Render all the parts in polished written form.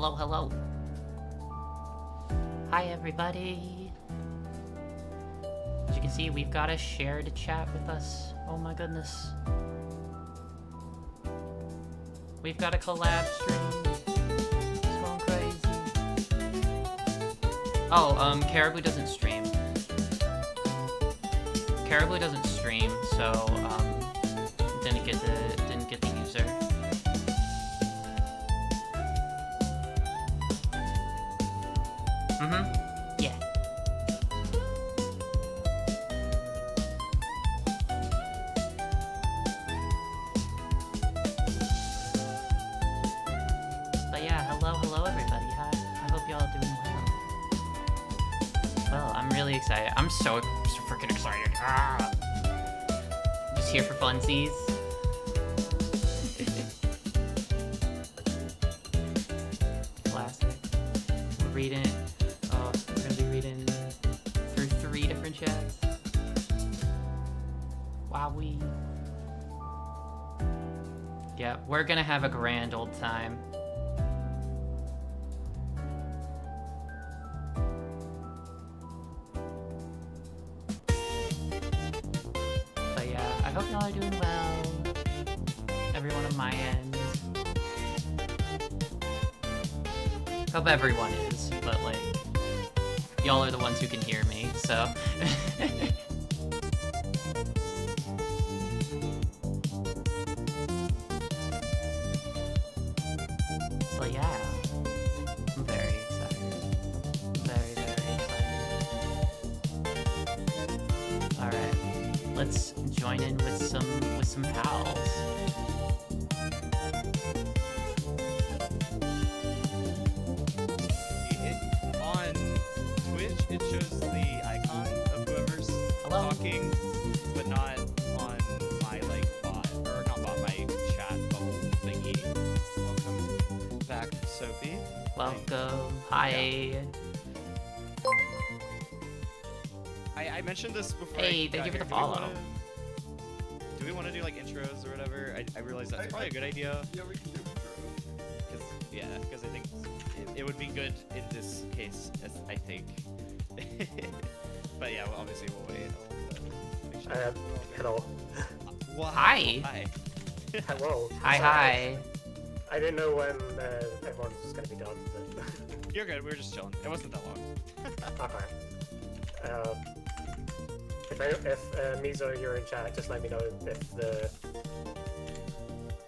Hello, hello. Hi, everybody. As you can see, we've got a shared chat with us. Oh my goodness. We've got a collab stream. It's going crazy. Oh, Caribou doesn't stream. Caribou doesn't stream, so didn't get the user. Yeah. But yeah, hello everybody. Hi. I hope y'all are doing well. Well, I'm really excited. I'm so freaking excited. Ah. Just here for funsies. Classic. We're reading. Oh, we're gonna be reading through 3 different chats. Wowee. Yeah, we're gonna have a grand old time. But yeah, I hope y'all are doing well. Everyone on my end. Hope everyone is, but like, y'all are the ones who can hear me, so. But yeah, I'm very excited. Very, very excited. Alright, let's join in with some pals. On Twitch, it shows the icon of whoever's talking, but not on my bot, or not bot, my chat bubble thingy. Welcome back, Sophie. Welcome. Hi. I mentioned this before. Hey, thank you for the follow. Do we want to do intros or whatever? I realize that's probably a good idea. Yeah, we can do intro. Because I think it would be good in this case, I think. But yeah, well, obviously we'll wait. Make sure Hello. Wow. Hi. Hi. Hello. Hi, Sorry, hi. I didn't know when everyone was going to be done. But You're good. We were just chilling. It wasn't that long. okay. If Mizo, you're in chat, just let me know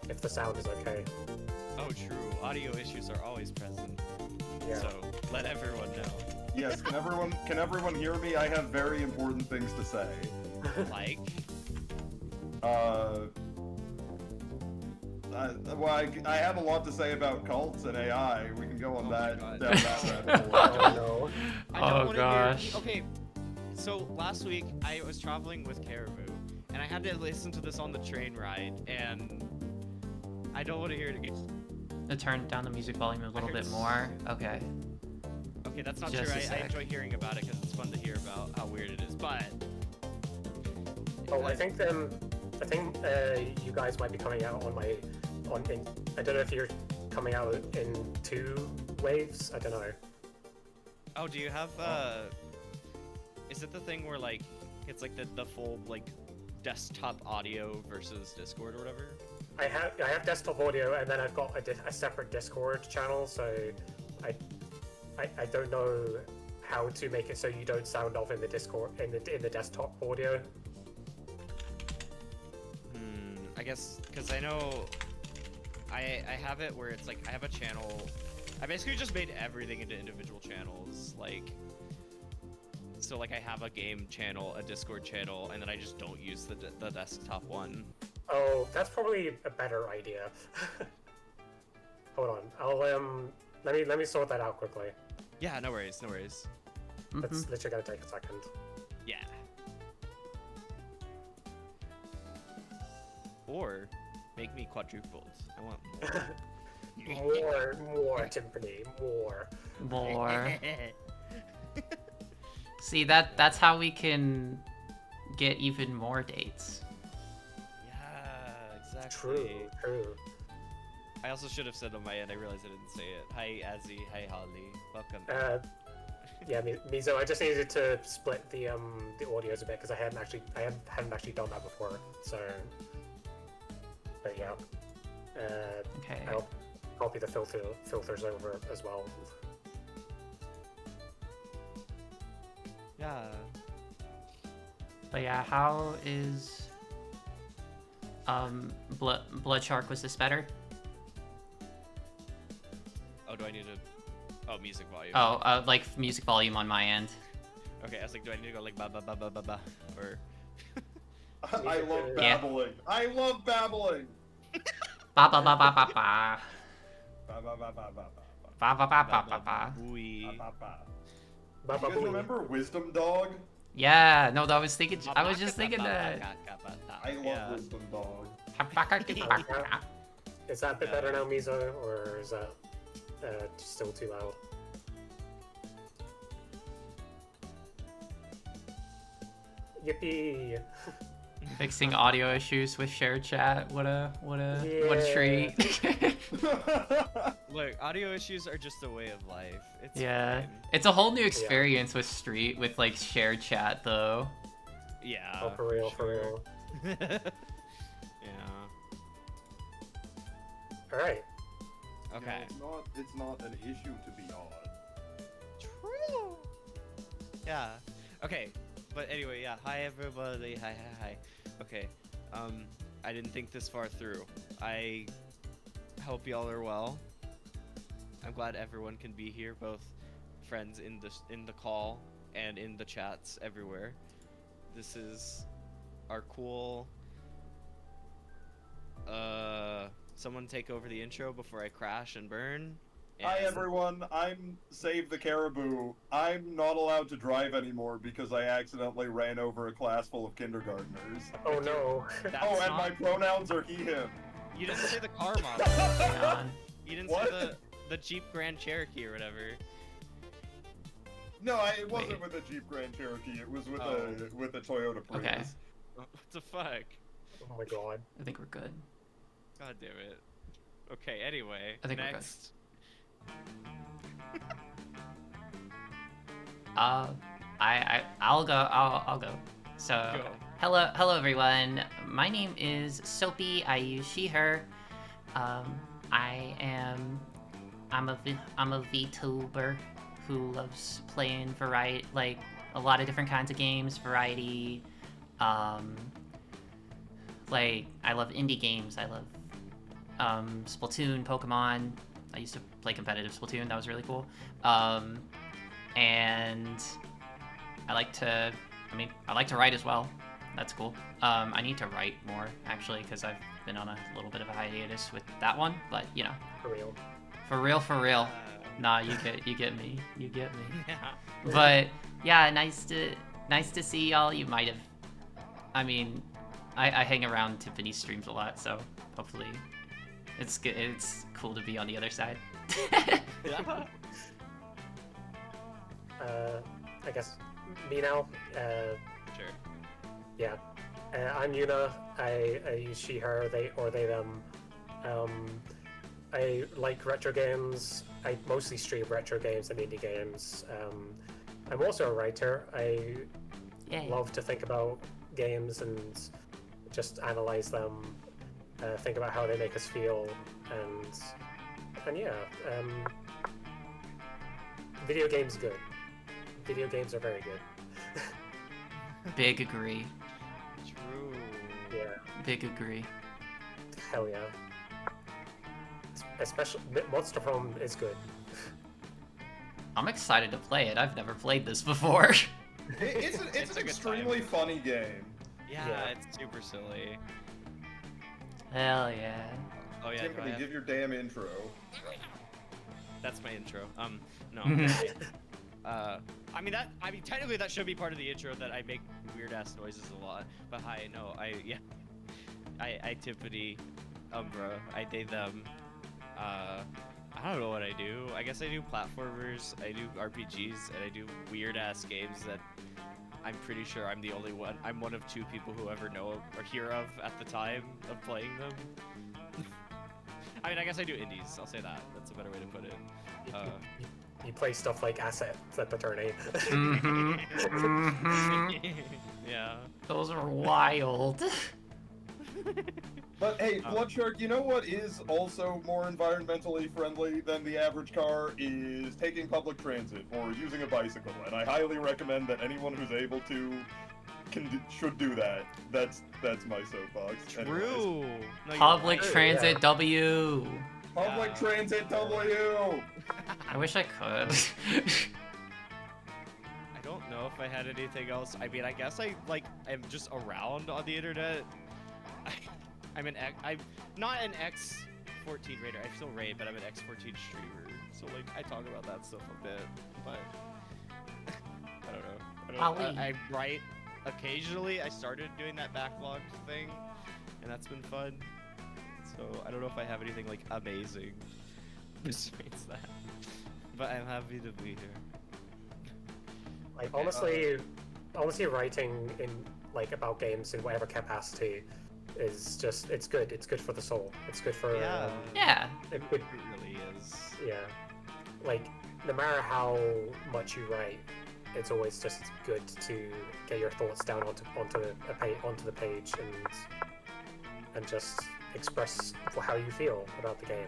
if the sound is okay. Oh, true. Audio issues are always present. Yeah. So let everyone know. Yes, can everyone hear me? I have very important things to say. Like? Well, I have a lot to say about cults and AI. We can go on Oh my that God. down that rabbit hole. Oh no. I don't Oh wanna gosh. Hear... Okay, so last week I was traveling with Caribou, and I had to listen to this on the train ride, and I don't want to hear it again. To turn down the music volume a little bit more. Okay. Okay, that's not Just true. a I sec. enjoy hearing about it because it's fun to hear about how weird it is, but... Oh, I think you guys might be coming out I don't know if you're coming out in 2 waves. I don't know. Oh, do you have, is it the thing where, it's the full, desktop audio versus Discord or whatever? I have desktop audio, and then I've got a separate Discord channel, so I don't know how to make it so you don't sound off in the Discord in the desktop audio. I guess, because I know I have it where it's I have a channel. I basically just made everything into individual channels, so I have a game channel, a Discord channel, and then I just don't use the desktop one. Oh, that's probably a better idea. Hold on, I'll let me sort that out quickly. Yeah, no worries, no worries. It's literally gonna take a second. Yeah. Or make me quadrupled. I want more. More Timpani, more. More. See, that's how we can get even more dates. Yeah, exactly. True. I also should have said on my end. I realized I didn't say it. Hi, Azzy. Hi, Holly. Welcome. Yeah, Mizo, I just needed to split the audios a bit because I hadn't actually done that before. So, but yeah, Okay. I'll copy the filters over as well. Yeah. But yeah, how is Blood Shark, was this better? Oh, do I need to? Oh, music volume. Oh, like music volume on my end. Okay, I was like, do I need to go like ba ba ba ba ba ba or? I love Yeah. babbling. I love babbling. Ba ba ba ba ba ba. Ba ba ba ba ba ba. Ba ba ba ba ba ba. Booey. Ba ba. Baba You guys Booey. remember Wisdom Dog? Yeah, no, I was just thinking that. I love Wisdom Dog. Is that a bit better now, Mizo, or is that still too loud? Yippee! Fixing audio issues with shared chat. What a treat. Look, audio issues are just a way of life. It's Yeah, fine. it's a whole new experience with like shared chat though. Yeah. Oh, for real, for real. Yeah. Alright. Okay. It's not an issue to be odd. True. Yeah. Okay. But anyway, yeah. Hi everybody. Hi. Okay. I didn't think this far through. I hope y'all are well. I'm glad everyone can be here, both friends in the call and in the chats everywhere. This is our cool. Someone take over the intro before I crash and burn. Hi everyone, I'm Save the Caribou. I'm not allowed to drive anymore because I accidentally ran over a class full of kindergartners. Oh no. Oh, and my pronouns are he, him. You didn't say the car model. Hang on. You didn't What? say the Jeep Grand Cherokee or whatever. No, it wasn't Wait. with a Jeep Grand Cherokee. It was with Oh. a Toyota Prius. Okay. What the fuck? Oh my god. I think we're good. God damn it. Okay, anyway. I think we're good. next. I'll go. I'll go. So, Go. hello everyone. My name is Soapy. I use she/her. I'm a VTuber who loves playing like a lot of different kinds of games, variety. Like I love indie games. I love Splatoon, Pokemon. I used to play competitive Splatoon. That was really cool. And I like to write as well. That's cool. I need to write more actually because I've been on a little bit of a hiatus with that one. But you know, For real. for real. Nah, you get me. You get me. Yeah. But yeah, nice to see y'all. You might have. I mean, I hang around Timpani streams a lot, so hopefully it's good. It's cool to be on the other side. Yeah. I guess me now. Sure. Yeah. I'm Yuna. I use she, her, they, or they, them. I like retro games. I mostly stream retro games and indie games. I'm also a writer. I Yay. love to think about games and just analyze them, think about how they make us feel, and yeah. Video games good. Video games are very good. Big agree. True. Yeah. Big agree. Hell yeah. Especially Monster Prom is good. I'm excited to play it. I've never played this before. It's It's an a good time. extremely funny game. Yeah, Yeah. it's super silly. Hell yeah. Oh yeah. do I Timpani, have- give your damn intro. That's my intro. No. I mean technically that should be part of the intro that I make weird ass noises a lot. But hi, no, I Timpani, Umbra, I date them. I don't know what I do. I guess I do platformers, I do RPGs, and I do weird ass games that I'm pretty sure I'm the only one. I'm one of two people who ever know or hear of at the time of playing them. I mean, I guess I do indies. I'll say that. That's a better way to put it. You play stuff like Asset Flip Attorney. Yeah. Those are wild. But hey, Bloodshark, you know what is also more environmentally friendly than the average car is taking public transit or using a bicycle, and I highly recommend that anyone who's able to should do that. That's my soapbox. True. No, Public right. transit Yeah. W. Public transit W. I wish I could. I don't know if I had anything else. I mean, I guess I'm just around on the internet. I'm not an X14 raider. I still raid, but I'm an X14 streamer. So like, I talk about that stuff a bit, but I don't know. I write occasionally. I started doing that backlog thing, and that's been fun. So I don't know if I have anything like amazing besides that, but I'm happy to be here. Like honestly, writing in like about games in whatever capacity is just it's good. It's good for the soul. It's good for Yeah. It It really is. yeah. Like no matter how much you write, it's always just good to get your thoughts down onto the page and just express how you feel about the game.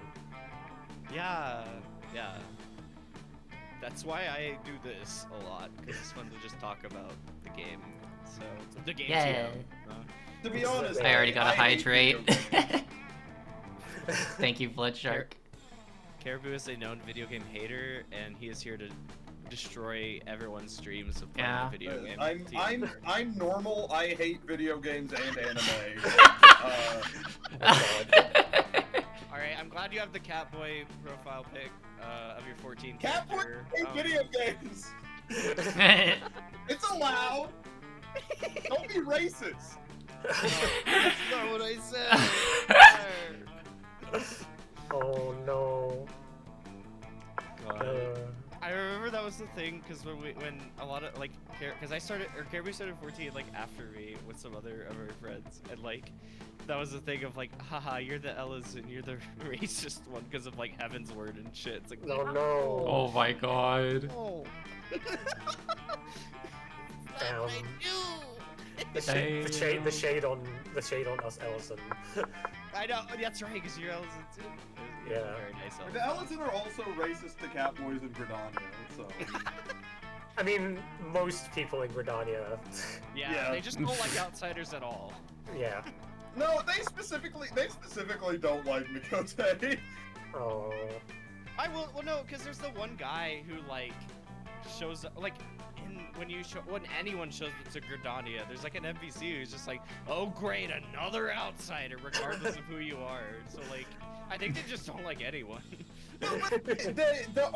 Yeah. That's why I do this a lot, because it's fun to just talk about the game. So the game's Yeah. here. To be honest, I already got a hate hydrate. video games. Thank you, Bloodshark. Caribou is a known video game hater, and he is here to destroy everyone's dreams of playing Yeah. a video game. I'm normal. I hate video games and anime. Alright, I'm glad you have the Catboy profile pic of your 14 Catboy character. hate video games. It's allowed. Don't be racist. That's not what I said. Oh no. God. I remember that was the thing, because when a lot of because Caribou started 14 like after me with some other of our friends, and like that was the thing of like, haha, you're the Ellis and you're the racist one because of like Heaven's Word and shit. It's like, No. Oh my god. no. Damn. The shade on us, Ellison. I know, that's right, because you're Ellison too. Yeah. Very nice The Ellison are also racist to Catboys and Gridania, so. I mean, most people in Gridania. Yeah, they just don't like outsiders at all. Yeah. No, they specifically don't like Mikote. Oh. Well, no, because there's the one guy who like shows up, like when anyone shows up to Gridania, there's like an NPC who's just like, oh great, another outsider, regardless of who you are. So like, I think they just don't like anyone. The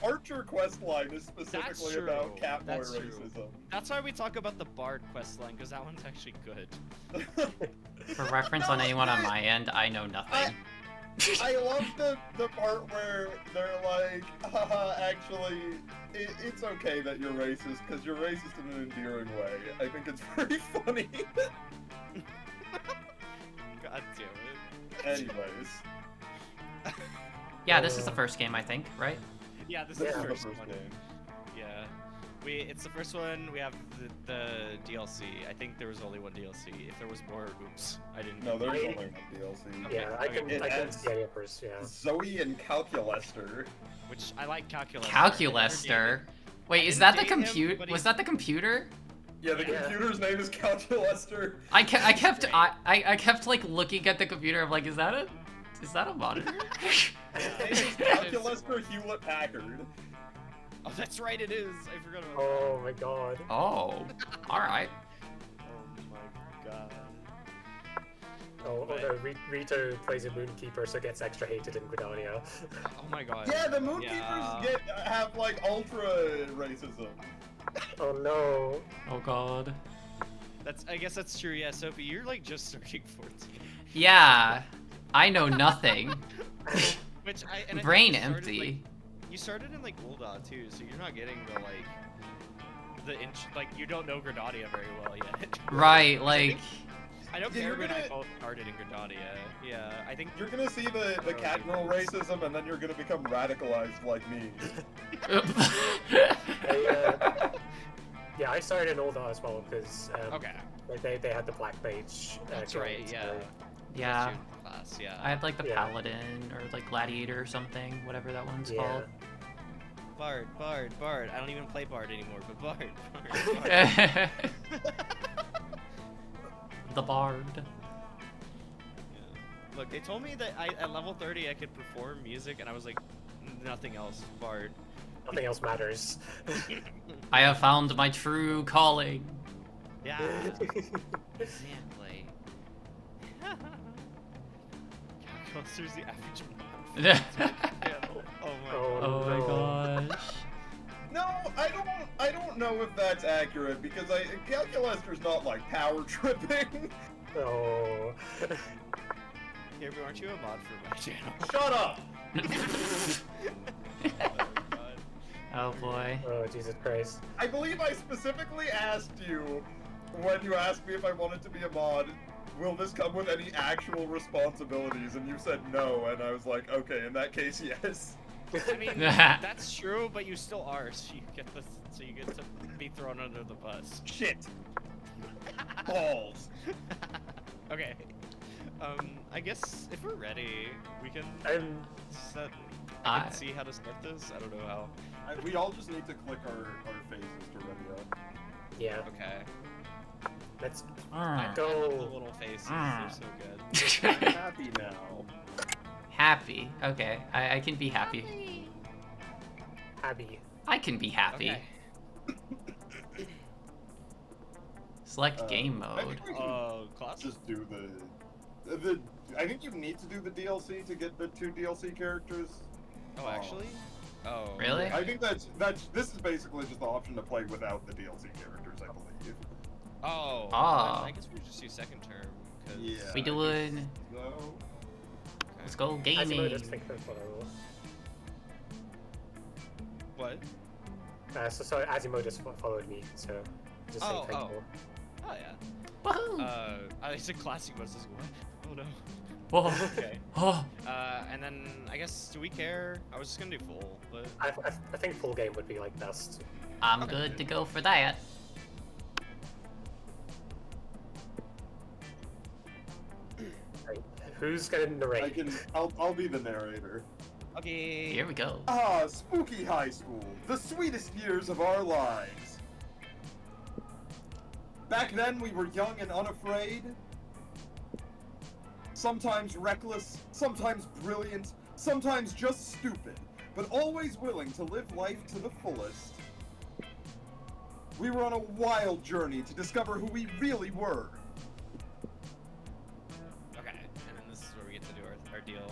Archer questline is specifically about Catboy That's true. racism. That's why we talk about the Bard questline, because that one's actually good. For reference on anyone on my end, I know nothing. I love the part where they're like, haha, actually, it's okay that you're racist, because you're racist in an endearing way. I think it's pretty funny. God damn it. Anyways. Yeah, this is the first game, I think, right? Yeah, this This is is the the first first one. game. Yeah. It's the first one. We have the DLC. I think there was only one DLC. If there was more, oops, I didn't. No, there's I- only one DLC. Yeah, I can It see has any others, yeah. Zoe and Calculester. Which I like Calculester. Calculester. Wait, I is didn't that the date him, computer? but Was he's- that the computer? Yeah, the Yeah. computer's name is Calculester. I kept like looking at the computer. I'm like, is that a monitor? His name is Calculester Hewlett Packard. Oh, that's right, it is. I forgot about Oh my god. Oh, all right. that. Oh my god. Oh no, Rito plays a Moonkeeper, so gets extra hated in Gridania. Oh my god. Yeah, the Moonkeepers have like ultra racism. Oh no. Oh god. I guess that's true. Yeah, Sophie, you're like just starting 14. Yeah, I know nothing. Which I think Brain you started, empty. like, you started in like Ulda too, so you're not getting you don't know Gridania very well yet. Right, like. I know Yeah, you're Caribou and I gonna- both started in Grandadia. Yeah, I think You're gonna see the cat girl racism, and then you're gonna become radicalized like me. Yeah, I started in Ulda as well because okay. they had the black mage. That's guild, right. Yeah. so- Yeah. That's your class, yeah. I had like the Yeah. paladin or like gladiator or something, whatever that one's Yeah. called. Bard. I don't even play Bard anymore, but Bard. The bard. Yeah. Look, they told me that at level 30 I could perform music, and I was like, nothing else, Bard. Nothing else matters. I have found my true calling. Yeah. Exactly. Calculus the average amount. Oh my god. Oh my gosh. No, I don't know if that's accurate because Calculester's not like power tripping. Oh. Caribou, aren't you a mod for my channel? Shut up. Oh my god. Oh boy. Oh, Jesus Christ. I believe I specifically asked you when you asked me if I wanted to be a mod, will this come with any actual responsibilities? And you said no, and I was like, okay, in that case, yes. I mean, that's true, but you still are, so you get to be thrown under the bus. Shit. Balls. Okay. I guess if we're ready, we can set. I can see how to start this. I don't know how. We all just need to click our faces to ready up. Yeah. Okay. Let's The go. little faces, they're so good. I'm happy now. Happy. Okay. I can be happy. Abby. I can be happy. Okay. Select game I mode. think we can Class? just do the. I think you need to do the DLC to get the 2 DLC characters. Oh, actually? Oh. Really? I think this is basically just the option to play without the DLC characters, I believe. Oh. Ah. then I guess we just do second term. 'Cause Yeah. We doing? So, Let's go Asimo gaming. just think that's what I will. What? So Asimo just followed me, so just saying Oh, thank oh. you. Oh yeah. Woohoo! I said classic was just what? Oh no. Whoa. Okay. Oh. And then I guess do we care? I was just gonna do full, but I think full game would be like best. I'm Okay. good to go for that. Right. Who's gonna narrate? I'll be the narrator. okay. Here we go. Ah, spooky high school, the sweetest years of our lives. Back then, we were young and unafraid. Sometimes reckless, sometimes brilliant, sometimes just stupid, but always willing to live life to the fullest. We were on a wild journey to discover who we really were. Okay. And then this is where we get to do our deal.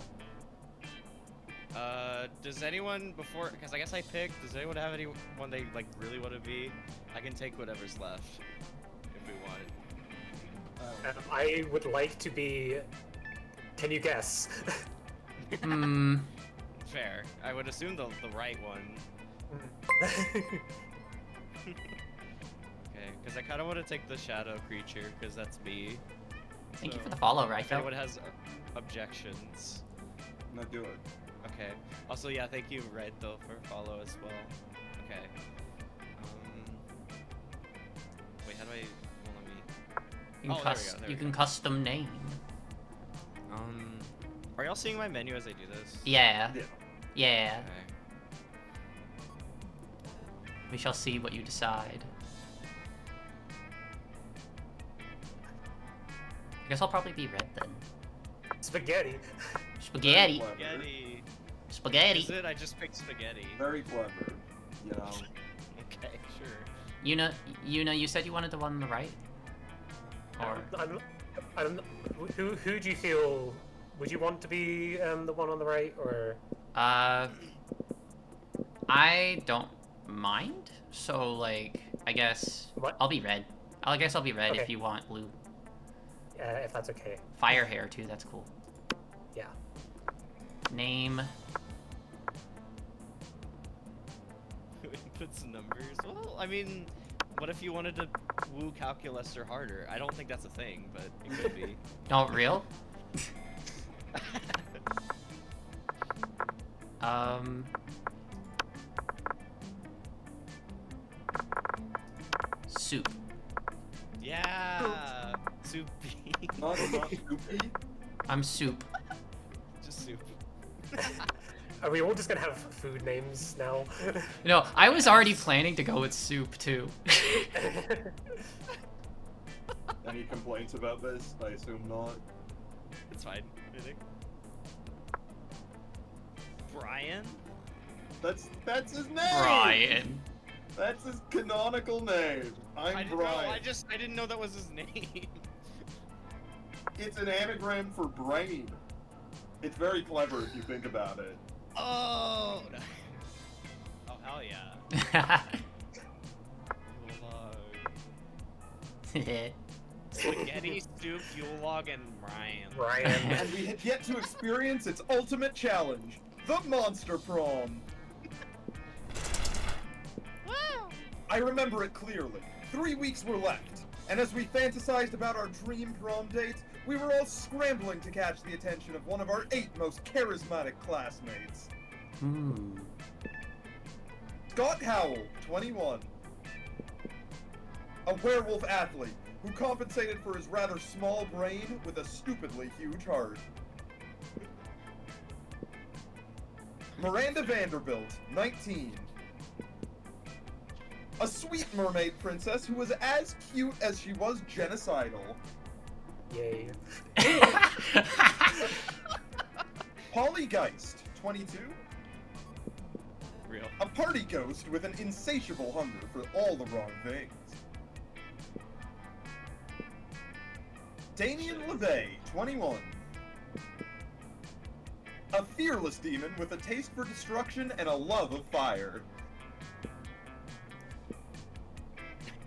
Does anyone before? Because I guess I picked. Does anyone have anyone they like really want to be? I can take whatever's left if we want. I would like to be. Can you guess? Hmm. Fair. I would assume the right one. Okay, because I kind of want to take the shadow creature because that's me. Thank you So, for the follow, If Raifo. anyone has objections. No, do it. Okay. Also, yeah, thank you, Red, though, for follow as well. Okay. Wait, how do I? Well, let me. You can, Oh, there we go. custom name. Are y'all seeing my menu as I do this? Yeah. Yeah. Yeah. Okay. We shall see what you decide. I guess I'll probably be red then. Spaghetti. Spaghetti. Very clever. Spaghetti. Spaghetti. Is it? I just picked spaghetti. Very clever. You know. Okay, sure. Yuna, you said you wanted the one on the right? Or I'm, who do you feel? Would you want to be the one on the right, or? I don't mind. So like, I guess What? I'll be red. I guess I'll be red if Okay. you want blue. If that's okay. Fire hair too. That's cool. Yeah. Name. Put some numbers. Well, I mean, what if you wanted to woo calculus or harder. I don't think that's a thing, but it could be. Oh, real? Soup. Yeah. Soupy. Not Scoopy. I'm soup. Just soup. Are we all just gonna have food names now? No, I was already planning to go with soup too. Any complaints about this? I assume not. It's fine, I think. Brian? That's his name! Brian. That's his canonical name. I'm I didn't Brian. know, I didn't know that was his name. It's an anagram for brain. It's very clever if you think about it. Oh! Oh, hell yeah. Yule-log. Spaghetti, soup, Yule-log, and Brian. Ryan. And we have yet to experience its ultimate challenge, the Monster Prom. I remember it clearly. 3 weeks were left, and as we fantasized about our dream prom date, we were all scrambling to catch the attention of one of our 8 most charismatic classmates. Scott Howell, 21. A werewolf athlete who compensated for his rather small brain with a stupidly huge heart. Miranda Vanderbilt, 19. A sweet mermaid princess who was as cute as she was genocidal. Yay. Polly Geist, 22. Real. A party ghost with an insatiable hunger for all the wrong things. Damien LeVay, 21. A fearless demon with a taste for destruction and a love of fire.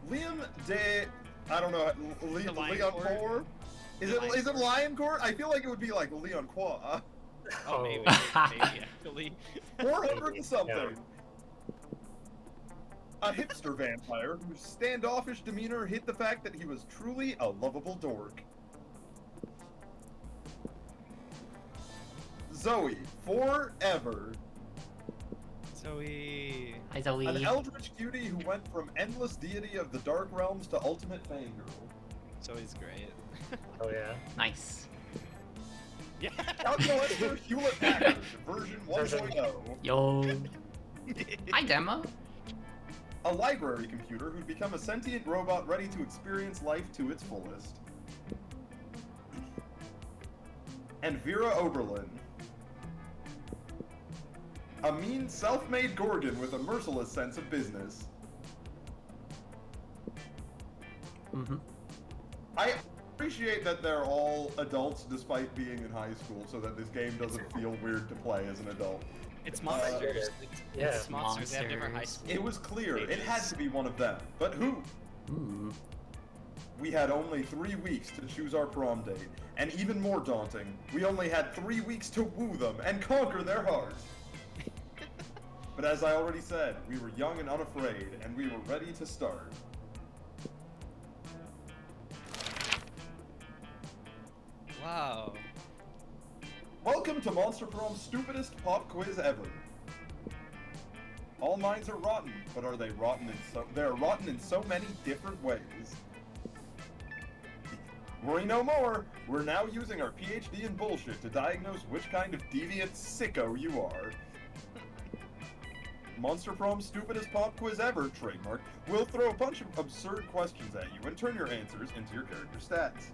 Liam de... I don't know, Leon Core? Is it Lion Court? I feel like it would be like Leon Qua. Oh, maybe actually. 400 and something. A hipster vampire whose standoffish demeanor hid the fact that he was truly a lovable dork. Zoe, forever. Zoe. Hi, Zoe. An eldritch cutie who went from endless deity of the dark realms to ultimate fangirl. Zoe's great. Oh yeah. Nice. Yeah. Calculator Hewlett Packard, version 1.0. Yo. Hi, Demo. A library computer who'd become a sentient robot ready to experience life to its fullest. And Vera Oberlin. A mean, self-made Gorgon with a merciless sense of business. I appreciate that they're all adults despite being in high school, so that this game doesn't feel weird to play as an adult. It's monsters. Yeah. It's monsters. They have different high schools. It was clear, it had to be one of them. But who? We had only 3 weeks to choose our prom date, and even more daunting, we only had 3 weeks to woo them and conquer their hearts. But as I already said, we were young and unafraid, and we were ready to start. Wow. Welcome to Monster Prom's stupidest pop quiz ever. All minds are rotten, but are they rotten they're rotten in so many different ways. Worry no more, we're now using our PhD in bullshit to diagnose which kind of deviant sicko you are. Monster Prom's stupidest pop quiz ever, trademark, will throw a bunch of absurd questions at you and turn your answers into your character stats.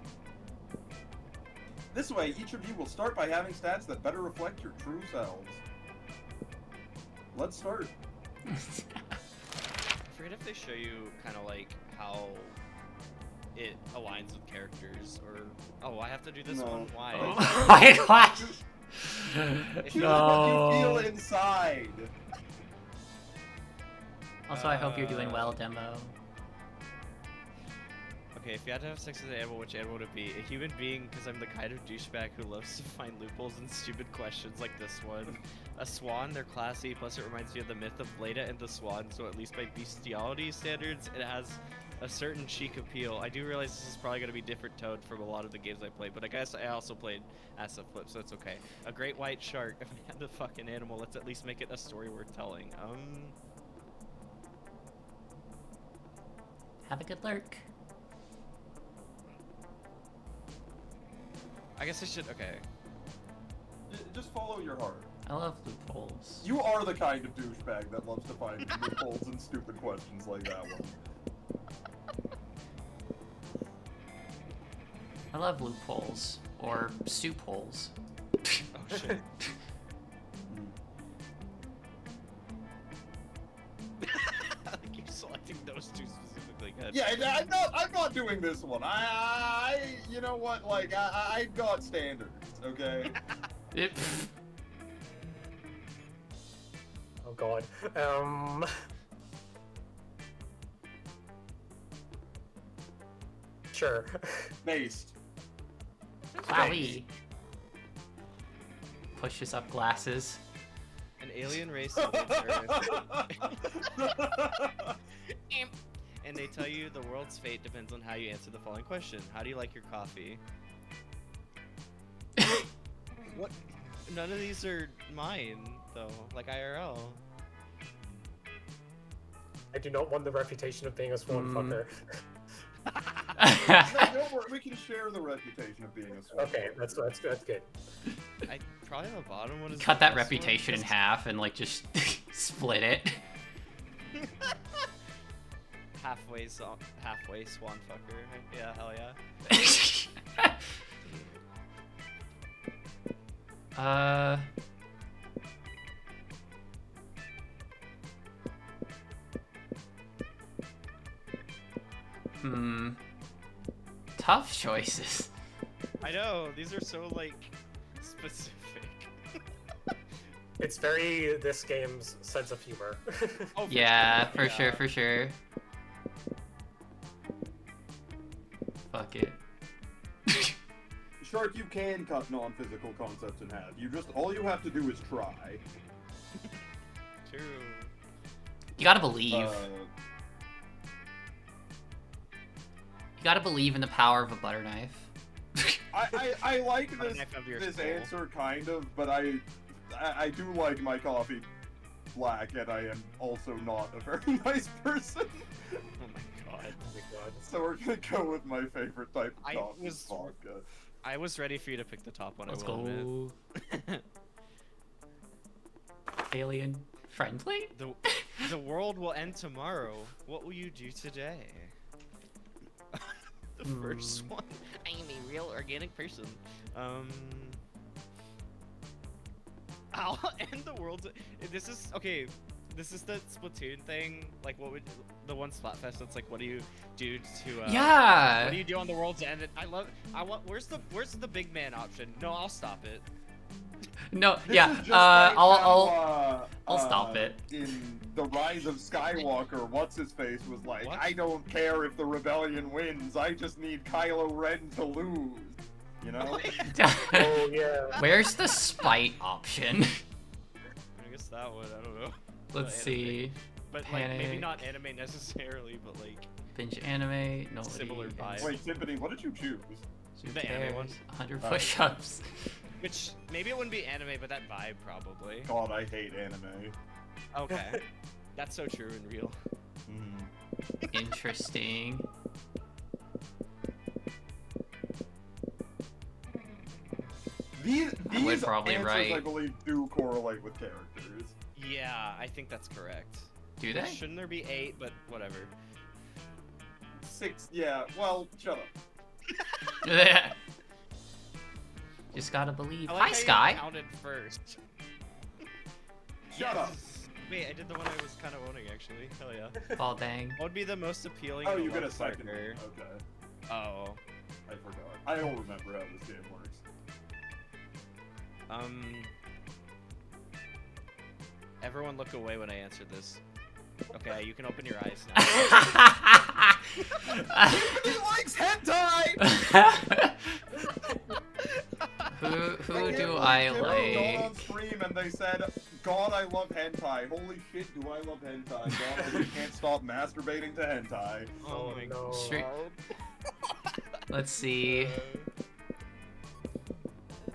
This way, each of you will start by having stats that better reflect your true selves. Let's start. I forget if they show you kind of like how it aligns with characters, or oh, I have to do this one. Why? Oh my gosh. Choose what you feel inside. Also, I hope you're doing well, Demo. Okay, if you had to have sex with an animal, which animal would it be? A human being, because I'm the kind of douchebag who loves to find loopholes in stupid questions like this one. A swan, they're classy, plus it reminds me of the myth of Leda and the Swan, so at least by bestiality standards, it has a certain chic appeal. I do realize this is probably going to be different tone from a lot of the games I played, but I guess I also played as a flip, so it's okay. A great white shark. Man, the fucking animal. Let's at least make it a story worth telling. Have a good lurk. I guess I should. Okay. Just follow your heart. I love loopholes. You are the kind of douchebag that loves to find loopholes and stupid questions like that one. I love loopholes or soup holes. Oh shit. You're selecting those two specifically. Good. Yeah, I'm not doing this one. You know what? Like, I've got standards, okay? Oh god. Sure. Based. Wowie. Pushes up glasses. An alien race invades Earth. And they tell you the world's fate depends on how you answer the following question. How do you like your coffee? What? None of these are mine, though. Like IRL. I do not want the reputation of being a swan fucker. No, don't worry. We can share the reputation of being a swan. Okay, that's good. I probably the bottom one is Cut the that best reputation one. in half and like just split it. Halfway swan fucker. Yeah, hell yeah. Tough choices. I know, these are so like specific. It's very this game's sense of humor. Oh, Yeah, for yeah. sure. Fuck it. Shark, you can cut non-physical concepts in half. All you have to do is try. True. You gotta believe. Uh, You gotta believe in the power of a butter knife. I like Cut a this knife out of your this skull. answer kind of, but I do like my coffee black, and I am also not a very nice person. Oh my god. Oh my god. So we're gonna go with my favorite type of I coffee, was- vodka. I was ready for you to pick the top one. Let's I will go. admit. Alien friendly? The world will end tomorrow. What will you do today? The first one. I am a real organic person. I'll end the world. This is okay. This is the Splatoon thing. Like, what would the one Splatfest? That's like, what do you do to? Yeah. What do you do on the world's end? I want. Where's the big man option? No, I'll stop it. No. This Yeah. is just like I'll how, stop it. In The Rise of Skywalker, what's-his-face was like, What? I don't care if the rebellion wins, I just need Kylo Ren to lose. You know? Oh yeah. Where's the spite option? I guess that one. I don't know. Let's Anime. see. But like maybe Panic. not anime necessarily, but like Binge anime. Nobody. Similar vibe. Wait, Timpani, what did you choose? Who The anime one. cares? 100 Oh. push-ups. which maybe it wouldn't be anime, but that vibe probably. God, I hate anime. Okay, that's so true and real. Interesting. These would probably answers, write- I believe, do correlate with characters. Yeah, I think that's correct. Do they? Shouldn't there be 8? But whatever. 6, yeah, well, shut up. Just gotta believe. I Hi, like how you Sky. counted first. Shut up. Wait, I did the one I was kind of owning actually. Hell yeah. Oh, dang. What would be the most appealing? Oh, to you get a love second. partner? Okay. Oh. I forgot. I don't remember how this game works. Everyone look away when I answer this. Okay, you can open your eyes now. He likes hentai! Who can't do believe I they were like? on stream and they said, God, I love hentai. Holy shit, do I love hentai. God, I just can't stop masturbating to hentai. Oh my god. Sure. Let's see.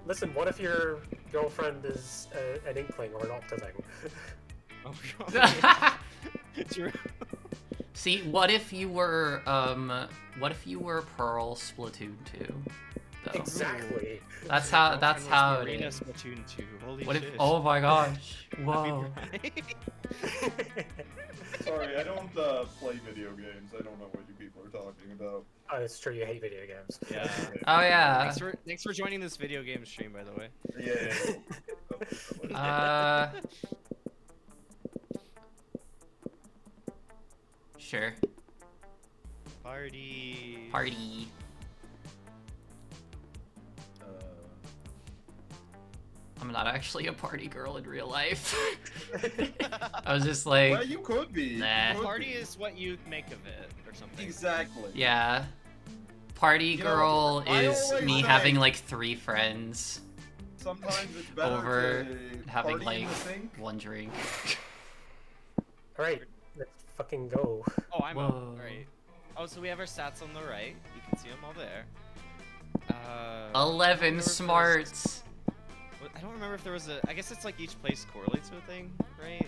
Listen, what if your girlfriend is an inkling or an octothing? Oh god. True. See, what if you were Pearl Splatoon 2? Though? Exactly. That's how it Marina is. Splatoon 2. Holy What if? shit. Oh my gosh! Whoa. Sorry, I don't play video games. I don't know what you people are talking about. Oh, it's true. You hate video games. Yeah. Oh yeah. Thanks for joining this video game stream, by the way. Yeah. Sure. Party. Party. I'm not actually a party girl in real life. I was just like, Well, you could be. Nah. You could Party be. is what you make of it, or something. Exactly. yeah. Party You know, girl I is always me say- having like 3 friends Sometimes it's better over to having party in like the sink. 1 drink. Alright, let's fucking go. Oh, I'm up. Whoa. Right. Oh, so we have our stats on the right. You can see them all there. 11 smarts. I don't remember if there was a. I guess it's like each place correlates to a thing, right?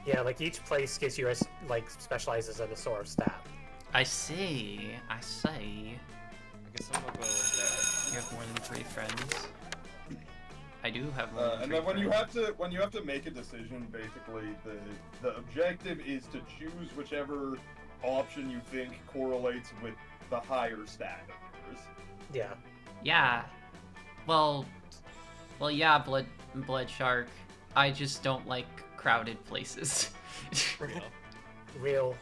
Yeah, like each place gives you like specializes in a sort of stat. I see. I see. I guess I'm gonna go with that. You have more than 3 friends. I do have more than 3 And then when friends. you have to make a decision, basically the objective is to choose whichever option you think correlates with the higher stat of yours. Yeah. Yeah. Well, yeah, blood shark. I just don't like crowded places. Real.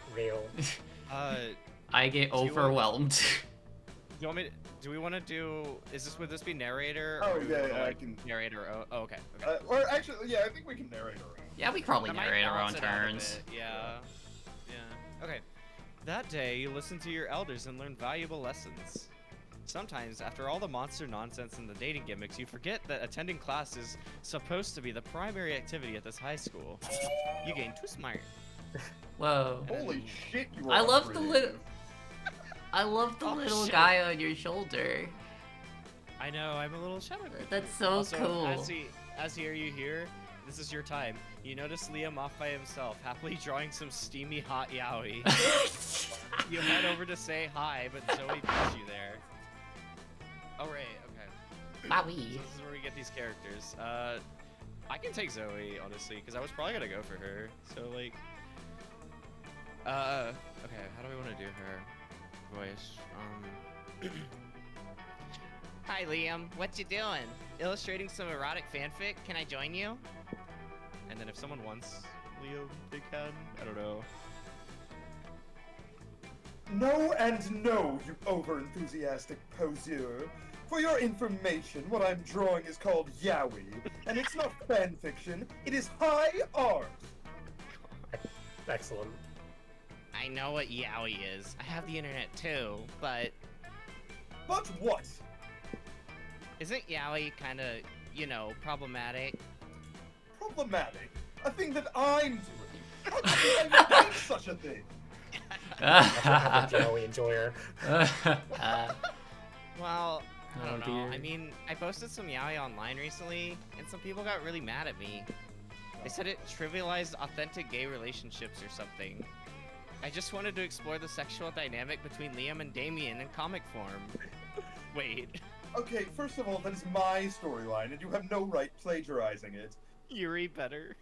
I get Do you want- overwhelmed. Do you want me? Do we want to do? Would this be narrator? Oh, or do we yeah, wanna, yeah, I like, can- narrator. Oh, okay. Okay. Or actually, yeah, I think we can narrate our own. Yeah, we probably That might narrate our own balance it out a turns. bit, Yeah. Okay. That day, you listened to your elders and learned valuable lessons. Sometimes, after all the monster nonsense and the dating gimmicks, you forget that attending class is supposed to be the primary activity at this high school. You gain 2 smart. Whoa. Holy shit, you are I love the unbelievable. little. I love the Oh, little shit. guy on your shoulder. I know, I'm a little shadow. That's so Also, cool. as you hear, this is your time. You notice Liam off by himself, happily drawing some steamy hot yaoi. You head over to say hi, but Zoe beats you there. Oh right, okay. Wowie. This is where we get these characters. I can take Zoe, honestly, because I was probably gonna go for her. So like, okay, how do we want to do her voice? Hi Liam, what you doing? Illustrating some erotic fanfic? Can I join you? And then if someone wants Liam, they can. I don't know. No and no, you over-enthusiastic poseur. For your information, what I'm drawing is called yaoi, and it's not fanfiction, it is high art. Excellent. I know what yaoi is. I have the internet too, but But what? isn't yaoi kind of, problematic? Problematic. A thing that I'm doing. How could I make such a thing? I'm a Joey enjoyer. Well, I don't Oh, know. dear. I mean, I posted some yaoi online recently, and some people got really mad at me. They said it trivialized authentic gay relationships or something. I just wanted to explore the sexual dynamic between Liam and Damien in comic form. Wait, Okay, first of all, that is my storyline, and you have no right plagiarizing it. Yuri better.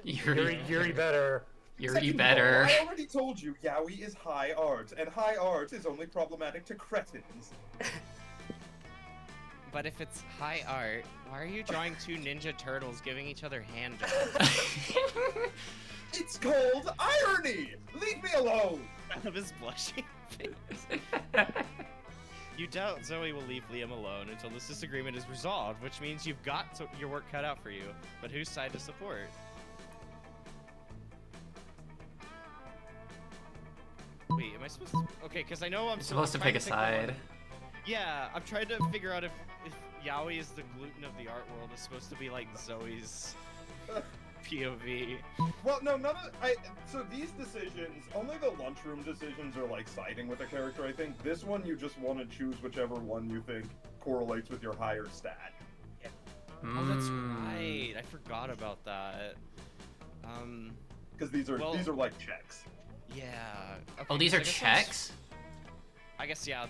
Yuri better. Yuri Second of all, better. I already told you yaoi is high art, and high art is only problematic to cretins. But if it's high art, why are you drawing 2 ninja turtles giving each other hand jobs? It's called irony! Leave me alone! Out of his blushing face. You doubt Zoe will leave Liam alone until this disagreement is resolved, which means you've got your work cut out for you. But whose side to support? Wait, am I supposed to? Okay, because I know I'm Supposed to trying pick a pick the one- side. Yeah, I'm trying to figure out if yaoi is the gluten of the art world is supposed to be like Zoe's POV. Well, no, so these decisions, only the lunchroom decisions are like siding with a character, I think. This one, you just want to choose whichever one you think correlates with your higher stat. Oh, that's right. I forgot about that. Because these are like checks. Yeah. Okay, Oh, these so are I guess checks? I guess, yeah,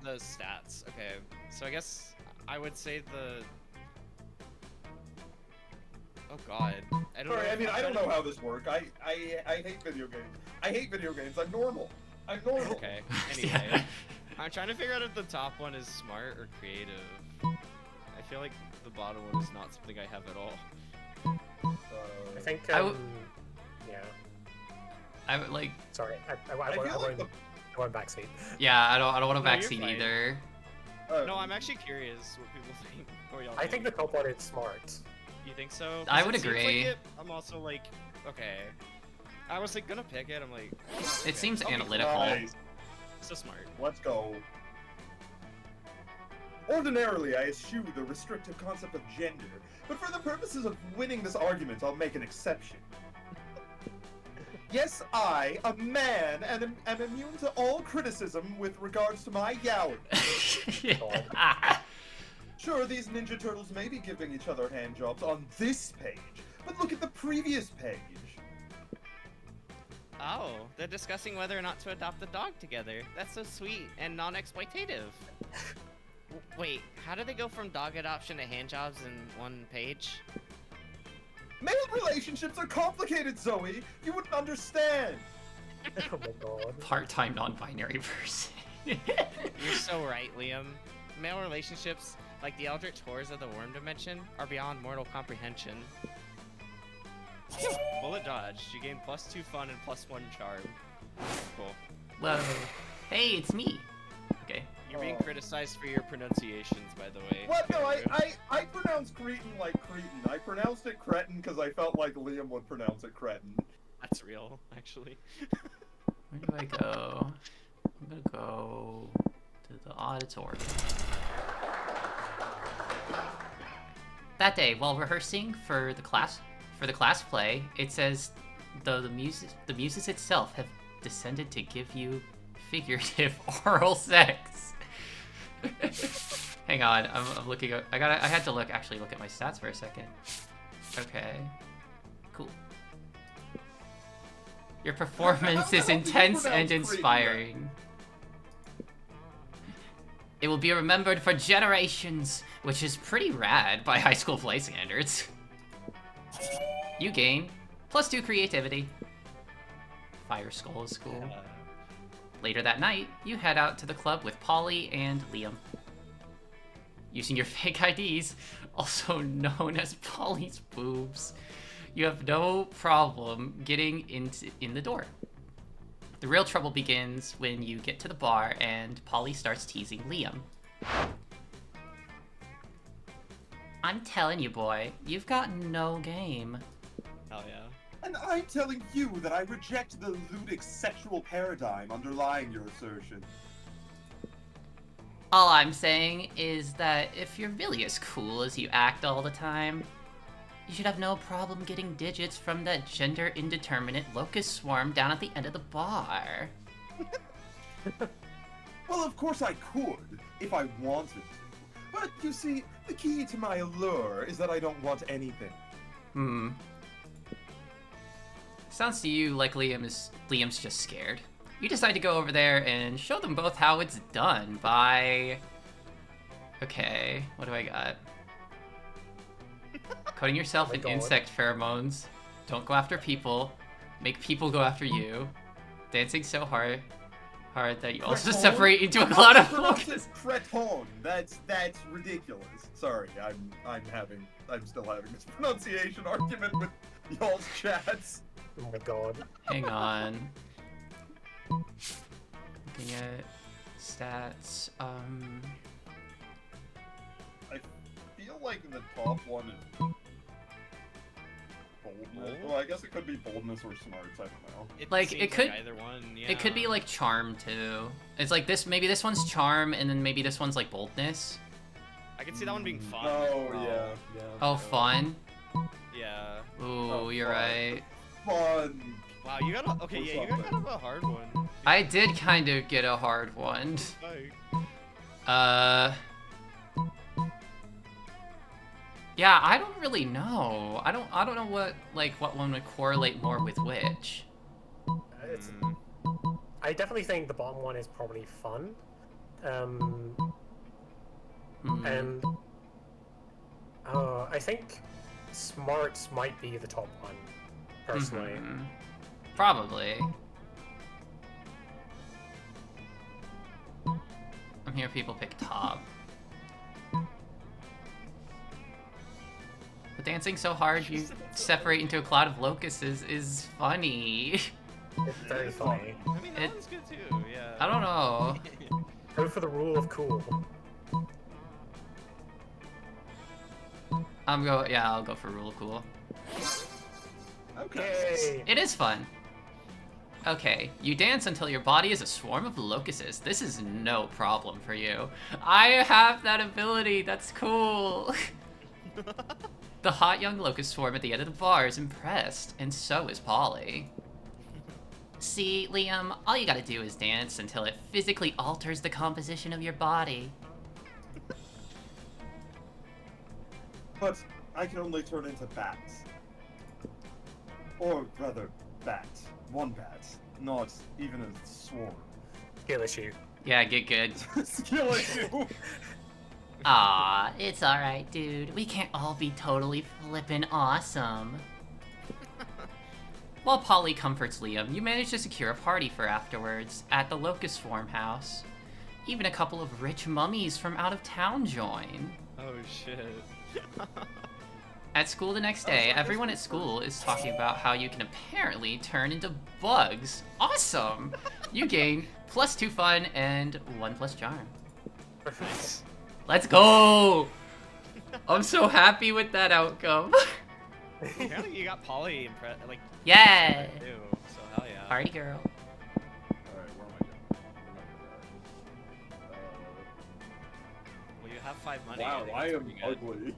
the stats. Okay, so I guess I would say the... Oh god. I don't know how this works. I hate video games. I hate video games. I'm normal. Okay, anyway. I'm trying to figure out if the top one is smart or creative. I feel like the bottom one is not something I have at all. I think, yeah. I would like... Sorry, I went backseat. Yeah, I don't want to No, you're backseat fine. either. No, I'm actually curious what people think. Or y'all I think the top one is smart. You think so? 'Cause I it would seems like agree. it. I'm also like, okay. I was like gonna pick it. I'm like. Okay. It seems Okay, analytical. Nice. So smart. Let's go. Ordinarily, I eschew the restrictive concept of gender, but for the purposes of winning this argument, I'll make an exception. Yes, I, a man, am immune to all criticism with regards to my yaoi. Sure, these Ninja Turtles may be giving each other handjobs on this page, but look at the previous page. Oh, they're discussing whether or not to adopt a dog together. That's so sweet and non-exploitative. Wait, how did they go from dog adoption to handjobs in one page? Male relationships are complicated, Zoe. You wouldn't understand. Oh my god. Part-time non-binary person. You're so right, Liam. Male relationships, like the eldritch horrors of the worm dimension, are beyond mortal comprehension. Bullet dodged. You gain +2 fun and +1 charm. Cool. Whoa. Hey, it's me. Okay. You're being criticized for your pronunciations, by the way. What? No, Caribou. I pronounced cretin like cretin. I pronounced it cretin because I felt like Liam would pronounce it cretin. That's real, actually. Where do I go? I'm gonna go to the auditorium. That day, while rehearsing for the class play, it says the muses itself have descended to give you figurative oral sex. Hang on, I'm looking. I had to look at my stats for a second. Okay, cool. Your performance is intense and inspiring. It will be remembered for generations, which is pretty rad by high school play standards. You gain +2 creativity. Fire Skull is cool. Later that night, you head out to the club with Polly and Liam. Using your fake IDs, also known as Polly's boobs, you have no problem getting in the door. The real trouble begins when you get to the bar and Polly starts teasing Liam. I'm telling you, boy, you've got no game. Hell yeah. And I'm telling you that I reject the ludic sexual paradigm underlying your assertion. All I'm saying is that if you're really as cool as you act all the time, you should have no problem getting digits from that gender indeterminate locust swarm down at the end of the bar. Well, of course I could, if I wanted to. But, you see, the key to my allure is that I don't want anything. Sounds to you like Liam's just scared. You decide to go over there and show them both how it's done by... Okay, what do I got? Coating yourself in insect pheromones. Don't go after people. Make people go after you. Dancing so hard that you also separate into a cloud of locusts. Creton. That's ridiculous. Sorry, I'm still having this pronunciation argument with y'all's chats. Oh my god. Hang on. Looking at stats. I feel like the top one is boldness. Well, I guess it could be boldness or smarts. I don't know. It could either one. Yeah. It could be like charm too. It's like this. Maybe this one's charm, and then maybe this one's like boldness. I can see that one being fun. Oh yeah. Oh, fun. Yeah. Ooh, Oh, you're fuck. right. Fun. Wow, you got okay. Yeah, you got kind of a hard one. I did kind of get a hard one. Like, Yeah, I don't really know. I don't know what one would correlate more with which. It's, I definitely think the bottom one is probably fun. And I think smarts might be the top one, personally. Probably. I'm hearing people pick top. But dancing so hard you separate into a cloud of locusts is funny. It's very funny. I mean, that one's good too. Yeah. I don't know. Go for the rule of cool. I'll go for rule of cool. Okay. Yay! It is fun. Okay, you dance until your body is a swarm of locusts. This is no problem for you. I have that ability, that's cool. The hot young locust swarm at the end of the bar is impressed, and so is Polly. See, Liam, all you gotta do is dance until it physically alters the composition of your body. But I can only turn into bats. Or rather, bats. One bat. Not even a swarm. Skill issue. Yeah, get good. Skill issue! Aw, it's alright, dude. We can't all be totally flippin' awesome. While Polly comforts Liam, you manage to secure a party for afterwards at the Locust Swarm house. Even a couple of rich mummies from out of town join. Oh shit. At school the next day, everyone at school is talking about how you can apparently turn into bugs. Awesome! You gain +2 fun and 1+ charm. Let's go! I'm so happy with that outcome. Apparently you got Polly impressed. Like, Yeah! too, so hell yeah. Party girl. Alright, where am I going? Well, you have 5 money. Wow, think I that's am pretty good. ugly.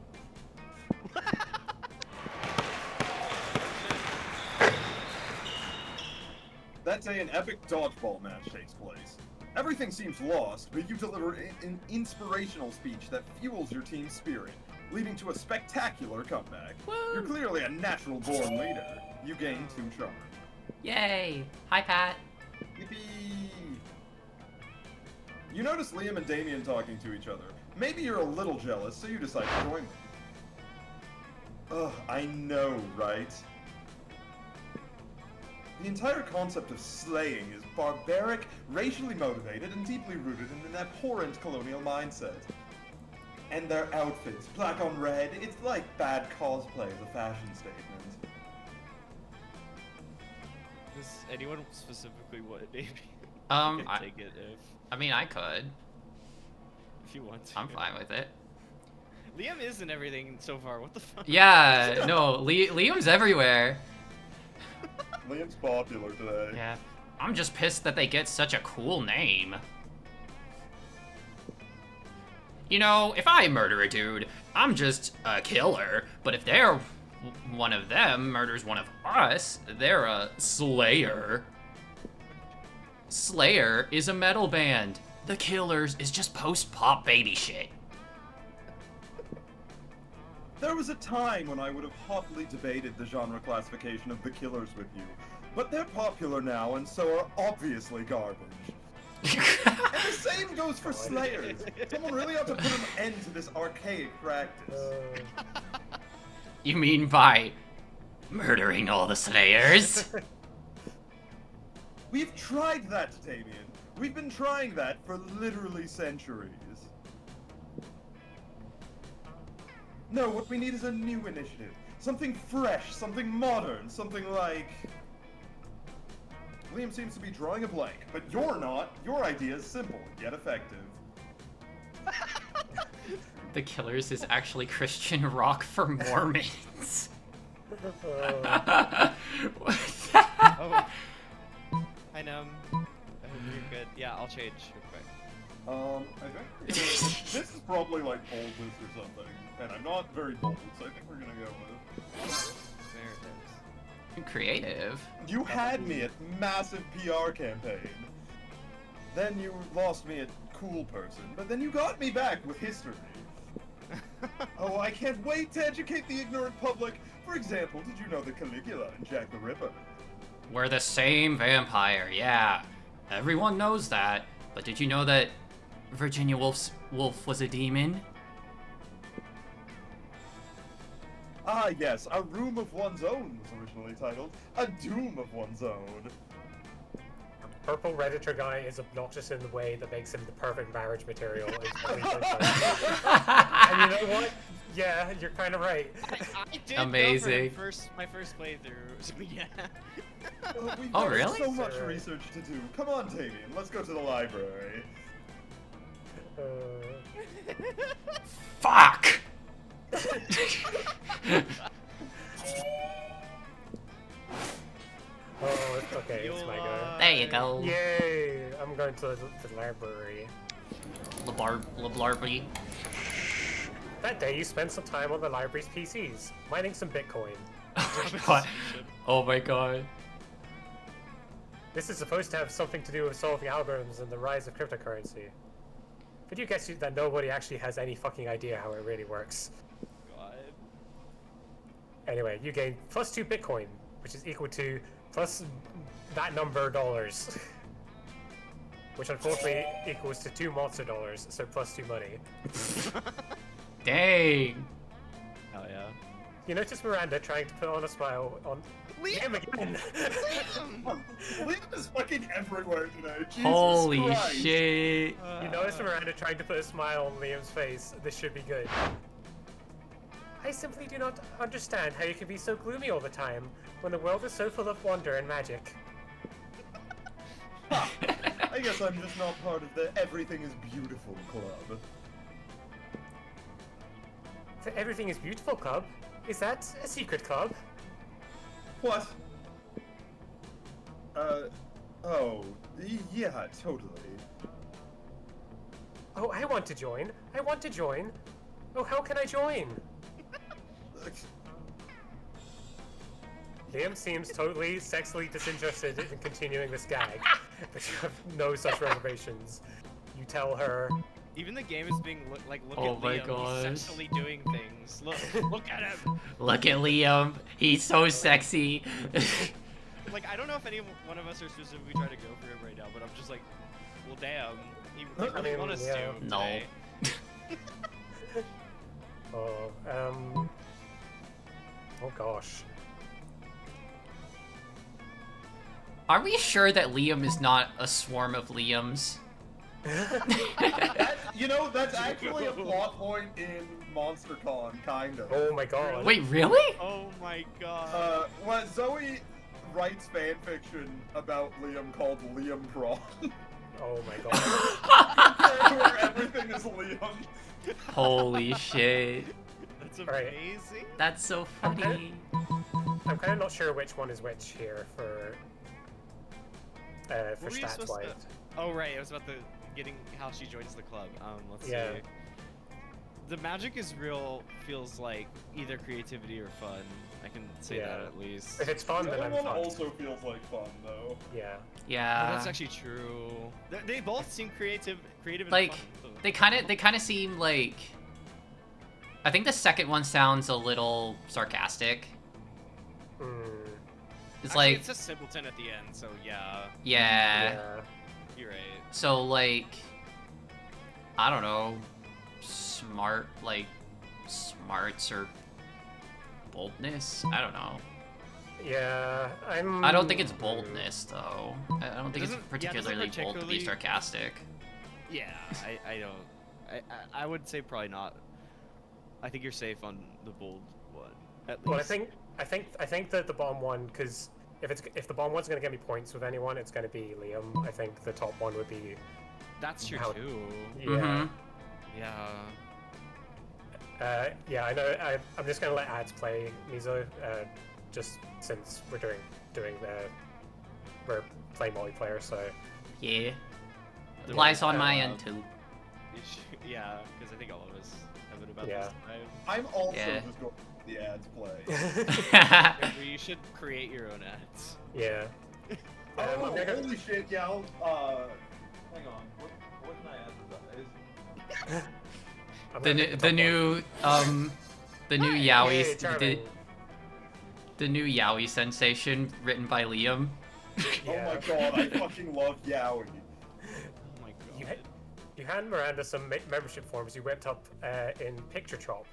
That day, an epic dodgeball match takes place. Everything seems lost, but you deliver an inspirational speech that fuels your team's spirit, leading to a spectacular comeback. You're clearly a natural-born leader. You gain 2 charm. Yay! Hi, Pat. Yippee! You notice Liam and Damien talking to each other. Maybe you're a little jealous, so you decide to join them. Ugh, I know, right? The entire concept of slaying is barbaric, racially motivated, and deeply rooted in an abhorrent colonial mindset. And their outfits, black on red, it's like bad cosplay as a fashion statement. Does anyone specifically want it, maybe? I can take it I mean, I could. if you want to. I'm fine with it. Liam is in everything so far. What the fuck? Yeah, no, Liam's everywhere. Liam's popular today. Yeah. I'm just pissed that they get such a cool name. You know, if I murder a dude, I'm just a killer. But if one of them murders one of us, they're a slayer. Slayer is a metal band. The Killers is just post-pop baby shit. There was a time when I would have hotly debated the genre classification of the Killers with you, but they're popular now and so are obviously garbage. And the same goes for Slayers. Someone really ought to put an end to this archaic practice. You mean by murdering all the Slayers? We've tried that, Damien. We've been trying that for literally centuries. No, what we need is a new initiative. Something fresh, something modern, something like... Liam seems to be drawing a blank, but you're not. Your idea is simple, yet effective. The Killers is actually Christian rock for Mormons. Oh. I know. I hope you're good. Yeah, I'll change real quick. I think this is probably like boldness or something, and I'm not very bold, so I think we're gonna go with. There it is. Creative. You had me at massive PR campaign. Then you lost me at cool person, but then you got me back with history. Oh, I can't wait to educate the ignorant public. For example, did you know that Caligula and Jack the Ripper? We're the same vampire, yeah. Everyone knows that. But did you know that Virginia Woolf was a demon? Ah, yes, A Room of One's Own was originally titled A Doom of One's Own. Purple Redditor guy is obnoxious in the way that makes him the perfect marriage material. And you know what? Yeah, you're kind of right. I did Amazing. Go for my first playthrough, so yeah. We've Oh, got really? so much research to do. Come on, Damien, let's go to the library. Fuck! Oh, it's okay, it's my go. There you go. Yay! I'm going to the library. Lablarby. That day you spent some time on the library's PCs, mining some Bitcoin. Oh my god. Oh my god. This is supposed to have something to do with solving algorithms and the rise of cryptocurrency. But you guess that nobody actually has any fucking idea how it really works. God. Anyway, you gain plus 2 Bitcoin, which is equal to plus that number of dollars. Which unfortunately equals to 2 monster dollars, so plus 2 money. Dang. Hell yeah. You notice Miranda trying to put on a smile on Liam again. Liam is fucking everywhere today. Jesus Holy Christ. shit. You notice Miranda trying to put a smile on Liam's face. This should be good. I simply do not understand how you can be so gloomy all the time when the world is so full of wonder and magic. I guess I'm just not part of the Everything is Beautiful club. The Everything is Beautiful club? Is that a secret club? What? Yeah, totally. Oh, I want to join. I want to join. Oh, how can I join? Liam seems totally sexually disinterested in continuing this gag, but you have no such reservations. You tell her. Even the game is being look Oh at my Liam. gosh. He's sexually doing things. Look at him. Look at Liam. He's so sexy. Like, I don't know if any one of us are specifically trying to go for him right now, but I'm just like, well, damn. He I really mean, want us yeah. to. No. Today. Oh, oh gosh. Are we sure that Liam is not a swarm of Liams? You know, that's actually a plot point in MonsterCon, kind of. Oh my god. Wait, really? Oh my god. When Zoe writes fanfiction about Liam called Liam Prom, Oh my god. where everything is Liam. Holy shit. That's Right. amazing. That's so funny. I'm kind of not sure which one is which here for What were you stats supposed wise. to... Oh right, it was about the getting how she joins the club. Let's Yeah. see. The magic is real. Feels like either creativity or fun. I can say that Yeah. at least. If it's fun, The then other I'm one fun. also feels like fun, though. Yeah. Yeah. That's actually true. They both seem creative and Like, fun. So- they kind of seem like. I think the second one sounds a little sarcastic. Mm, It's Actually, like, it's a simpleton at the end, so yeah, yeah. yeah. you're right. So like, I don't know, smarts or boldness. I don't know. Yeah, I don't think it's boldness though. I don't think it's doesn't- yeah, it doesn't particularly bold to be particularly- sarcastic. Yeah, I don't. I would say probably not. I think you're safe on the bold one. At least. Well, I think that the bottom one, because if the bottom one's gonna get me points with anyone, it's gonna be Liam. I think the top one would be. That's true how- too. Yeah. Mhm. Yeah. Yeah, I know. I'm just gonna let ads play Mizo, just since we're we're playing multiplayer, so Yeah. The Applies on one- my end too. Yeah, because I think all of us have it about Yeah. this time. I'm also Yeah. just going to the ads play. Where you should create your own ads. Yeah. Oh, I'm gonna- holy shit, yeah, hang on. What can I advertise? I'm the gonna new, pick the top new the new one. yaoi Hey, charming. the new yaoi sensation written by Liam. Yeah. Oh my god, I fucking love Yaoi. Oh my You god. had, you hand Miranda some membership forms you whipped up in Picture Chop.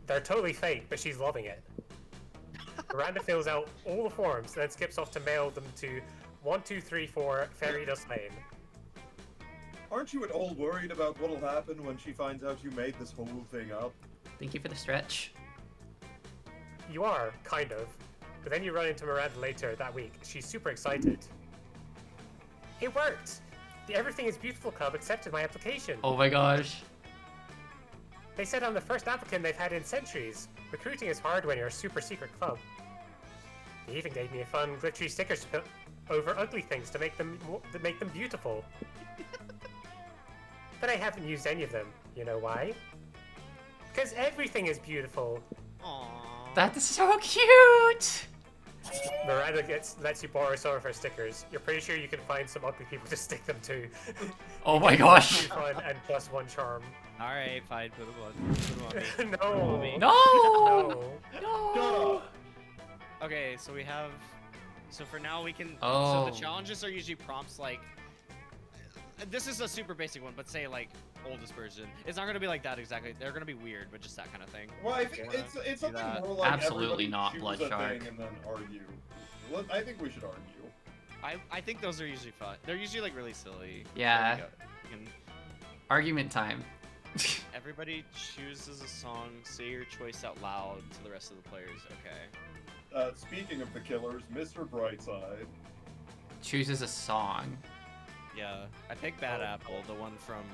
They're totally fake, but she's loving it. Miranda fills out all the forms, then skips off to mail them to 1234 Fairy Dust Lane. Aren't you at all worried about what'll happen when she finds out you made this whole thing up? Thank you for the stretch. You are, kind of. But then you run into Miranda later that week. She's super excited. It worked! The Everything is Beautiful Club accepted my application. Oh my gosh. They said I'm the first applicant they've had in centuries. Recruiting is hard when you're a super secret club. They even gave me a fun glittery stickers to put over ugly things to make them beautiful. But I haven't used any of them. You know why? Because everything is beautiful. Aww. That's so cute. Miranda lets you borrow some of her stickers. You're pretty sure you can find some ugly people to stick them to. Oh my gosh. Fun and +1 charm. Alright, fine, put them on. No. me. No. No. No. Okay, so we have. So for now, we can. Oh. So the challenges are usually prompts like. This is a super basic one, but say like oldest version. It's not gonna be like that exactly. They're gonna be weird, but just that kind of thing. Well, I think Okay. it's Do something that. more like Absolutely everybody not choose Blood a Shark. thing and then argue. I think we should argue. I think those are usually fun. They're usually like really silly. Yeah. There we go. You can- Argument time. Everybody chooses a song. Say your choice out loud to the rest of the players. Okay. Speaking of the killers, Mr. Brightside. Chooses a song. Yeah. I picked Bad Apple, the one from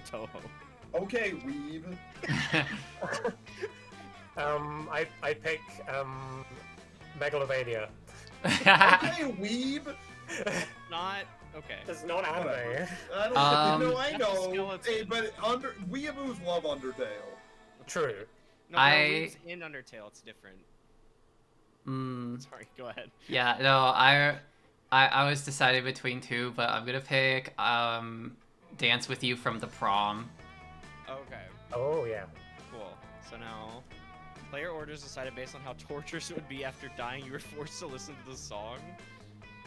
Toho. Okay, weeb. I pick Megalovania. Okay, weeb. Not okay. It's not anime. I don't know. I That's a know. skeleton. Hey, but weeaboos love Undertale. True. No, I- no, in Undertale, it's different. Mm, Sorry, go ahead. yeah, no, I was deciding between two, but I'm gonna pick Dance with You from the Prom. Okay, Oh yeah. cool. So now, player orders decided based on how torturous it would be after dying, you were forced to listen to the song.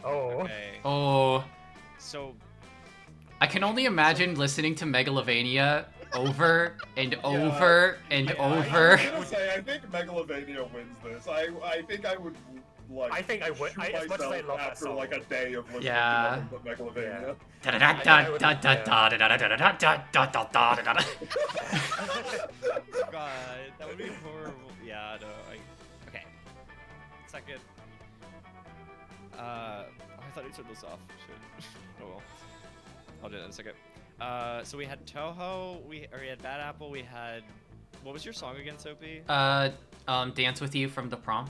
Oh. Okay. Oh, So I can only imagine listening to Megalovania over and over and over. I was gonna say, I think Megalovania wins this. I think I would like. I think I would- shoot as much as I myself love that after song. like a day of listening Yeah. to nothing but Megalovania. God, that would be horrible. Yeah, no, okay. Second. Oh, I thought I turned this off. Shit. Oh well. I'll do that in a second. So we had Toho, we had Bad Apple, we had. What was your song again, Soapy? Dance with You from the Prom.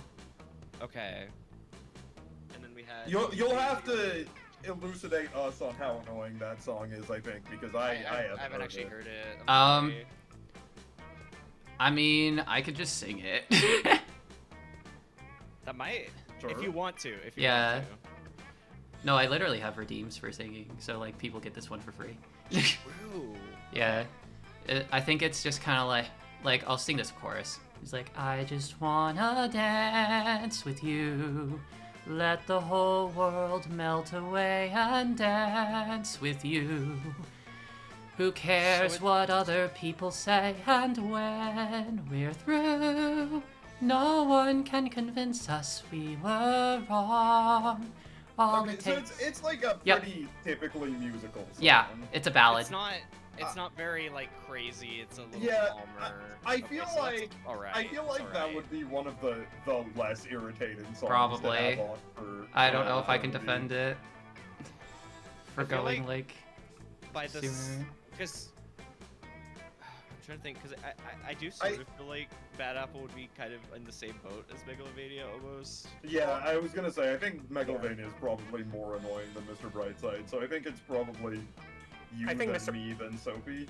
Okay. And then we had. You'll have to elucidate us on how annoying that song is. I think because I haven't actually heard it. I mean, I could just sing it. That might. Sure. If you want to. If you Yeah. want to. No, I literally have redeems for singing, so like people get this one for free. True. Yeah, I think it's just kind of like I'll sing this chorus. It's like, I just wanna dance with you, let the whole world melt away and dance with you. Who cares what other people say, and when we're through, no one can convince us we were wrong. All Okay, it so takes. it's like a Yep. pretty typically musical song. Yeah, it's a ballad. It's not very like crazy. It's a little Yeah, calmer. I Okay, feel so that's like alright. I feel like it's that alright. would be one of the less irritating songs. Probably. To have on for, I don't know if I can movie. defend it for I feel going like by this sooner. because I'm trying to think because I do sort of feel like Bad Apple would be kind of in the same boat as Megalovania almost. Yeah, I was gonna say I think Megalovania is probably more annoying than Mr. Brightside, so I think it's probably you I think than Mr. me than Soapy.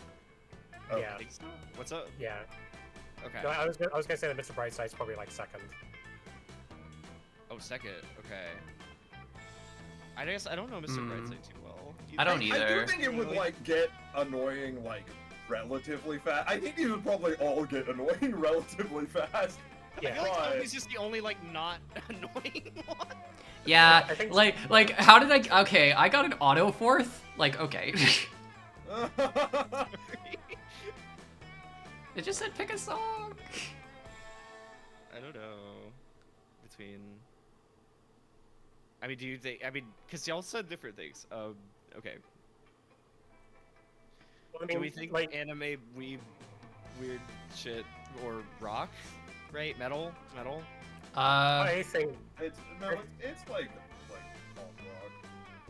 Oh. Yeah. I think so. What's up? Yeah. Okay. No, I was gonna say that Mr. Brightside's probably like second. Oh, second. Okay. I guess I don't know Mr. Brightside too well. I don't I either. do think it would like get annoying like relatively fast. I think these would probably all get annoying relatively fast. I feel Yeah. like But- Tommy's just the only like not annoying one. Yeah, I think- like how did I? Okay, I got an auto fourth. Like, okay. It just said pick a song. I don't know. Between. I mean, do you think? I mean, because y'all said different things. Okay. Well, I Do mean, we think like anime, weeb, weird shit, or rock? Right? Metal? I think it's like pop rock.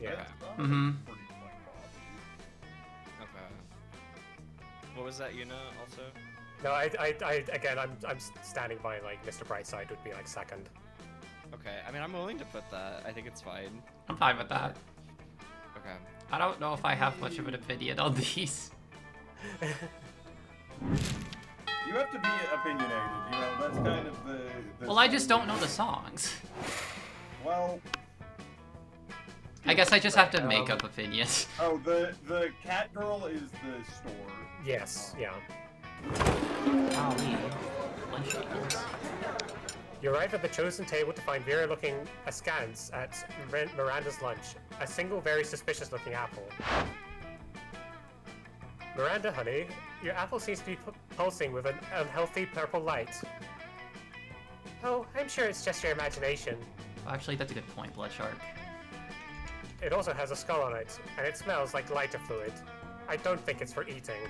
yeah. It's not, Mhm. pretty like poppy. Okay. What was that, Yuna, also? No, I again, I'm standing by like Mr. Brightside would be like second. Okay, I mean, I'm willing to put that. I think it's fine. I'm fine with that. Okay. I don't know if I have much of an opinion on these. You have to be opinionated, you know, that's kind of the Well, I just don't know the songs. Well, I guess I just have to make up opinions. oh, the cat girl is the store. Yes, yeah. Golly. Lunch tables. You arrive at the chosen table to find Vera looking askance at Miranda's lunch. A single very suspicious looking apple. Miranda, honey, your apple seems to be pulsing with an unhealthy purple light. Oh, I'm sure it's just your imagination. Actually, that's a good point, Blood Shark. It also has a skull on it, and it smells like lighter fluid. I don't think it's for eating.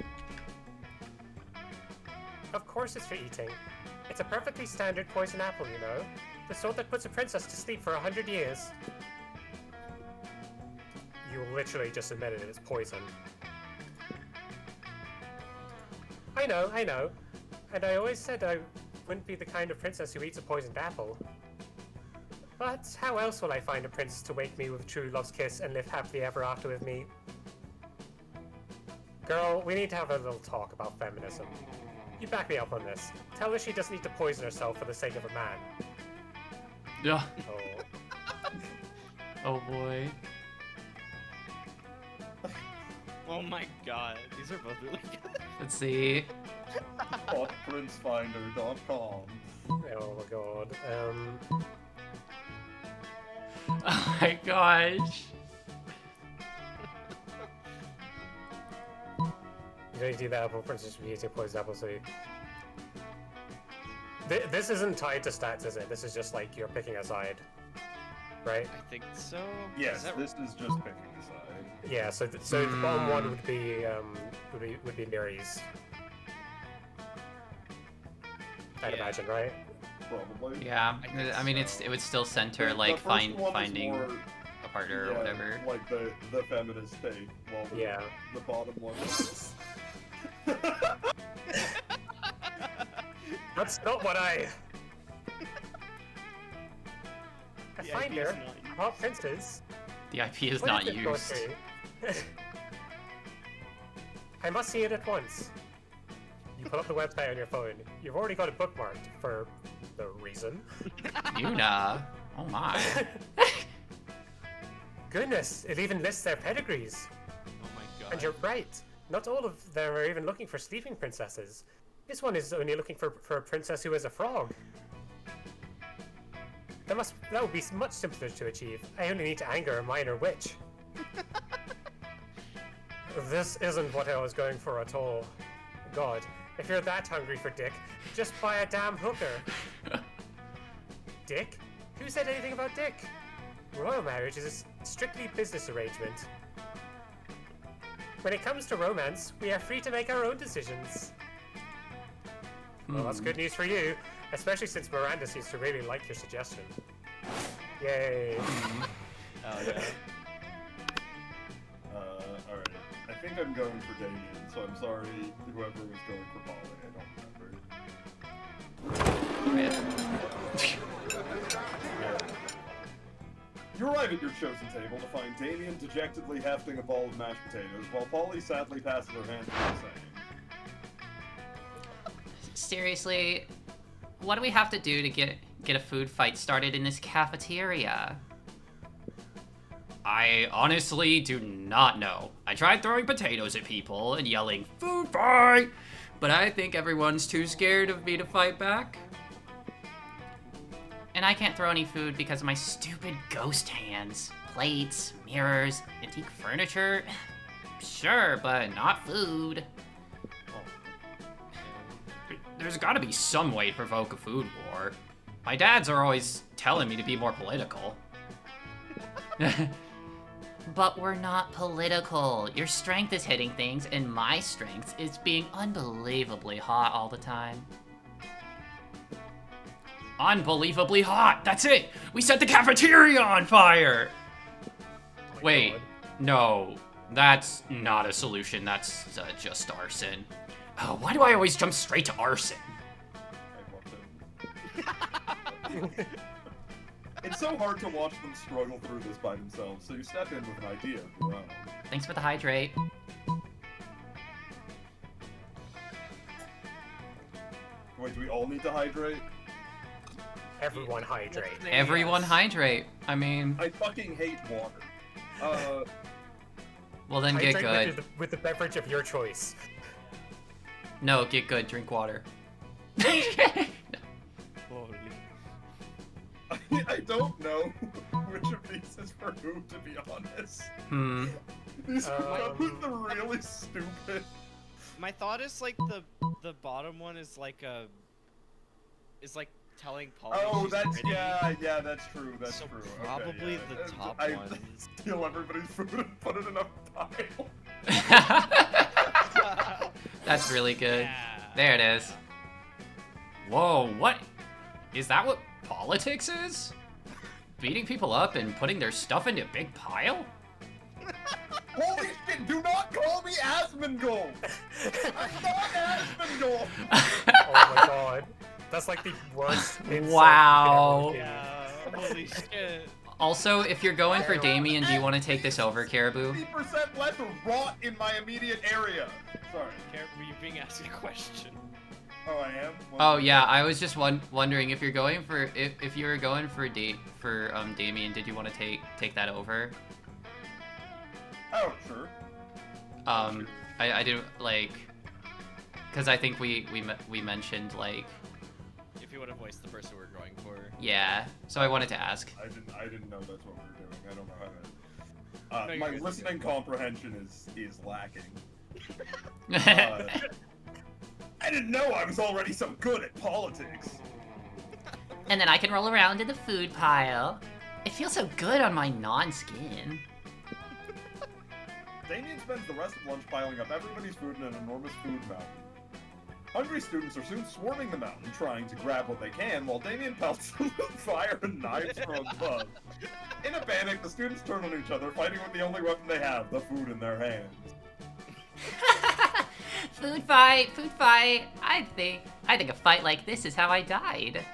Of course it's for eating. It's a perfectly standard poison apple, you know? The sort that puts a princess to sleep for 100 years. You literally just admitted it's poison. I know. And I always said I wouldn't be the kind of princess who eats a poisoned apple. But how else will I find a prince to wake me with true love's kiss and live happily ever after with me? Girl, we need to have a little talk about feminism. You back me up on this. Tell her she doesn't need to poison herself for the sake of a man. Yeah. Oh. Oh boy. Oh my god, these are both really good. Let's see. PrinceFinder.com. Oh my god. Oh my gosh. You don't do that apple princess should be eating poisoned apple, so you... This isn't tied to stats, is it? This is just like you're picking a side. Right? I think so. Yes, Is that this is just picking a side. Yeah, so the bottom one would be Mary's. I'd Yeah. imagine, right? Probably. Yeah. I think I mean, so. it would still center The like first one is finding more, a partner or yeah, whatever. like the feminist take, while the bottom one is... That's not what I The find idea is her. not used. Hot princes. The IP is What not it, used. Dorothy? I must see it at once. You pull up the website on your phone. You've already got it bookmarked for the reason. Yuna. Oh my. Goodness, it even lists their pedigrees. Oh my god. And you're right. Not all of them are even looking for sleeping princesses. This one is only looking for a princess who is a frog. That would be much simpler to achieve. I only need to anger a minor witch. This isn't what I was going for at all. God, if you're that hungry for dick, just buy a damn hooker. Dick? Who said anything about dick? Royal marriage is a strictly business arrangement. When it comes to romance, we are free to make our own decisions. Well, that's good news for you, especially since Miranda seems to really like your suggestion. Yay. Oh yeah. Alright. I think I'm going for Damien, so I'm sorry whoever was going for Polly, I don't remember. You arrive at your chosen table to find Damien dejectedly hefting a bowl of mashed potatoes, while Polly sadly passes her hand through the same. Seriously, what do we have to do to get a food fight started in this cafeteria? I honestly do not know. I tried throwing potatoes at people and yelling, "Food fight!" But I think everyone's too scared of me to fight back. And I can't throw any food because of my stupid ghost hands. Plates, mirrors, antique furniture. Sure, but not food. There's gotta be some way to provoke a food war. My dads are always telling me to be more political. But we're not political. Your strength is hitting things, and my strength is being unbelievably hot all the time. Unbelievably hot! That's it! We set the cafeteria on fire! Oh my Wait, God. no. That's not a solution. That's just arson. Oh, why do I always jump straight to arson? It's so hard to watch them struggle through this by themselves, so you step in with an idea of your own. Thanks for the hydrate. Wait, do we all need to hydrate? Everyone hydrate. Everyone hydrate. I mean, I fucking hate water. well then get Hydrate good. with the beverage of your choice. No, get good. Drink water. Holy. I don't know which of these is for who, to be honest. These are both really stupid. My thought is like the bottom one is like telling Polly. Oh, she's that's pretty. yeah, that's true. That's So true. probably okay, the top I one. steal everybody's food and put it in a pile. That's really good. Yeah. There it is. Whoa, what? Is that what politics is? Beating people up and putting their stuff into a big pile? Holy shit! Do not call me Asmongold. I'm not Asmongold. Oh my God. That's like the worst insult Wow. you can ever Yeah. Holy shit. Also, if you're going for Damien, do you want to take this over, Caribou? 50% less rot in my immediate area. Sorry. Were you being asked a question? Oh, I am. Oh yeah, I was just wondering if you're going for if you were going for Damien, did you want to take that over? Oh, sure. I didn't like, cause I think we mentioned like. If you would have voiced the person we're going for. Yeah, so I wanted to ask. I didn't know that's what we were doing. I don't know how to. No, you're My good. listening comprehension is lacking. I didn't know I was already so good at politics. And then I can roll around in the food pile. It feels so good on my non-skin. Damien spends the rest of lunch piling up everybody's food in an enormous food mountain. Hungry students are soon swarming the mountain, trying to grab what they can, while Damien pelts them with fire and knives from above. In a panic, the students turn on each other, fighting with the only weapon they have, the food in their hands. Food fight, food fight. I think a fight like this is how I died.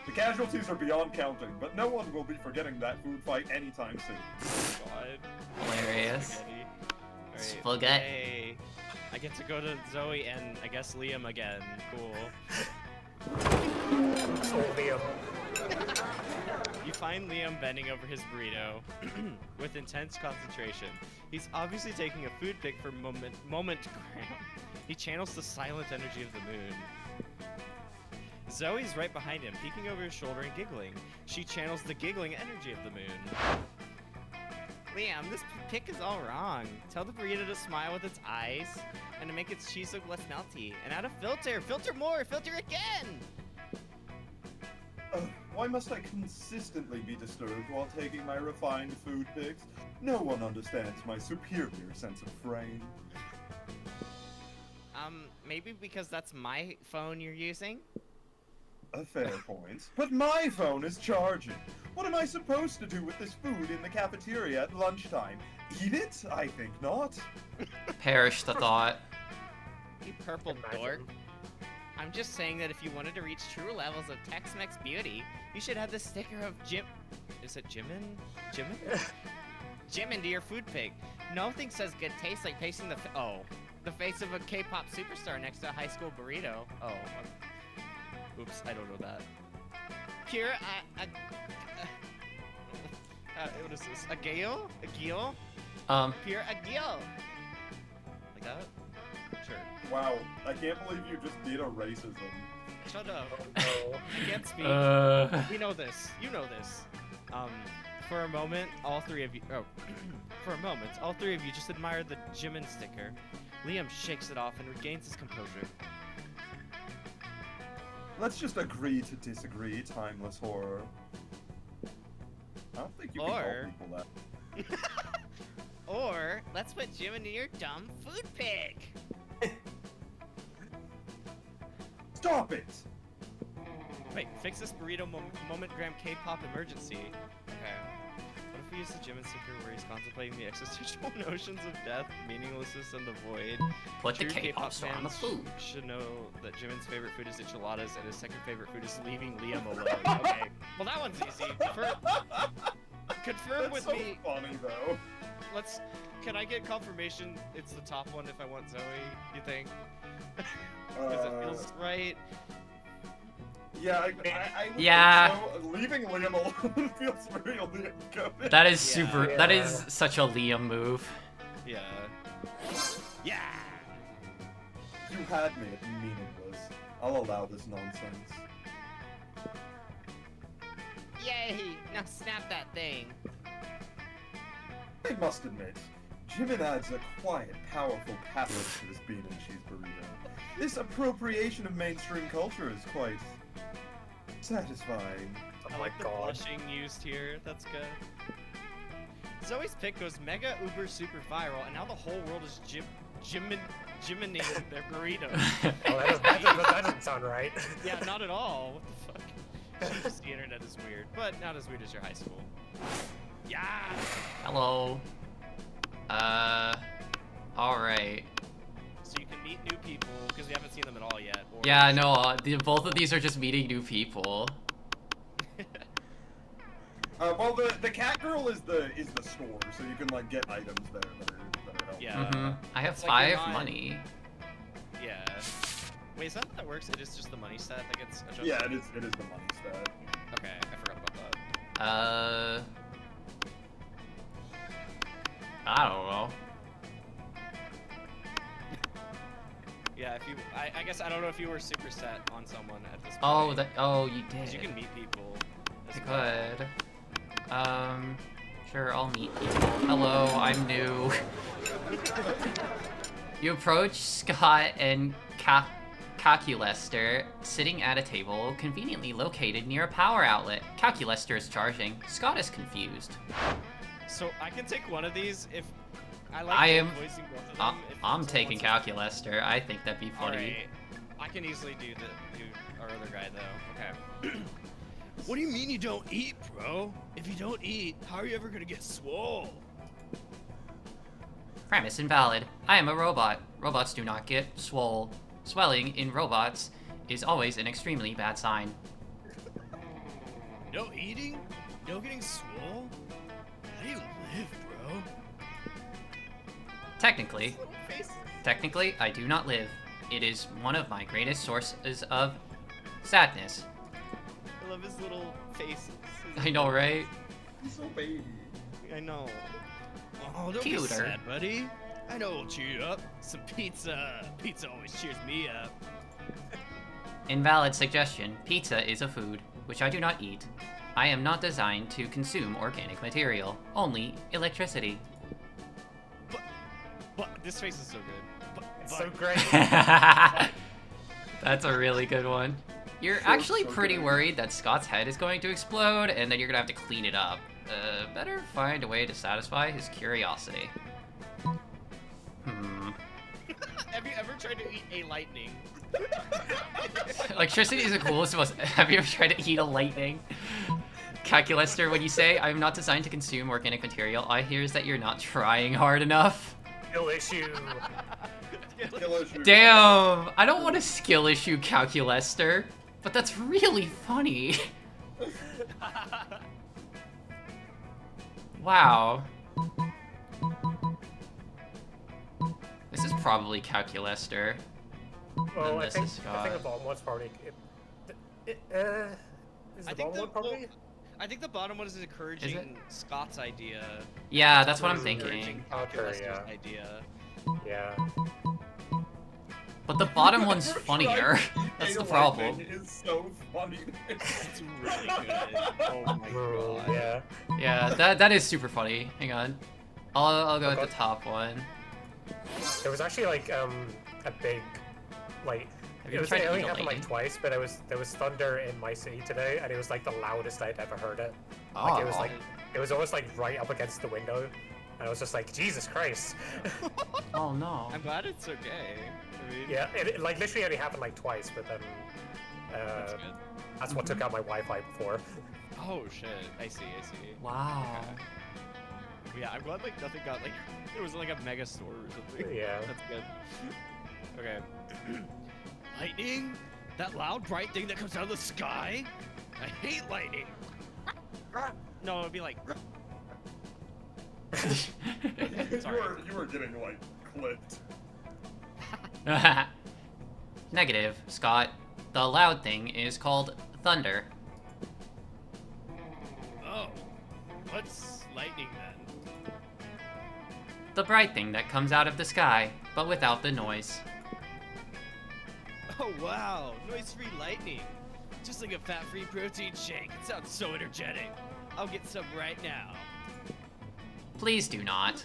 The casualties are beyond counting, but no one will be forgetting that food fight anytime soon. God. Hilarious. Spaghetti. Alright. Spaghetti. Hey, I get to go to Zoe and I guess Liam again. Cool. Oh, Liam. You find Liam bending over his burrito with intense concentration. He's obviously taking a food pic for moment cram. He channels the silent energy of the moon. Zoe's right behind him, peeking over his shoulder and giggling. She channels the giggling energy of the moon. Liam, this pic is all wrong. Tell the burrito to smile with its eyes and to make its cheese look less melty. And add a filter. Filter more. Filter again. Why must I consistently be disturbed while taking my refined food pics? No one understands my superior sense of frame. Maybe because that's my phone you're using? A fair point. But my phone is charging. What am I supposed to do with this food in the cafeteria at lunchtime? Eat it? I think not. Perish the thought. You purple Imagine. dork. I'm just saying that if you wanted to reach true levels of Tex-Mex beauty, you should have the sticker of Jim... Is it Jimin? Jimin? Jimin to your food pig. Nothing says good taste like pasting the... Oh. the face of a K-pop superstar next to a high school burrito. Oh. Oops, I don't know that. Pure, what is this? A gale? A gale? Pure a gale. Like that? Sure. Wow, I can't believe you just did a racism. Shut up. Oh, no. I can't speak. We know this. You know this. For a moment, all three of you. Oh, for a moment, all three of you just admired the Jimin sticker. Liam shakes it off and regains his composure. Let's just agree to disagree, timeless horror. I don't think you can call people that. Or let's put Jimin in your dumb food pig. Stop it! Wait, fix this burrito moment-gram K-pop emergency. Okay. What if we use the Jimin sticker where he's contemplating the existential notions of death, meaninglessness, and the void? Put the True K-pop star on the fans food. should know that Jimin's favorite food is enchiladas, and his second favorite food is leaving Liam alone. Okay. Well, that one's easy. Confirm That's with so me. funny though. Can I get confirmation it's the top one if I want Zoe, you think? Because it feels right. Yeah, I would Yeah. think so. Leaving Liam alone feels really good. That is super. Yeah. That is such a Liam move. Yeah. Yeah! You had me at meaningless. I'll allow this nonsense. Yay! Now snap that thing. I must admit, Jimin adds a quiet, powerful pathos to this bean and cheese burrito. This appropriation of mainstream culture is quite satisfying. Oh I my like the god. blushing used here. That's good. Zoe's pick goes mega uber super viral, and now the whole world is Jiminating their burrito. Oh, that doesn't sound right. Yeah, not at all. What the fuck? Just the internet is weird, but not as weird as your high school. Yeah. Hello. Alright. So you can meet new people because we haven't seen them at all yet. Or Yeah, no, both of these are just meeting new people. Well, the cat girl is the store, so you can like get items there that are helpful. Yeah. I have It's like you're 5 not- money. Yeah. Wait, is that how that works? It is just the money stat that gets adjusted? Yeah, it is the money stat. Okay, I forgot about that. I don't know. Yeah, if you, I guess I don't know if you were super set on someone at this point. Oh, you Because did. you can meet people. I as well. could. Sure, I'll meet people. Hello, I'm new. You approach Scott and Calculester sitting at a table conveniently located near a power outlet. Calculester is charging. Scott is confused. So I can take one of these if I like I am- voicing both of them. if I'm someone taking wants to- Calculester. I think that'd be funny. Alright. I can easily do our other guy though. Okay. What do you mean you don't eat, bro? If you don't eat, how are you ever gonna get swole? Premise invalid. I am a robot. Robots do not get swole. Swelling in robots is always an extremely bad sign. No eating? No getting swole? How do you live, bro? Technically, I do not live. It is one of my greatest sources of sadness. I love his little faces. I know, right? He's so baby. I know. Oh, don't Cuter. be sad, buddy. I know it'll cheer you up. Some pizza. Pizza always cheers me up. Invalid suggestion. Pizza is a food, which I do not eat. I am not designed to consume organic material, only electricity. But this face is so good. It's so great. That's a really good one. You're So actually good. pretty worried that Scott's head is going to explode, and then you're gonna have to clean it up. Better find a way to satisfy his curiosity. Have you ever tried to eat a lightning? Electricity is the coolest most. Have you ever tried to eat a lightning? Calculester, when you say, I'm not designed to consume organic material, I hear is that you're not trying hard enough. No issue. Kill issue. Damn! I don't want a skill issue, Calculester, but that's really funny. Wow. This is probably Calculester. Well, And I this think is I think the Scott. bottom one's probably. Is I the think bottom one probably? I think the bottom one is encouraging Scott's idea. Yeah, that's what I'm Is thinking. encouraging Okay, Calculester's yeah. idea. Yeah. But the bottom one's funnier. That's the problem. It is so funny. It's really good. Oh my god. Yeah. Yeah, that is super funny. Hang on. I'll go with the top one. There was actually like a big like Have you it was tried it only Eagle happened like Lightning? twice, but there was thunder in my city today, and it was like the loudest I'd ever heard it. Like it was Oh. like it was almost like right up against the window, and I was just like, Jesus Christ. Oh no. I'm glad it's okay. I mean, Yeah, it like literally only happened like twice, but then that's good. that's what took out my Wi-Fi before. Oh shit. I see. Wow. Yeah, I'm glad like nothing got like there was like a mega store or something. Yeah. That's good. Okay. Lightning? That loud bright thing that comes out of the sky? I hate lightning. No, it'd be like you were getting like clipped. Negative, Scott. The loud thing is called thunder. oh. What's lightning then? The bright thing that comes out of the sky, but without the noise. Oh wow, noise-free lightning. Just like a fat-free protein shake. It sounds so energetic. I'll get some right now. Please do not.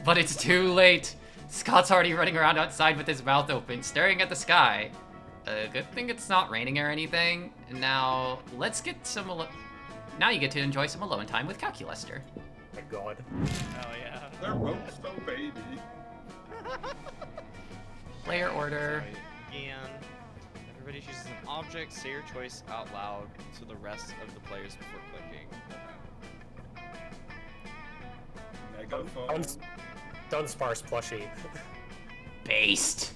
But it's too late. Scott's already running around outside with his mouth open, staring at the sky. Good thing it's not raining or anything. Now, let's get some now you get to enjoy some alone time with Calculester. My God. Oh yeah. They're both so baby. Player order. Sorry, again. Everybody chooses an object, say your choice out loud to the rest of the players before clicking. Megaphone. Dunsparce plushie. Based.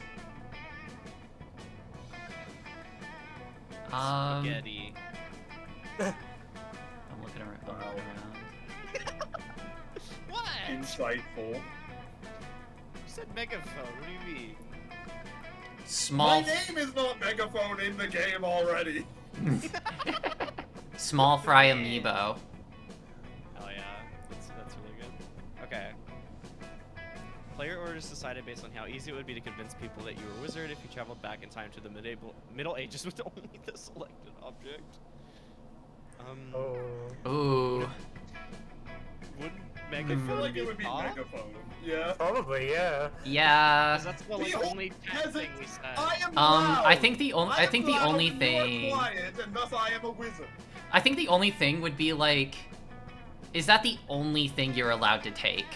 Spaghetti. I'm looking around. What? Insightful. You said megaphone. What do you mean? Small, My name is not Megaphone in the game already. small fry amiibo. Oh yeah, that's really good. Okay. Player orders decided based on how easy it would be to convince people that you were a wizard if you traveled back in time to the Middle Ages with only the selected object. Oh. Ooh. Wouldn't I megaphone feel like be it would be top? Megaphone. Yeah. Probably, yeah. Yeah. 'Cause that's the like, The only tech peasant- thing we said. I am loud. I think the only I am loud, only you are thing quiet, and thus I am a wizard. I think the only thing would be like, is that the only thing you're allowed to take?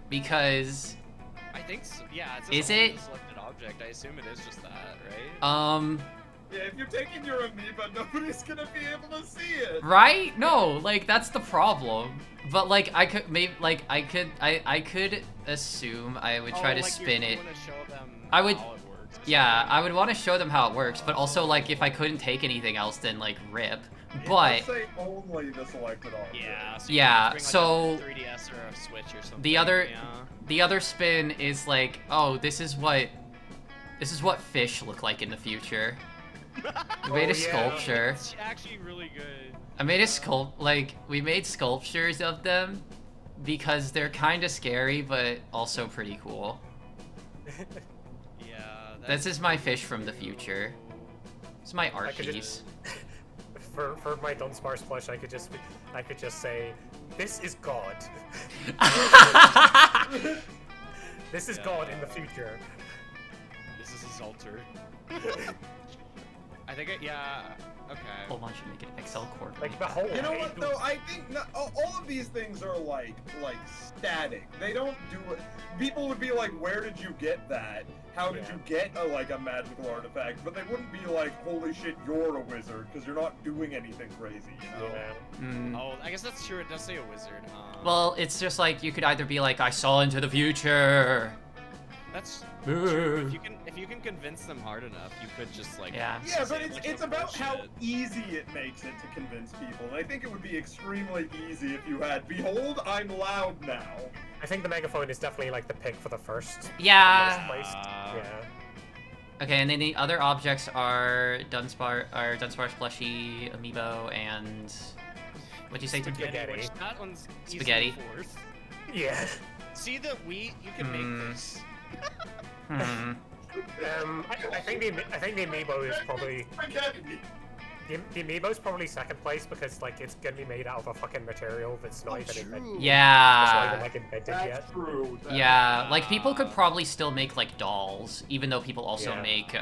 Because I think so. Yeah, it's Is only it? the selected object. I assume it is just that, right? Yeah, if you're taking your amoeba, nobody's gonna be able to see it. Right? No, like that's the problem. But like I could maybe like I could assume I would try to like spin you it. want to show them I would- how it works. or Yeah, something. I would want to show them how it works, but also like if I couldn't take anything else, then like rip. It But does say only the selected object. Yeah. So Yeah, you can just so- bring, like, a 3DS or a Switch or something. the other Yeah. the other spin is like, oh, this is what fish look like in the future. We made a Oh, yeah. sculpture. It's actually really good. I made a we made sculptures of them because they're kind of scary, but also pretty cool. Yeah. This is my fish from the future. It's my art I could piece. just- For my Dunsparce plush, I could just say, "This is God. This is God in the future." This is his altar. I think yeah. Okay. Hold on, should make an Excel coordinate. Like the whole. You know way what to- though? I think all of these things are like static. They don't do it. People would be like, "Where did you get that? How did Yeah. you get a magical artifact?" But they wouldn't be like, "Holy shit, you're a wizard," because you're not doing anything crazy, you know? Yeah. Mm. Oh, I guess that's true. It does say a wizard, huh? Well, it's just like you could either be like, I saw into the future. That's Boo. true. If you can convince them hard enough, you could just like Yeah, say but a bunch it's of about how bullshit. easy it makes it to convince people. And I think it would be extremely easy if you had, behold, I'm loud now. I think the megaphone is definitely like the pick for the first. Yeah. Most placed. Yeah. Okay, and then the other objects are Dunsparce plushie, amiibo, and what'd you say? Spaghetti. Which that one's Spaghetti. easily fourth. Yeah. See the wheat? You can make this. Hmm. I think the amiibo is probably Spaghetti. the amiibo is probably second place because like it's gonna be made out of a fucking material that's not even invented. It's not even Yeah. like invented That's yet. true. Yeah, like people could probably still make like dolls, even though people also Yeah. make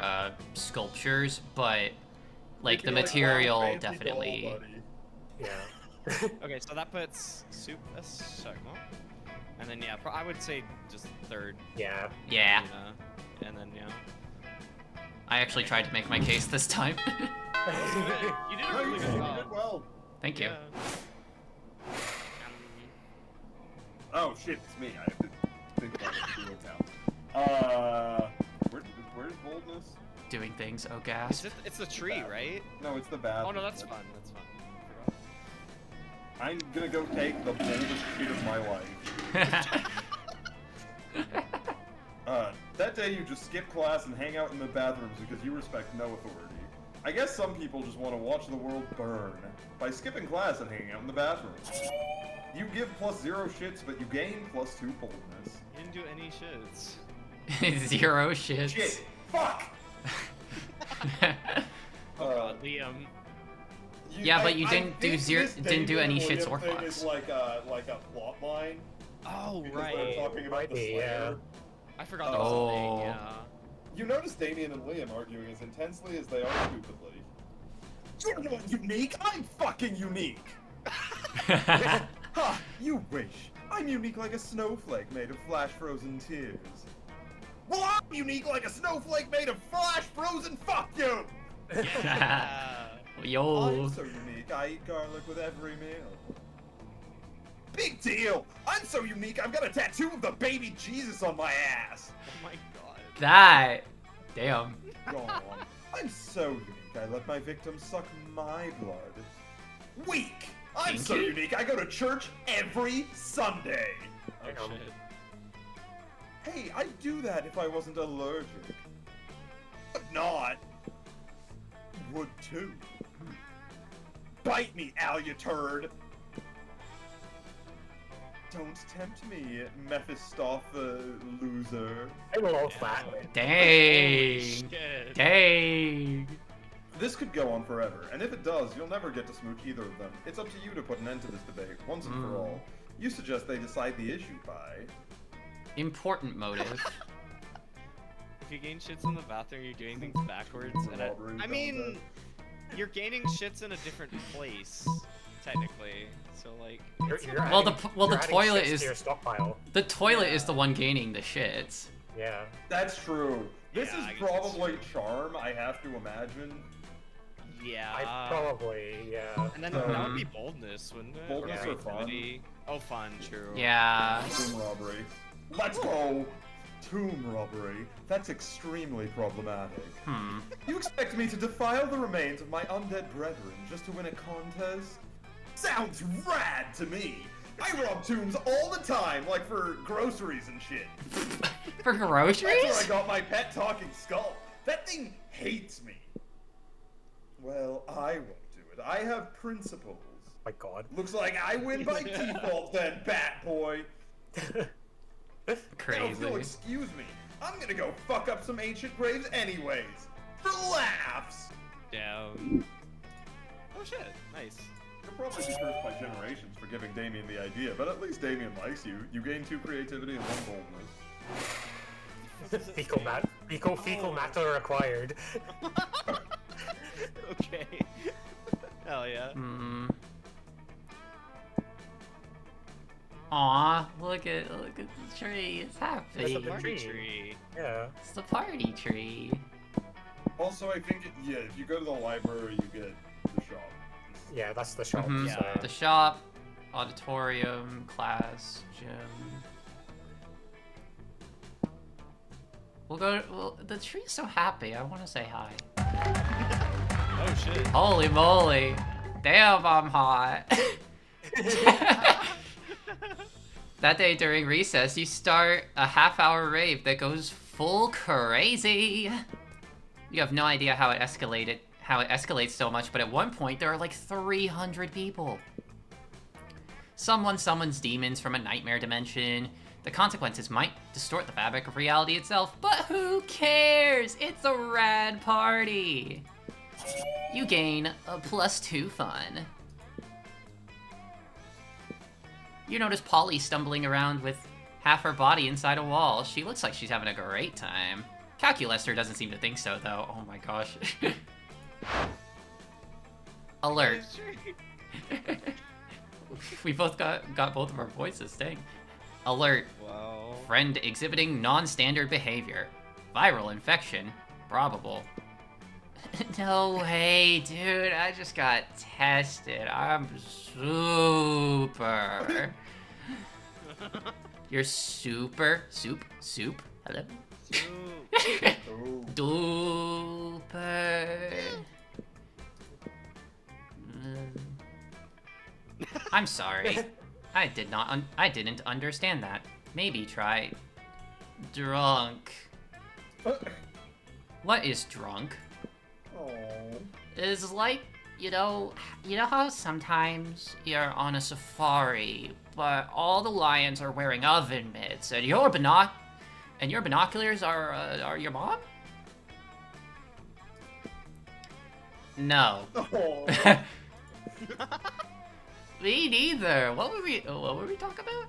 sculptures, but like It'd the be like, material fancy definitely. doll, buddy. Yeah. Okay, so that puts soup a second. And then yeah, I would say just third. Yeah. Yeah. And then yeah. I actually tried to make my case this time. You did a No, really you good did job. well. Thank you. Yeah. Oh shit, it's me. I have to think about what to do now. Where's boldness? Doing things, oh gasp. It's the tree, right? No, it's the bad. Oh no, that's fun. That's fun. I'm gonna go take the boldest shit of my life. That day you just skip class and hang out in the bathrooms because you respect no authority. I guess some people just want to watch the world burn by skipping class and hanging out in the bathroom. You give +0 shits, but you gain +2 boldness. You didn't do any shits. 0 shits. Shit! Fuck! Oh god, Liam. Yeah, but you I didn't do think this didn't do any Damien shits or William thing is fucks. like a plot line. Oh Because they're right. talking about Might the be, Slayer. I forgot that was a thing. Oh. Yeah. You notice Damien and Liam arguing as intensely as they are stupidly. You're not unique! I'm fucking unique! Ha! You wish! I'm unique like a snowflake made of flash-frozen tears. Well, I'm unique like a snowflake made of flash-frozen fuck you! Yo. I'm so unique, I eat garlic with every meal. Big deal! I'm so unique, I've got a tattoo of the baby Jesus on my ass! Oh my god. That. Damn. Go on. I'm so unique, I let my victims suck my blood. Weak! I'm so Kinky? unique, I go to church every Sunday! Oh shit. Hey, I'd do that if I wasn't allergic. But not. Would too. Bite me, Al, you turd! Don't tempt me, Mephistopheles loser. I love that. Dang. Shit. Dang. This could go on forever, and if it does, you'll never get to smooch either of them. It's up to you to put an end to this debate, once and for all. You suggest they decide the issue by... Important motive. If you gain shits in the bathroom, you're doing things backwards. And Robbery, I don't mean, you're gaining shits in a different place, technically. So like, it's You're Well, adding- the you're adding toilet shits is to your stockpile. the toilet is Yeah. the one gaining the shits. Yeah. That's true. This Yeah, is I guess that's probably true. charm, I have to imagine. yeah. I probably, yeah. And then that would be boldness, wouldn't it? Boldness Or or fun? creativity. Oh, fun, true. Yeah. Tomb robbery. Let's go! Tomb robbery. That's extremely problematic. Hmm. You expect me to defile the remains of my undead brethren just to win a contest? Sounds rad to me! I rob tombs all the time, like for groceries and shit. For That's where I groceries? got my pet talking skull. That thing hates me. Well, I won't do it. I have principles. My god. Looks like I win by default then, Bat Boy. Now, if Crazy. you'll excuse me, I'm gonna go fuck up some ancient graves anyways. For laughs. Down. Oh shit, nice. You'll probably be cursed by generations for giving Damien the idea, but at least Damien likes you. You gain 2 creativity and 1 boldness. Fecal matter acquired. Okay. Hell yeah. Hmm. Aw, look at the tree. It's happy. Look at the Party tree. tree. Yeah. It's the party tree. Also, I think, yeah, if you go to the library, you get the shop. Yeah, that's the shop. Mhm. So. The shop, auditorium, class, gym. We'll go. Well, the tree's so happy. I want to say hi. Oh shit. Holy moly! Damn, I'm hot. That day during recess, you start a half-hour rave that goes full crazy. You have no idea how it escalates so much, but at one point there are like 300 people. Someone summons demons from a nightmare dimension. The consequences might distort the fabric of reality itself, but who cares? It's a rad party. You gain a +2 fun. You notice Polly stumbling around with half her body inside a wall. She looks like she's having a great time. Calculester doesn't seem to think so, though. Oh my gosh. Alert. We both got both of our voices, dang. Alert. Wow. Friend exhibiting non-standard behavior. Viral infection. Probable. No way, dude. I just got tested. I'm super. You're super. Soup. Hello? Duper. I'm sorry. I didn't understand that. Maybe try drunk. What is drunk? Oh. Is like, you know how sometimes you're on a safari, but all the lions are wearing oven mitts, and your binoculars are your mom? No. Oh. Me neither. What were we talking about?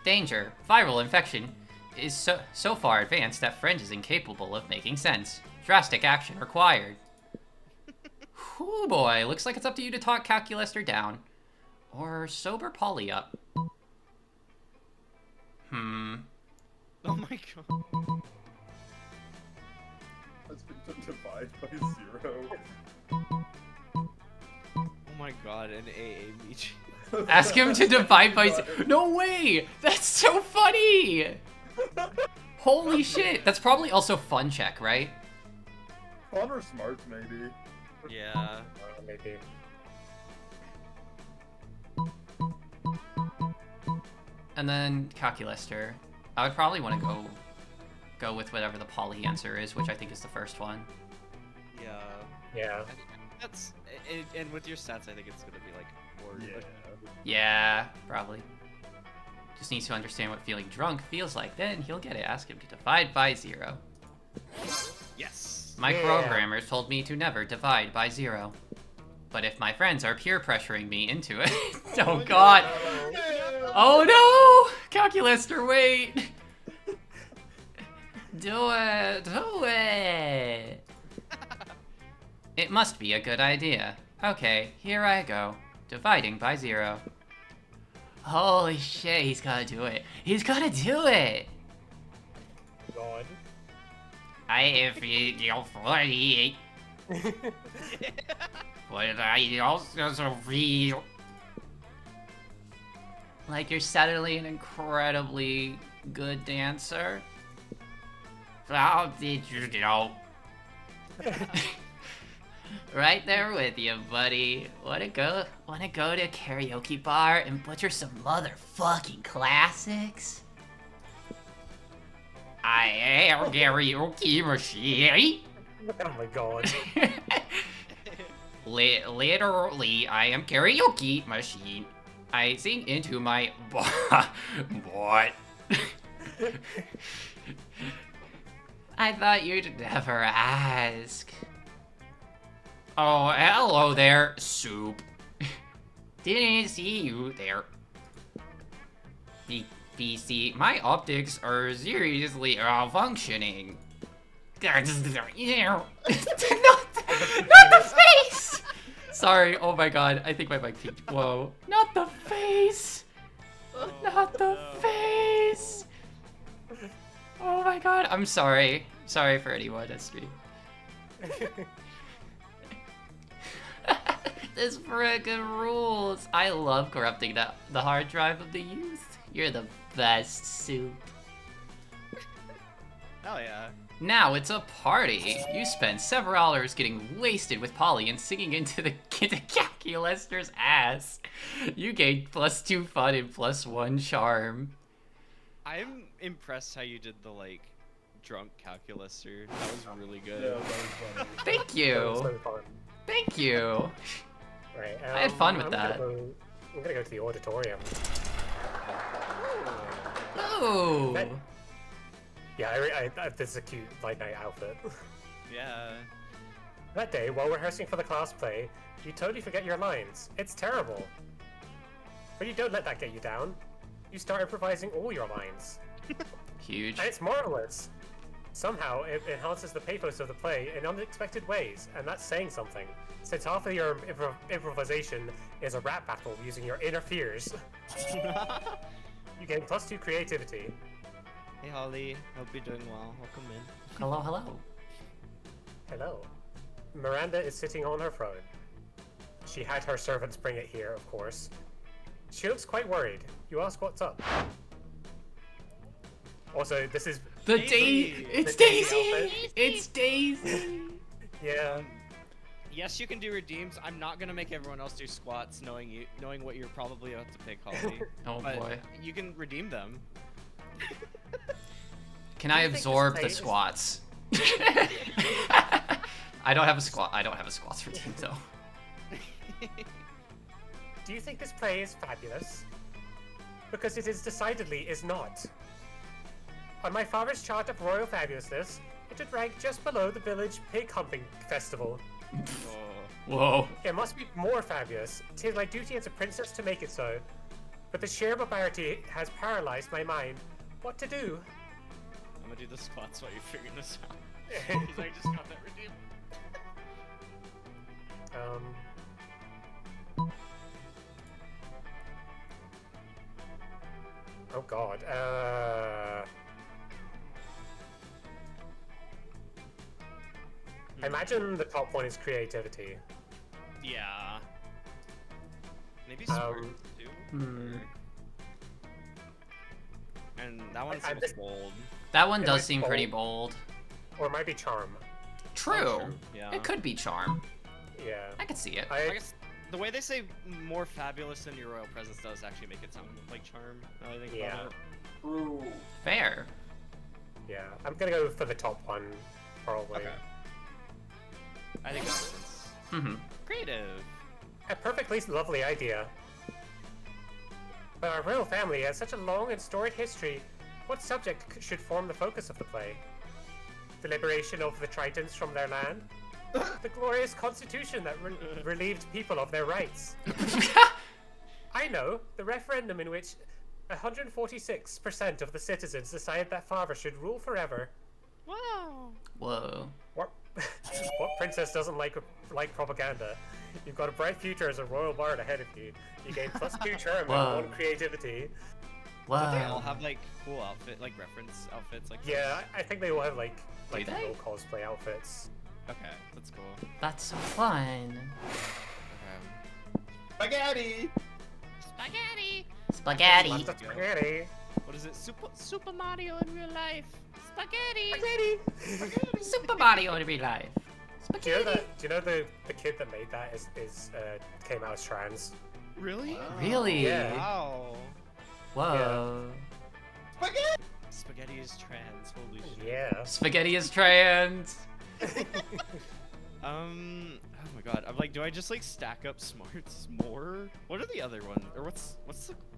Danger. Viral infection is so far advanced that Friend is incapable of making sense. Drastic action required. Whoo boy, looks like it's up to you to talk Calculester down. Or sober Polly up. Oh my god. That's been divide by 0. Oh my god, an AA meet. Ask him to divide by No way! That's so funny! Holy shit! That's probably also fun check, right? Fun or smart, maybe. Yeah. Maybe. And then Calculester. I would probably want to go with whatever the Polly answer is, which I think is the first one. Yeah. Yeah. That's and with your stats, I think it's gonna be like more. Yeah. Like, Yeah, probably. Just needs to understand what feeling drunk feels like, then he'll get it. Ask him to divide by 0. yes. My Yeah. programmers told me to never divide by 0. But if my friends are peer pressuring me into it... Oh god! Oh no! Calculester, wait! Do it! It must be a good idea. Okay, here I go. Dividing by 0. Holy shit, he's gotta do it. He's gotta do it! God. I feel 48. But I also feel like you're suddenly an incredibly good dancer. How did you know? Right there with you, buddy. Wanna go to a karaoke bar and butcher some motherfucking classics? I am karaoke machine. Oh my god. Literally, I am karaoke machine. I sing into my what? I thought you'd never ask. Oh, hello there, Soup. Didn't see you there. BC, my optics are seriously functioning. Not the face! Sorry, oh my god, I think my mic peaked. Whoa. Not the face! Not the face! Oh my god, I'm sorry. Sorry for anyone that's stream. This frickin' rules. I love corrupting the hard drive of the youth. You're the best, Soup. Hell yeah. Now it's a party. You spend several hours getting wasted with Polly and singing into Calculester's ass. You gain +2 fun and +1 charm. I'm impressed how you did the like drunk Calculester. That was really good. Yeah, that was funny. Thank That was you. so fun. Thank you. Right. I had fun with I'm that. I'm gonna go to the auditorium. Ooh. Yeah, this is a cute light night outfit. Yeah. That day, while rehearsing for the class play, you totally forget your lines. It's terrible. But you don't let that get you down. You start improvising all your lines. Huge. And it's marvelous. Somehow, it enhances the pathos of the play in unexpected ways, and that's saying something. Since half of your improvisation is a rap battle using your inner fears, you gain +2 creativity. Hey Holly, hope you're doing well. Welcome in. Hello, hello. Hello. Miranda is sitting on her throne. She had her servants bring it here, of course. She looks quite worried. You ask what's up. Also, this is The Daisy. It's The Daisy Daisy. outfit. It's Daisy. yeah. Yes, you can do redeems. I'm not gonna make everyone else do squats, knowing what you're probably about to pick, Holly. Oh But boy. you can redeem them. Can I you think this absorb play the is- squats? I don't have a squat. I don't have a squats routine though. Do you think this play is fabulous? Because it decidedly is not. On my father's chart of royal fabulousness, it would rank just below the village pig humping festival. Oh. Whoa. It must be more fabulous. 'Tis my duty as a princess to make it so. But the sheer barbarity has paralyzed my mind. What to do? I'm gonna do the squats while you're figuring this out. Because I just got that redeemed. Oh god. I imagine the top one is creativity. Yeah. Maybe smart too. Hmm. And that one I seems just- bold. That one It does might seem be pretty bold. Or it might be charm. True. True, yeah. It could be charm. Yeah. I could see it. I guess the way they say more fabulous than your royal presence does actually make it sound like charm. Now that I think Yeah. about it. True. Fair. Yeah. I'm gonna go for the top one, probably. Okay. I think that makes sense. Mm-hmm. Creative. A perfectly lovely idea. But our royal family has such a long and storied history. What subject should form the focus of the play? The liberation of the Tritons from their land? The glorious constitution that relieved people of their rights? I know, the referendum in which 146% of the citizens decided that father should rule forever. Wow. Whoa. What, what princess doesn't like propaganda? You've got a bright future as a royal bard ahead of you. You gain +2 charm Whoa. and 1 creativity. Don't they all Whoa. have like cool outfit, like reference outfits, like Yeah, I think they will have like Do they? little cosplay outfits. this? Okay, that's cool. That's so fun. Spaghetti! Spaghetti. Spaghetti. Lots of spaghetti. What is it? Super Mario in real life. Spaghetti. Spaghetti. Super Mario in real life. Do you know that? Do you know the kid that made that is came out as trans? Really? Really? Yeah. Wow. Whoa. Spaghetti! Spaghetti is trans. Holy shit. Yeah. Spaghetti is trans. Oh my god. I'm like, do I just like stack up smarts more? What are the other ones? Or what's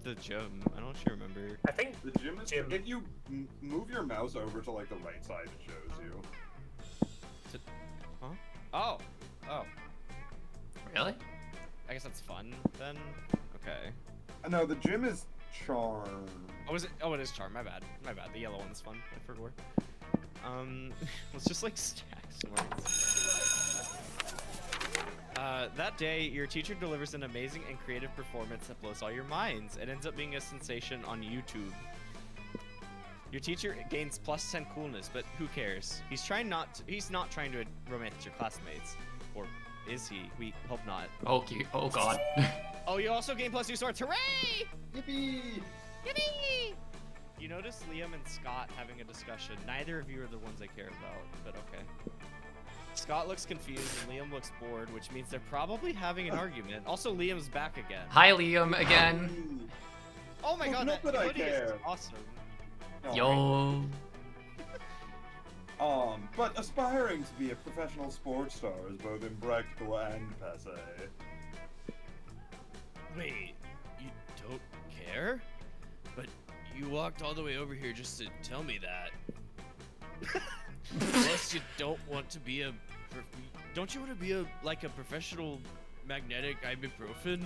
the gem? I don't actually remember. I think The gym is. Gym. If you move your mouse over to like the right side, it shows you. Huh? Oh. Oh. Really? I guess that's fun then. Okay. No, the gym is charm. Oh, is it? Oh, it is charm. My bad. My bad. The yellow one's fun. I forgot. Let's just like stack smarts. That day, your teacher delivers an amazing and creative performance that blows all your minds. It ends up being a sensation on YouTube. Your teacher gains +10 coolness, but who cares? He's not trying to romance your classmates, or is he? We hope not. Oh, cute. Oh god. Oh, you also gain +2 swords. Hooray! Yippee! Yippee! You notice Liam and Scott having a discussion. Neither of you are the ones I care about, but okay. Scott looks confused and Liam looks bored, which means they're probably having an argument. Also, Liam's back again. Hi, Liam, again. Oh my god, Not that that I hoodie is care. awesome. Yo. But aspiring to be a professional sports star is both impractical and passé. Wait, you don't care? But you walked all the way over here just to tell me that. Plus, you don't want to be a... Don't you want to be a professional magnetic ibuprofen?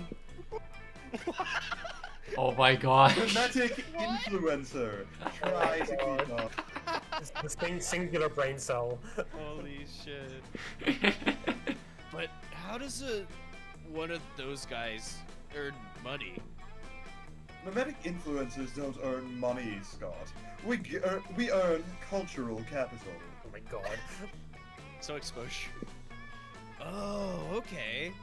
Oh my gosh. Magnetic influencer. Try to keep up. This thing, singular brain cell. Holy shit. But how does one of those guys earn money? Magnetic influencers don't earn money, Scott. We earn cultural capital. Oh my god. So exposure. Oh, okay.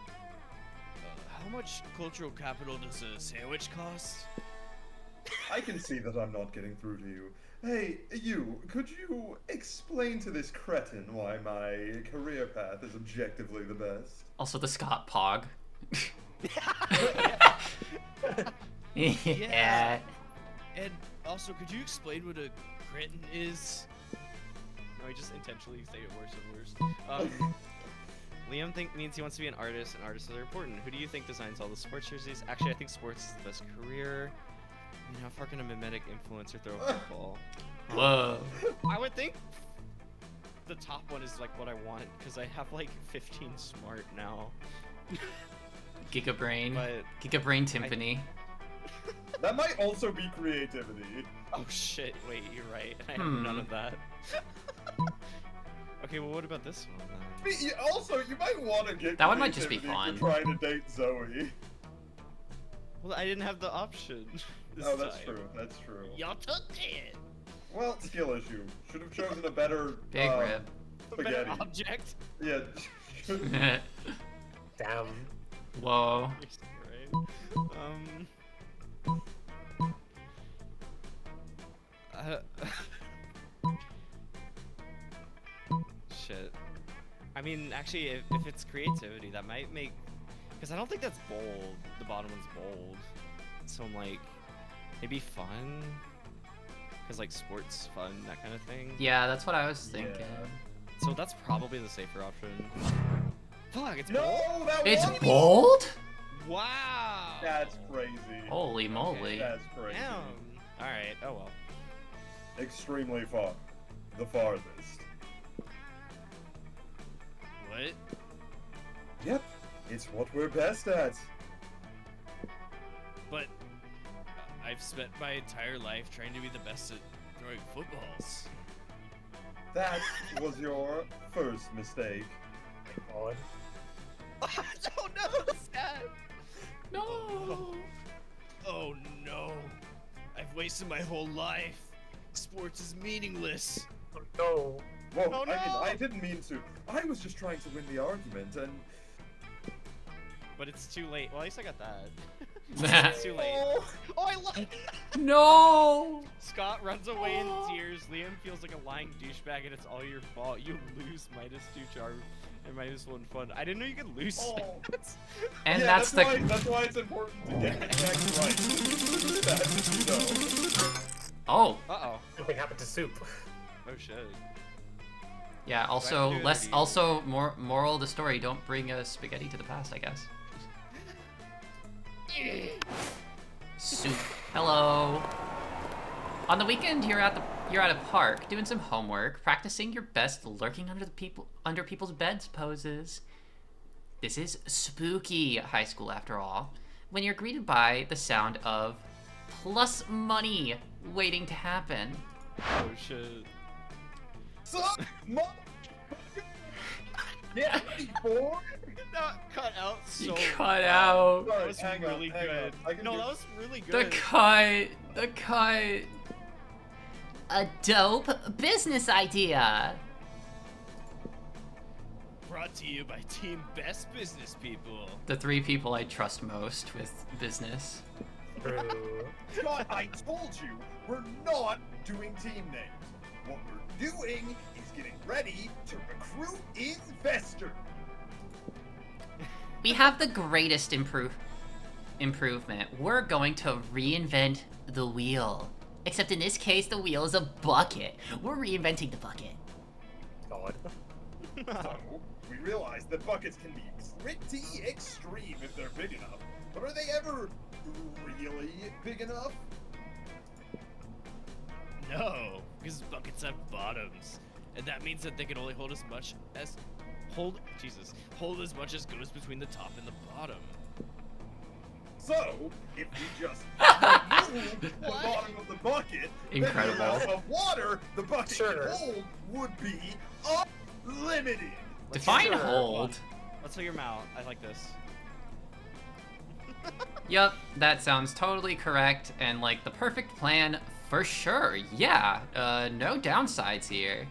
How much cultural capital does a sandwich cost? I can see that I'm not getting through to you. Hey, you, could you explain to this cretin why my career path is objectively the best? Also the Scott Pog. Yeah. And also, could you explain what a cretin is? No, I just intentionally say it worse and worse. Liam means he wants to be an artist, and artists are important. Who do you think designs all the sports jerseys? Actually, I think sports is the best career. I mean, how far can a mimetic influencer throw a football? Whoa. I would think the top one is like what I want, because I have like 15 smart now. Gigabrain. But Gigabrain Timpani. That might also be creativity. oh shit, wait, you're right. I have none of that. Okay, well what about this one then? Also, you might want to get That one might just be creativity fun. for trying to date Zoe. Well, I didn't have the option. Oh, that's true. That's true. Y'all took it. Well, skill issue. Should have chosen a better Big rip. A better spaghetti. object. Yeah. Damn. Whoa. Right. Shit. I mean, actually, if it's creativity, that might make... Because I don't think that's bold. The bottom one's bold. So I'm like, maybe fun? Because like sports, fun, that kind of thing. Yeah, that's what I was thinking. Yeah. So that's probably the safer option. Fuck, it's No, bold? that It's was bold? Oh. Wow! That's crazy. Holy moly. That's crazy. Damn. Alright, oh well. Extremely far. The farthest. What? Yep. It's what we're best at. But I've spent my entire life trying to be the best at throwing footballs. That was your first mistake. God. Oh no, sad. No. Oh no. I've wasted my whole life. Sports is meaningless. Oh, no. Well, Oh, I mean, no! I didn't mean to. I was just trying to win the argument, and... But it's too late. Well, at least I got that. Nah. It's too late. Oh, Oh, I love it. No. Scott runs away in tears. Liam feels like a lying douchebag, and it's all your fault. You lose -2 charm and -1 fun. I didn't know you could lose Oh. stats. And yeah, that's the that's why it's important to get the text right. That's, you know. Oh. Uh-oh. Something happened to soup. Oh, shit. Yeah, Do I also have to do less it? also more moral of the story, don't bring spaghetti to the past, I guess. Soup. Hello. On the weekend, you're at a park doing some homework, practicing your best lurking under people's beds poses. This is spooky high school after all, when you're greeted by the sound of plus money waiting to happen. Oh, shit. Suck, yeah, boy. Not cut out so You cut out. That was Hang on, really hang good. on. I can No, do- that was really The good. cut. A dope business idea. Brought to you by Team Best Business People. The 3 people I trust most with business. True. Scott, I told you, we're not doing team names. What we're doing is getting ready to recruit investors. We have the greatest improvement. We're going to reinvent the wheel. Except in this case, the wheel is a bucket. We're reinventing the bucket. God. So, we realize that buckets can be pretty extreme if they're big enough, but are they ever really big enough? No, because buckets have bottoms, and that means that they can only hold as much as hold as much as goes between the top and the bottom. So, if we just remove the bottom of the bucket, Incredible. then the amount of water the bucket Sure. can hold would be unlimited. Define Sure. hold. Let's figure them out. I like this. Yup, that sounds totally correct and like the perfect plan for sure. Yeah, no downsides here.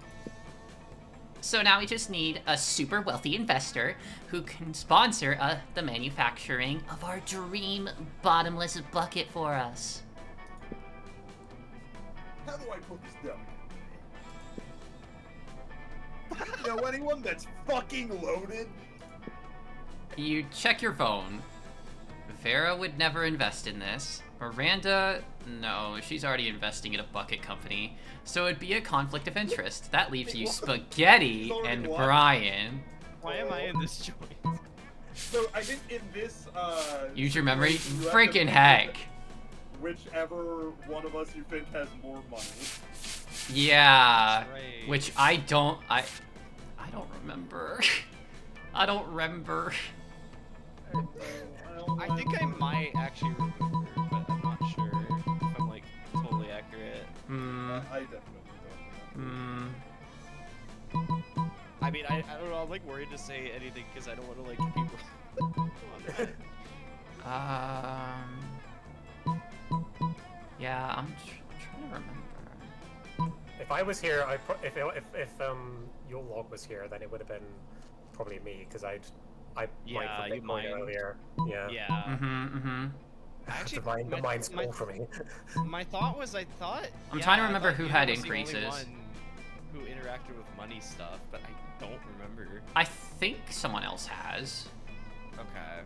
So now we just need a super wealthy investor who can sponsor the manufacturing of our dream bottomless bucket for us. How do I put this down? You know anyone that's fucking loaded? You check your phone. Vera would never invest in this. Miranda, no, she's already investing in a bucket company. So it'd be a conflict of interest. That leaves you Spaghetti and Brian. Why am I in this joint? So I think in this Use your memory. situation, you have to Freaking pick heck. Whichever one of us you think has more money. Yeah. Right. Which I don't remember. I don't remember. I think I might actually remember, but I'm not sure if I'm like totally accurate. I definitely don't. I mean, I don't know. I'm like worried to say anything because I don't want to like people. Yeah, I'm trying to remember. If I was here, if your log was here, then it would have been probably me because I Yeah, mined for you Bitcoin mined. earlier. Yeah. Yeah. Actually, The mine's full for me. My thought was, I thought. I'm yeah, trying to I remember thought who you had was the only increases. one who interacted with money stuff, but I don't remember. I think someone else has. Okay.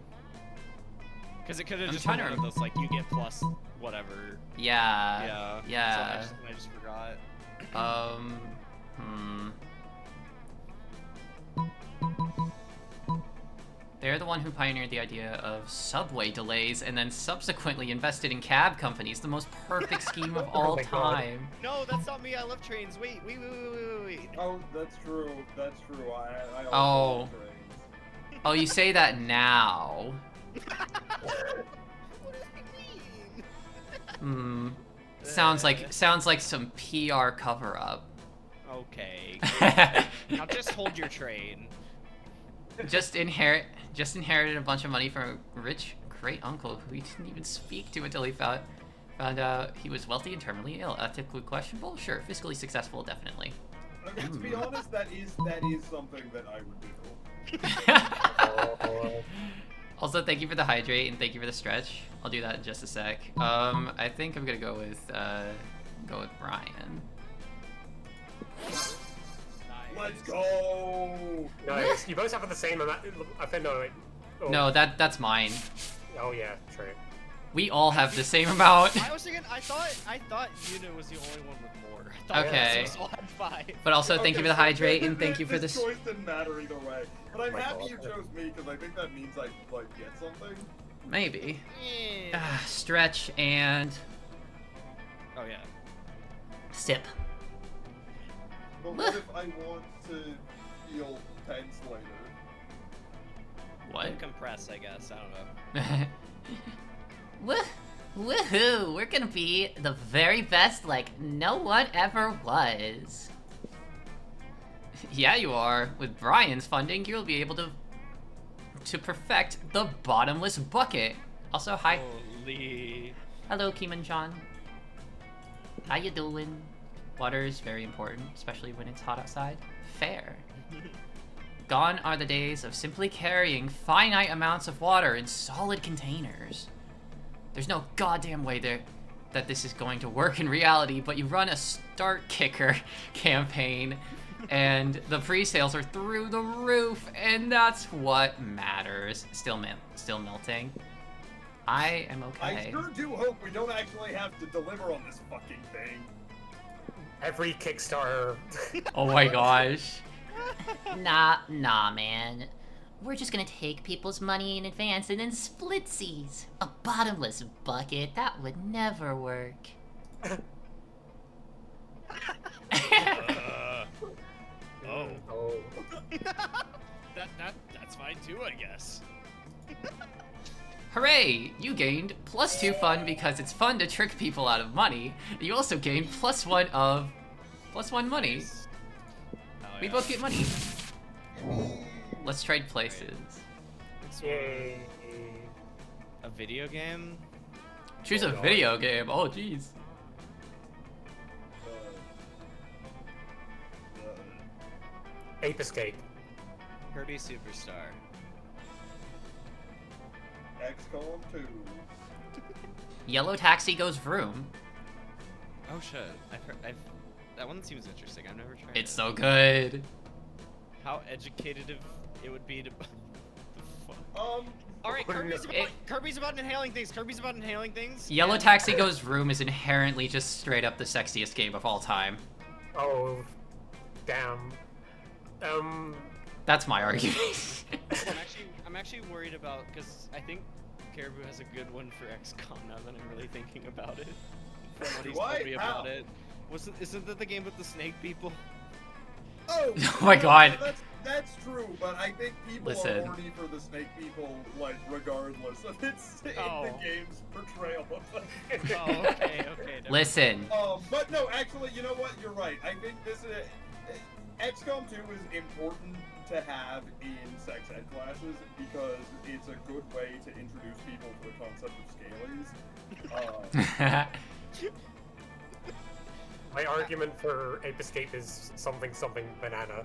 Because it could have I'm just trying been to one of those like you get plus whatever. Yeah. Yeah. Yeah. So I just forgot. They're the one who pioneered the idea of subway delays and then subsequently invested in cab companies, the most perfect scheme of all my God. time. No, that's not me. I love trains. Wait. Oh, that's true. That's true. I also Oh. love trains. Oh, you say that now. What does it mean? Sounds like some PR cover up. Okay. Now just hold your train. Just inherited a bunch of money from a rich great uncle who he didn't even speak to until he found out he was wealthy and terminally ill. Ethically questionable? Sure. Fiscally successful? Definitely. Okay, to be honest, that is something that I would do. Also, thank you for the hydrate and thank you for the stretch. I'll do that in just a sec. I think I'm gonna go with Brian. Let's go! Nice. You both have the same amount. I think no. Wait. Oh. No, that's mine. Oh yeah, true. We all have the same amount. I was thinking. I thought Yuna was the only one with more. I thought Okay. we all had 5. But also, thank you for the Okay, so hydrate and thank you for this this. choice didn't matter either way. But I'm My happy God. you chose me because I think that means I get something. Maybe. Yeah. Stretch and Oh yeah. sip. But what if I want to feel tense later? What? Compress, I guess. I don't know. Woohoo! We're gonna be the very best like no one ever was. Yeah, you are. With Brian's funding, you'll be able to perfect the bottomless bucket. Also, hi. Holy. Hello, Keeman John. How you doing? Water is very important, especially when it's hot outside. Fair. Gone are the days of simply carrying finite amounts of water in solid containers. There's no goddamn way there that this is going to work in reality, but you run a start kicker campaign and the pre-sales are through the roof, and that's what matters. Still melting. I am okay. I sure do hope we don't actually have to deliver on this fucking thing. Every Kickstarter. Oh my gosh. Nah, man. We're just gonna take people's money in advance and then splitsies. A bottomless bucket, that would never work. Oh. That's fine too, I guess. Hooray! You gained +2 fun because it's fun to trick people out of money. You also gained +1 money. Oh, We yeah. both get money. Let's trade places. Yay. A video game? Choose a video game. Oh, jeez. Ape Escape. Kirby Superstar. XCOM 2. Yellow taxi goes vroom. Oh shit! That one seems interesting. I've never tried. It's it. so good. How educative it would be to. Um, All right, Wouldn't Kirby's about inhaling things. Kirby's about inhaling things. Yellow and- taxi goes vroom is inherently just straight up the sexiest game of all time. Oh, damn. That's my argument. I'm actually worried about, because I think Caribou has a good one for XCOM now that I'm really thinking about it. From what he's told me about it. Isn't that the game with the snake people? oh, Oh my god. That's true, but I think people Listen. are horny for the snake people, like, regardless of its in the game's portrayal of them. Oh, okay. never Listen. But no, actually, you know what? You're right. I think this is XCOM 2 is important to have in sex ed classes because it's a good way to introduce people to the concept of scalies. My argument for Ape Escape is something banana.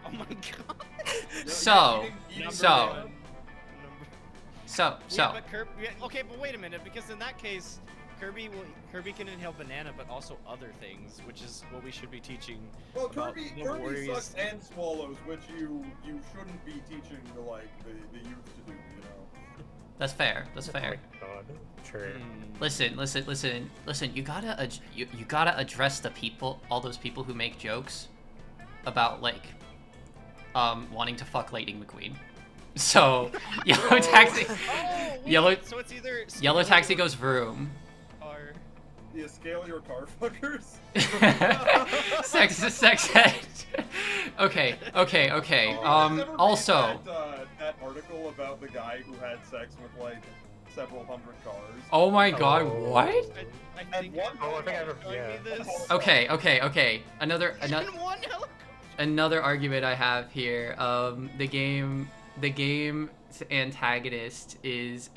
Oh my god. So. Yeah, but okay, but wait a minute, because in that case, Kirby can inhale banana, but also other things, which is what we should be teaching. Well, about Kirby the warriors. sucks and swallows, which you shouldn't be teaching the youth to do, you know. That's fair. That's fair. Oh my god. True. Listen. You gotta address the people, all those people who make jokes about like, wanting to fuck Lightning McQueen. So, Yellow Taxi, So it's either Yellow Taxi goes vroom. or The Escalier car fuckers. sex ed. Okay. Ever Also. read that article about the guy who had sex with like several hundred cars. Oh my god, Oh. what? I think one Oh, I think I telling me this. Okay. Another Even one helicopter. another argument I have here. The game's antagonist is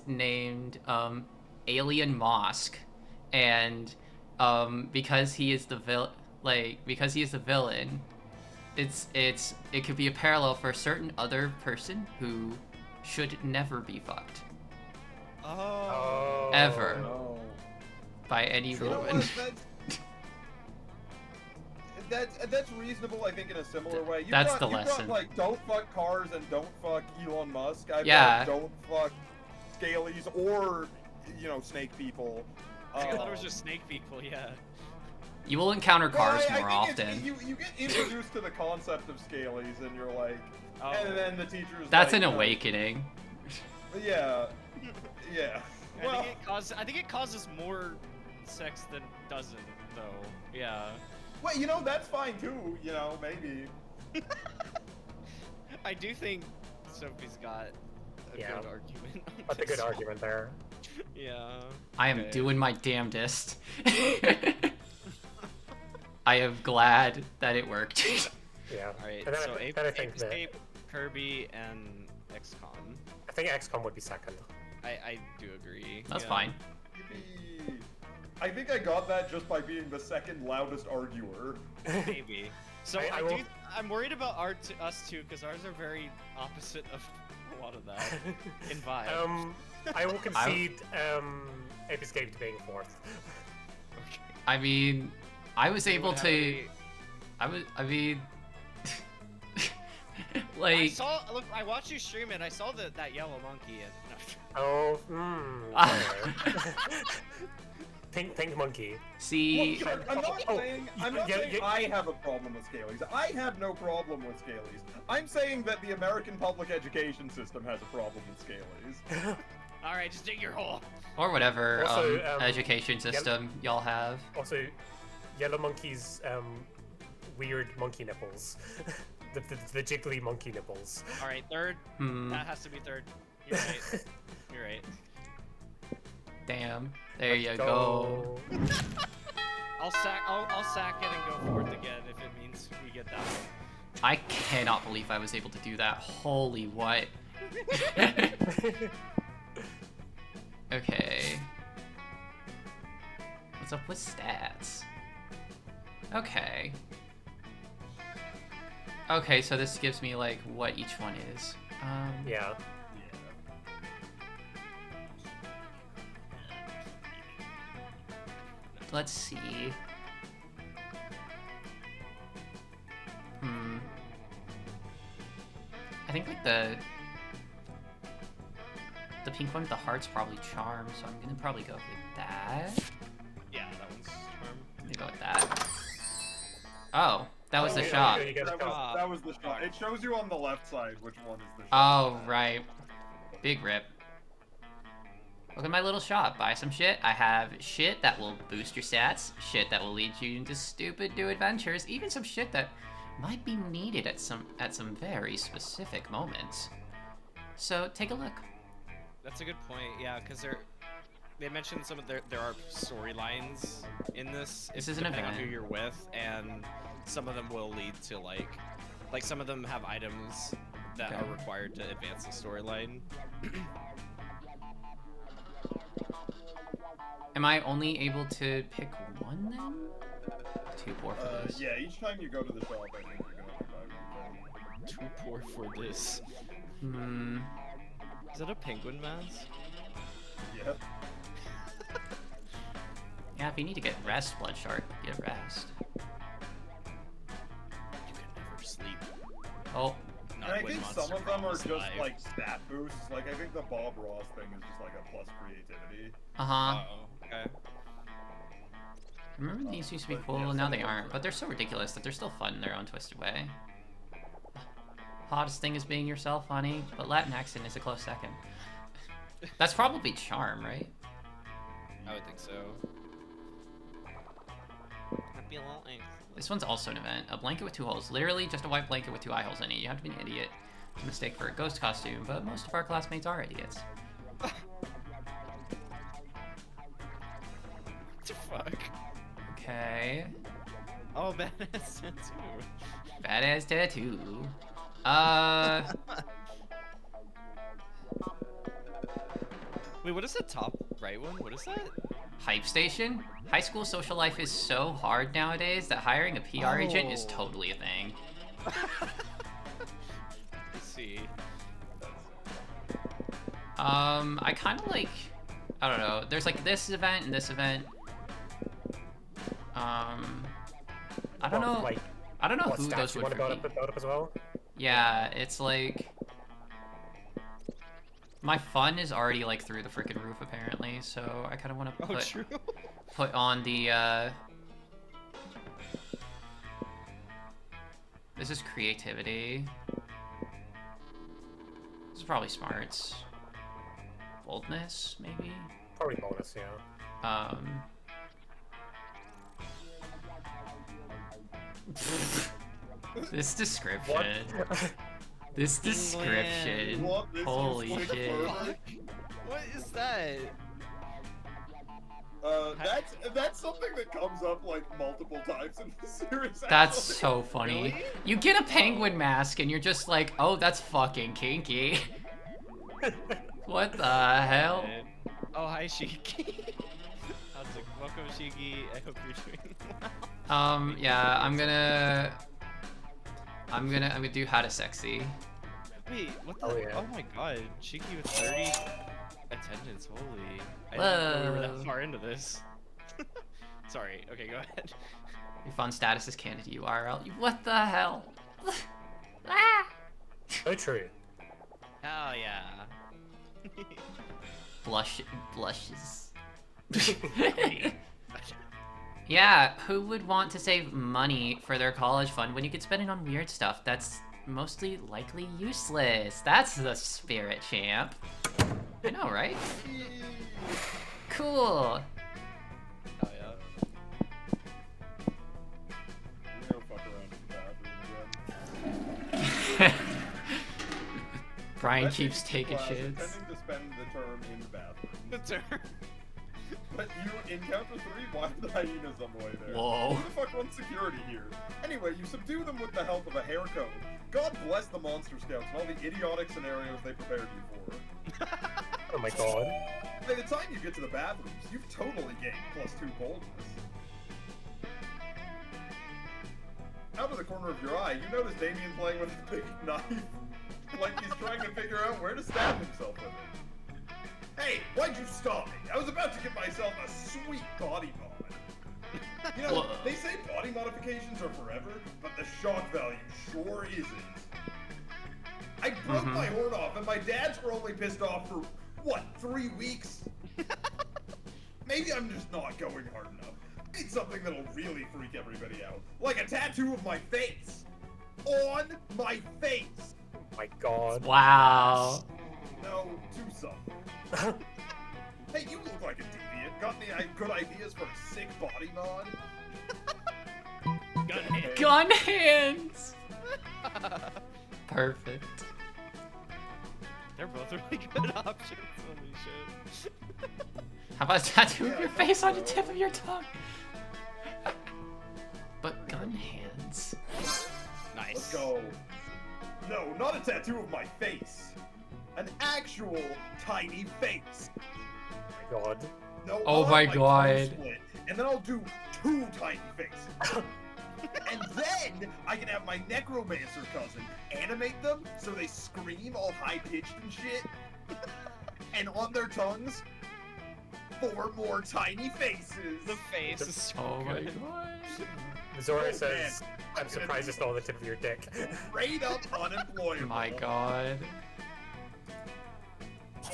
named Alien Mosque, and because he is the villain, it could be a parallel for a certain other person who should never be fucked Oh. ever No. by any You know woman. what? That's reasonable, I think, in a similar way. That's the you've lesson. got, like, don't fuck cars and don't fuck Elon Musk. I've Yeah. got don't fuck scalies or, snake people. I thought it was just snake people. Yeah. You will encounter cars I more think often. You get introduced to the concept of scalies, and you're like, Oh. and then the teacher's That's like, an awakening. Yeah. I think it causes more sex than doesn't, though. Yeah. Well, that's fine too. Maybe. I do think Sophie's got a Yeah. good argument. on That's a this good one. argument there. Yeah. I am Okay. doing my damnedest. I am glad that it worked. Yeah. Alright, And then so I Ape think that Escape, Kirby, and XCOM. I think XCOM would be second. I do agree. That's yeah. fine. Yippee. I think I got that just by being the second loudest arguer. Maybe. So I'm worried about us too, because ours are very opposite of a lot of that in vibe. I will concede Escape being fourth. Okay. I mean, I was able Would have to. a- I mean, I like. saw. Look, I watched you stream it. I saw that yellow monkey. And Oh, pink monkey. See, Look, I'm not Oh, saying yeah. I have a problem with scalies. I have no problem with scalies. I'm saying that the American public education system has a problem with scalies. all right, just dig your hole. or whatever Also, education system y'all have. Also, yellow monkey's weird monkey nipples. the jiggly monkey nipples. All right, third. Hmm. That has to be third. You're right. You're right. Damn. There you Let's go. I'll sack it and go fourth again if it means we get that one. I cannot believe I was able to do that. Holy what? Okay. What's up with stats? Okay. Okay, so this gives me like what each one is. Yeah. Let's see. I think like the pink one with the heart's probably charm, so I'm gonna probably go with that. Yeah, that one's charm. I'm gonna go with that. Oh, that was the yeah, shop. yeah, you get a shot. That was the shot. It shows you on the left side which one is the shot. Oh, right. Big rip. Look at my little shop. Buy some shit. I have shit that will boost your stats, shit that will lead you into stupid new adventures, even some shit that might be needed at some very specific moments. So take a look. That's a good point. Yeah, because they mentioned some of there are storylines in this. This is an depending on event. who you're with, and some of them will lead to like some of them have items that Okay. are required to advance the storyline. Am I only able to pick one then? Too poor for this. Yeah, each time you go to the shop, I think you're gonna have to buy one thing. Too poor for this. Hmm. Is that a penguin mask? Yeah. Yeah, if you need to get rest, Blood Shark, get rest. You can never sleep. Oh, And I when think Monster some of them Prom are is just live. like stat boosts. Like I think the Bob Ross thing is just like a plus creativity. uh-huh. Oh, okay. Remember these used to be But, cool, yeah, and now some they of them aren't, are- but they're so ridiculous that they're still fun in their own twisted way. Hottest thing is being yourself, honey, but Latin accent is a close second. That's probably charm, right? I would think so. I'd be a little angry. This one's also an event. A blanket with 2 holes. Literally just a white blanket with 2 eye holes in it. You have to be an idiot to mistake for a ghost costume, but most of our classmates are idiots. What the fuck? Okay. Oh, badass tattoo. Badass tattoo. Wait, what is the top right one? What is that? Hype station? High school social life is so hard nowadays that hiring a PR agent is Oh. totally a thing. Let's see. I kind of like, I don't know. There's like this event and this event. I don't know. Like, I don't know what who stats those you would want to for build up as well? Yeah, it's like my fun is already like through the freaking roof apparently, so I kind of want to Oh, true. put on the this is creativity. This is probably smarts. Boldness, maybe? Probably bonus, yeah. This description. What? This description. What? This Holy is shit. What is that? That's something that comes up like multiple times in the series. That's actually. so funny. Really? You get a penguin mask and you're just like, oh, that's fucking kinky. What the hell? Oh, hi, Shiki. How's it? Welcome, Shiki. I hope you're doing well. Yeah, I'm gonna do how to sexy. Wait, what the? Oh, yeah. Oh my god, Shiki with 30. Attendance, holy. I didn't know we were Whoa. that far into this. Sorry, okay, go ahead. Your fun status is candidate URL. What the hell? Ah! So true. Hell yeah. Blushes. Yeah, who would want to save money for their college fund when you could spend it on weird stuff that's mostly likely useless? That's the spirit, champ. I know, right? Cool. Hell yeah. We're gonna fuck around in the bathroom again. Brian That keeps is taking class shits. Intending to spend the term in the bathroom. The turn. But you encounter 3 wild hyenas on the way there. Whoa. Who the fuck runs security here? Anyway, you subdue them with the help of a hair code. God bless the Monster Scouts and all the idiotic scenarios they prepared you for. Oh my god. By the time you get to the bathrooms, you've totally gained +2 boldness. Out of the corner of your eye, you notice Damien playing with a big knife. Like he's trying to figure out where to stab himself with it. Hey, why'd you stop me? I was about to give myself a sweet body mod. You know, they say body modifications are forever, but the shock value sure isn't. I broke my horn off, and my dads were only pissed off for, what, 3 weeks? Maybe I'm just not going hard enough. I need something that'll really freak everybody out. Like a tattoo of my face. On my face. Oh my god. Wow. No, too subtle. Hey, you look like a deviant. Got any good ideas for a sick body mod? Gun hit. Gun hands. Perfect. They're both really good options. Holy shit. How about tattooing Yeah, your I think face on the so. tip of your tongue? But gun hands. Nice. Let's go. No, not a tattoo of my face. An actual tiny face. Oh my god. No, Oh I'll my have tongue God. split, and then I'll do 2 tiny faces. And then I can have my necromancer cousin animate them so they scream all high-pitched and shit. And on their tongues, 4 more tiny faces. The face is so Oh my good. god. Zora Oh, says, man. I'm surprised it's not on the tip of your dick. Straight up unemployable. My god.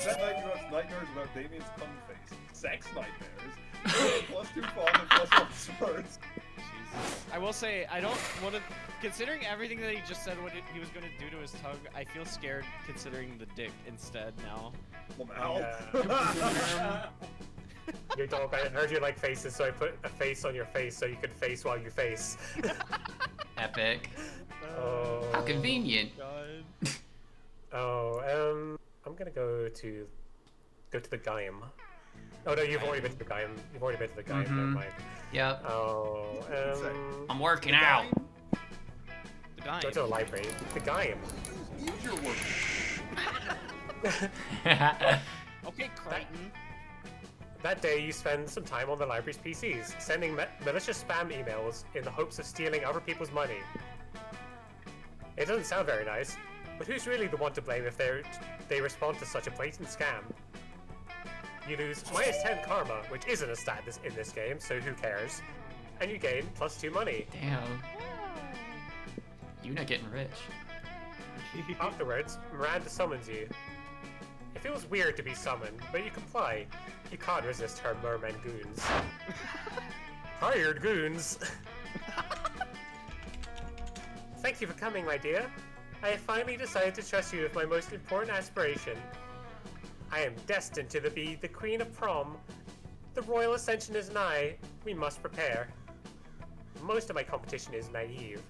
That night you have nightmares about Damien's tongue face. Sex nightmares. +2 fun and +1 swords. Jesus. I will say, I don't want to. Considering everything that he just said, what he was going to do to his tongue, I feel scared considering the dick instead now. Your dog, I heard you like faces, so I put a face on your face so you could face while you face. Epic. Oh. How convenient. God. Oh, I'm gonna go to the Gaim. Oh no, you've already been to the Gaim. You've already been to the Gaim. Never mind. Yep. Oh, I'm working out. The guy. go to the library. The Gaim. Use your words. Okay, Crichton. That day, you spend some time on the library's PCs, sending malicious spam emails in the hopes of stealing other people's money. It doesn't sound very nice, but who's really the one to blame if they respond to such a blatant scam? You lose -10 karma, which isn't a stat in this game, so who cares? And you gain +2 money. Damn. Yuna getting rich. Afterwards, Miranda summons you. It feels weird to be summoned, but you comply. You can't resist her merman goons. Hired goons! Thank you for coming, my dear. I have finally decided to trust you with my most important aspiration. I am destined to be the Queen of Prom. The royal ascension is nigh. We must prepare. Most of my competition is naive.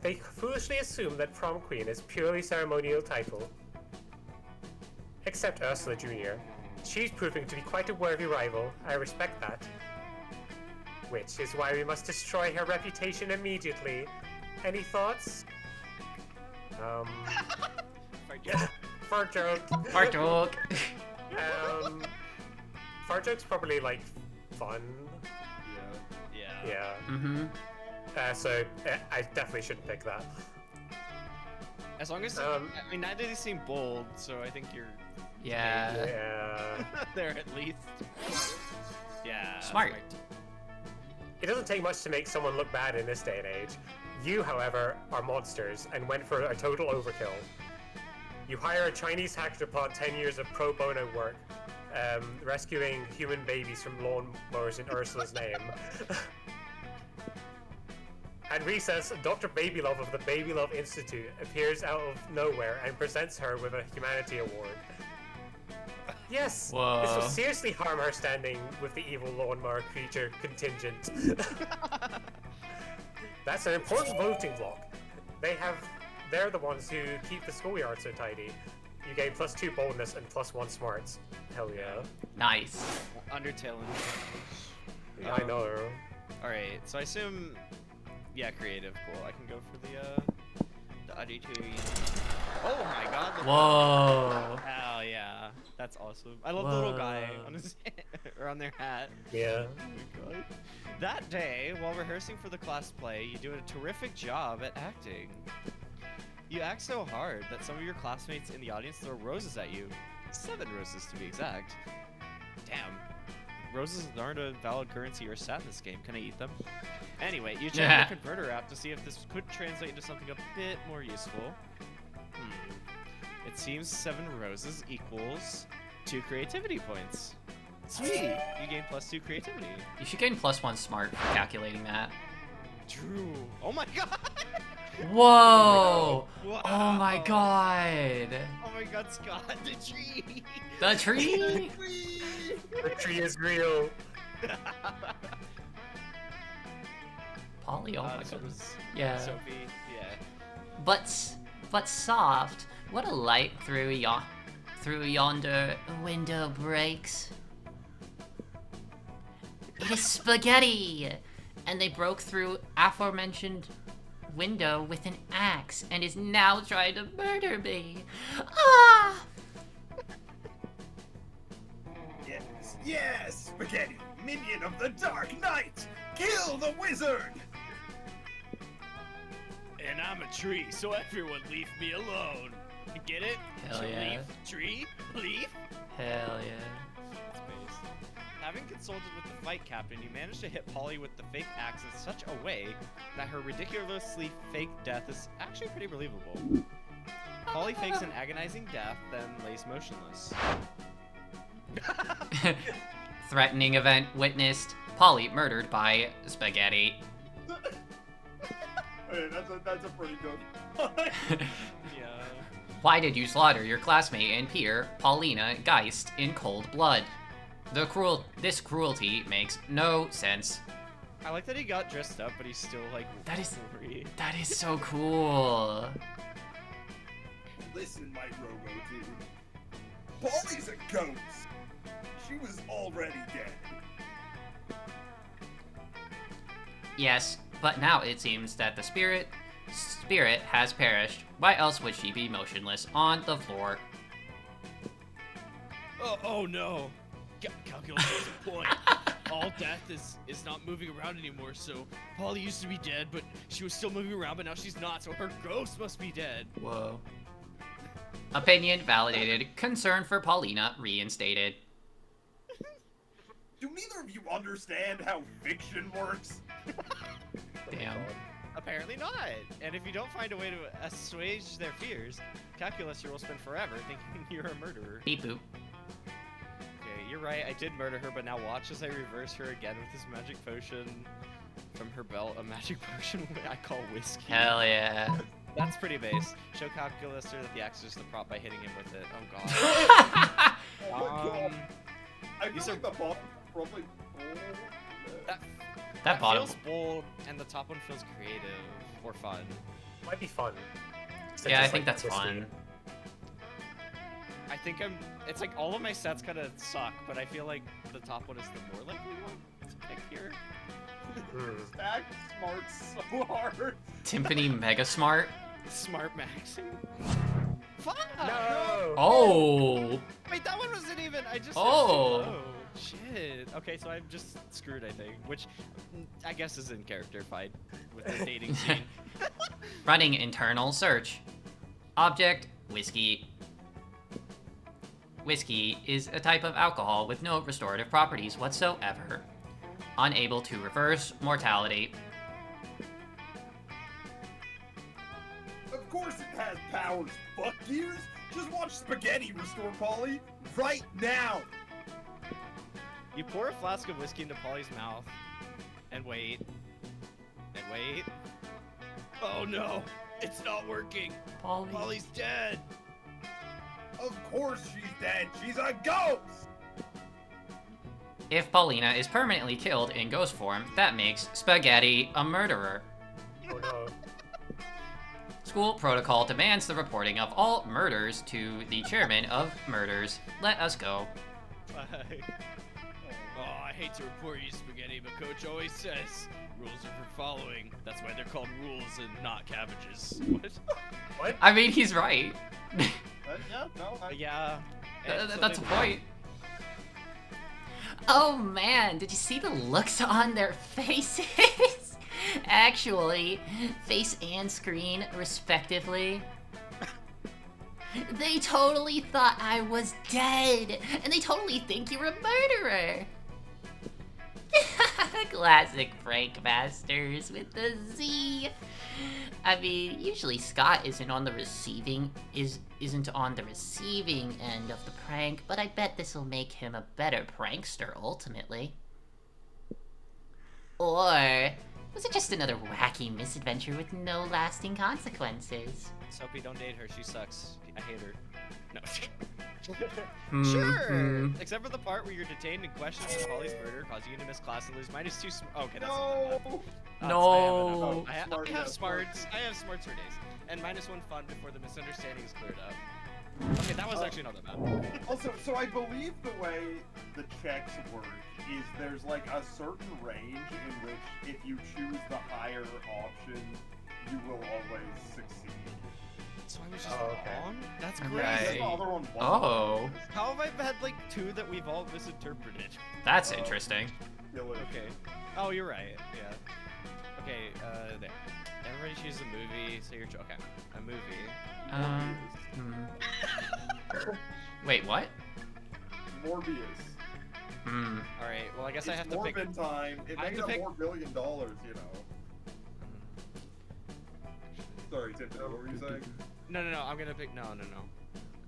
They foolishly assume that Prom Queen is purely ceremonial title. Except Ursula Jr. She's proving to be quite a worthy rival. I respect that. Which is why we must destroy her reputation immediately. Any thoughts? Fart joke. Fart joke. Fart joke's probably like fun. Yeah. Yeah. Mm-hmm. So I definitely shouldn't pick that. As long as I mean, neither of these seem bold, so I think you're. Yeah. Yeah. There at least. Yeah. Smart. It doesn't take much to make someone look bad in this day and age. You, however, are monsters and went for a total overkill. You hire a Chinese hacker to plot 10 years of pro bono work, rescuing human babies from lawnmowers in Ursula's name. At recess, Dr. Babylove of the Babylove Institute appears out of nowhere and presents her with a Humanity Award. Yes, Whoa. this will seriously harm her standing with the evil lawnmower creature contingent. That's an important voting block. They're the ones who keep the schoolyard so tidy. You gain +2 boldness and +1 smarts. Hell yeah. Nice. Undertale. I know. Alright, so I assume... Yeah, creative, cool. I can go for the auditory... Oh my god! Whoa. Hell yeah. That's awesome. I love the little guy on his or on their hat. Yeah. Oh my god. That day, while rehearsing for the class play, you do a terrific job at acting. You act so hard that some of your classmates in the audience throw roses at you. 7 roses to be exact. Damn. Roses aren't a valid currency or stat in this game. Can I eat them? Anyway, you check the converter app to see if this could translate into something a bit more useful. It seems 7 roses equals 2 creativity points. Sweet! You gain +2 creativity. You should gain +1 smart for calculating that. True. Oh my god! Whoa! Wow. Oh my god! Oh my god, Scott, the tree! The tree? The tree is real. Polly, oh my So god. was Yeah. Sophie, yeah. But soft, what a light through yonder window breaks. It is spaghetti! And they broke through aforementioned window with an axe and is now trying to murder me. Ah! Yes, Spaghetti, minion of the Dark Knight! Kill the wizard! And I'm a tree, so everyone leave me alone. You get it? Hell yeah. Leaf, tree, leaf. Hell yeah. Space. Having consulted with the fight captain, you managed to hit Polly with the fake axe in such a way that her ridiculously fake death is actually pretty believable. Polly fakes an agonizing death, then lays motionless. Threatening event witnessed. Polly murdered by spaghetti. Hey, that's a pretty good one. Yeah. Why did you slaughter your classmate and peer, Paulina Geist, in cold blood? This cruelty makes no sense. I like that he got dressed up, but he's still like That is- worried. That is so cool. Listen, my Robo dude. Polly's a ghost. She was already dead. Yes, but now it seems that the spirit has perished. Why else would she be motionless on the floor? Oh no! Calculus has a point. All death is not moving around anymore, so Polly used to be dead, but she was still moving around, but now she's not, so her ghost must be dead. Whoa. Opinion validated. Concern for Paulina reinstated. Do neither of you understand how fiction works? Damn. Apparently not. And if you don't find a way to assuage their fears, Calculus will spend forever thinking you're a murderer. Beep boop. Okay, you're right, I did murder her, but now watch as I reverse her again with this magic potion from her belt, a magic potion I call whiskey. Hell yeah. That's pretty base. Show Calculus that the axe is just the prop by hitting him with it. Oh god. Oh my god. I feel these like the bottom probably... That bottom. feels bold, and the top one feels creative or fun. Might be fun. Yeah, I think that's fun. I think it's like all of my sets kind of suck, but I feel like the top one is the more likely one to pick here. Stack smarts so hard. Timpani Mega Smart. Smart maxing. Fuck! No! Oh! Wait, that one wasn't even. I just. Oh. Oh shit. Okay, so I'm just screwed, I think. Which I guess is in character fight with the dating scene. Running internal search. Object, whiskey. whiskey is a type of alcohol with no restorative properties whatsoever. Unable to reverse mortality. Of course it has powers, fuck gears. Just watch spaghetti restore Polly right now. You pour a flask of whiskey into Polly's mouth, and wait, and wait. Oh no, it's not working. Polly. Polly's dead. Of course she's dead. She's a ghost. If Paulina is permanently killed in ghost form, that makes Spaghetti a murderer. Oh no. School protocol demands the reporting of all murders to the chairman of murders. Let us go. Oh, I hate to report you, Spaghetti, but Coach always says rules are for following. That's why they're called rules and not cabbages. What? What? I mean, he's right. Yeah. That's a point. Oh man, did you see the looks on their faces? Actually, face and screen, respectively. They totally thought I was dead, and they totally think you're a murderer. Classic prank masters with the Z. I mean, usually Scott isn't on the receiving end of the prank, but I bet this will make him a better prankster ultimately. Or was it just another wacky misadventure with no lasting consequences? Sophie, don't date her. She sucks. I hate her. No. Sure. Except for the part where you're detained and questioned for Polly's murder, causing you to miss class and lose -2. Okay, that's not that bad. No. I have smarts. I have smarts for days. And -1 fun before the misunderstanding is cleared up. Okay, that was actually not that bad. Also, so I believe the way the checks work is there's like a certain range in which if you choose the higher option, you will always succeed. So I was just wrong? That's Right. crazy. The other one wasn't. Oh, How have I had like 2 that we've all misinterpreted? that's interesting. Okay. Oh, you're right. Yeah. Okay, there. Everybody chooses a movie, so you're okay. A movie. Wait, what? Morbius. Alright, well I guess I It's have to pick. Morbin time. It I have made to up pick- $4 billion, you know. Sorry, Timpani, what were you saying? No, I'm gonna pick. No.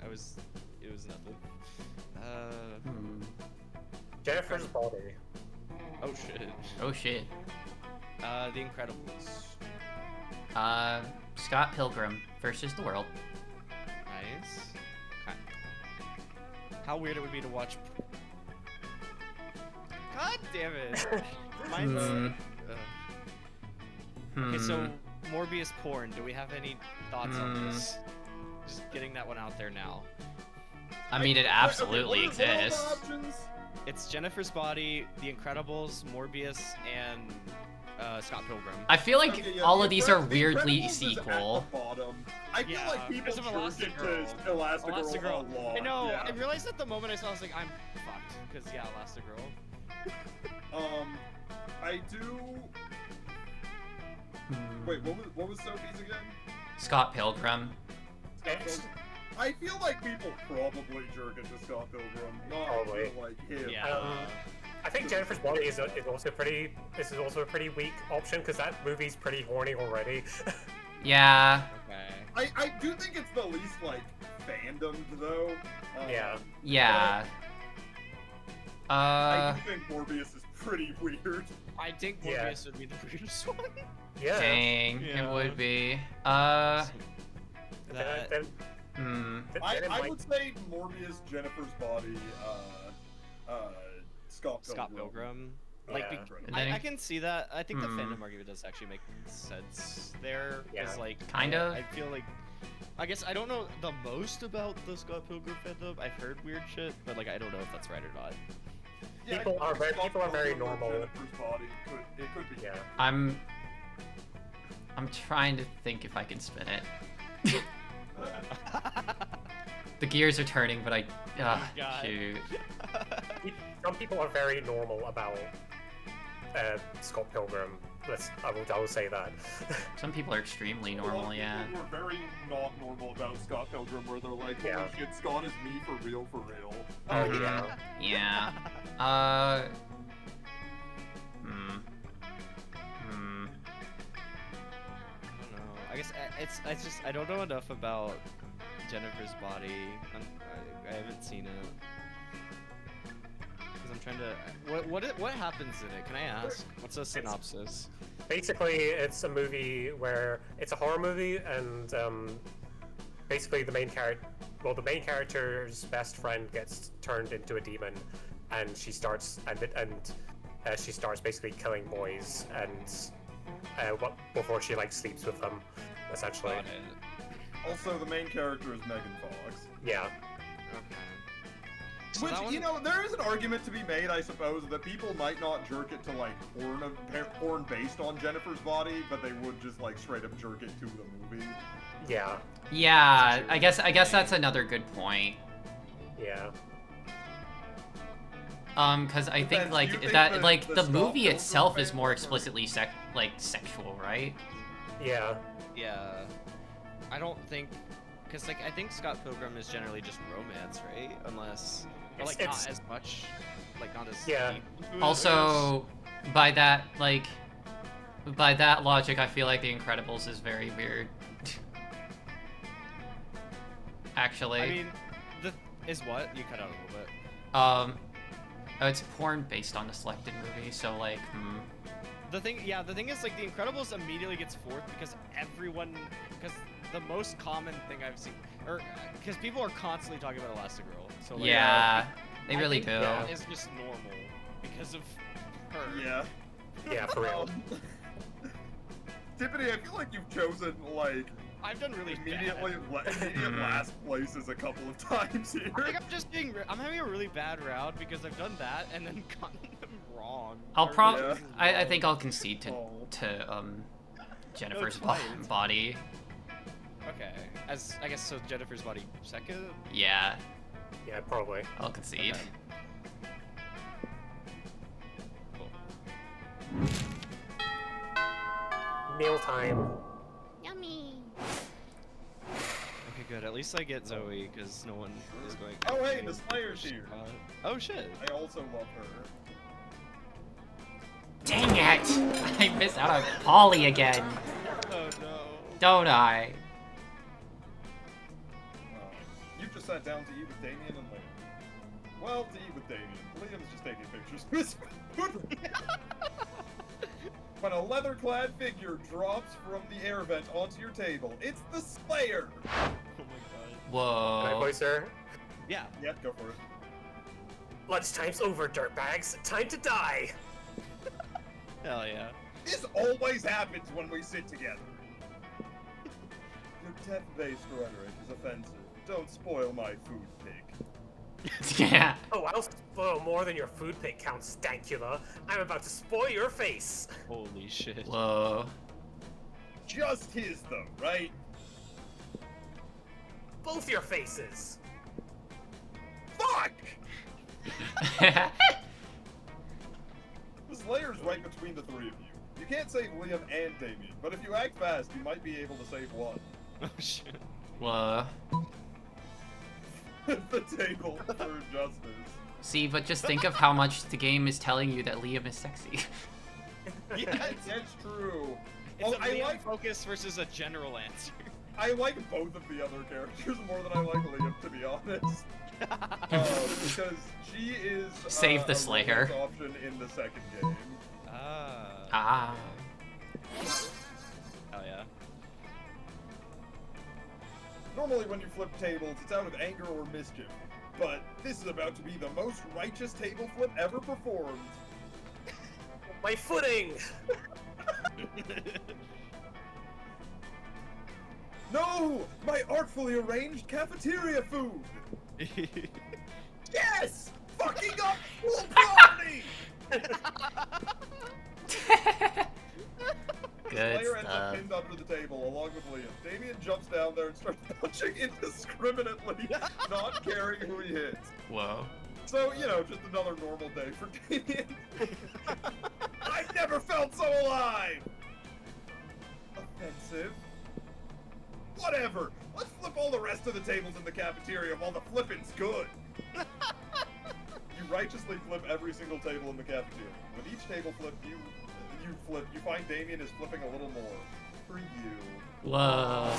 It was nothing. Jennifer's body. Oh shit. Oh shit. The Incredibles. Scott Pilgrim versus the world. Nice. Okay. How weird it would be to watch. God damn it. Mine's. Okay, so Morbius porn. Do we have any thoughts on this? Just getting that one out there now. I mean, it absolutely What are the exists. options? It's Jennifer's Body, The Incredibles, Morbius, and Scott Pilgrim. I feel like Okay, yeah, all the of these are Incredibles weirdly is sequel. At the bottom. I feel Yeah, like people because of jerk into Elastigirl. Elastigirl a lot. I know. Yeah. I realized at the moment I saw, I was like, I'm fucked. Because yeah, Elastigirl. I do. Wait, what was Sophie's again? Scott Pilgrim. It's- I feel like people probably jerk into Scott Pilgrim, not Probably. feel like him. Yeah. I think Jennifer's body is also pretty. This is also a pretty weak option because that movie's pretty horny already. Yeah. Okay. I do think it's the least like fandomed though. Yeah. Yeah. I do think Morbius is pretty weird. I think Yeah. Morbius would be the weirdest one. Yeah. Dang, Yeah. it would be. That- I would say Morbius, Jennifer's Body, Scott Pilgrim. Scott Pilgrim. Like, Yeah. And then- I can see that. I think the Hmm. fandom argument does actually make sense there. Yeah. It's like Kind of. I feel like. I guess I don't know the most about the Scott Pilgrim fandom. I've heard weird shit, but like I don't know if that's right or not. Yeah, People I are think very- people are very Scott Pilgrim or normal. Jennifer's Body could be. Yeah. I'm trying to think if I can spin it. The gears are turning, but God. shoot. Some people are very normal about Scott Pilgrim. I will say that. Some people are extremely normal, yeah. People were very not normal about Scott Pilgrim, where they're like, holy Yeah. shit, Scott is me for real, for real. Oh Mhm. yeah. Yeah. I don't know. I guess it's just I don't know enough about Jennifer's body. I haven't seen it. Because I'm trying to. What happens in it? Can I ask? What's a synopsis? Basically, it's a movie where it's a horror movie, and basically the main character's best friend gets turned into a demon, and she starts she starts basically killing boys and before she like sleeps with them, essentially. Got it. Also, the main character is Megan Fox. Yeah. Okay. So Which, that one- you know, there is an argument to be made, I suppose, that people might not jerk it to, like, porn based on Jennifer's body, but they would just, like, straight up jerk it to the movie. Yeah. Yeah, I guess that's another good point. Yeah. Because I think Depends. Do you like think that the- like the the Scott movie Pilgrim itself is fans more are- explicitly sexual, right? Yeah. Yeah. I don't think, because like I think Scott Pilgrim is generally just romance, right? Unless, or like It's- not as much, like not as Yeah. deep into it Also, by that logic, I feel like The Incredibles is very weird. Actually, I mean, is what you cut out a little bit. it's porn based on a selected movie, so like, The thing is, like, The Incredibles immediately gets fourth because because the most common thing I've seen, or because people are constantly talking about Elastigirl. So like, yeah, they I really think do. that is just normal because of her. Yeah. Yeah, for real. Tiffany, I feel like you've chosen, like, I've done really immediate bad. last places a couple of times here. I think I'm having a really bad round because I've done that and then gotten them wrong. I'll Or probably, chosen I wrong. think I'll concede Oh. to Jennifer's it's fine, it's body. Okay, as I guess so. Jennifer's body second. Yeah, Yeah, probably. I'll concede. Okay. Mealtime. Yummy. Okay, good. At least I get Zoe because no one is going. Oh, hey, the Slayer's here. Oh shit. I also love her. Dang it! I missed out on Polly again, Oh no. don't I? You just sat down to eat with Damien and Liam. Well, to eat with Damien. Liam's just taking pictures of his food. When a leather-clad figure drops from the air vent onto your table, it's the Slayer! Oh my god. Whoa. Can I voice her? Yeah. Yep, go for it. Lunchtime's over, dirtbags. Time to die. Hell yeah. This always happens when we sit together. Your death-based rhetoric is offensive. Don't spoil my food pick. Yeah. Oh, I'll spoil more than your food pick, Count Stankula. I'm about to spoil your face. Holy shit. Whoa. Just his, though, right? Both your faces. Fuck! The Slayer's right between the three of you. You can't save Liam and Damien, but if you act fast, you might be able to save one. Oh shit. Whoa. The table for justice. See, but just think of how much the game is telling you that Liam is sexy. Yeah, That's true. it's Well, a Liam focus versus a general answer. I like both of the other characters more than I like Liam, to be honest. Because she is Save the a Slayer. romance option in the second game. Ah. Hell yeah. Normally when you flip tables, it's out of anger or mischief. But this is about to be the most righteous table flip ever performed. My footing. No! My artfully arranged cafeteria food! Yes! Fucking up full property! Good Slayer ends up stuff. pinned under the table along with Liam. Damien jumps down there and starts punching indiscriminately, not caring who he hits. Whoa. So, you know, just another normal day for Damien. I I've never felt so alive! Offensive? Whatever! Let's flip all the rest of the tables in the cafeteria while the flipping's good! You righteously flip every single table in the cafeteria. With each table flip, you find Damien is flipping a little more. For you. Whoa.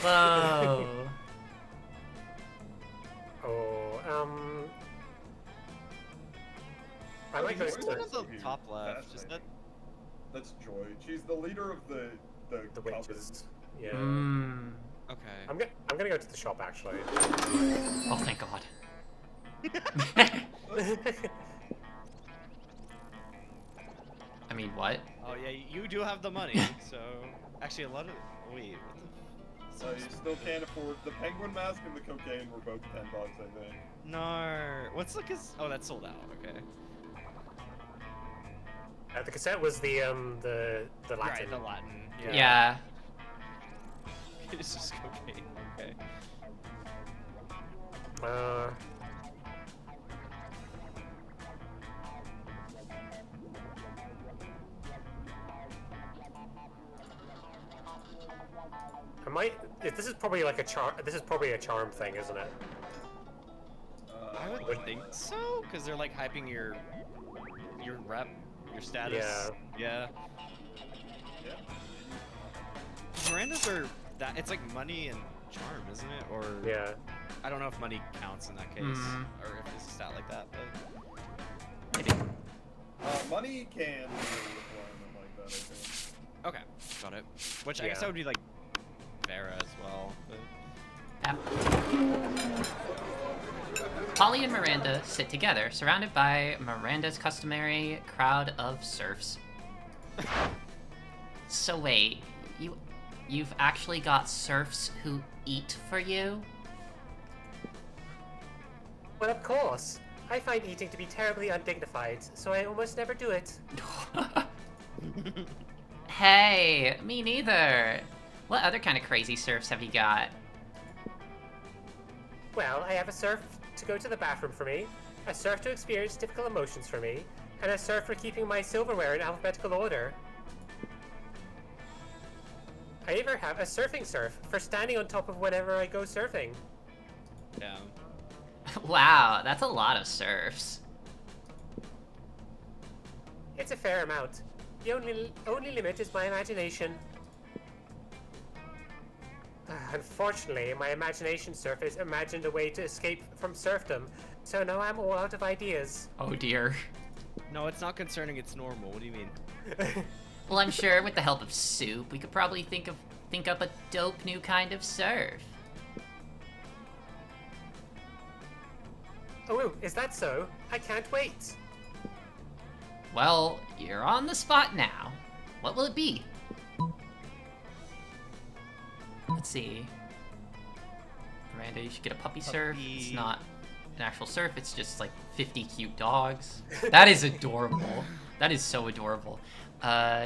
Whoa. Oh, I like those Where's one two. on the top left? Is that... That's Joy. She's the leader of the witches. coven. Yeah. Mm. Okay. I'm gonna go to the shop actually. Oh, thank God. I mean, what? Oh yeah, you do have the money, so... Actually, a lot of... Wait, what the... You still can't afford... The penguin mask and the cocaine were both $10, I think. No. What's the Oh, that's sold out. Okay. The cassette was the Latin. Right, the Latin. Yeah. Yeah. It's just cocaine. Okay. This is probably like a charm. This is probably a charm thing, isn't it? I would think so, because they're like hyping your rep, your status. Yeah. Yeah. Miranda's are that. It's like money and charm, isn't it? Or Yeah. I don't know if money counts in that case, or if it's a stat like that, but Maybe. Money can be a requirement like that, I think. okay, got it. Which I guess Yeah. that would be like Vera as well. But... Yep. Polly and Miranda sit together, surrounded by Miranda's customary crowd of serfs. So wait, you've actually got serfs who eat for you? Well, of course. I find eating to be terribly undignified, so I almost never do it. Hey, me neither. What other kind of crazy serfs have you got? Well, I have a serf to go to the bathroom for me, a serf to experience difficult emotions for me, and a serf for keeping my silverware in alphabetical order. I even have a surfing serf for standing on top of whenever I go surfing. Yeah. Wow, that's a lot of serfs. It's a fair amount. The only limit is my imagination. Unfortunately, my imagination surface imagined a way to escape from serfdom, so now I'm all out of ideas. Oh dear. No, it's not concerning. It's normal. What do you mean? Well, I'm sure with the help of Soup, we could probably think up a dope new kind of surf. Oh, is that so? I can't wait. Well, you're on the spot now. What will it be? Let's see. Miranda, you should get a puppy surf. It's not an actual surf, it's just like 50 cute dogs. That is adorable. That is so adorable.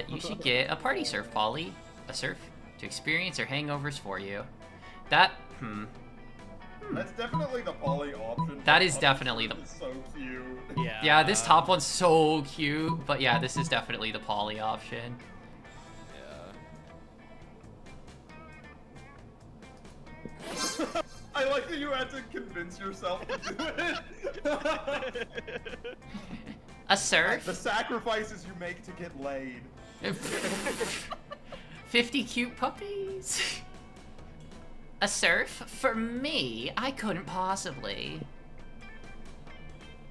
You should get a party surf, Polly. A surf to experience your hangovers for you. That, That's definitely the Polly option. That is definitely the... It's so cute. Yeah. Yeah, this top one's so cute, but yeah, this is definitely the Polly option. Yeah. I like that you had to convince yourself to do it. A surf? The sacrifices you make to get laid. 50 cute puppies? A surf? For me? I couldn't possibly.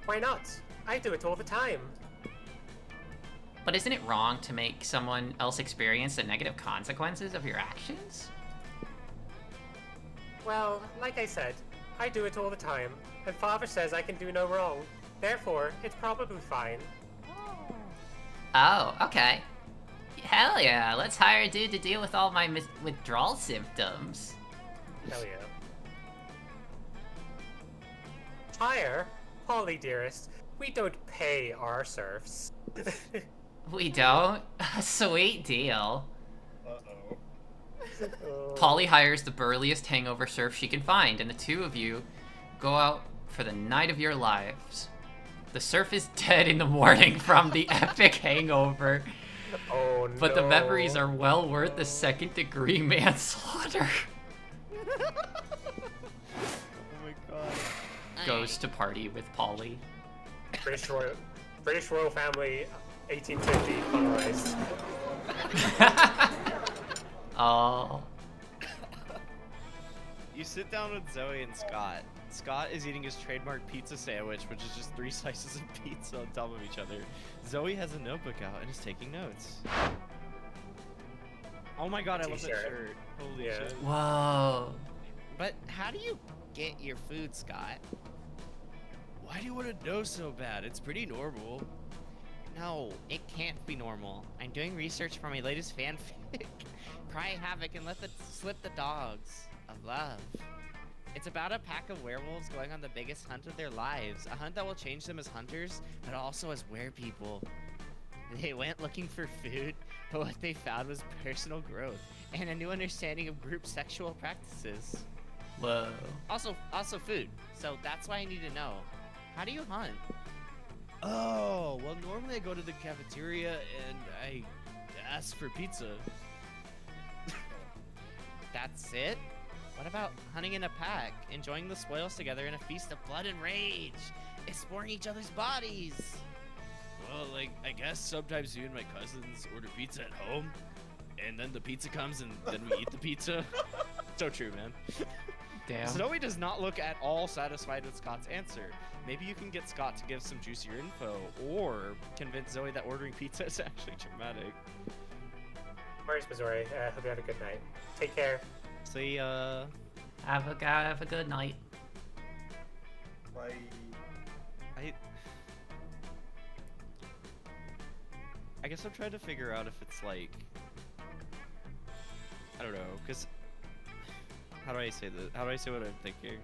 Why not? I do it all the time. But isn't it wrong to make someone else experience the negative consequences of your actions? Well, like I said, I do it all the time, and Father says I can do no wrong. Therefore, it's probably fine. Oh, okay. Hell yeah, let's hire a dude to deal with all my withdrawal symptoms. Hell yeah. Hire? Polly, dearest, we don't pay our serfs. We don't? Sweet deal. Uh-oh. Polly hires the burliest hangover surf she can find, and the two of you go out for the night of your lives. The surf is dead in the morning from the epic hangover. Oh But no. the memories are well worth the second-degree manslaughter. Oh my god. Goes to party with Polly. British royal family, 1850 colorized. Oh. You sit down with Zoe and Scott. Scott is eating his trademark pizza sandwich, which is just 3 slices of pizza on top of each other. Zoe has a notebook out and is taking notes. Oh my god, I love that T-shirt. shirt. Holy Yeah. shit. Whoa. But how do you get your food, Scott? Why do you want to know so bad? It's pretty normal. No, it can't be normal. I'm doing research for my latest fanfic. Cry havoc and slip the dogs of love. It's about a pack of werewolves going on the biggest hunt of their lives. A hunt that will change them as hunters, but also as werepeople. They went looking for food, but what they found was personal growth and a new understanding of group sexual practices. Whoa. Also food. So that's why I need to know. How do you hunt? Oh, well, normally I go to the cafeteria and I ask for pizza. That's it? What about hunting in a pack, enjoying the spoils together in a feast of blood and rage, exploring each other's bodies? Well, like, I guess sometimes you and my cousins order pizza at home, and then the pizza comes and then we eat the pizza. So true, man. Damn. Zoe does not look at all satisfied with Scott's answer. Maybe you can get Scott to give some juicier info, or convince Zoe that ordering pizza is actually traumatic. Where's Missouri? Hope you have a good night. Take care. See ya. Have a good night. I guess I'm trying to figure out if it's like, I don't know, cause how do I say this? How do I say what I'm thinking?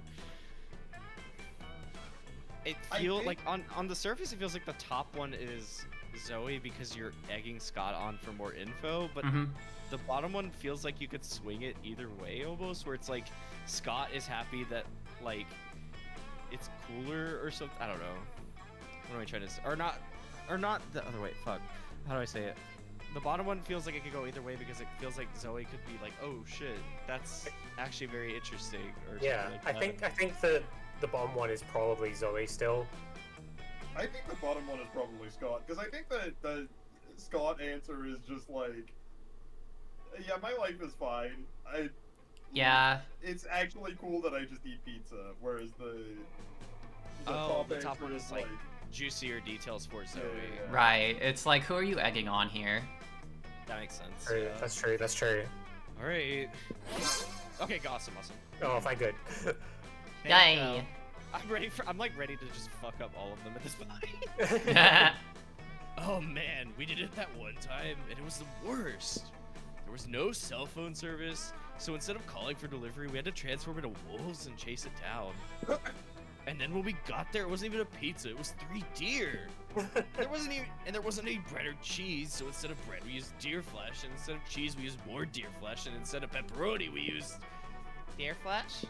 It feels like on the surface it feels like the top one is Zoe because you're egging Scott on for more info, but the bottom one feels like you could swing it either way almost, where it's like Scott is happy that like it's cooler or something. I don't know. What am I trying to say? Or not the other way. Fuck. How do I say it? The bottom one feels like it could go either way because it feels like Zoe could be like, oh shit, that's actually very interesting. Or Yeah, something like that. I think the bottom one is probably Zoe still. I think the bottom one is probably Scott, because I think that the Scott answer is just like, yeah, my life is fine. Yeah. It's actually cool that I just eat pizza, whereas the top one is like juicier details for Zoe. Yeah. Right. It's like, who are you egging on here? That makes sense. True, Yeah. That's true. That's true. All right. Okay, awesome. Oh, fine, good. Yay. I'm like ready to just fuck up all of them at this point. Oh man, we did it that one time, and it was the worst. There was no cell phone service, so instead of calling for delivery, we had to transform into wolves and chase it down. And then when we got there, it wasn't even a pizza; it was 3 deer. There wasn't any bread or cheese, so instead of bread, we used deer flesh, and instead of cheese, we used more deer flesh, and instead of pepperoni, we used deer flesh.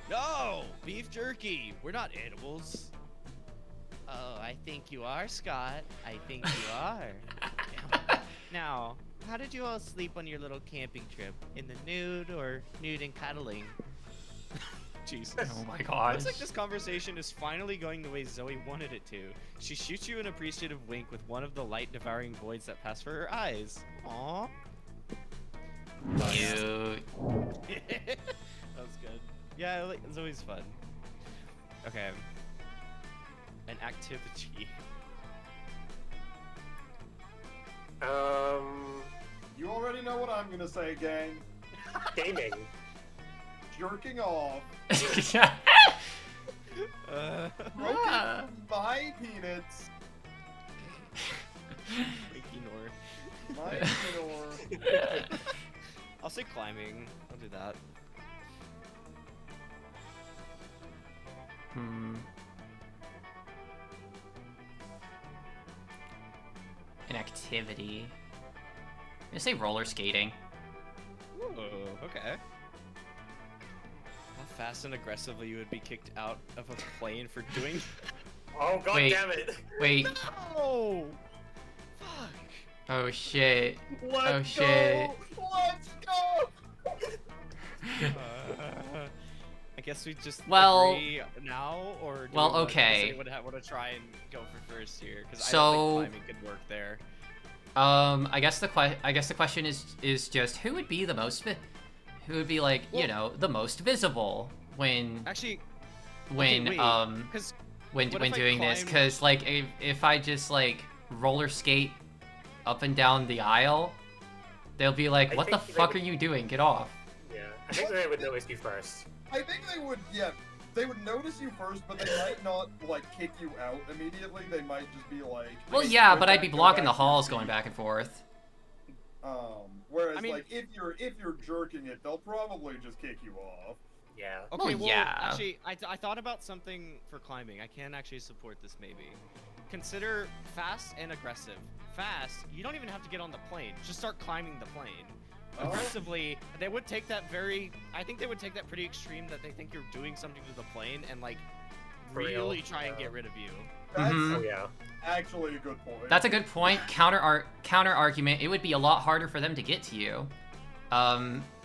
No, beef jerky. We're not animals. Oh, I think you are, Scott. I think you are. Now, how did you all sleep on your little camping trip? In the nude or nude and cuddling? Jesus. Oh my gosh. Looks like this conversation is finally going the way Zoe wanted it to. She shoots you an appreciative wink with one of the light-devouring voids that pass for her eyes. Aww. Cute. That was good. Yeah, like, Zoe's fun. Okay. An activity. You already know what I'm gonna say, gang. Gaming. Jerking off. Yeah. Stroking my peanuts. My peanor. I'll say climbing. I'll do that. An activity. I'm gonna say roller skating. Ooh, okay. How fast and aggressively you would be kicked out of a plane for doing Oh god Wait. damn it! Wait. Oh, fuck. Oh shit. Let's Oh shit. go! Let's go! I guess we just Well- agree now, or do well, we want, okay. Does anyone want to try and go for first here? Because I So- don't think climbing could work there. I guess the question is just who would be the most who would be like, you know, the most visible when Actually, when wait, um 'cause when what when if I doing this, climb- because like if I just like roller skate up and down the aisle, they'll be like, I what the think they fuck would- are you doing? Get off. Yeah, I think they would notice you first. I think they would, yeah. They would notice you first, but they might not, like, kick you out immediately. They might just be like... Well, "Hey, yeah, go but I'd back- be go blocking the back to your halls seat." going back and forth. Whereas, I mean- like, if you're jerking it, they'll probably just kick you off. Yeah. Okay, Well, well, yeah. actually, I thought about something for climbing. I can actually support this, maybe. Consider fast and aggressive. Fast, you don't even have to get on the plane. Just start climbing the plane. Oh. Aggressively, they would take that I think they would take that pretty extreme, that they think you're doing something to the plane and, like, For real, really try and yeah. get rid of you. That's Mhm. Oh yeah. actually a good point. That's a good point. Counter argument. It would be a lot harder for them to get to you.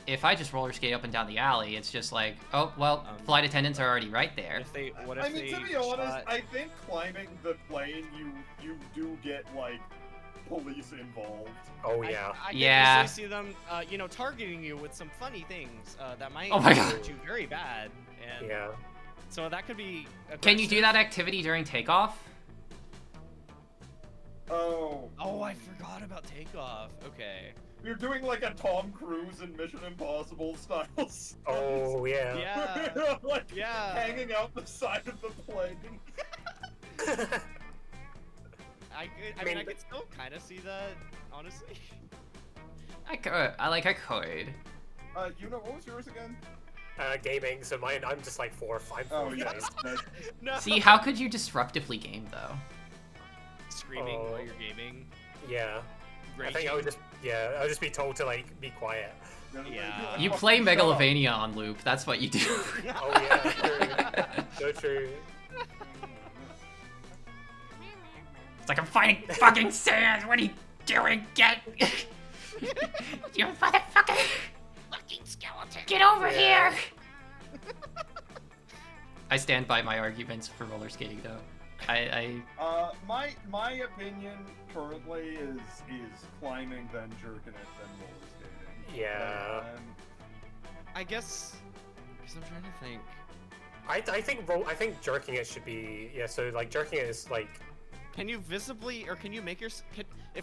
If I just roller skate up and down the alley, it's just like, oh well, flight attendants are already right there. What if I mean, they to be honest, shot- I think climbing the plane, you do get, like, police involved. Oh yeah. I Yeah. can easily see them, you know, targeting you with some funny things that might Oh my God. hurt you very bad. And Yeah. so that could be. Can you do aggressive. that activity during takeoff? Oh. Oh, I forgot about takeoff. Okay. You're doing, like, a Tom Cruise in Mission Impossible style stunt. Oh yeah. Yeah. Like, Yeah. hanging out the side of the plane. I mean, I could still kind of see that, honestly. I could. I could. Yuna, what was yours again? Gaming. So mine, I'm just like 4 or 5. Oh, yes. No. See, how could you disruptively game though? Screaming Oh. while you're gaming. Yeah. I think I would just be told to like be quiet. Yeah. You play Megalovania on loop. That's what you do. Oh yeah. True. So true. It's like I'm fighting fucking sand. What are you doing? Get you motherfucker! Fucking skeleton! Get over Yeah. here! I stand by my arguments for roller skating, though. My opinion currently is climbing, then jerking it, then roller skating. Yeah. I guess. Because I'm trying to think. I think jerking it should be So like jerking it is like. Can you visibly, or can you make if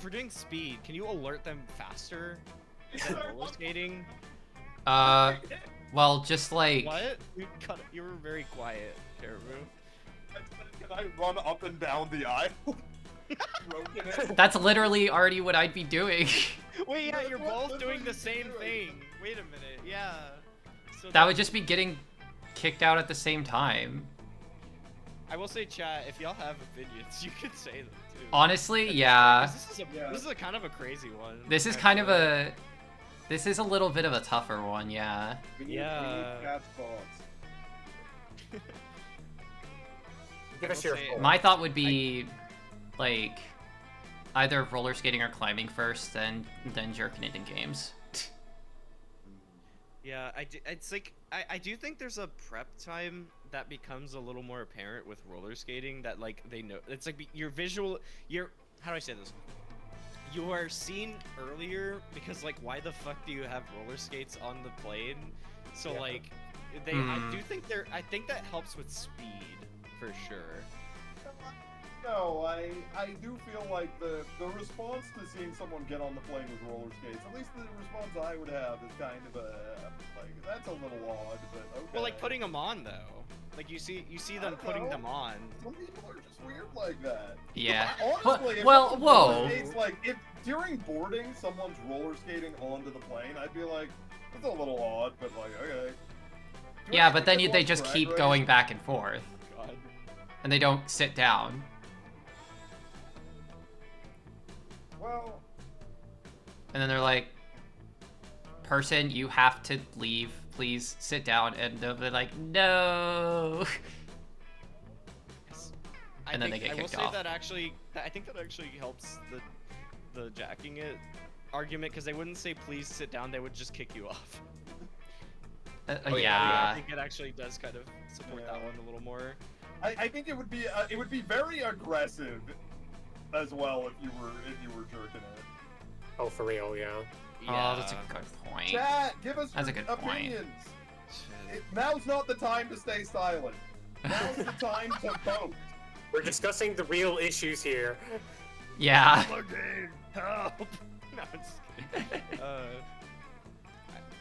we're doing speed, can you alert them faster than roller skating? Well, just like... What? You were very quiet, Caribou. Can I run up and down the aisle? Broken it? That's literally already what I'd be doing. Wait, yeah, you're That's both what doing the you're same doing. thing. Wait a minute, yeah. So That would just be getting kicked out at the same time. I will say, chat, if y'all have opinions, you could say them too. Honestly, yeah. This is a kind of a crazy one. This is kind of a... This is a little bit of a tougher one, yeah. We need cat's thoughts. Give us your. say- My thought would be, like, either roller skating or climbing first, then jerking it in games. Yeah, it's like I do think there's a prep time that becomes a little more apparent with roller skating, that like they know it's like your how do I say this? You are seen earlier because like why the fuck do you have roller skates on the plane? So Yeah. like I think that helps with speed for sure. No, I do feel like the response to seeing someone get on the plane with roller skates, at least the response I would have is kind of like, that's a little odd, but okay. Well, like putting them on though. Like you see I them don't putting know. them on. Some people are just weird like that. Yeah. Honestly, if Well, someone whoa. roller skates, like, if during boarding someone's roller skating onto the plane, I'd be like, that's a little odd, but like, okay. Do Yeah, I but then think they it's just Drag keep Race? going back and forth, God. and they don't sit down. Well, And then they're like, person, you have to leave, please sit down. And they're like, no. and then they get I will kicked say off. that actually, I think that actually helps the jacking it argument, because they wouldn't say please sit down, they would just kick you off. Yeah. I think it actually does kind of support that one a little more. I think it would be very aggressive as well if you were jerking it. Oh, for real, yeah. Oh, that's a good point. Chat, give us That's your a good point. opinions. Now's not the time to stay silent. Now's the time to vote. We're discussing the real issues here. Yeah. Game, help! No, I'm just kidding.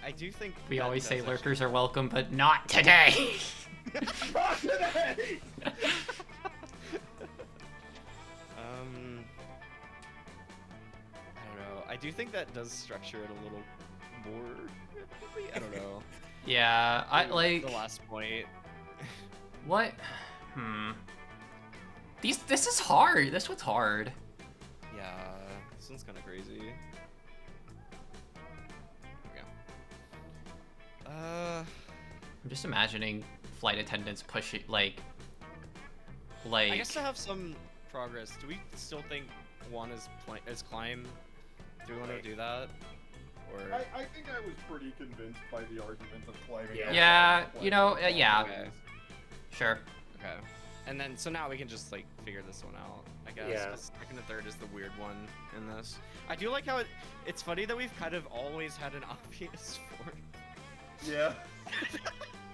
I do think We that always say does lurkers are welcome, but not today. Not today! I don't know. I do think that does structure it a little more. I don't know. Yeah, I like. The last point. What? This is hard. This one's hard. Yeah, this one's kind of crazy. Okay. I'm just imagining flight attendants pushing like. I guess to have some progress. Do we still think one is climb? Do we want to do that? Or I think I was pretty convinced by the argument of climbing. Yeah, you know, yeah. Okay. Sure. Okay. And then so now we can just like figure this one out, I guess. Yeah. 'Cause second and third is the weird one in this. I do like how it's funny that we've kind of always had an obvious fourth. Yeah.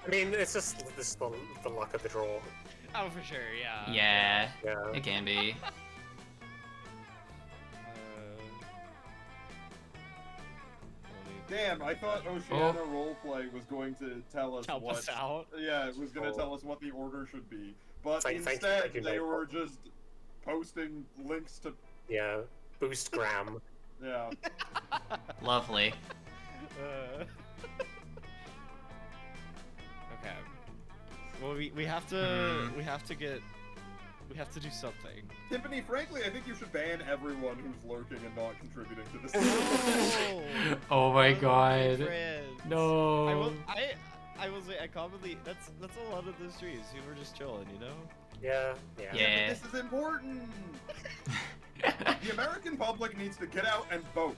I mean, it's just this is the luck of the draw. Oh, for sure, yeah. Yeah. Yeah. It can be. Damn, I thought Oceana Roleplay was going to tell us Help what. us out. Yeah, it was going to tell us what the order should be, but Thank instead you, they Nate. were just posting links to. Yeah. Boost gram. Yeah. Lovely. Okay. Well, we have to we have to do something. Timpani, frankly, I think you should ban everyone who's lurking and not contributing to this. Oh my god. Friends. No. I will say I commonly that's a lot of the streams who were just chilling, you know? Yeah. Yeah. Yeah. But this is important. The American public needs to get out and vote.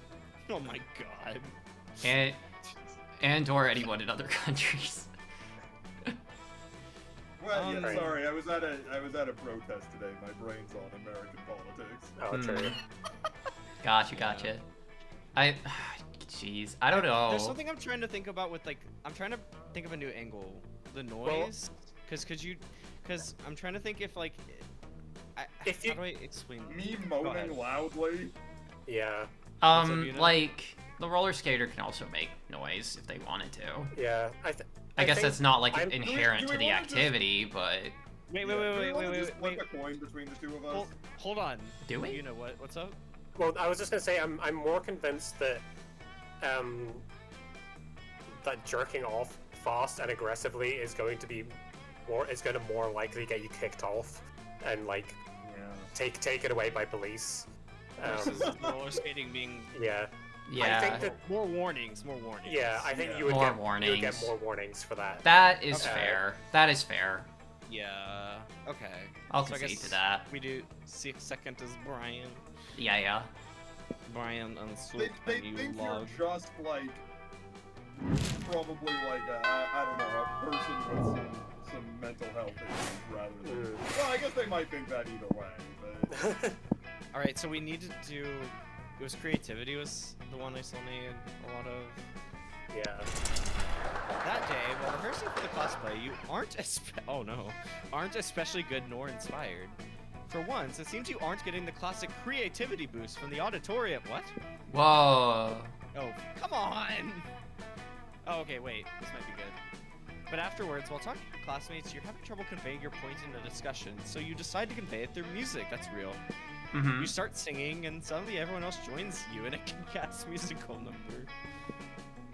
Oh my god. and or anyone in other countries. Well, yeah, Right. sorry, I was at a protest today. My brain's on American politics. Oh, true. Gotcha. Jeez, I don't know. There's something I'm trying to think about with like I'm trying to think of a new angle. The noise, because I'm trying to think if like, how do I explain? Me moaning loudly. Yeah. What's up, Yuna? Like the roller skater can also make noise if they wanted to. Yeah. I guess think that's not like I'm- inherent do we to the wanna just- activity, but Wait, Do we wanna just wait. flip a coin between the two of us? Hold on. do we? You know what's up? Well, I was just gonna say I'm more convinced that that jerking off fast and aggressively is going to more likely get you kicked off and like take it away by police. Versus roller skating being Yeah. Yeah. I think that more warnings. yeah, I think Yeah. you would More get warnings. more warnings for that. That is Okay. fair. That is fair. Yeah. Okay. I'll So I concede guess to that. We do 6 second is Brian. Yeah. Brian and They Swoop think and you you're log. just like probably like I don't know, a person with some mental health issues rather than. Well, I guess they might think that either way, but. All right, so we need to do. It was creativity was the one I still made a lot of. Yeah. That day, while rehearsing for the cosplay, you aren't especially good nor inspired. For once, it seems you aren't getting the classic creativity boost from the auditorium. What? Whoa. Oh, come on! Oh, okay, wait. This might be good. But afterwards, while talking to classmates, you're having trouble conveying your point in a discussion, so you decide to convey it through music. That's real. Mm-hmm. You start singing, and suddenly everyone else joins you in a kick-ass musical number.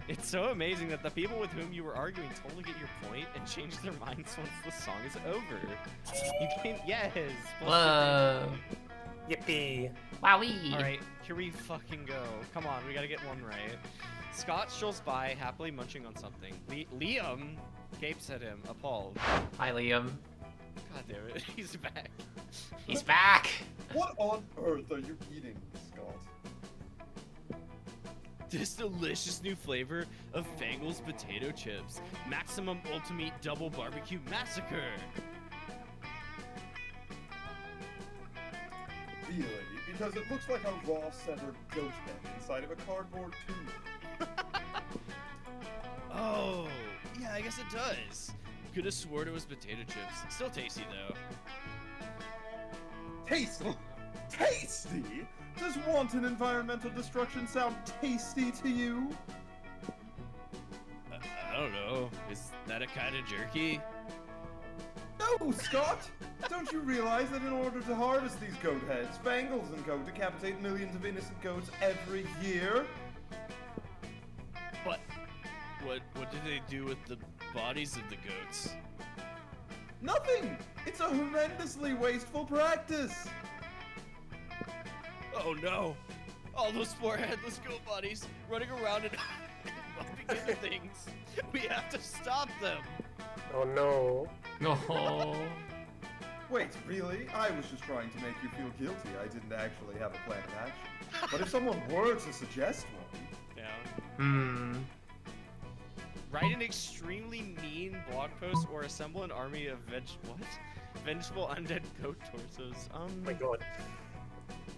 It's so amazing that the people with whom you were arguing totally get your point and change their minds once the song is over. You can yes. Whoa. Yippee. Wowee. All right, here we fucking go. Come on, we gotta get one right. Scott strolls by, happily munching on something. Liam gapes at him, appalled. Hi, Liam. God damn it, he's back. He's back! What on earth are you eating, Scott? This delicious new flavor of Fangles potato chips. Maximum Ultimate Double Barbecue Massacre. Really? Because it looks like a raw severed goat head inside of a cardboard tube. Oh, yeah, I guess it does. Could have sworn it was potato chips. Still tasty though. Tasty? Tasty? Does wanton environmental destruction sound tasty to you? I don't know. Is that a kind of jerky? No, Scott! Don't you realize that in order to harvest these goat heads, Fangles and Co. decapitate millions of innocent goats every year? But what do they do with the bodies of the goats? Nothing! It's a horrendously wasteful practice! Oh no! All those poor headless goat bodies running around and bumping into things. We have to stop them. Oh no. No. Wait, really? I was just trying to make you feel guilty. I didn't actually have a plan of action. But if someone were to suggest one... Yeah. Write an extremely mean blog post or assemble an army of vengeful undead goat torsos. Oh my god.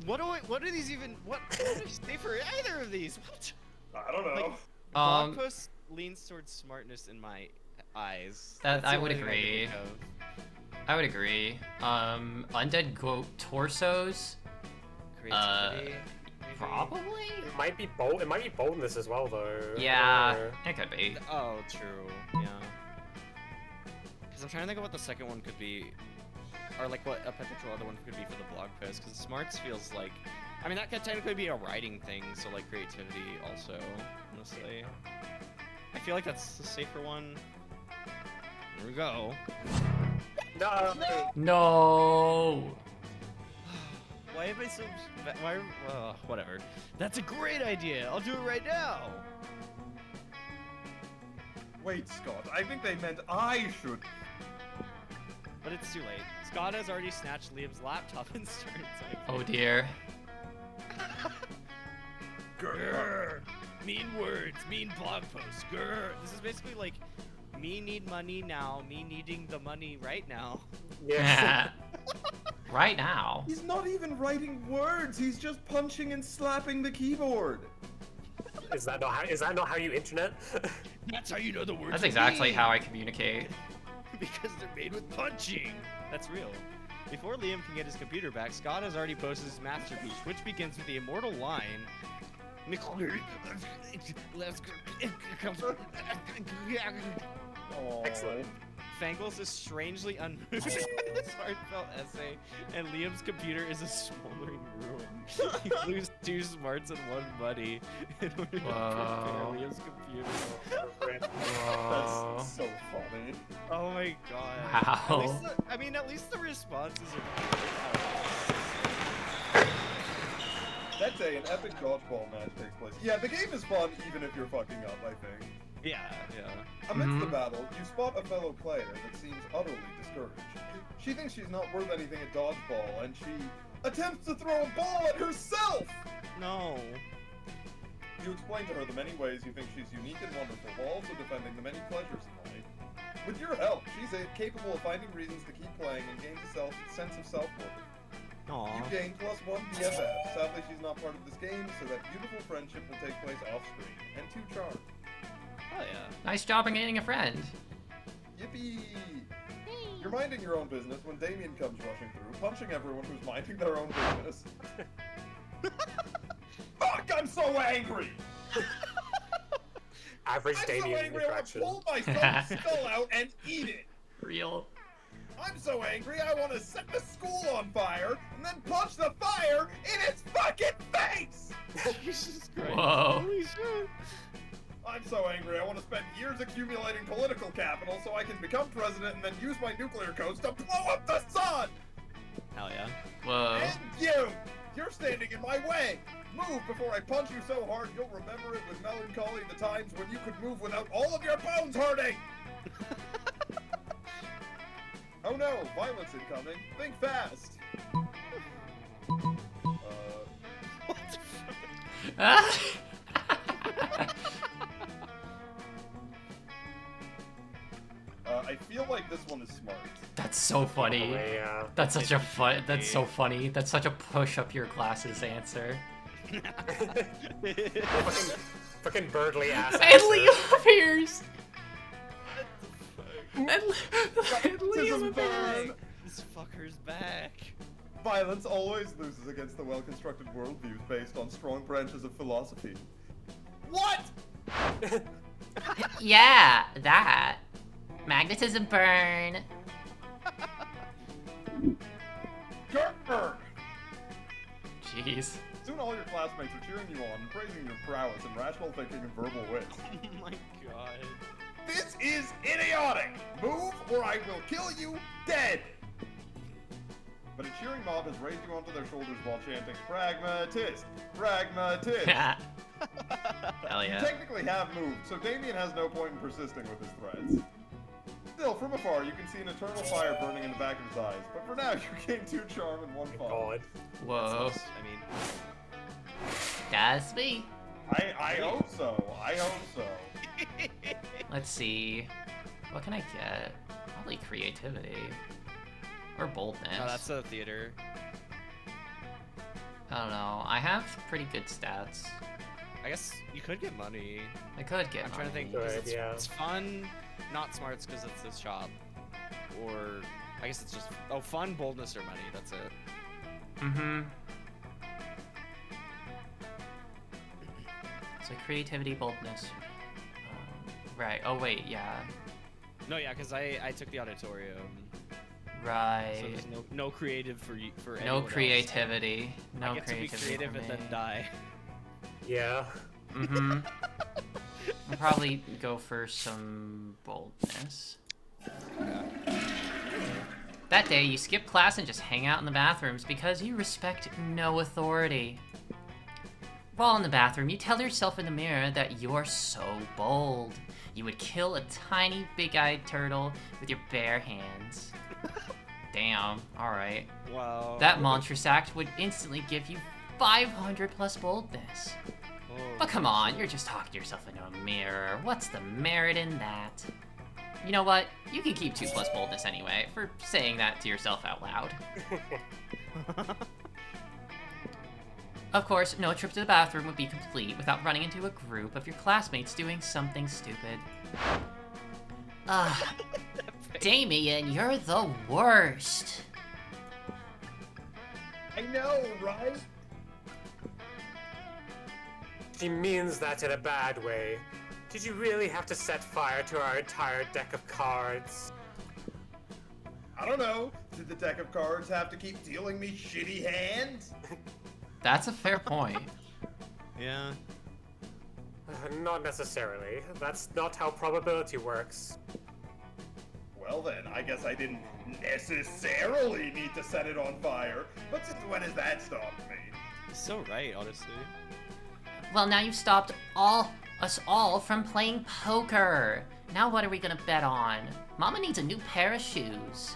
What do these even? What do I say for either of these? What? I don't know. Like, blog post leans towards smartness in my eyes. That That's I the would only thing agree. can think of. I would agree. Undead goat torsos? Creativity, maybe? Probably? It might be bold. It might be boldness as well, though. Yeah, it could be. Oh, true. Yeah. Because I'm trying to think of what the second one could be, or like what a potential other one could be for the blog post. Because smarts feels like, I mean, that could technically be a writing thing. So like creativity also, honestly. I feel like that's the safer one. Here we go. No. No! Why am I so? Why? Whatever. That's a great idea. I'll do it right now. Wait, Scott, I think they meant I should... But it's too late. Scott has already snatched Liam's laptop and started typing. Oh dear. Grr. Mean words, mean blog posts. Grr. This is basically like me need money now, me needing the money right now. Yeah. Right now. He's not even writing words, he's just punching and slapping the keyboard. Is that not how you internet? That's how you know the words. That's exactly how I communicate. Because they're made with punching. That's real. Before Liam can get his computer back, Scott has already posted his masterpiece, which begins with the immortal line. Excellent. Fangles is strangely unmoved by this heartfelt essay, and Liam's computer is a smoldering ruin. He loses 2 smarts and 1 money in order to prepare Liam's computer. Whoa. That's so funny. Oh my god. Wow. At least the responses are That day, an epic dodgeball match takes place. Yeah, the game is fun even if you're fucking up, I think. Yeah. Amidst the battle, you spot a fellow player that seems utterly discouraged. She thinks she's not worth anything at dodgeball, and she attempts to throw a ball at herself! No. You explain to her the many ways you think she's unique and wonderful, while also defending the many pleasures in life. With your help, she's capable of finding reasons to keep playing and gains a sense of self-worth. Aww. You gain +1 BFF. Sadly, she's not part of this game, so that beautiful friendship will take place off-screen. And 2 charm. Oh yeah. Nice job on getting a friend. Yippee! You're minding your own business when Damien comes rushing through, punching everyone who's minding their own business. Fuck, I'm so angry! Average I'm so Damien angry I want to interaction. pull my son's skull out and eat it! Real. I'm so angry I want to set the school on fire and then punch the fire in its fucking face! Jesus Christ. Whoa. Holy shit. I'm so angry I want to spend years accumulating political capital so I can become president and then use my nuclear codes to blow up the sun! Hell yeah. Whoa. And you! You're standing in my way! Move before I punch you so hard you'll remember it with melancholy the times when you could move without all of your bones hurting! How Oh no, violence incoming. Think fast. What the fuck? I feel like this one is smart. That's so funny. Yeah. That's such a fun. That's so funny. That's such a push up your glasses answer. Fucking Birdly ass. And Leo appears. And Leo Baptism burn. This fucker's back. Violence always loses against the well-constructed worldviews based on strong branches of philosophy. What? Yeah, that. Magnetism burn. Grr! Jeez. Soon all your classmates are cheering you on, praising your prowess in rational thinking and verbal wit. Oh my god. This is idiotic! Move or I will kill you dead! But a cheering mob has raised you onto their shoulders while chanting, Pragmatist! Pragmatist! Hell You yeah. technically have moved, so Damien has no point in persisting with his threats. Still, from afar, you can see an eternal fire burning in the back of his eyes, but for now, you gain 2 charm and 1 fun. God. Whoa. I mean, That's me. I hope so. I hope so. Let's see. What can I get? Probably creativity. Or boldness. no, that's the theater. I don't know. I have pretty good stats. I guess you could get money. I could get I'm trying to think. Good, 'cause yeah. It's fun, not smarts because it's a shop. Or, I guess it's just, oh, fun, boldness, or money. That's it. Mm-hmm. So creativity, boldness. Right. Oh wait, yeah. No, yeah, because I took the auditorium. Right. So there's no creative for you, for No anyone else. creativity. No I get to be creativity. creative for and me. then die. Yeah. Mm-hmm. I'll probably go for some boldness. That day, you skip class and just hang out in the bathrooms because you respect no authority. While in the bathroom, you tell yourself in the mirror that you're so bold. You would kill a tiny, big-eyed turtle with your bare hands. Damn, alright. Wow. That monstrous act would instantly give you 500 plus boldness. Oh, But come on, you're just talking to yourself into a mirror. What's the merit in that? You know what? You can keep 2 plus boldness anyway, for saying that to yourself out loud. Of course, no trip to the bathroom would be complete without running into a group of your classmates doing something stupid. Ugh. Damien, you're the worst. I know, right? She means that in a bad way. Did you really have to set fire to our entire deck of cards? I don't know. Did the deck of cards have to keep dealing me shitty hands? That's a fair point. Yeah. Not necessarily. That's not how probability works. Well then, I guess I didn't necessarily need to set it on fire. But since when has that stopped me? He's so right, honestly. Well, now you've stopped us all from playing poker. Now what are we gonna bet on? Mama needs a new pair of shoes.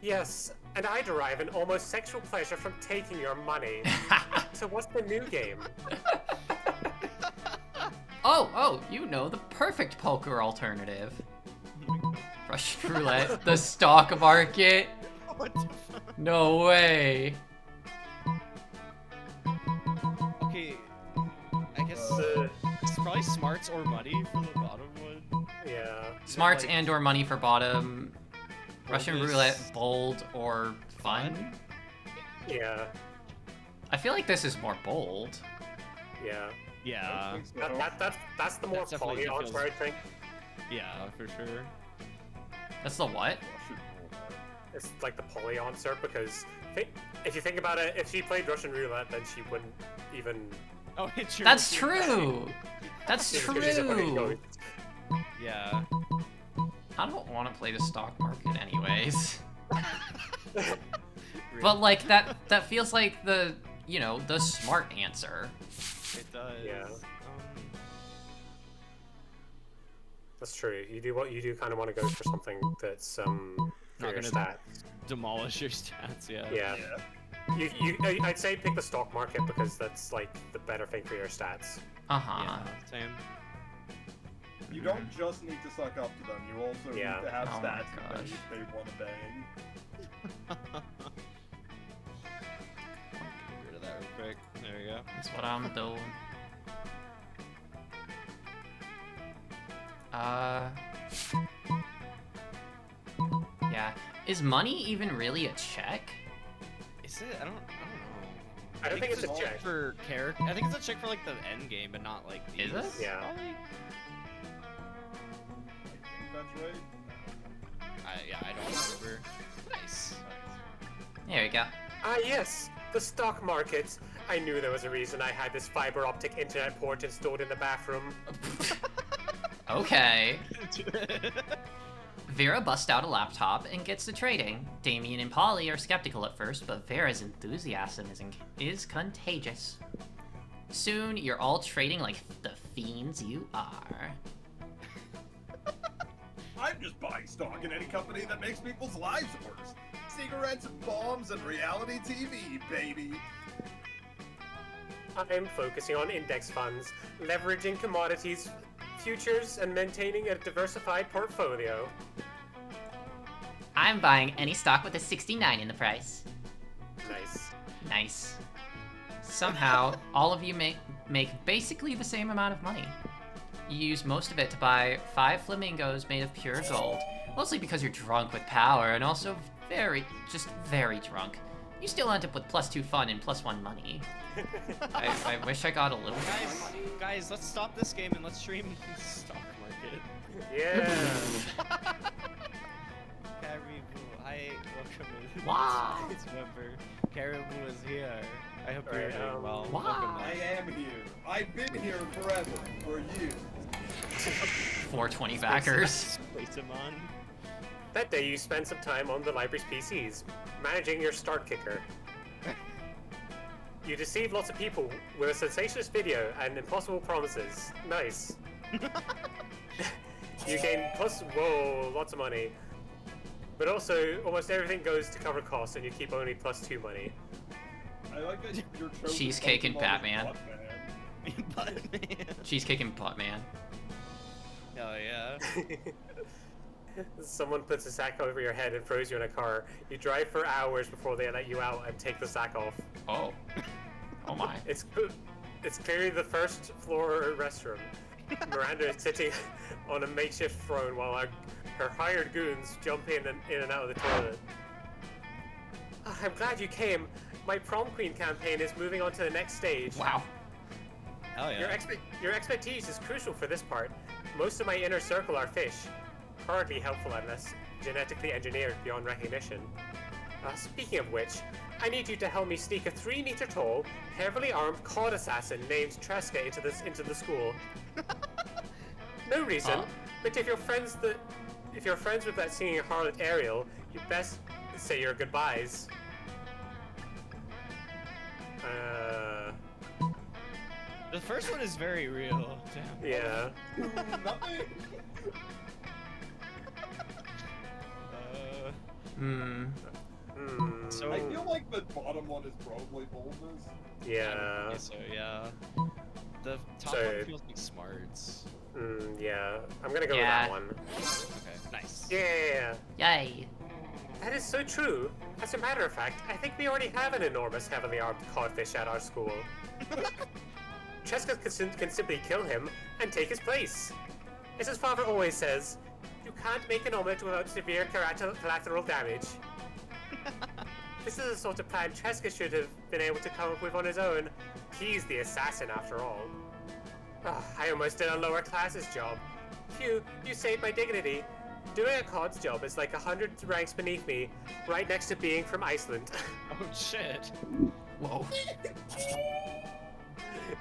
Yes, and I derive an almost sexual pleasure from taking your money. So what's the new game? Oh, you know, the perfect poker alternative. Russian roulette, the stock market. What the fuck? No way. Okay, I guess it's probably smarts or money for the bottom one. Yeah. Smarts like- and or money for bottom. Russian Boldness. roulette, bold or fun. Fun? Yeah. I feel like this is more bold. Yeah. Yeah, That's the more That's definitely poly feels- answer, I think. yeah, for sure. That's the what? It's like the poly answer because if you think about it, if she played Russian roulette, then she wouldn't even. Oh, it's your. That's true. That's She's a fucking true. goat. Yeah. I don't want to play the stock market anyways. But like that feels like the, you know, the smart answer. It does. Yeah. That's true. You do kind of want to go for something that's for Not your gonna stats. demolish your stats. Yeah. Yeah. I'd say pick the stock market because that's like the better thing for your stats. Uh-huh. Yeah. Same. You don't just need to suck up to them, you also Yeah. need to have Oh my stats that gosh. they want to bang. Get rid of that real quick. There we go. That's what I'm doing. Yeah. Is money even really a check? Is it? I don't know. I don't think it's a all check. for character. I think it's a check for like the end game, but not like these. Is it? Yeah. Probably. I think that's right. I don't remember. Nice. There we go. Ah, yes, the stock market. I knew there was a reason I had this fiber optic internet port installed in the bathroom. Okay. Vera busts out a laptop and gets to trading. Damien and Polly are skeptical at first, but Vera's enthusiasm is contagious. Soon, you're all trading like the fiends you are. I'm just buying stock in any company that makes people's lives worse. Cigarettes, bombs, and reality TV, baby. I'm focusing on index funds, leveraging commodities, futures, and maintaining a diversified portfolio. I'm buying any stock with a 69 in the price. Nice. Nice. Somehow, all of you make basically the same amount of money. You use most of it to buy 5 flamingos made of pure gold, mostly because you're drunk with power and also very drunk. You still end up with +2 fun and +1 money. I wish I got a little bit more money. Guys, let's stop this game and let's stream the stock market. Yeah. Caribou, hi, welcome in. Wow. It's member. Caribou is here. I hope Alright, you're doing well. wow. Welcome I back. am here. I've been here forever, for you. 420 backers. Pokemon. That day you spent some time on the library's PCs, managing your start kicker. You deceived lots of people with a sensationalist video and impossible promises. Nice. You gain lots of money. But also, almost everything goes to cover costs and you keep only +2 money. I like that you're chosen Cheesecake and Pokemon Batman. is Buttman. Cheesecake and Buttman. Hell yeah. Someone puts a sack over your head and throws you in a car. You drive for hours before they let you out and take the sack off. Oh. Oh my. It's clearly the first floor restroom. Miranda is sitting on a makeshift throne while her hired goons jump in and out of the toilet. Ah, I'm glad you came. My prom queen campaign is moving on to the next stage. Wow. Hell yeah. Your expertise is crucial for this part. Most of my inner circle are fish. Hardly helpful unless genetically engineered beyond recognition. Speaking of which, I need you to help me sneak a 3-meter-tall, heavily armed cod assassin named Tresca into the school. No reason, but if you're friends with that singing harlot Ariel, you best say your goodbyes. The first one is very real. Damn. Yeah. Nothing. So I feel like the bottom one is probably boldness. Yeah. So yeah. The top So- one feels like smarts. Yeah. I'm gonna go Yeah. with that one. Okay. Nice. Yeah. Yay. That is so true. As a matter of fact, I think we already have an enormous heavily armed codfish at our school. Cheska can simply kill him and take his place. As his father always says, you can't make an omelet without severe collateral damage. This is the sort of plan Cheska should have been able to come up with on his own. He's the assassin after all. I almost did a lower classes job. Phew, you saved my dignity. Doing a cod's job is like 100 ranks beneath me, right next to being from Iceland. Oh shit. Whoa.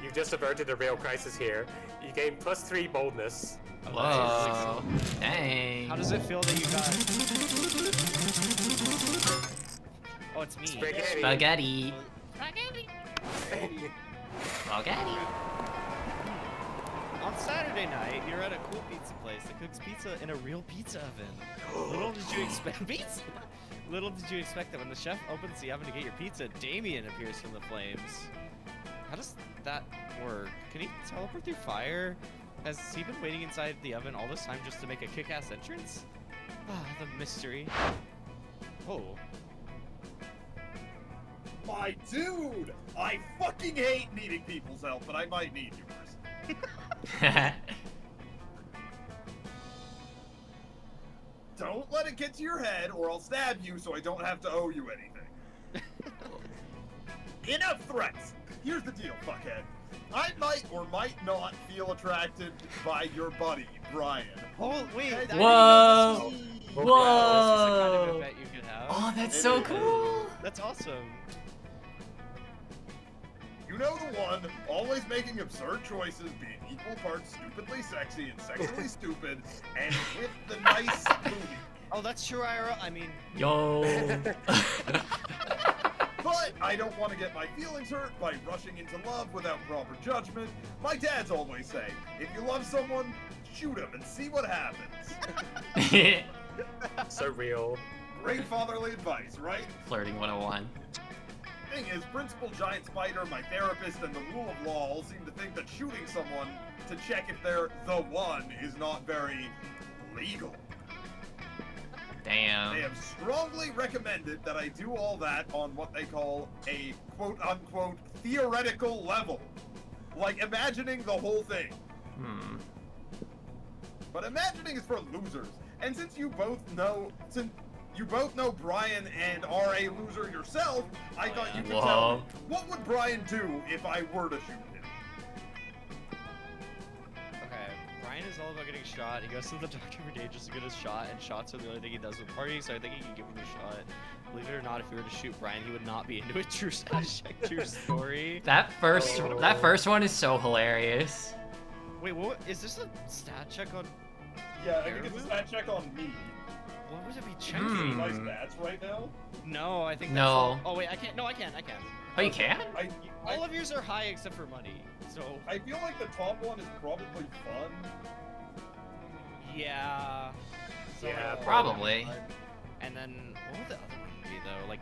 You've just averted a real crisis here. You gain +3 boldness. Whoa. Dang. How does it feel that you got? Oh, it's me. Spaghetti. Spaghetti. Spaghetti. Spaghetti. On Saturday. Saturday night, you're at a cool pizza place that cooks pizza in a real pizza oven. Little did you expect pizza. Little did you expect that when the chef opens the oven to get your pizza, Damien appears from the flames. How does that work? Can he teleport through fire? Has he been waiting inside the oven all this time just to make a kick-ass entrance? Ah, the mystery. Oh. My dude! I fucking hate needing people's help, but I might need yours. Don't let it get to your head, or I'll stab you so I don't have to owe you anything. Enough threats! Here's the deal, fuckhead. I might or might not feel attracted by your buddy, Brian. Oh, wait. Whoa! Whoa! Whoa! This is the kind of event you could have. Oh, that's so cool! That's awesome. You know the one, always making absurd choices, being equal parts stupidly sexy and sexually stupid, and with the nice booty. Oh, that's true, Ira. I mean... Yo! But I don't want to get my feelings hurt by rushing into love without proper judgment. My dads always say, if you love someone, shoot them and see what happens. So real. Great fatherly advice, right? Flirting 101. Thing is, Principal Giant Spider, my therapist, and the rule of law all seem to think that shooting someone to check if they're the one is not very legal. Damn. They have strongly recommended that I do all that on what they call a quote-unquote theoretical level. Like imagining the whole thing. But imagining is for losers. And since you both know Brian and are a loser yourself, I thought you could tell me, what would Brian do if I were to shoot him? Okay, Brian is all about getting shot. He goes to the doctor every day just to get his shot, and shots are the only thing he does with parties, so I think he can give him a shot. Believe it or not, if we were to shoot Brian, he would not be into a true story. That first one is so hilarious. Wait, what? Is this a stat check on... Yeah, I think it's a stat check on me. What would it be Can you checking? see my stats right now? No, I think No. that's... Oh, wait, I can't. No, I can. Oh, you can? All of yours are high except for money, so... I feel like the top one is probably fun. Yeah. So, Yeah, Probably. And then, what would the other one be, though? Like...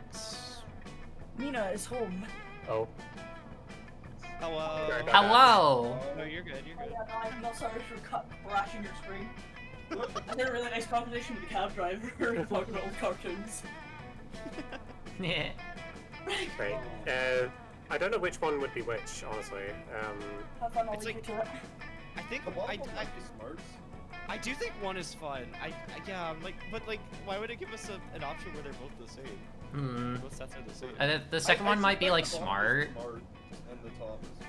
Mina is home. Oh. Hello. Very bad. Hello! No, you're good, you're Oh, good. yeah, no, I'm not sorry for crashing your screen. I had a really nice conversation with the cab driver talking about old cartoons. Yeah. Right. I don't know which one would be which, honestly. Have fun, I'll It's leave like- you to it. I think The bottom I one might be smarts. do think one is fun. Yeah, I'm like, but like, why would it give us an option where they're both the same? Both sets are the same. And the second one might be like the bottom smart. is smart, and the top is fun.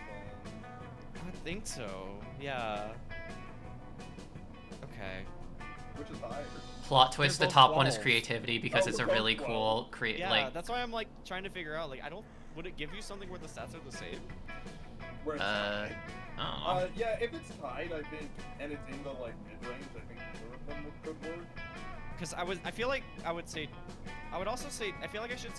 I would think so. Yeah. Okay. Which is higher? Plot twist, the both top one is 12. creativity because Oh, it's a they're both really 12. cool Yeah, that's why I'm like trying to figure out. Like, would it give you something where the stats are the same? Where it's I don't know. yeah, if it's tied, I think, and it's in the like mid-range, I think more of them could work. Because I feel like I would also say, I feel like I should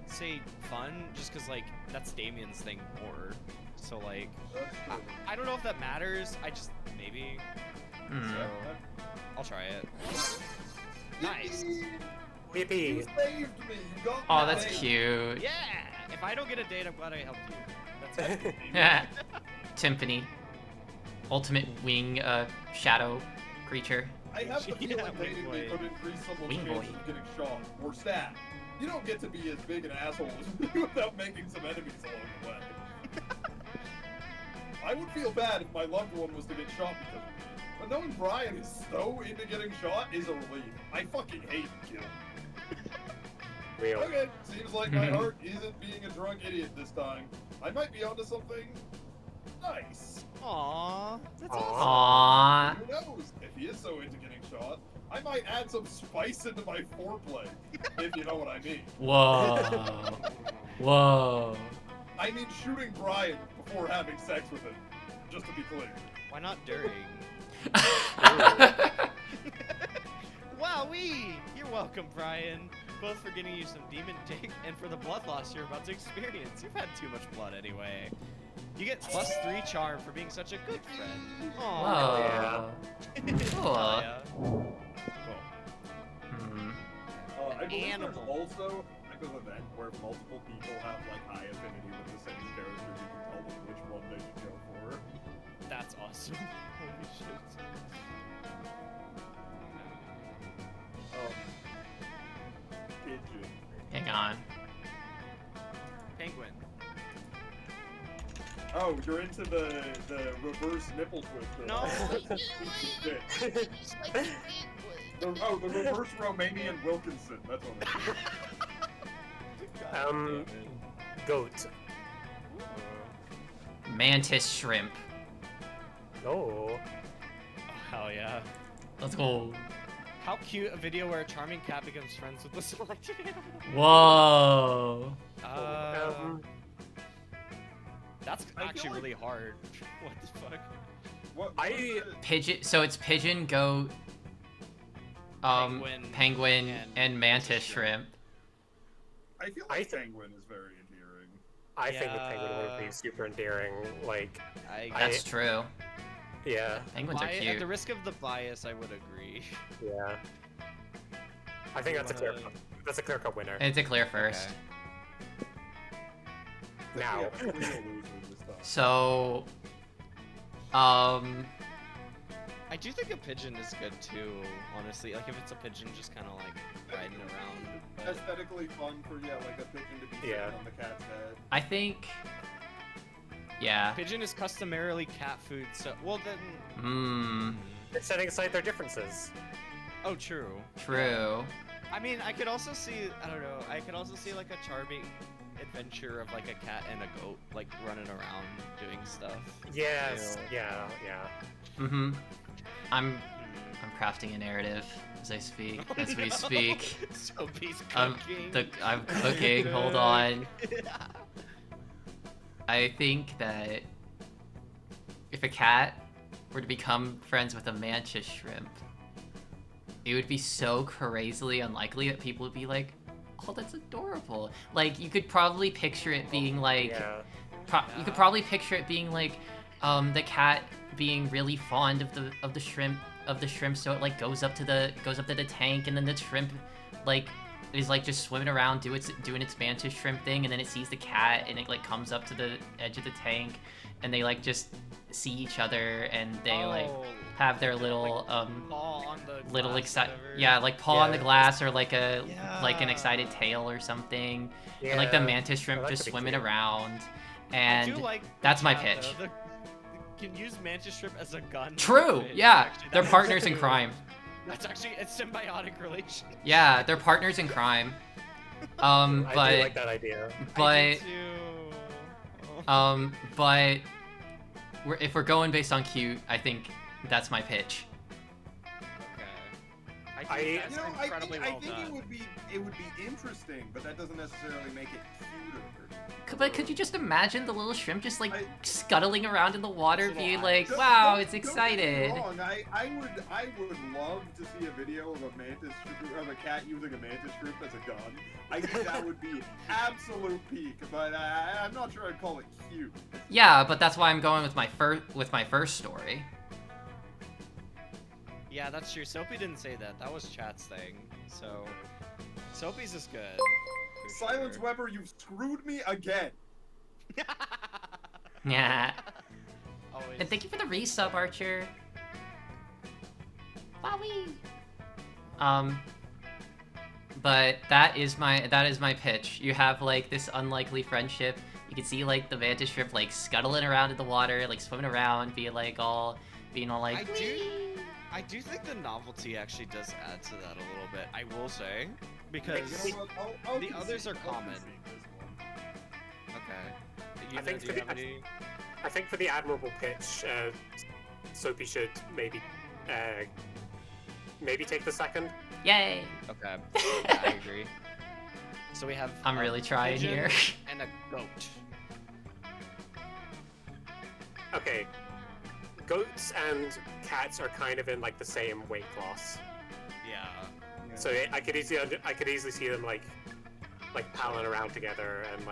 say fun, just because like that's Damien's thing more. So like, That's true. I don't know if that matters. I just maybe. So I'll try it. Nice. Yippee! You saved me. You got Oh, me. that's cute. Yeah. If I don't get a date, I'm glad I helped you. That's it. Yeah. Timpani. Ultimate wing shadow creature. I have the Yeah, feeling wing dating boy. me could increase someone's Wing chances boy. of getting shot or stabbed. You don't get to be as big an asshole as me without making some enemies along the way. I would feel bad if my loved one was to get shot because of me. But knowing Brian is so into getting shot is a relief. I fucking hate kill. Real. Okay, seems like my heart isn't being a drunk idiot this time. I might be onto something nice. Aww. That's Aww. awesome. Who knows? If he is so into getting shot, I might add some spice into my foreplay, if you know what I mean. Whoa. Whoa. I mean shooting Brian before having sex with him, just to be clear. Why not during? Wowee! You're welcome, Brian. Both for getting you some demon dick and for the blood loss you're about to experience. You've had too much blood anyway. You get +3 charm for being such a good friend. Aww. Whoa. though, type of event where multiple people have like high affinity with the same character, you can tell them which one they should go for. That's awesome. Holy shit. Pigeon. Hang on. Penguin. Oh, you're into the reverse nipple twister. No. Just like the penguin. The reverse Romanian Wilkinson. That's what it is. Goat. Mantis shrimp. Oh. Oh, hell yeah. Let's go. How cute a video where a charming cat becomes friends with the selected animal. Whoa. That's I feel actually like- really hard. What the fuck? What? Pigeon. So it's pigeon, goat, penguin, and mantis shrimp. I feel I like th- penguin is very endearing. I think the penguin would Yeah. be super endearing. Like, That's true. yeah, Penguins are At cute. the risk of the bias, I would agree. yeah. I think that's a clear cut winner. It's a clear first. Okay. Now. We have 3 losers this time. So, I do think a pigeon is good too, honestly. Like if it's a pigeon just kind of like riding around. But... Aesthetically fun for like a pigeon to be sitting Yeah. on the cat's head. I think, yeah. Pigeon is customarily cat food, so well then. Hmm. It's setting aside their differences. Oh, true. True. I mean, I could also see. I don't know. I could also see like a charming adventure of like a cat and a goat like running around doing stuff. Yes. Ew. Yeah. Mm-hmm. I'm crafting a narrative as I speak. As we speak. Soapy's I'm cooking. I'm cooking. Hold on. I think that if a cat were to become friends with a mantis shrimp, it would be so crazily unlikely that people would be like, "Oh, that's adorable." Like you could probably picture it being like, Yeah. you could probably picture it being like, the cat being really fond of the shrimp, so it like goes up to the tank, and then the shrimp like is like just swimming around doing its mantis shrimp thing, and then it sees the cat and it like comes up to the edge of the tank, and they like just see each other, and they like have their little paw on the little glass, excited, whatever. yeah, like paw on the Yeah. glass, or like an Yeah. excited tail or something, Yeah. and like the mantis shrimp Oh, that just could be swimming cute. around, I and do like that's my that, pitch. though. Can use mantis shrimp as a gun. True, Fit. yeah, Actually, they're that is partners in true. crime. That's actually a symbiotic relation. Yeah, they're partners in crime. I do But like that idea. I but do too. but if we're going based on cute, I think that's my pitch. Okay. I- think You that's know, I incredibly think, well I think done. it would be interesting, but that doesn't necessarily make it cuter. But could you just imagine the little shrimp just like I- scuttling around in the water, Little being eyes. like, Don't- "Wow, don't- it's don't get me excited." wrong, I would love to see a video of a cat using a mantis shrimp as a gun. I think that would be absolute peak, but I'm not sure I'd call it cute. Yeah, but that's why I'm going with my first story. Yeah, that's true. Soapy didn't say that. That was chat's thing. So, Soapy's is good. for Silence sure. Weber, you've screwed me again. Yeah. Always. And thank you for the resub, Archer. Wowie. But that is my pitch. You have like this unlikely friendship. You can see like the mantis shrimp like scuttling around in the water, like swimming around, being all like. I do think the novelty actually does add to that a little bit. I will say, because You know what, I'll the concede- others are I'll common. concede this one. okay. I think do for you the- have any? I think for the admirable pitch, Soapy should maybe take the second. Yay! Okay. Yeah, I agree. So we have. I'm really trying pigeon here. And a goat. Okay. Goats and cats are kind of in like the same weight class, Yeah. so I could easily see them like palling around together and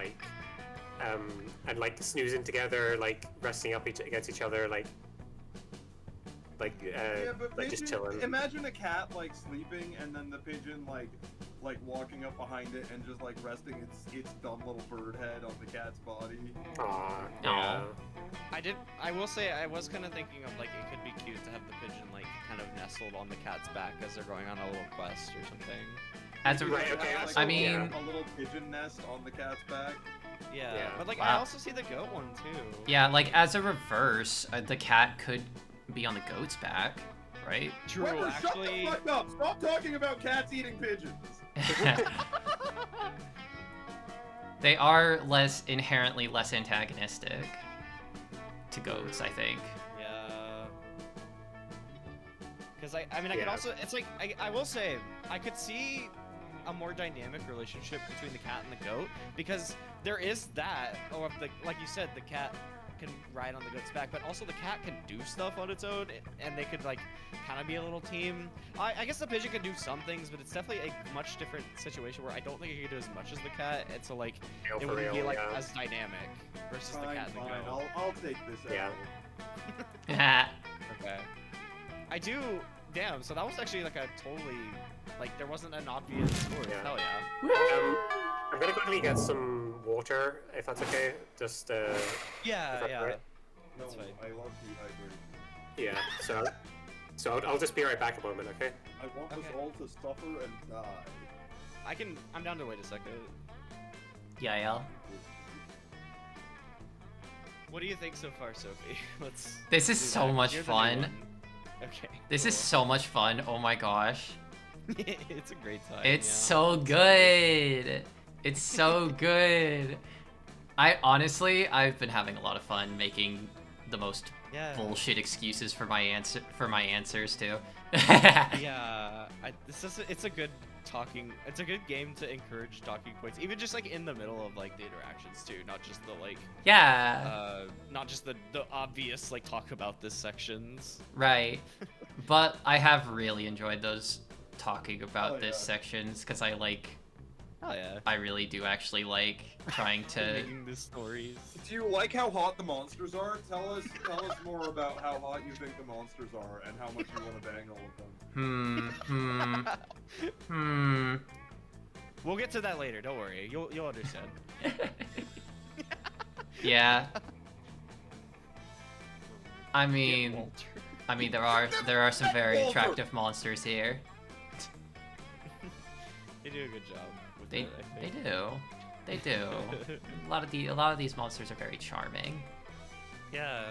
like snoozing together, like resting up against each other, like Yeah, but just pigeon, chilling. imagine a cat like sleeping and then the pigeon like like walking up behind it and just like resting its dumb little bird head on the cat's body. Aw, Aw. yeah. I will say, I was kind of thinking of like, it could be cute to have the pigeon like kind of nestled on the cat's back as they're going on a little quest or something. As a, Right, okay, Like, I mean, a little pigeon nest on the cat's back. Yeah, Yeah. but like Wow. I also see the goat one too. yeah, like as a reverse, the cat could be on the goat's back, right? True, Weber, actually. shut the fuck up! Stop talking about cats eating pigeons. They are inherently less antagonistic to goats, I think. Yeah. Because I mean, I could Yeah. also, it's like, I will say, I could see a more dynamic relationship between the cat and the goat, because there is that, or like you said, the cat can ride on the goat's back, but also the cat can do stuff on its own, and they could like kind of be a little team. I guess the pigeon can do some things, but it's definitely a much different situation where I don't think it can do as much as the cat, and so like Real it for wouldn't be real, like yeah. as dynamic versus the Fine, cat and the fine. goat. I'll take this Yeah. out. Okay. I do. Damn. So that was actually like a totally like there wasn't an obvious source. Yeah. Hell yeah. I'm gonna quickly get some water, if that's okay. Just Yeah. that's Yeah. right. No, That's fine. I love dehydration. yeah. So I'll just be right back a moment, okay? I want us Okay. all to suffer and die. I'm down to wait a second. Yael. What do you think so far, Sophie? Let's. This is do so that. much You're the new fun. one. Okay. This is so much fun. Oh my gosh. It's a great time. It's yeah. so good. It's so good. I've been having a lot of fun making the most Yeah. bullshit excuses for my answers too. Yeah. It's a good talking. It's a good game to encourage talking points, even just like in the middle of like the interactions too, not just the like. Yeah. Not just the obvious like talk about this sections. Right. But I have really enjoyed those talking about Oh, this yeah. sections because Oh yeah. I really do actually like trying to. Making the stories. Do you like how hot the monsters are? Tell us more about how hot you think the monsters are and how much you want to bang all of them. We'll get to that later. Don't worry. You'll understand. Yeah. I Get mean, Walter. there are some very Walter. attractive monsters here. They do a good job with They it, I they think. do. They do. A lot of these monsters are very charming. Yeah.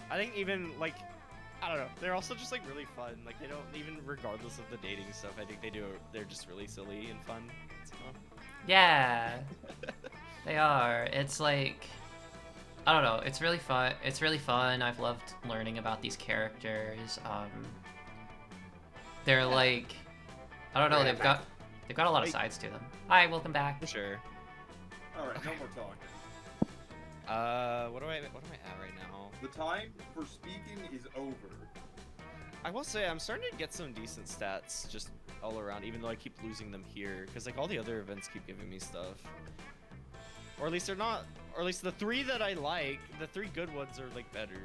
I think even like I don't know, they're also just like really fun. Like they don't even regardless of the dating stuff, I think they're just really silly and fun. So. Yeah. They are. It's like I don't know. It's really fun. It's really fun. I've loved learning about these characters. They're like I don't know. Yeah, They've got a lot of Wait. sides to them. Hi, welcome back. For sure. Alright, no more talking. What am I at right now? The time for speaking is over. I will say I'm starting to get some decent stats just all around, even though I keep losing them here, because like all the other events keep giving me stuff. Or at least they're not, or at least the three that I like, the three good ones are like better.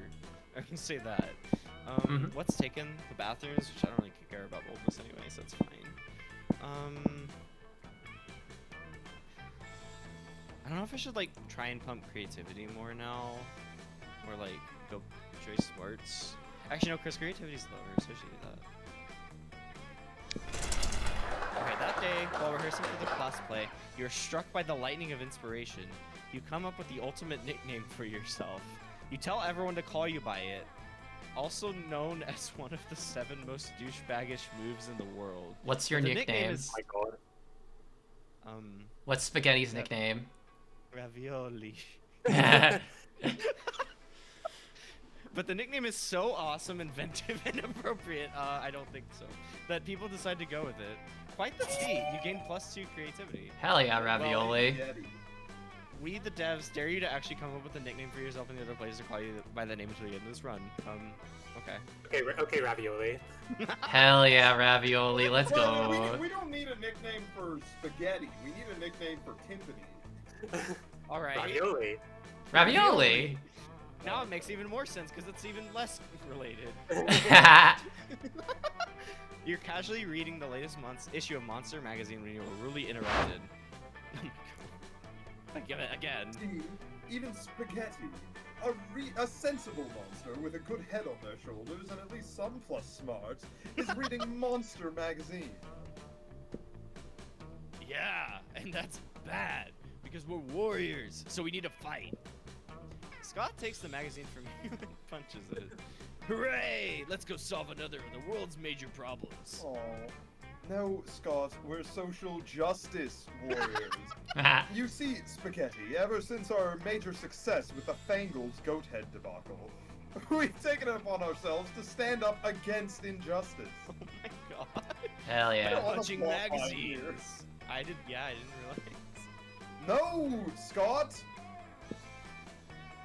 I can say that. Mhm. What's taken? The bathrooms, which I don't really care about boldness anyway, so it's fine. I don't know if I should like try and pump creativity more now, or like go Joy Smarts. Actually, no, Chris, creativity's lower, so I should do that. Okay, that day, while rehearsing for the class play, you're struck by the lightning of inspiration. You come up with the ultimate nickname for yourself. You tell everyone to call you by it. Also known as one of the 7 most douchebaggish moves in the world. What's your But the nickname? is, My God. What's Spaghetti's Yeah. nickname? Ravioli. But the nickname is so awesome, inventive, and appropriate, I don't think so, that people decide to go with it. Quite the feat. You gain +2 creativity. Hell yeah, ravioli. Yeti. We, the devs, dare you to actually come up with a nickname for yourself and the other players to call you by the name until the end of this run. Okay. Okay, Ravioli. Hell yeah, ravioli. Let's Well, go. we don't need a nickname for spaghetti. We need a nickname for timpani. Alright. Ravioli. Ravioli. Now it makes even more sense because it's even less related. You're casually reading the latest issue of Monster magazine when you were really interrupted. Oh my god. Again. See, even Spaghetti, a sensible monster with a good head on their shoulders and at least some plus smarts, is reading Monster magazine. Yeah, and that's bad, because we're warriors, so we need to fight. Scott takes the magazine from you and punches it. Hooray! Let's go solve another of the world's major problems. Aw. No, Scott, we're social justice warriors. You see, Spaghetti, ever since our major success with the Fangles goat head debacle, we've taken it upon ourselves to stand up against injustice. Oh my god. Hell I yeah. don't wanna Punching plot line here. magazines. I didn't realize. No, Scott!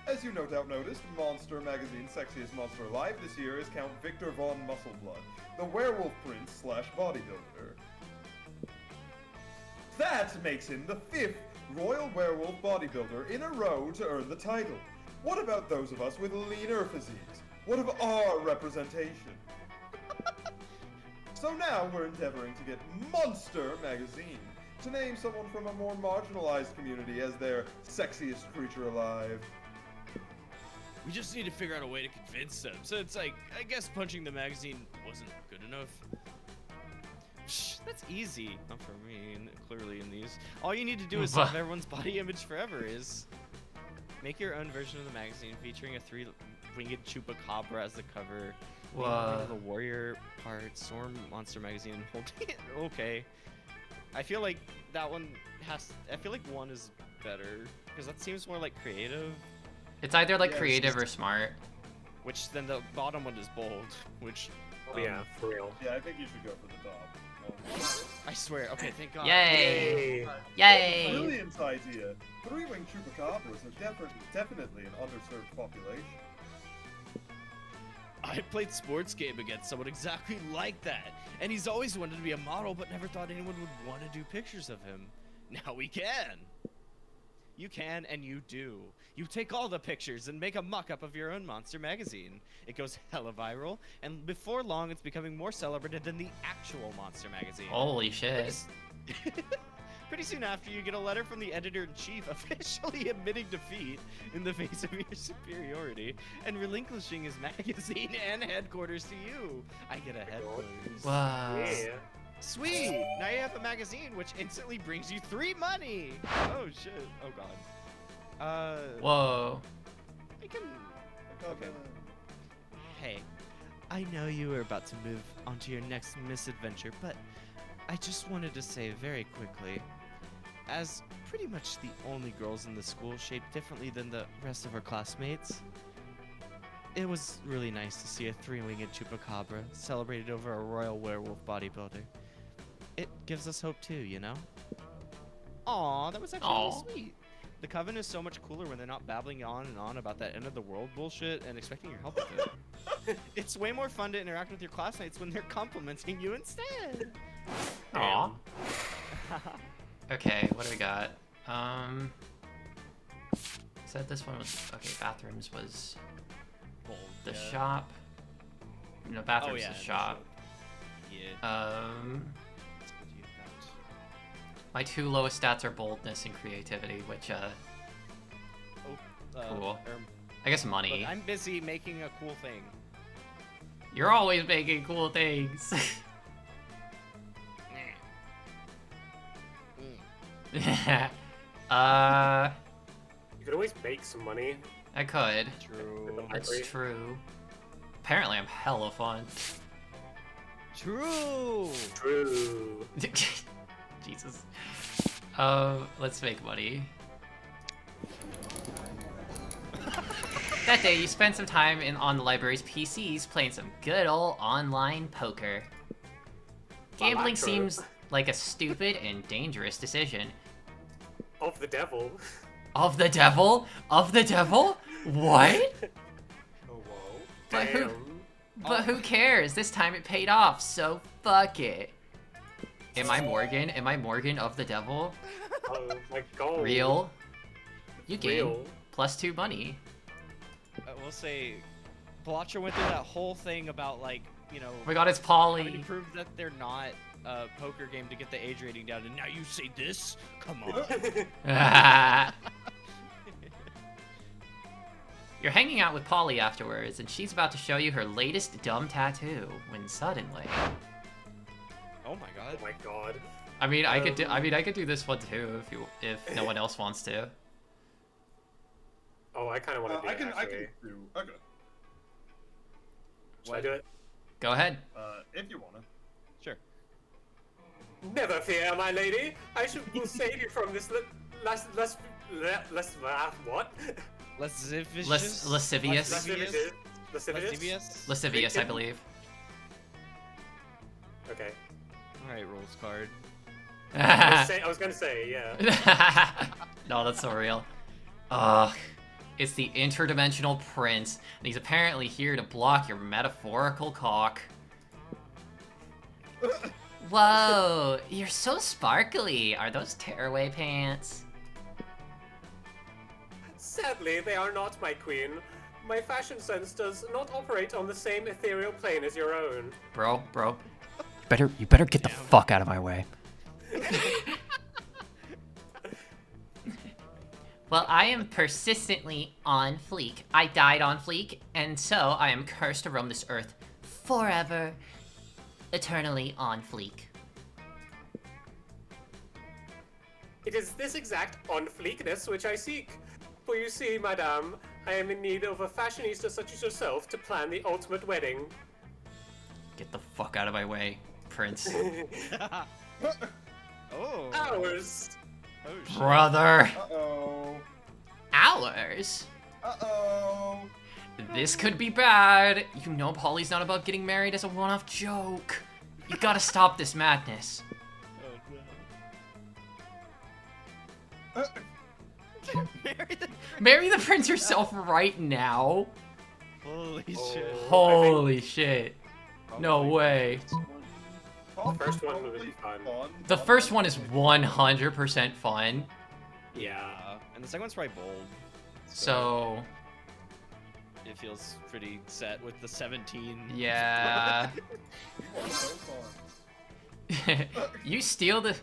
As you no doubt noticed, Monster Magazine's sexiest monster alive this year is Count Victor von Muscleblood, the werewolf prince slash bodybuilder. That makes him the 5th royal werewolf bodybuilder in a row to earn the title. What about those of us with leaner physiques? What of our representation? So now we're endeavoring to get Monster Magazine to name someone from a more marginalized community as their sexiest creature alive. We just need to figure out a way to convince them. So it's like, I guess punching the magazine wasn't good enough. Shh, that's easy. Not for me, and clearly in these. All you need to do is solve everyone's body image forever is make your own version of the magazine featuring a 3-winged chupacabra as the cover. Whoa. The warrior part, Storm Monster magazine, and holding it. Okay. I feel like that one I feel like one is better because that seems more like creative. It's either like Yeah, it's creative just- or smart. Which then the bottom one is bold, which Oh yeah, for real. Yeah, I think you should go for the top. I swear. Okay, thank God. Yay! Yay! Yay! Brilliant idea. 3-winged chupacabras are definitely an underserved population. I played sports game against someone exactly like that, and he's always wanted to be a model, but never thought anyone would want to do pictures of him. Now we can. You can, and you do. You take all the pictures and make a mock-up of your own Monster magazine. It goes hella viral, and before long, it's becoming more celebrated than the actual Monster magazine. Holy shit. Pretty soon after, you get a letter from the editor-in-chief officially admitting defeat in the face of your superiority and relinquishing his magazine and headquarters to you. I get a headquarters. Wow. Yeah. Sweet! Now you have a magazine, which instantly brings you 3 money! Oh shit. Oh god. Whoa. I can... Okay. Hey, I know you were about to move on to your next misadventure, but I just wanted to say very quickly, as pretty much the only girls in the school shaped differently than the rest of our classmates, it was really nice to see a 3-winged chupacabra celebrated over a royal werewolf bodybuilder. It gives us hope too, you know? Aw, that was actually Aw. really sweet. The Coven is so much cooler when they're not babbling on and on about that end of the world bullshit and expecting your help with it. It's way more fun to interact with your classmates when they're complimenting you instead. Aw. Okay, what do we got? Said this one was okay. Bathrooms was Bold, the yeah. shop. No, bathrooms yeah, the the shop. Yeah. That's what you got. My 2 lowest stats are boldness and creativity, which cool. I guess money. Look, I'm busy making a cool thing. You're always making cool things. You could always make some money. I could. True. That's true. Apparently, I'm hella fun. True. True. Jesus. Let's make money. That day, you spent some time on the library's PCs playing some good old online poker. Gambling Electro. seems like a stupid and dangerous decision. Of the devil. Of the devil? Of the devil? What? Oh whoa. But who- Damn. But who cares? This time it paid off, so fuck it. Am I Morgan? Am I Morgan of the devil? Oh my god. Real? You gain Real. +2 money. I will say, Palacho went through that whole thing about like, you know, Oh my god, it's having to Polly. prove that they're not a poker game to get the age rating down, and now you say this? Come on. You're hanging out with Polly afterwards, and she's about to show you her latest dumb tattoo. When suddenly, Oh my god. Oh my god. I mean, I could do this one too if no one else wants to. Oh, I kind of want to do I it, can actually. do. Okay. Should I do it? Go ahead. If you wanna. Sure. Never fear, my lady. I will save you from this what? Lascivious. Lascivious. Lascivious. Lascivious, I believe. Okay. Alright, rolls card. I was gonna say, yeah. No, that's so real. Ugh. It's the interdimensional prince, and he's apparently here to block your metaphorical cock. Whoa, you're so sparkly. Are those tearaway pants? Sadly, they are not, my queen. My fashion sense does not operate on the same ethereal plane as your own. Bro. You better get the fuck out of my way. Well, I am persistently on fleek. I died on fleek, and so I am cursed to roam this earth forever, eternally on fleek. It is this exact on-fleekness which I seek. For you see, madame, I am in need of a fashionista such as yourself to plan the ultimate wedding. Get the fuck out of my way, Prince. Oh. Ours. Oh shit. Brother. Uh-oh. Ours? Uh-oh. This could be bad. You know Polly's not about getting married as a one-off joke. You gotta stop this madness. Oh no. Marry the prince yourself right now. Holy Oh. shit. Holy shit. No way. First one would be fun. The first one is 100% fun. Yeah. And the second one's probably bold. So, It feels pretty set with the 17. yeah. You steal the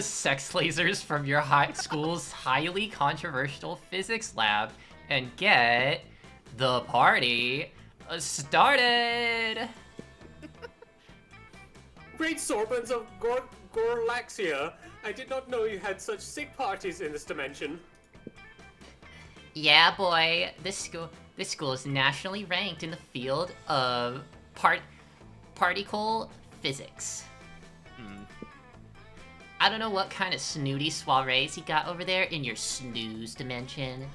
sex lasers from your high school's highly controversial physics lab and get the party started. Great sorbans of Gorlaxia. I did not know you had such sick parties in this dimension. Yeah, boy. This school is nationally ranked in the field of particle physics. I don't know what kind of snooty soirees you got over there in your snooze dimension,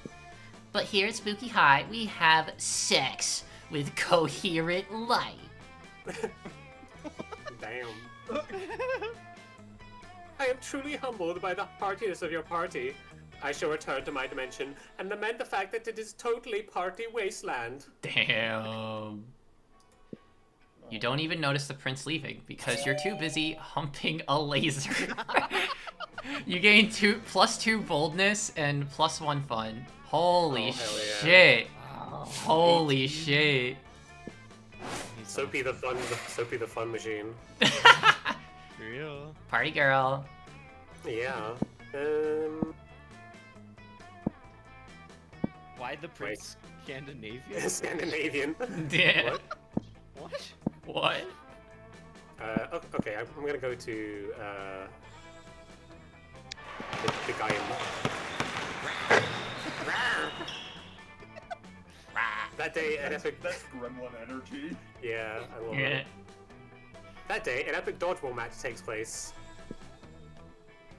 but here at Spooky High, we have sex with coherent light. Damn. I am truly humbled by the heartiness of your party. I shall return to my dimension and lament the fact that it is totally party wasteland. Damn. You don't even notice the prince leaving because you're too busy humping a laser. You gain +2 boldness and +1 fun. Holy Oh, hell yeah. shit. Holy shit. Soapy the fun machine. Real. Party girl. Yeah. Why the prince Scandinavian? Scandinavian. Yeah. What? What? What? Okay, I'm gonna go to the guy in that day an epic. That's gremlin energy. Yeah, I love Yeah. it. That day, an epic dodgeball match takes place.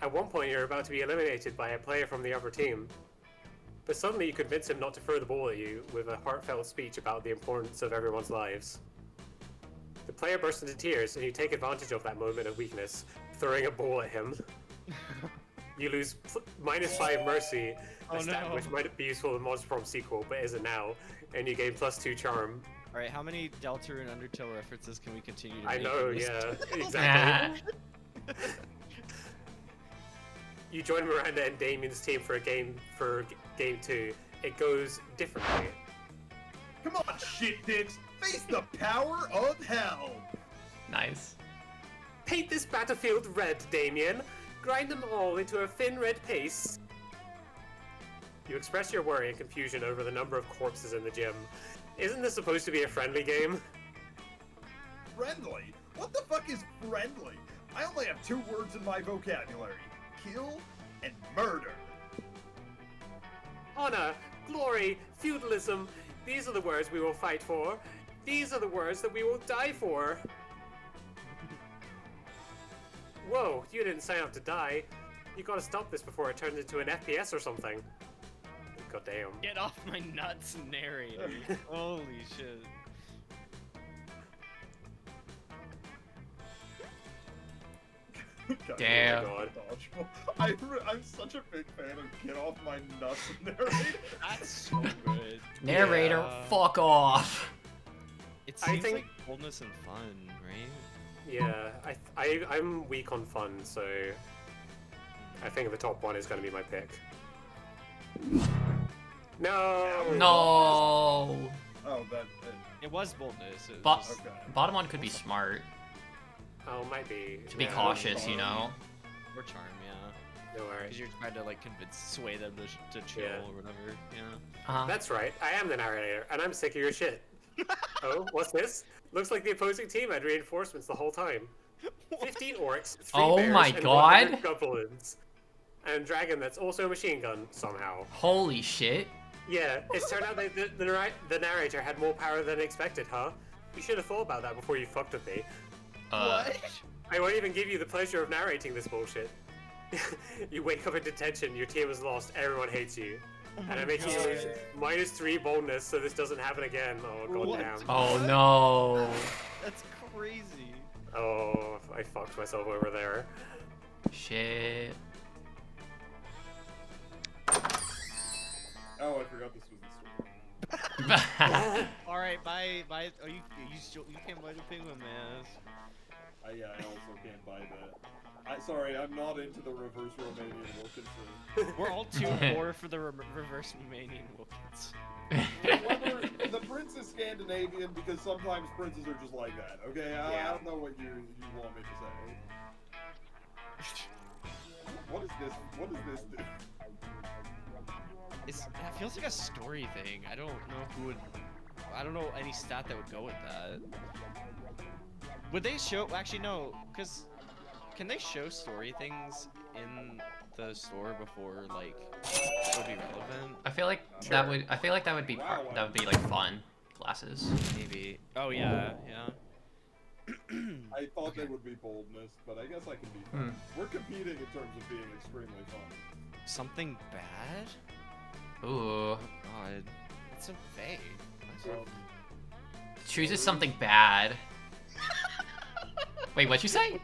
At one point, you're about to be eliminated by a player from the other team. But suddenly you convince him not to throw the ball at you with a heartfelt speech about the importance of everyone's lives. The player bursts into tears, and you take advantage of that moment of weakness, throwing a ball at him. You lose -5 mercy, Oh, a stat no. which might be useful in Monster Prom sequel, but isn't now, and you gain +2 charm. Alright, how many Delta and Undertale references can we continue to I make know, in this? yeah, exactly. You join Miranda and Damien's team for game 2. It goes differently. Come on, shit dicks, face the power of hell! Nice. Paint this battlefield red, Damien. Grind them all into a thin red paste. You express your worry and confusion over the number of corpses in the gym. Isn't this supposed to be a friendly game? Friendly? What the fuck is friendly? I only have 2 words in my vocabulary. Kill and murder. Honor, glory, feudalism. These are the words we will fight for. These are the words that we will die for. Whoa, you didn't sign up to die. You gotta stop this before it turns into an FPS or something. God damn. Get off my nuts, narrator. Holy shit. God, Damn. oh my God. I'm such a big fan of Get Off My Nuts narrator. That's so good. Narrator, Yeah. fuck off. It I seems think- like boldness and fun, right? Yeah, I'm weak on fun, so I think the top one is gonna be my pick. No! No. Oh, that. It was boldness. It was But just- Okay. bottom one could be smart Oh, might be. to be Yeah, cautious, you know. or charm, yeah. No Because worries. you're trying to like sway them to chill Yeah. or whatever. Yeah. That's right, I am the narrator, and I'm sick of your shit. Oh, what's this? Looks like the opposing team had reinforcements the whole time. 15 orcs, 3 Oh bears, my and God. 100 goblins. And a dragon that's also a machine gun, somehow. Holy shit. Yeah, it's turned out that the narrator had more power than expected, huh? You should have thought about that before you fucked with me. I won't even give you the pleasure of narrating this bullshit. You wake up in detention, your team is lost, everyone hates you. And I'm making you lose -3 boldness so this doesn't happen again. Oh, What? goddamn. Oh no. That's crazy. Oh, I fucked myself over there. Shit. Oh, I forgot this was the story. All right, bye. Oh, you can't buy the penguin mask. Yeah, I also can't buy that. Sorry, I'm not into the reverse Romanian Wilkinson. We're all too poor for the reverse Romanian Wilkins. Whether the prince is Scandinavian because sometimes princes are just like that. Okay, I don't know what you want me to say. What is this? What does this do? It feels like a story thing. I don't know who would. I don't know any stat that would go with that. Would they show? Actually, no, because can they show story things in the store before like it would be relevant? I feel like that would. I feel like that would be that would be like fun classes. Maybe. Oh yeah, yeah. I thought they would be boldness, but I guess I can be fun. We're competing in terms of being extremely fun. Something bad? Ooh. Oh god, that's so vague. Chooses something bad. Wait, what'd you say?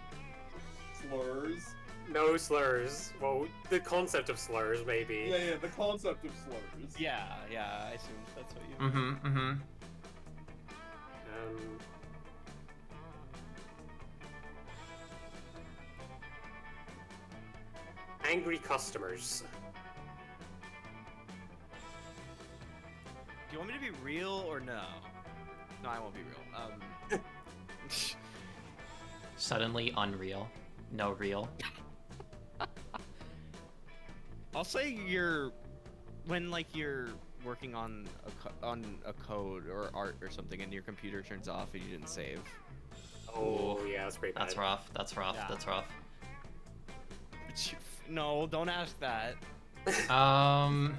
Slurs. No slurs. Well, the concept of slurs, maybe. Yeah, the concept of slurs. Yeah, I assumed that's what you. Angry customers. Do you want me to be real or no? No, I won't be real. Suddenly unreal. No real. I'll say when like you're working on a code or art or something and your computer turns off and you didn't save. Oh yeah, that's pretty bad. That's rough. That's rough. Yeah. That's rough. No, don't ask that. I'm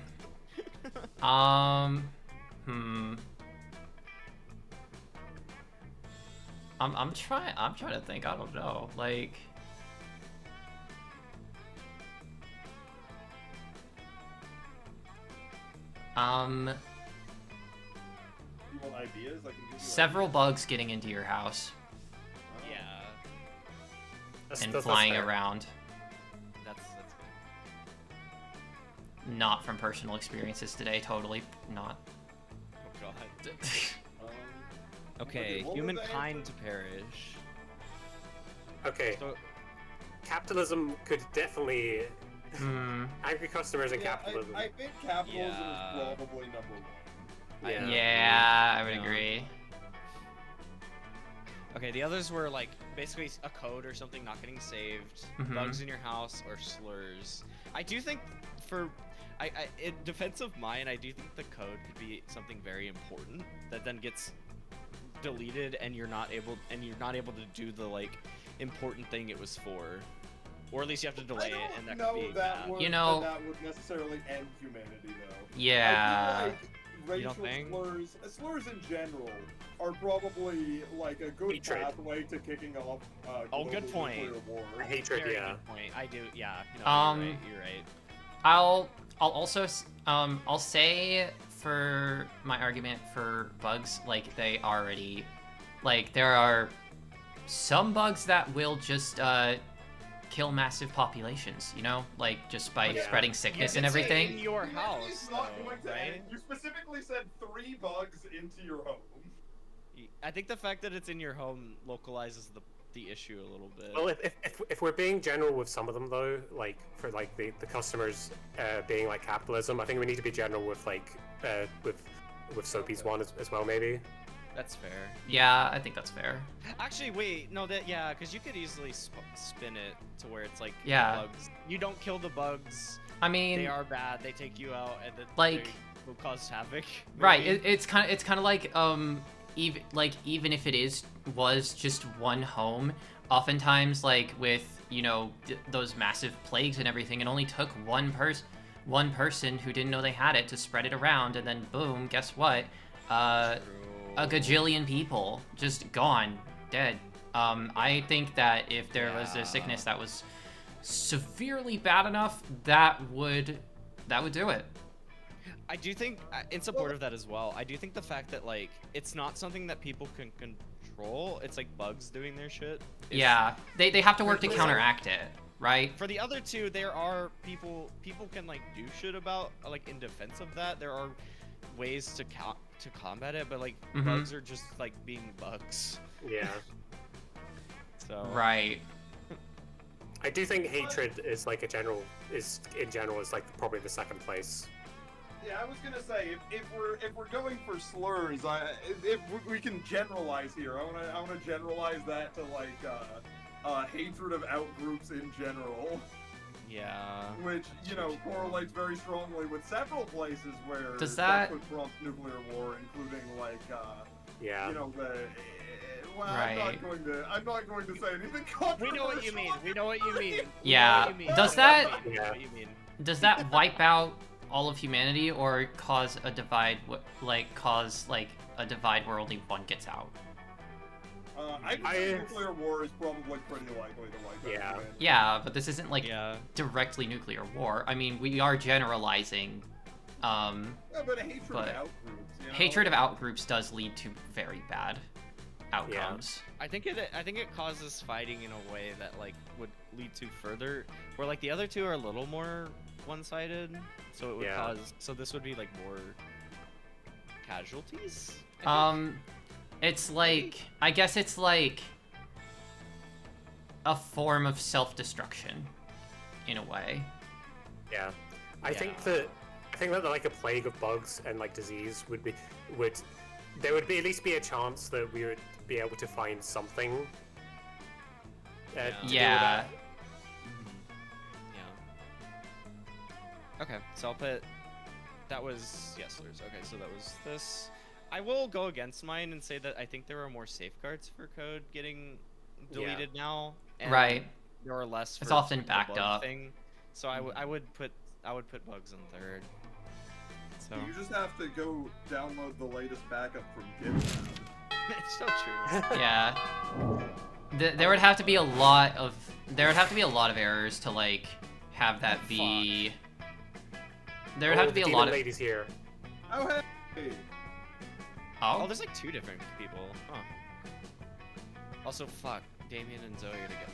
trying to think. I don't know. Like. You want ideas? I can give you Several bugs getting into your house Yeah, and That's flying fair. around. that's good. Not from personal experiences today. Totally not. Oh god. Um, Okay, what was humankind to perish. Okay, So, capitalism could definitely. Hmm. Angry customers and yeah, capitalism. I think capitalism Yeah. is probably number one. Yeah, I would Yeah. agree. Okay, the others were like basically a code or something not getting saved, bugs in your house, or slurs. I do think in defense of mine, I do think the code could be something very important that then gets deleted and you're not able to do the like important thing it was for, or at least you have to delay it, and that could be bad. Would, You know- that would necessarily end humanity, though. Yeah. I feel like You don't racial think? slurs in general are probably like a good Hatred. pathway to kicking off. Oh, good global point. nuclear war. Hatred, Very yeah. good point. I do, yeah. No, you're right. I'll also I'll say for my argument for bugs, like they already, like there are some bugs that will just kill massive populations, you know, like just by Yeah. spreading sickness You and did say everything. in your It's house, not though, going to right? end. You specifically said 3 bugs into your home. I think the fact that it's in your home localizes the issue a little bit. Well, if we're being general with some of them though, like for like the customers being like capitalism, I think we need to be general with like with Soapy's one as well, maybe. That's fair. Yeah, I think that's fair. Actually, wait, no, because you could easily spin it to where it's like Yeah. bugs. You don't kill the bugs. I mean, They are bad. They take you out, and then Like- they will cause havoc. right? maybe. It's kind of like even if it was just one home, oftentimes like with those massive plagues and everything, it only took one person who didn't know they had it to spread it around, and then boom, guess what? A gajillion people just gone, dead. I think that if there was a sickness that was severely bad enough, that would do it. I do think, in support of that as well, I do think the fact that like it's not something that people can control. It's like bugs doing their shit. Yeah, they have to work to Listen. counteract it, right? For the other two, there are people can like do shit about, like in defense of that. There are ways to combat it, but like bugs are just like being bugs. Yeah. So Right. I do think hatred is like is like probably the second place. Yeah, I was gonna say if we're going for slurs, if we can generalize here, I wanna generalize that to like hatred of outgroups in general, yeah. which correlates very strongly with several places where Does that- could prompt nuclear war, including like Yeah. well, Right. I'm not going to say anything controversial. We know what you mean. We know what you mean. Yeah. Does that- We know what you mean. Does that wipe out all of humanity, or cause a divide? Cause a divide where only one gets out? I think nuclear war is probably pretty likely to wipe out Yeah. humanity. Yeah, but this isn't like Yeah. directly nuclear war. I mean, we are generalizing. Yeah, but hatred But of outgroups. Hatred of outgroups does lead to very bad outcomes. I think it causes fighting in a way that like would lead to further, where like the other two are a little more one-sided, so it would cause. So this would be like more casualties. I think? It's like, I guess it's like a form of self-destruction, in a way. Yeah. I think that like a plague of bugs and like disease there would be at least be a chance that we would be able to find something. To deal with Yeah. that. Yeah. Okay, so I'll put. That was slurs. Okay, so that was this. I will go against mine and say that I think there are more safeguards for code getting deleted now. And Right. There are less. It's for often the backed bug up. Thing. So I would put bugs in third. So You just have to go download the latest backup from GitHub. it's so true. Yeah. There would have to be a lot of errors to like have that be. There would have to be a lot of. ladies here. Oh hey! Oh, Oh. there's like 2 different people. Huh. Also, fuck. Damien and Zoe are together.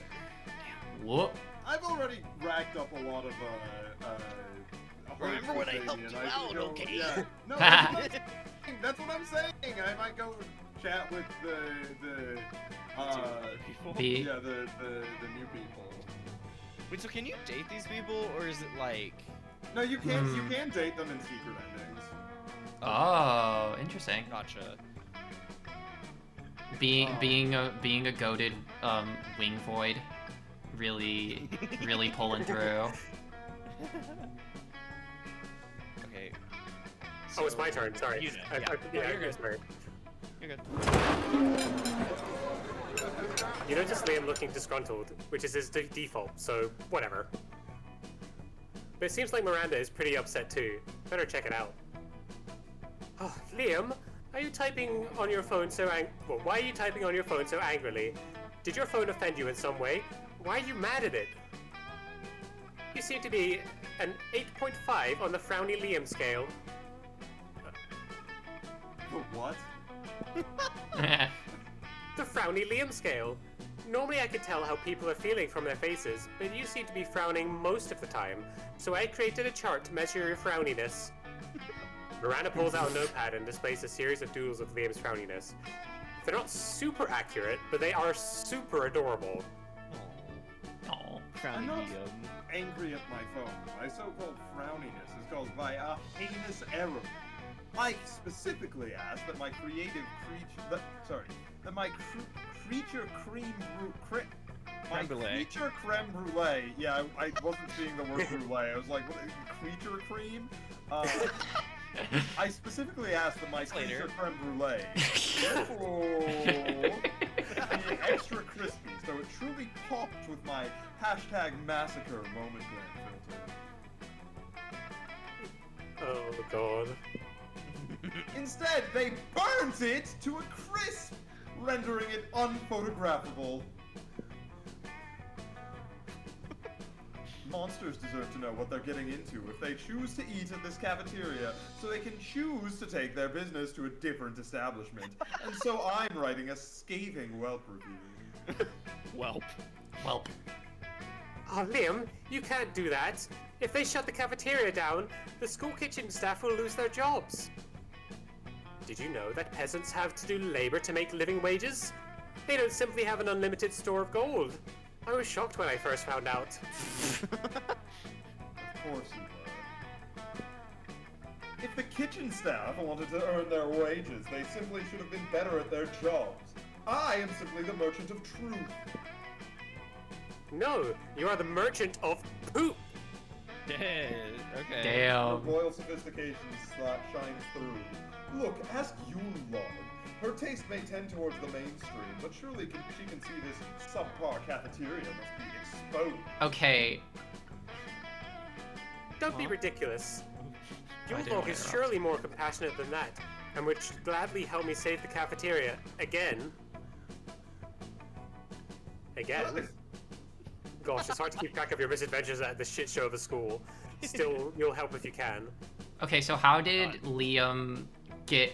Whoop. I've already racked up a lot of Remember when I helped and you I out, can go- okay? Yeah. No, that's what I'm saying. I might go chat with the People? The- yeah the new people. Wait, so can you date these people, or is it like? No, you can't. You can date them in secret endings. Oh, interesting. Gotcha. Being a goated wing void, really pulling through. Okay. Oh, it's my turn. Sorry. Yuna, Yeah, you're good. sorry. You're good. You notice Liam looking disgruntled, which is his default, so whatever. But it seems like Miranda is pretty upset too. Better check it out. Oh, Liam, are you typing on your phone so why are you typing on your phone so angrily? Did your phone offend you in some way? Why are you mad at it? You seem to be an 8.5 on the frowny Liam scale. What? The frowny Liam scale. Normally I could tell how people are feeling from their faces, but you seem to be frowning most of the time, so I created a chart to measure your frowniness. Miranda pulls out a notepad and displays a series of doodles of Liam's frowniness. They're not super accurate, but they are super adorable. Oh. I'm not angry at my phone. My so-called frowniness is caused by a heinous error. I specifically asked that my creative creature creme brulee. Yeah, I wasn't seeing the word brulee. I was like, what, creature cream? I specifically asked that my creature creme brulee be extra crispy, so it truly popped with my #massacre moment filter. Oh god. Instead, they burnt it to a crisp, rendering it unphotographable. Monsters deserve to know what they're getting into if they choose to eat at this cafeteria, so they can choose to take their business to a different establishment. And so I'm writing a scathing Whelp review. Welp. Welp. Oh, Liam, you can't do that. If they shut the cafeteria down, the school kitchen staff will lose their jobs. Did you know that peasants have to do labor to make living wages? They don't simply have an unlimited store of gold. I was shocked when I first found out. Of course you were. If the kitchen staff wanted to earn their wages, they simply should have been better at their jobs. I am simply the merchant of truth. No, you are the merchant of poop. Okay. Her Damn. royal sophistication shines through. Look, ask Yuna. Her taste may tend towards the mainstream, but surely she can see this subpar cafeteria must be exposed. Okay. Don't be ridiculous. I didn't Yulog want to is interrupt. surely more compassionate than that, and would gladly help me save the cafeteria again. Again? Gosh, it's hard to keep track of your misadventures at the shit show of a school. Still, you'll help if you can. Okay, so how did Liam get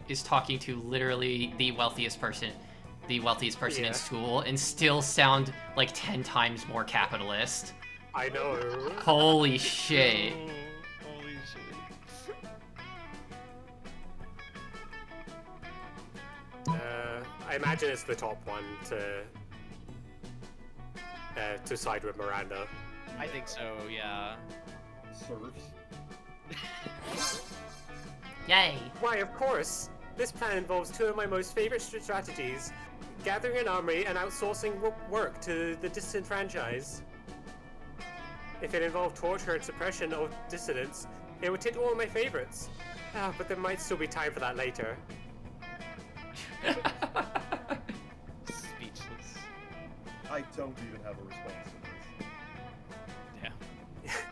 is talking to literally the wealthiest person Yeah. in school and still sound like 10 times more capitalist? I know. Holy shit. Holy shit. I imagine it's the top one to side with Miranda. I think so, yeah. Serfs. Yay. Why, of course! This plan involves two of my most favorite strategies: gathering an army and outsourcing work to the disenfranchised. If it involved torture and suppression of dissidents, it would hit all of my favorites. But there might still be time for that later. Speechless. I don't even have a response to this. Yeah.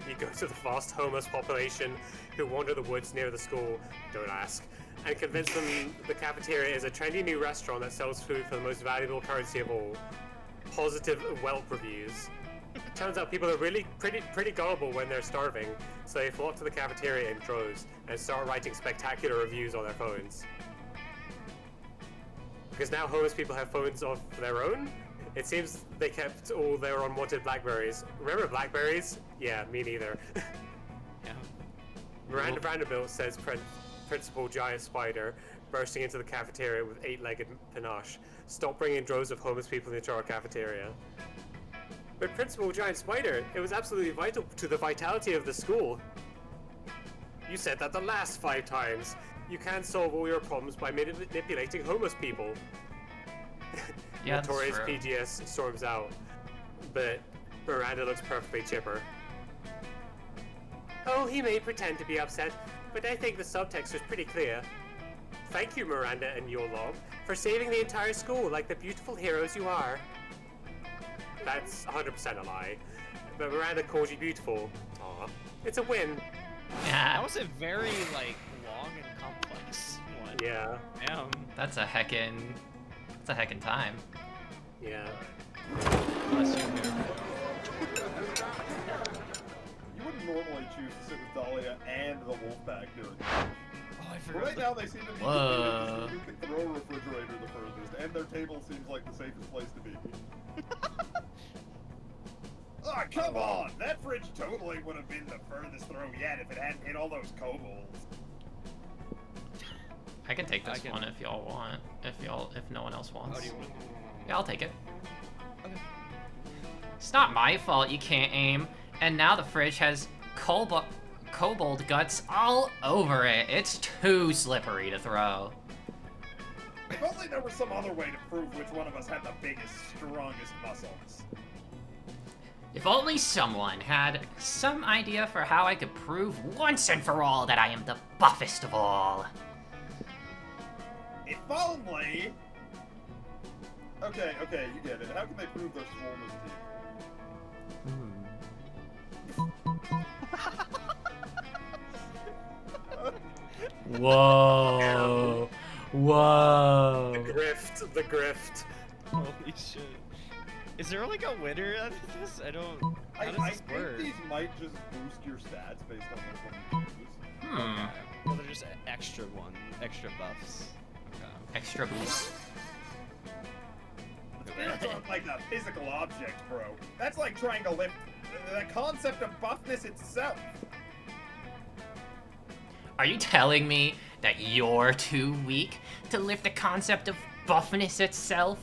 You go to the vast homeless population who wander the woods near the school, don't ask, and convince them the cafeteria is a trendy new restaurant that sells food for the most valuable currency of all: positive Whelp reviews. Turns out people are really pretty gullible when they're starving, so they flock to the cafeteria in droves and start writing spectacular reviews on their phones. Because now homeless people have phones of their own? It seems they kept all their unwanted Blackberries. Remember Blackberries? Yeah, me neither. Yeah. Miranda Vanderbilt says Principal Giant Spider, bursting into the cafeteria with 8-legged panache. Stop bringing droves of homeless people into our cafeteria. But Principal Giant Spider, it was absolutely vital to the vitality of the school. You said that the last 5 times. You can't solve all your problems by manipulating homeless people. Yeah, that's Notorious true. PGS storms out, but Miranda looks perfectly chipper. Oh, he may pretend to be upset, but I think the subtext was pretty clear. Thank you, Miranda and your log, for saving the entire school like the beautiful heroes you are. That's 100% a lie, but Miranda calls you beautiful. Aw, it's a win. That Yeah, was a very, like, long and complex one. Yeah, Damn. that's a heckin' time. yeah. Bless you, Hero. You wouldn't normally choose to sit with Dahlia and the Wolfpack during the match. Oh, I But forgot. right now they seem to be Whoa. competing to see who can throw a refrigerator the furthest, and their table seems like the safest place to be. Ah, come on! That fridge totally would have been the furthest throw yet if it hadn't hit all those kobolds. I can take this I can- one if y'all want. If no one else wants. Oh, do you want? Yeah, I'll take it. Okay. It's not my fault you can't aim, and now the fridge has kobold guts all over it. It's too slippery to throw. If only there was some other way to prove which one of us had the biggest, strongest muscles. If only someone had some idea for how I could prove once and for all that I am the buffest of all. If only... Okay, you get it. How can they prove their swollenness to you? Whoa. Whoa. The grift. Holy shit. Is there like a winner out of this? I don't. How does I this think work? these might just boost your stats based on which one you choose. Hmm. Well, they're just extra buffs. Okay. Extra boost. Spirits aren't like a physical object, bro. That's like trying to lift the concept of buffness itself. Are you telling me that you're too weak to lift the concept of buffness itself?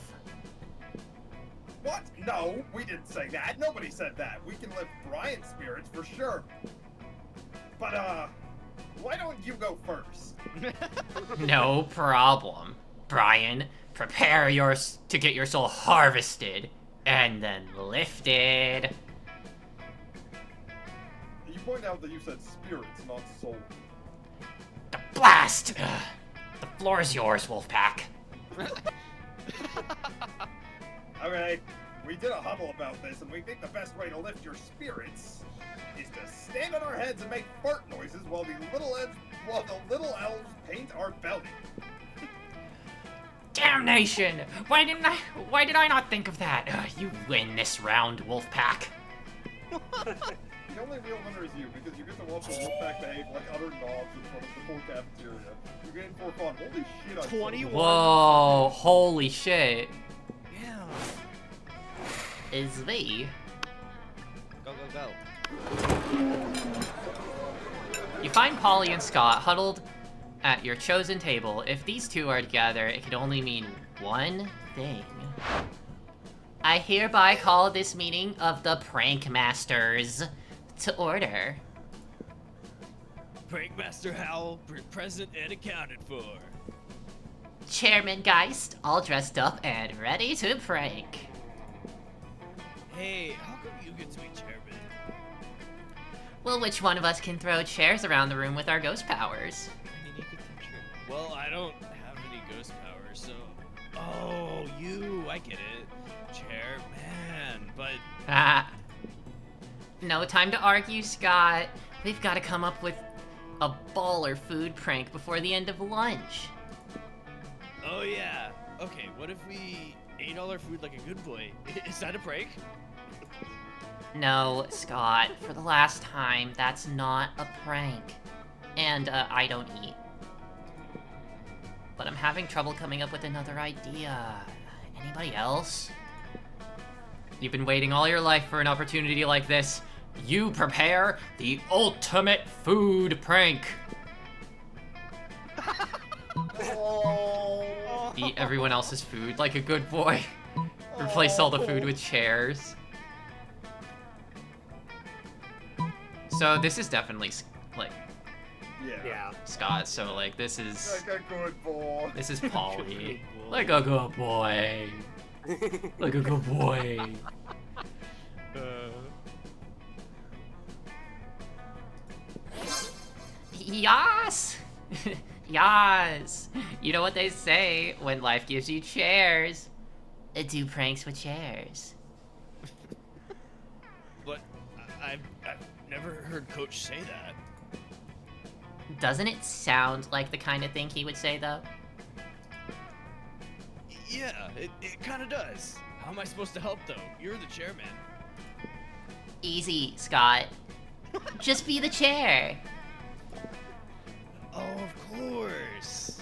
What? No, we didn't say that. Nobody said that. We can lift Brian's spirits for sure. But, why don't you go first? No problem. Brian, prepare to get your soul harvested and then lifted. You point out that you said spirits, not soul. The blast! Ugh. The floor is yours, Wolfpack. Okay, we did a huddle about this, and we think the best way to lift your spirits is to stand on our heads and make fart noises while the little elves paint our belly. Damnation! Why did I not think of that? You win this round, Wolfpack. The only real winner is you, because you get to watch the Wolfpack behave like utter knobs in front of the full cafeteria. You get in for fun. Holy shit, I'm 21. Whoa, holy shit. Yeah. Is the Go, go, go. You find Polly and Scott huddled at your chosen table. If these two are together, it can only mean one thing. I hereby call this meeting of the Prank Masters to order. Prankmaster Howl, present and accounted for. Chairman Geist, all dressed up and ready to prank. Hey, how come you get to be chairman? Well, which one of us can throw chairs around the room with our ghost powers? I mean, you could think sure. Well, I don't have any ghost powers, so. Oh, you! I get it. Chairman, but. Ah. No time to argue, Scott. We've got to come up with a baller food prank before the end of lunch. Oh, yeah. Okay, what if we ate all our food like a good boy? Is that a prank? No, Scott, for the last time, that's not a prank. And, I don't eat. But I'm having trouble coming up with another idea. Anybody else? You've been waiting all your life for an opportunity like this. You prepare the ultimate food prank. Oh. Eat everyone else's food like a good boy. Replace all the food with chairs. So this is definitely like Yeah. Scott. So like this is Like a good boy. this is Polly. Good boy. Like a good boy. Like a good boy. Yas! Yas! You know what they say when life gives you chairs? Do pranks with chairs. But I've never heard Coach say that. Doesn't it sound like the kind of thing he would say, though? Yeah, it kind of does. How am I supposed to help, though? You're the chairman. Easy, Scott. Just be the chair. Oh, of course.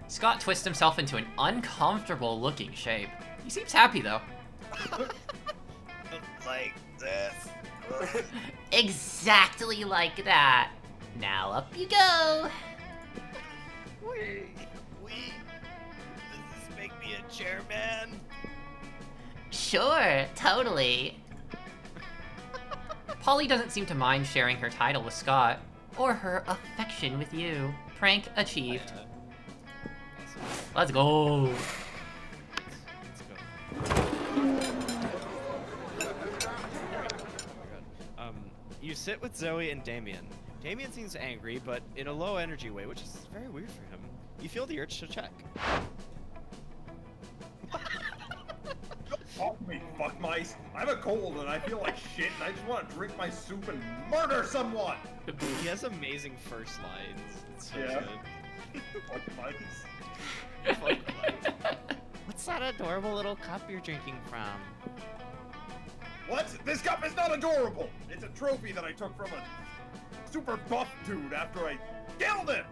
Scott twists himself into an uncomfortable looking shape. He seems happy, though. Like this. Exactly like that. Now up you go. Does this make me a chairman? Sure, totally. Polly doesn't seem to mind sharing her title with Scott, or her affection with you. Prank achieved. Let's go. Let's go. You sit with Zoe and Damien. Damien seems angry, but in a low energy way, which is very weird for him. You feel the urge to check. Talk to me, fuck mice. I have a cold and I feel like shit and I just want to drink my soup and murder someone. He has amazing first lines. It's so Yeah. good. Fuck mice. Fuck life. What's that adorable little cup you're drinking from? What? This cup is not adorable. It's a trophy that I took from a super buff dude after I killed him.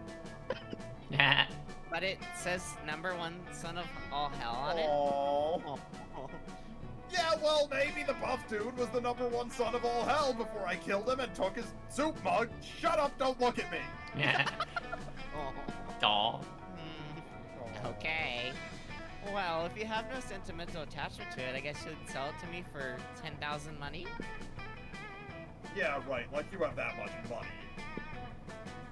But it says #1 son of all hell on it. Aww. Yeah, well, maybe the buff dude was the #1 son of all hell before I killed him and took his soup mug. Shut up, don't look at me. Yeah. Aw. Okay. Well, if you have no sentimental attachment to it, I guess you'd sell it to me for 10,000 money? Yeah, right, like you have that much money.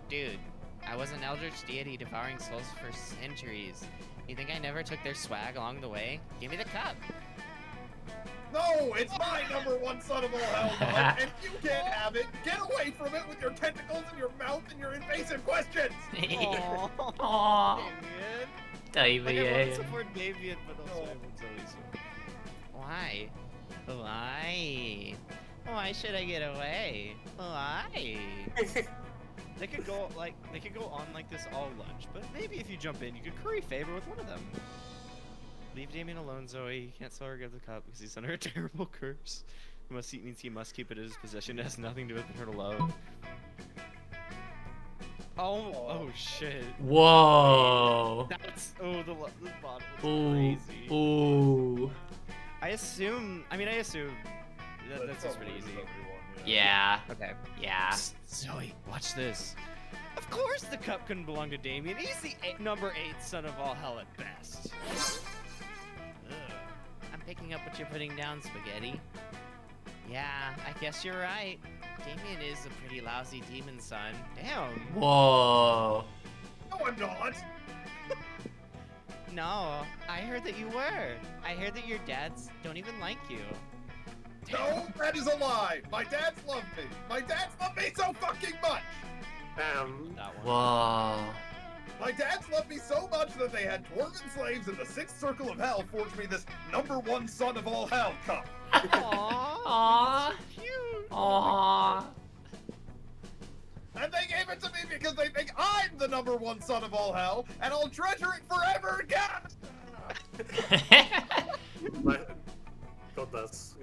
Dude, I was an eldritch deity devouring souls for centuries. You think I never took their swag along the way? Give me the cup. No, it's my #1 son of all hell, mug, and you can't have it. Get away from it with your tentacles in your mouth and your invasive questions. Aww. Damien. Like, I want to Damien. support Damien, but also I want Zoe. Why? Why? Why should I get away? Why? They could go on like this all lunch, but maybe if you jump in, you could curry favor with one of them. Leave Damien alone, Zoe. You can't sell or give the cup because he's under a terrible curse. He must keep it in his possession. It has nothing to do with maternal love. Oh shit. Whoa. That's the bottom was Ooh. crazy. Ooh. I assume that's just pretty easy. Yeah. Okay. Yeah. Zoe, watch this. Of course the cup couldn't belong to Damien. He's the #8 son of all hell at best. Ugh. I'm picking up what you're putting down, Spaghetti. Yeah, I guess you're right. Damien is a pretty lousy demon son. Damn. Whoa. No, I'm not. No, I heard that you were. I heard that your dads don't even like you. No, that is a lie. My dads love me. My dads love me so fucking much. That one. Whoa. My dads love me so much that they had dwarven slaves in the 6th circle of hell forge me this #1 son of all hell cup. Aww. Cute. Aww. And they gave it to me because they think I'm the #1 son of all hell, and I'll treasure it forever again. God bless.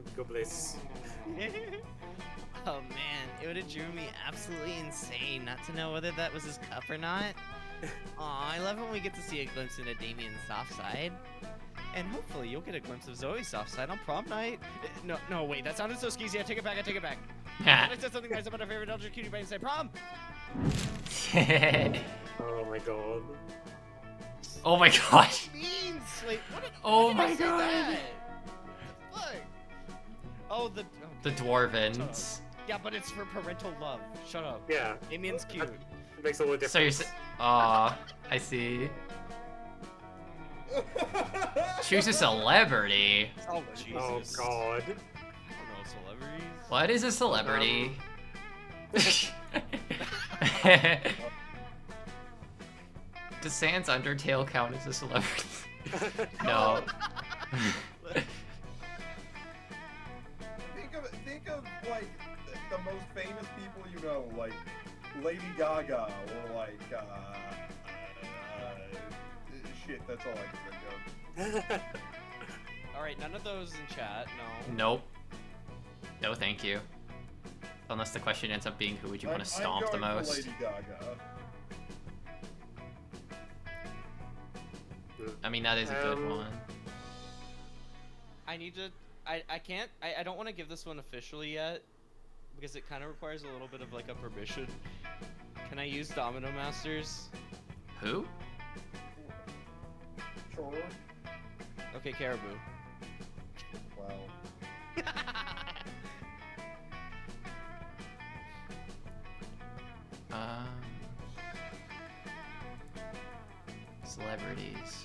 Oh man, it would have driven me absolutely insane not to know whether that was his cup or not. Aw, I love it when we get to see a glimpse into Damien's soft side. And hopefully you'll get a glimpse of Zoe's soft side on prom night. No, wait, that sounded so skeezy. I take it back. I said something nice about our favorite elder cutie by say prom. Oh my god. Oh my gosh. Means. Wait, what? Oh why did my I say god. that? What? Oh, The dwarvens. Yeah, but it's for parental love. Shut up. Yeah. Damien's cute. It makes all the difference. So you're aw, I see. Choose a celebrity. Oh, Jesus. Oh god. I don't know, celebrities? What is a celebrity? Does Sans Undertale count as a celebrity? No. Think of like the most famous people you know, like Lady Gaga or like shit. That's all I can think of. Alright, none of those in chat, no. Nope. No, thank you. Unless the question ends up being who would you want to stomp the I'm going most? for Lady Gaga. I mean, that is a good one. I need to... I can't... I don't want to give this one officially yet, because it kind of requires a little bit of, like, a permission. Can I use Domino Masters? Who? Sure. Okay, Caribou. Wow. Celebrities.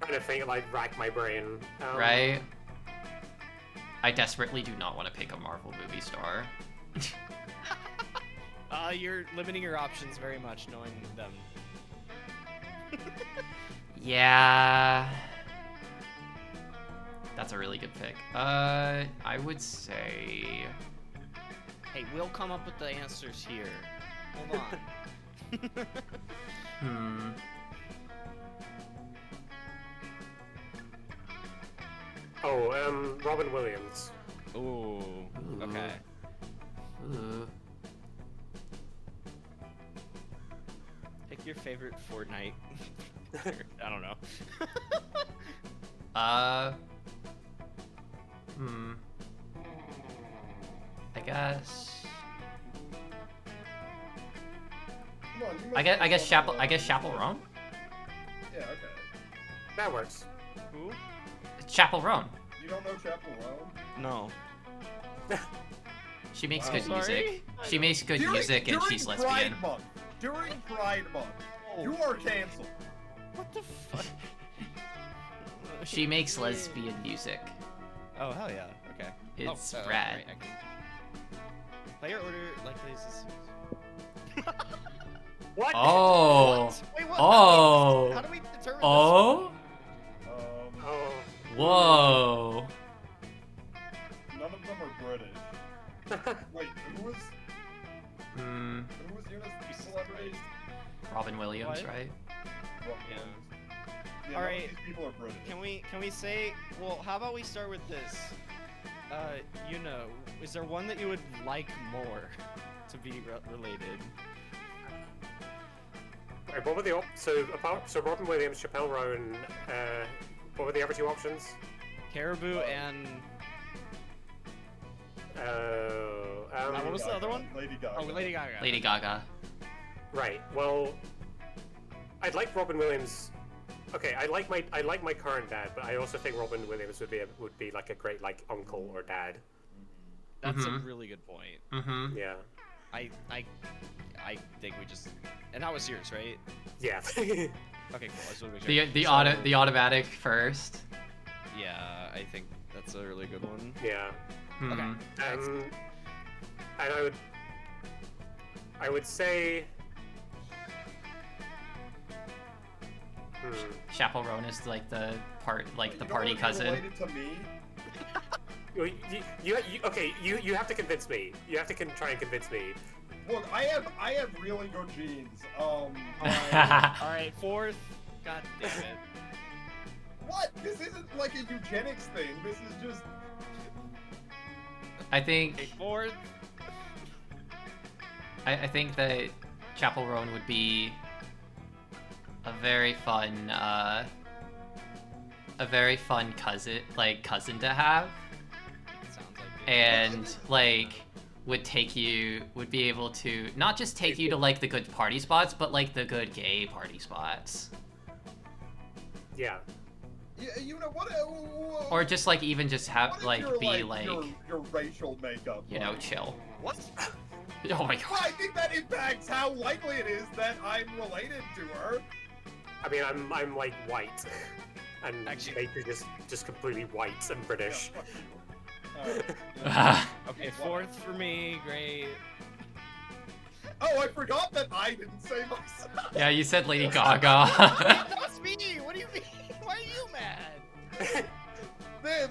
Trying to think, like, rack my brain. Right? I desperately do not want to pick a Marvel movie star. You're limiting your options very much, knowing them. Yeah. That's a really good pick. I would say... Hey, we'll come up with the answers here. Hold on. Hmm. Oh, Robin Williams. Ooh. Okay. Ooh. Pick your favorite Fortnite. I don't know. I guess. Come on, you I must guess know Chapel Roan? Yeah, okay. That works. Who? It's Chapel Roan. You don't know Chapel Roan? No. She makes Wow. good Sorry? music. She makes good music and she's lesbian. Pride Month. During Pride Month, you are canceled. What the fuck? She makes lesbian music. Oh, hell yeah. Okay. It's oh, rad. Right, player order likely is... What? Oh. What? Wait, what? Oh. How do we determine Oh. Oh. Whoa. None of them are British. Wait, who was Hmm. Yuna's celebrity? Robin Williams, What? right? Yeah. Yeah, All none of right. these people are British. Can we say, well, how about we start with this? You know, is there one that you would like more to be related? Wait, what were the so Robin Williams, Chappelle Roan, what were the other two options? Caribou and... what was the other one? Lady Gaga. Oh, Lady Gaga. Lady Gaga. Right. Well, I'd like Robin Williams. Okay, I like my current dad, but I also think Robin Williams would be like a great like uncle or dad. That's a Mhm. really good point. Mm-hmm. Yeah. I think we just... And that was yours, right? Yeah. Okay, cool. I just wanted to make sure. The automatic first. Yeah, I think that's a really good one. yeah. Hmm. Okay. And I would say. Chapel Roan is like the party You don't party wanna be cousin. related to me? You have to convince me. You have to try and convince me. Look, I have really good genes. Alright, fourth. God damn it. What? This isn't like a eugenics thing. This is just. I think Okay, fourth. I think that Chapel Roan would be a very fun cousin to have, Sounds like it. and like would be able to not just take you to like the good party spots, but like the good gay party spots, Yeah. Yeah, you know what? or just like even just have what is like your, be like your racial makeup. you know like? chill. What? Oh my Well, god. I think that impacts how likely it is that I'm related to her. I mean, I'm like white, and Actually- Baker just completely white and British. Okay, fourth for me. Great. Oh, I forgot that I didn't say myself. Yeah, you said Lady Gaga. That's me. What do you mean? Why are you mad?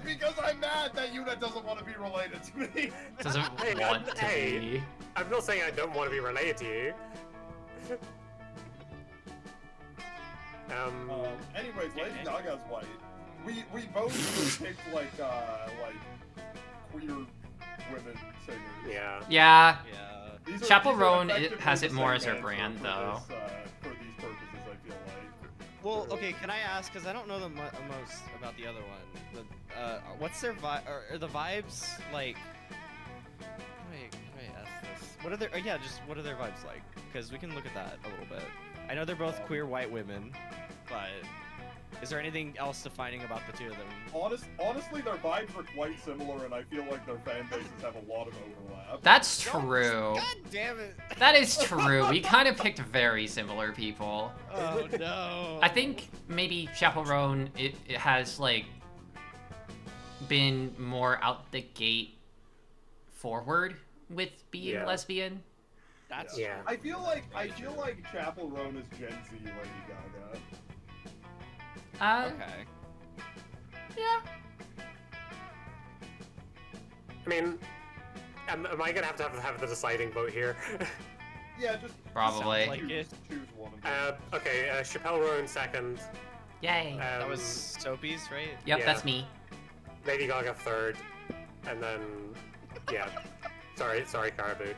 Because I'm mad that Yuna doesn't want to be related to me. Doesn't Hey, want to hey. be. I'm not saying I don't want to be related to you. Anyways, Lady Gaga's white. We both picked like queer women singers. Yeah. Yeah. Yeah. These Chapel these are Roan effectively has the it more same as her answer brand, for though. For these purposes, I feel like. Well, okay. Can I ask? Because I don't know the most about the other one. What's their vibe? Are the vibes like? Wait, ask this. What are their? Yeah, just what are their vibes like? Because we can look at that a little bit. I know they're both queer white women, but is there anything else defining about the two of them? Honestly, their vibes are quite similar, and I feel like their fan bases have a lot of overlap. That's true. God damn it! That is true. We kind of picked very similar people. Oh no! I think maybe Chapel Roan, it has like been more out the gate forward with being Yeah. lesbian. That's Yeah. I feel like Chapel Roan is Gen Z Lady Gaga. okay. Yeah. I mean, am I gonna have to have the deciding vote here? Yeah, just Probably. Sounds like it. choose one of them. Okay, Chappelle Roan second. Yay. That was Soapy's, right? Yep, yeah. that's me. Lady Gaga third, and then yeah. Sorry, Caribou.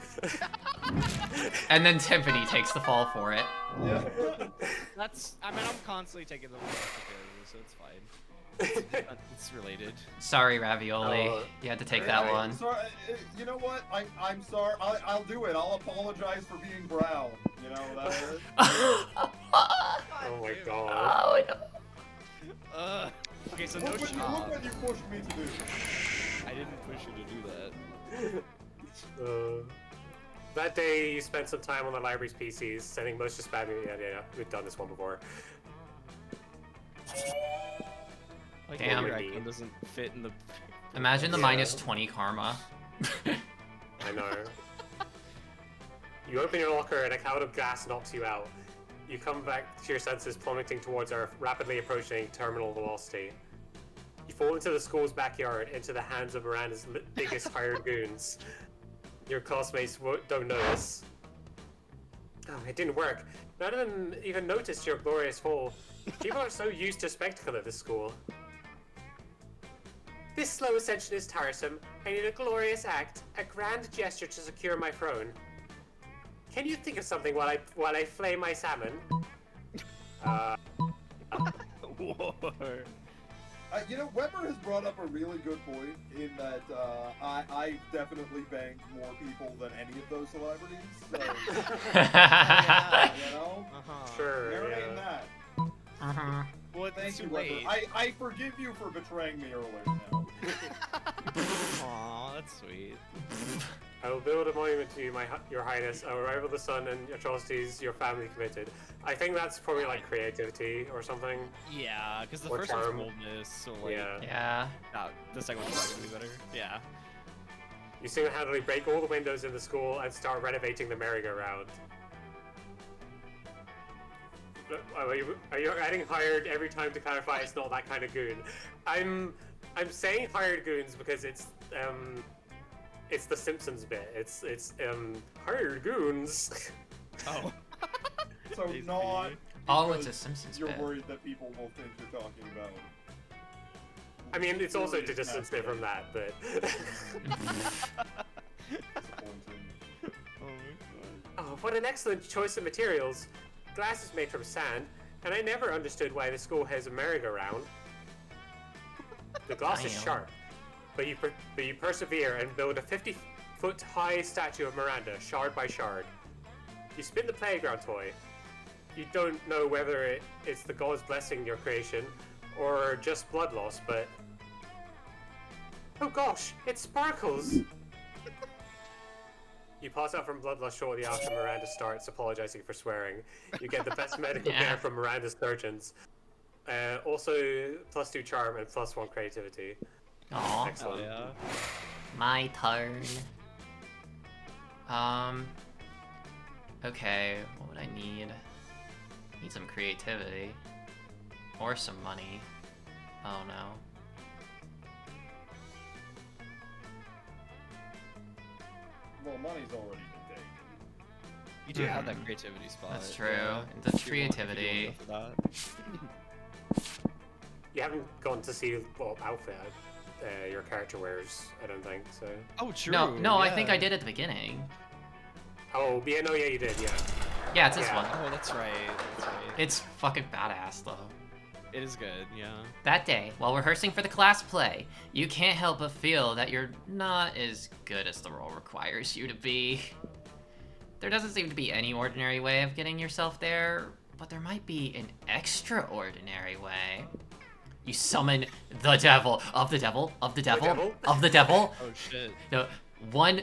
And then Timpani takes the fall for it. Yeah. That's. I mean, I'm constantly taking the one so it's fine. It's related. Sorry, Ravioli. Oh, You had to take Alright, that one. Sorry, you know what? I'm sorry. I'll do it. I'll apologize for being brown. You know that. Oh my god. Oh, no. Okay, so Look no what shot. you pushed me to do. I didn't push you to do that. That day you spent some time on the library's PCs, sending most of spam. Yeah, we've done this one before. Like, Damn. your icon doesn't fit in the. Imagine the Yeah. minus 20 karma. I know. You open your locker and a cloud of gas knocks you out. You come back to your senses, plummeting towards our rapidly approaching terminal velocity. You fall into the school's backyard, into the hands of Miranda's biggest hired goons. Your classmates don't notice. Oh, it didn't work. None of them even noticed your glorious fall. People are so used to spectacle at this school. This slow ascension is tiresome. I need a glorious act, a grand gesture to secure my throne. Can you think of something while I flay my salmon? War. You know, Weber has brought up a really good point in that I definitely banged more people than any of those celebrities. So, you know, Sure. narrating Yeah. that. Uh-huh. Well, Thank it's you, too Weber. late. I forgive you for betraying me earlier now. Aw, that's sweet. I will build a monument to you, your highness, a rival of the sun and atrocities your family committed. I think that's probably like creativity or something. Yeah, because the Or first charm. one's boldness, so like, Yeah. the second one's probably gonna be better. Yeah. You single-handedly break all the windows in the school and start renovating the merry-go-round. Are you adding hired every time to clarify it's not that kind of goon? I'm saying hired goons because it's the Simpsons bit. It's hired goons. Oh. So not. Oh, it's because a Simpsons You're bit. worried that people will think you're talking about. I mean, it's also to Really distance it from that, but Disappointing. oh, what an excellent choice of materials. Glass is made from sand, and I never understood why the school has a merry-go-round. The glass is Damn. sharp, but you persevere and build a 50-foot high statue of Miranda, shard by shard. You spin the playground toy. You don't know whether it's the gods blessing your creation, or just blood loss, but... Oh gosh, it sparkles! You pass out from bloodlust shortly after Miranda starts apologizing for swearing. You get the best medical Yeah. care from Miranda's surgeons. Also, +2 charm and +1 creativity. Aw. Excellent. Yeah. My turn. Okay, what would I need? Need some creativity. Or some money. Oh no. Well, money's already been taken. You do have that creativity spot. That's true. Yeah. That's If you want- if you creativity. want to go for that. You haven't gone to see what outfit your character wears, I don't think, so... Oh, true. No, I think yeah. I did at the beginning. Oh, yeah, no, yeah, you did, yeah. Yeah, it's this Yeah. one. Oh, that's right. That's right. It's fucking badass though. It is good, yeah. That day, while rehearsing for the class play, you can't help but feel that you're not as good as the role requires you to be. There doesn't seem to be any ordinary way of getting yourself there, but there might be an extraordinary way. You summon the devil of the devil of the devil devil? of the devil. Oh, shit. No, one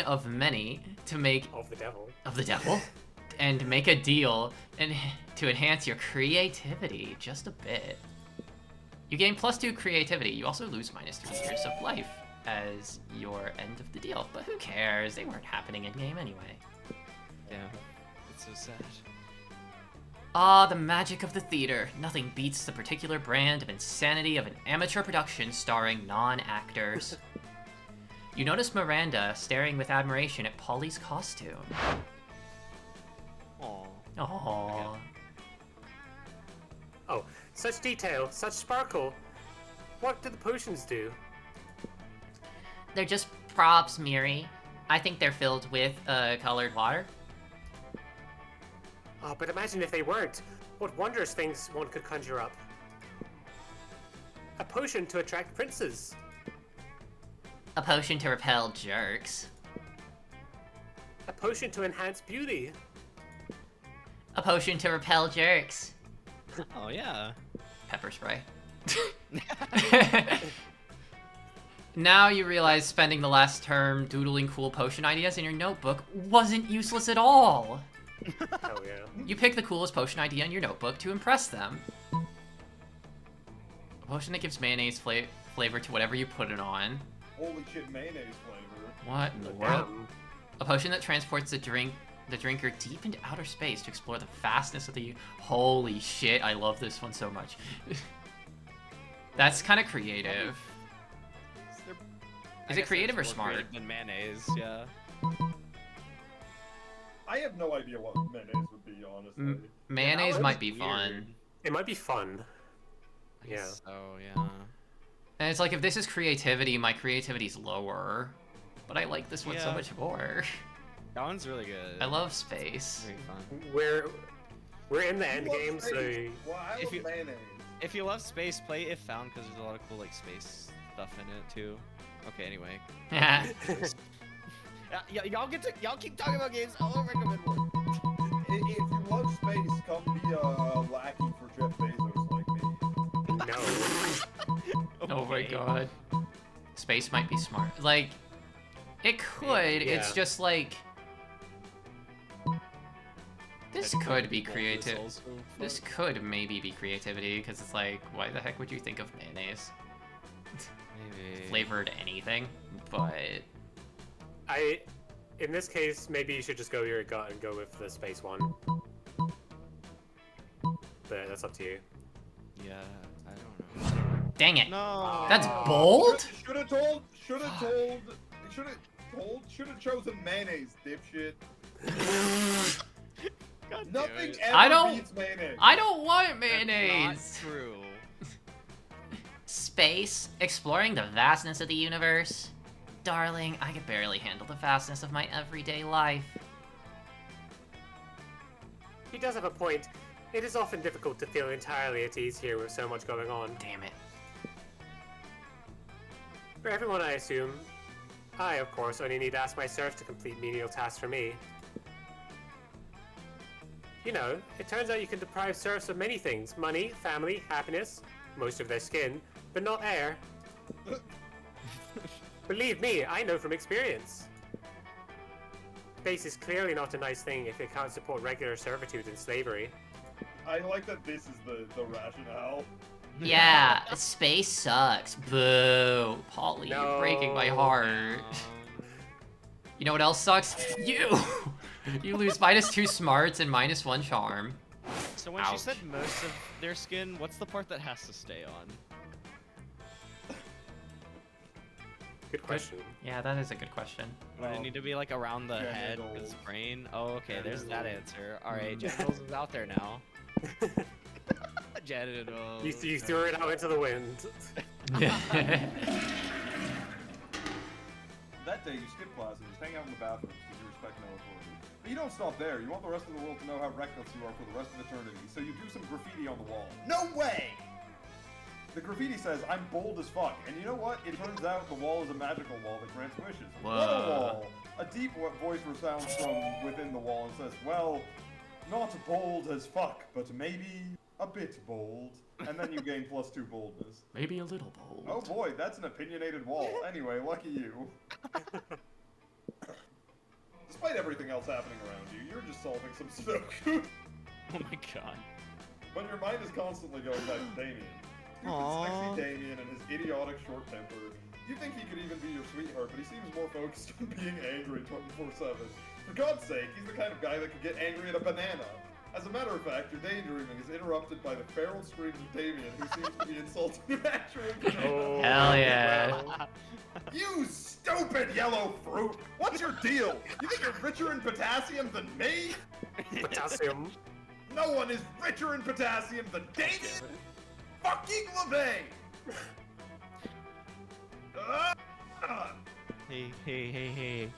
of many to make Of the devil. of the devil and make a deal and to enhance your creativity just a bit. You gain +2 creativity. You also lose -3 years of life as your end of the deal. But who cares? They weren't happening in game anyway. Yeah. It's so sad. Ah, the magic of the theater. Nothing beats the particular brand of insanity of an amateur production starring non-actors. You notice Miranda staring with admiration at Polly's costume. Aw. Aww. Oh, such detail, such sparkle. What do the potions do? They're just props, Miri. I think they're filled with colored water. Oh, but imagine if they weren't. What wondrous things one could conjure up. A potion to attract princes. A potion to repel jerks. A potion to enhance beauty. A potion to repel jerks. Oh, yeah. Pepper spray. Now you realize spending the last term doodling cool potion ideas in your notebook wasn't useless at all. Hell yeah. You pick the coolest potion idea in your notebook to impress them. A potion that gives mayonnaise flavor to whatever you put it on. Holy shit, mayonnaise flavor. What in the world? Damn. A potion that transports the drinker deep into outer space to explore the vastness of the... Holy shit, I love this one so much. That's kind of creative. Is it creative or smart? Than mayonnaise, yeah. I have no idea what mayonnaise would be, honestly. Mayonnaise Yeah, might be weird. fun. It might be fun. Yeah. Oh, yeah. And it's like, if this is creativity, my creativity's lower. But I like this one so Yeah. much more. That one's really good. I love space. Very fun. We're in the end You love game, so space. Well, I If love you- mayonnaise. If you love space, play If Found because there's a lot of cool like space stuff in it too. Okay, anyway. Y'all keep talking about games. I'll recommend one. If you love space, come be a lackey for Jeff Bezos like me. no. Oh my Okay. god. Space might be smart. Like, it could. Yeah. It's just like... This Like, could be well, creative. this also This fun. could maybe be creativity, because it's like, why the heck would you think of mayonnaise? Maybe. Flavored anything? But... In this case, maybe you should just go your gut and go with the space one. But that's up to you. Yeah, I don't know. Dang it. No. That's bold? Should have chosen mayonnaise, dipshit. God damn Nothing it. ever I don't- beats mayonnaise. I don't want That's mayonnaise! not true. Space, exploring the vastness of the universe. Darling, I could barely handle the vastness of my everyday life. He does have a point. It is often difficult to feel entirely at ease here with so much going on. Damn it. For everyone, I assume. I, of course, only need to ask my serfs to complete menial tasks for me. You know, it turns out you can deprive serfs of many things. Money, family, happiness, most of their skin, but not air. Believe me, I know from experience. space is clearly not a nice thing if it can't support regular servitude and slavery. I like that this is the rationale. Yeah, space sucks. Boo. Polly, you're breaking my No. heart. You know what else sucks? You! You lose -2 smarts and -1 charm. So when she Ouch. said most of their skin, what's the part that has to stay on? Good question. Yeah, that is a good question. Would it need to be like around the head, genitals. his brain? Oh, okay, there's that Genitals. answer. Alright, genitals is out there now. Genitals. You threw it out into the wind. That day, you skip classes, hang out in the bathrooms because you respect no authority. But you don't stop there. You want the rest of the world to know how reckless you are for the rest of eternity, so you do some graffiti on the wall. No way! The graffiti says, "I'm bold as fuck," and you know what? It turns out the wall is a magical wall that grants wishes. What a Whoa. wall! A deep voice resounds from within the wall and says, "Well, not bold as fuck, but maybe a bit bold." And then you gain +2 boldness. Maybe a little bold. Oh boy, that's an opinionated wall. Anyway, lucky you. Despite everything else happening around you, you're just solving some Sudoku. Oh my god. But your mind is constantly going back to Damien. Stupid, sexy Damien and his idiotic short temper. You think he could even be your sweetheart, but he seems more focused on being angry 24/7. For God's sake, he's the kind of guy that could get angry at a banana. As a matter of fact, your daydreaming is interrupted by the feral screams of Damien, who seems to be insulting an actual banana. Oh, Hell yeah. well. You stupid yellow fruit! What's your deal? You think you're richer in potassium than me? Potassium. No one is richer in potassium than Damien fucking LeVay! Hey.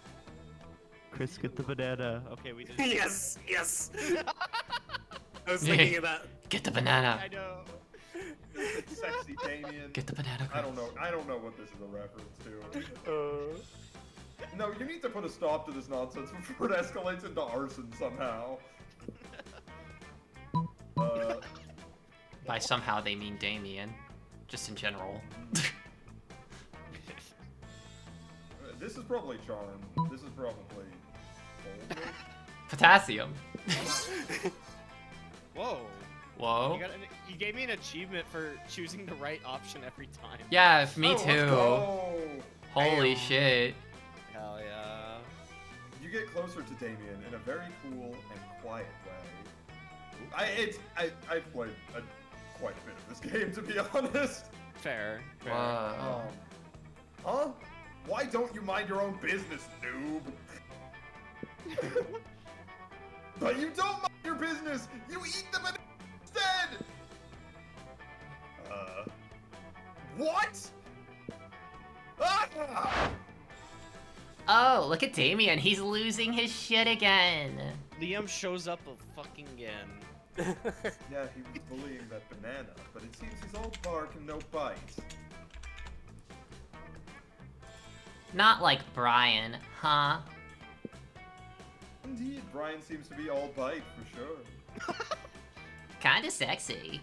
Chris, get the banana. Okay, we did it. Yes, yes. I was thinking of that. Get the banana. I know. Stupid sexy Damien. Get the banana. I don't know what this is a reference to. Uh, No, you need to put a stop to this nonsense before it escalates into arson somehow. By somehow they mean Damien. Just in general. This is probably charm. This is probably bold. Potassium. Whoa. Whoa. You gave me an achievement for choosing the right option every time. Yeah, me Oh, let's too. go. Holy shit. Hell yeah. You get closer to Damien in a very cool and quiet way. I've played quite a bit of this game, to be honest. Fair. Whoa. Huh? Why don't you mind your own business, noob? But you don't mind your business! You eat them instead! What? Ah! Oh, look at Damien. He's losing his shit again. Liam shows up fucking again. Yeah, he was bullying that banana, but it seems he's all bark and no bite. Not like Brian, huh? Indeed, Brian seems to be all bite for sure. Kinda sexy.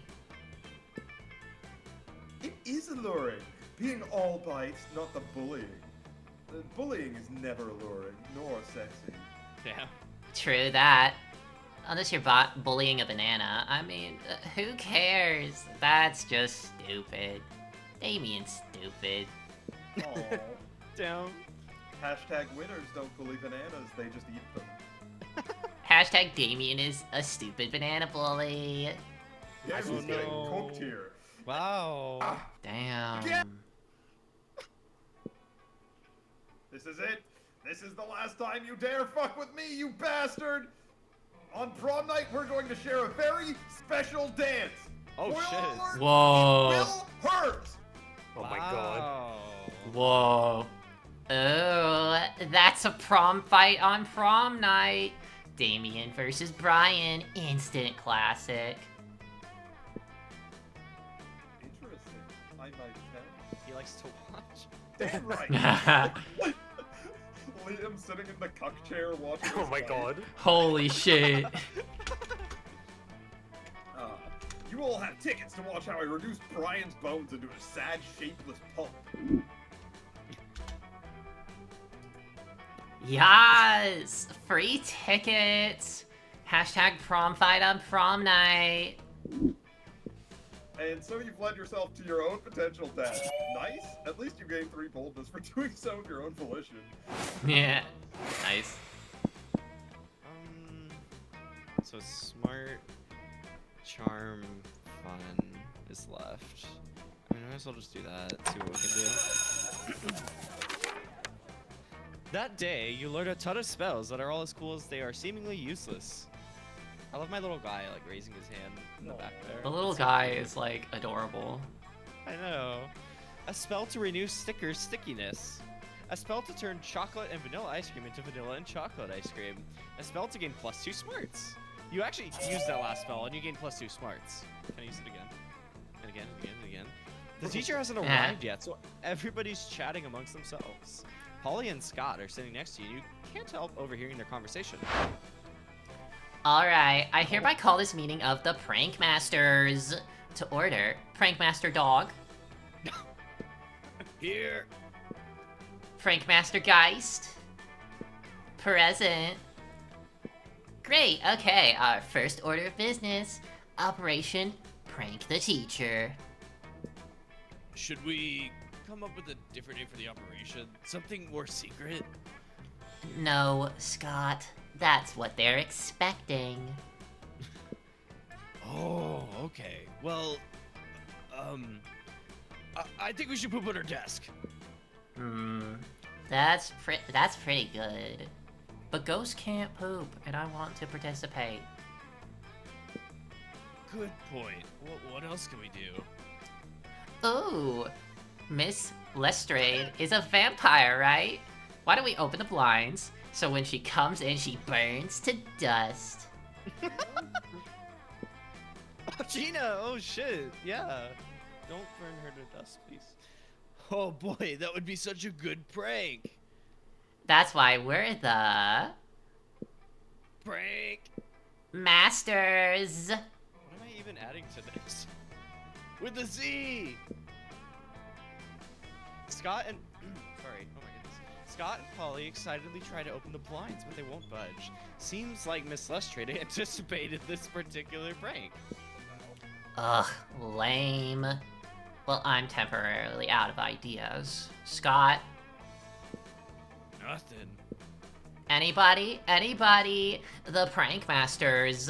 It is alluring. Being all bite, not the bullying. Bullying is never alluring, nor sexy. Yeah. True that. Unless you're bullying a banana. I mean, who cares? That's just stupid. Damien's stupid. Aww. Down. Hashtag winners don't bully bananas, they just eat them. Hashtag Damien is a stupid banana bully. Yeah, Oh, who's getting no. cooked here? Wow. Damn. Yeah. This is it. This is the last time you dare fuck with me, you bastard! On prom night, we're going to share a very special dance. Oh, Spoiler shit. alert, Whoa. It will hurt. Oh my god. Whoa. Oh, that's a prom fight on prom night. Damien versus Brian. Instant classic. Interesting. I might have. He likes to watch. Damn right. Liam sitting in the cuck chair watching. Oh this my fight. god. Holy shit. You all have tickets to watch how I reduce Brian's bones into a sad, shapeless pulp. Yes! Free tickets! Hashtag prom fight on prom night. And so you've led yourself to your own potential death. Nice. At least you gained 3 boldness for doing so of your own volition. Yeah. Nice. So smart, charm, fun is left. I mean, I might as well just do that. See what we can do. That day, you learn a ton of spells that are all as cool as they are seemingly useless. I love my little guy, like, raising his hand in the back there. The little guy is, like, adorable. I know. A spell to renew sticker stickiness. A spell to turn chocolate and vanilla ice cream into vanilla and chocolate ice cream. A spell to gain +2 smarts. You actually used that last spell and you gain +2 smarts. Can I use it again? And again, and again, and again. The teacher hasn't arrived yet, so everybody's chatting amongst themselves. Polly and Scott are sitting next to you. You can't help overhearing their conversation. Alright, I hereby call this meeting of the Prank Masters to order. Prank Master Dog. Here. Prank Master Geist. Present. Great, okay, our first order of business. Operation Prank the Teacher. Should we come up with a different name for the operation? Something more secret? No, Scott. That's what they're expecting. Oh, okay. Well, I think we should poop on our desk. That's pretty good. But ghosts can't poop, and I want to participate. Good point. What else can we do? Ooh, Miss Lestrade is a vampire, right? Why don't we open the blinds so when she comes in, she burns to dust? Oh, Gina! Oh, shit. Yeah. Don't burn her to dust, please. Oh, boy. That would be such a good prank. That's why we're the... Prank! Masters! What am I even adding to this? With a Z! Scott and... Sorry. Oh, my goodness. Scott and Polly excitedly try to open the blinds, but they won't budge. Seems like Miss Lestrade anticipated this particular prank. Ugh, lame. Well, I'm temporarily out of ideas. Scott? Nothing. Anybody? Anybody? The Prank Masters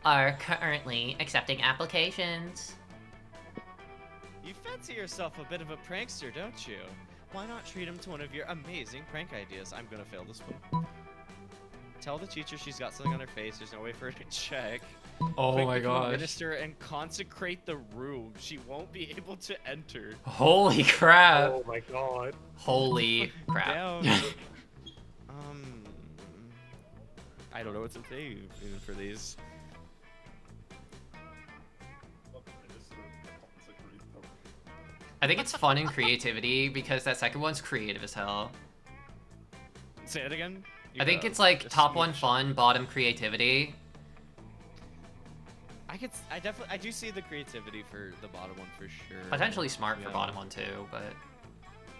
are currently accepting applications. You fancy yourself a bit of a prankster, don't you? Why not treat him to one of your amazing prank ideas? I'm gonna fail this one. Tell the teacher she's got something on her face. There's no way for her to check. Oh Quick, my become a gosh. Minister and consecrate the room. She won't be able to enter. Holy crap. Oh my god. Holy crap. Down. I don't know what to say even for these. I think it's fun and creativity because that second one's creative as hell. Say it again. I think it's like top one fun, bottom creativity. I do see the creativity for the bottom one for sure. Potentially smart for Yeah. bottom one too, but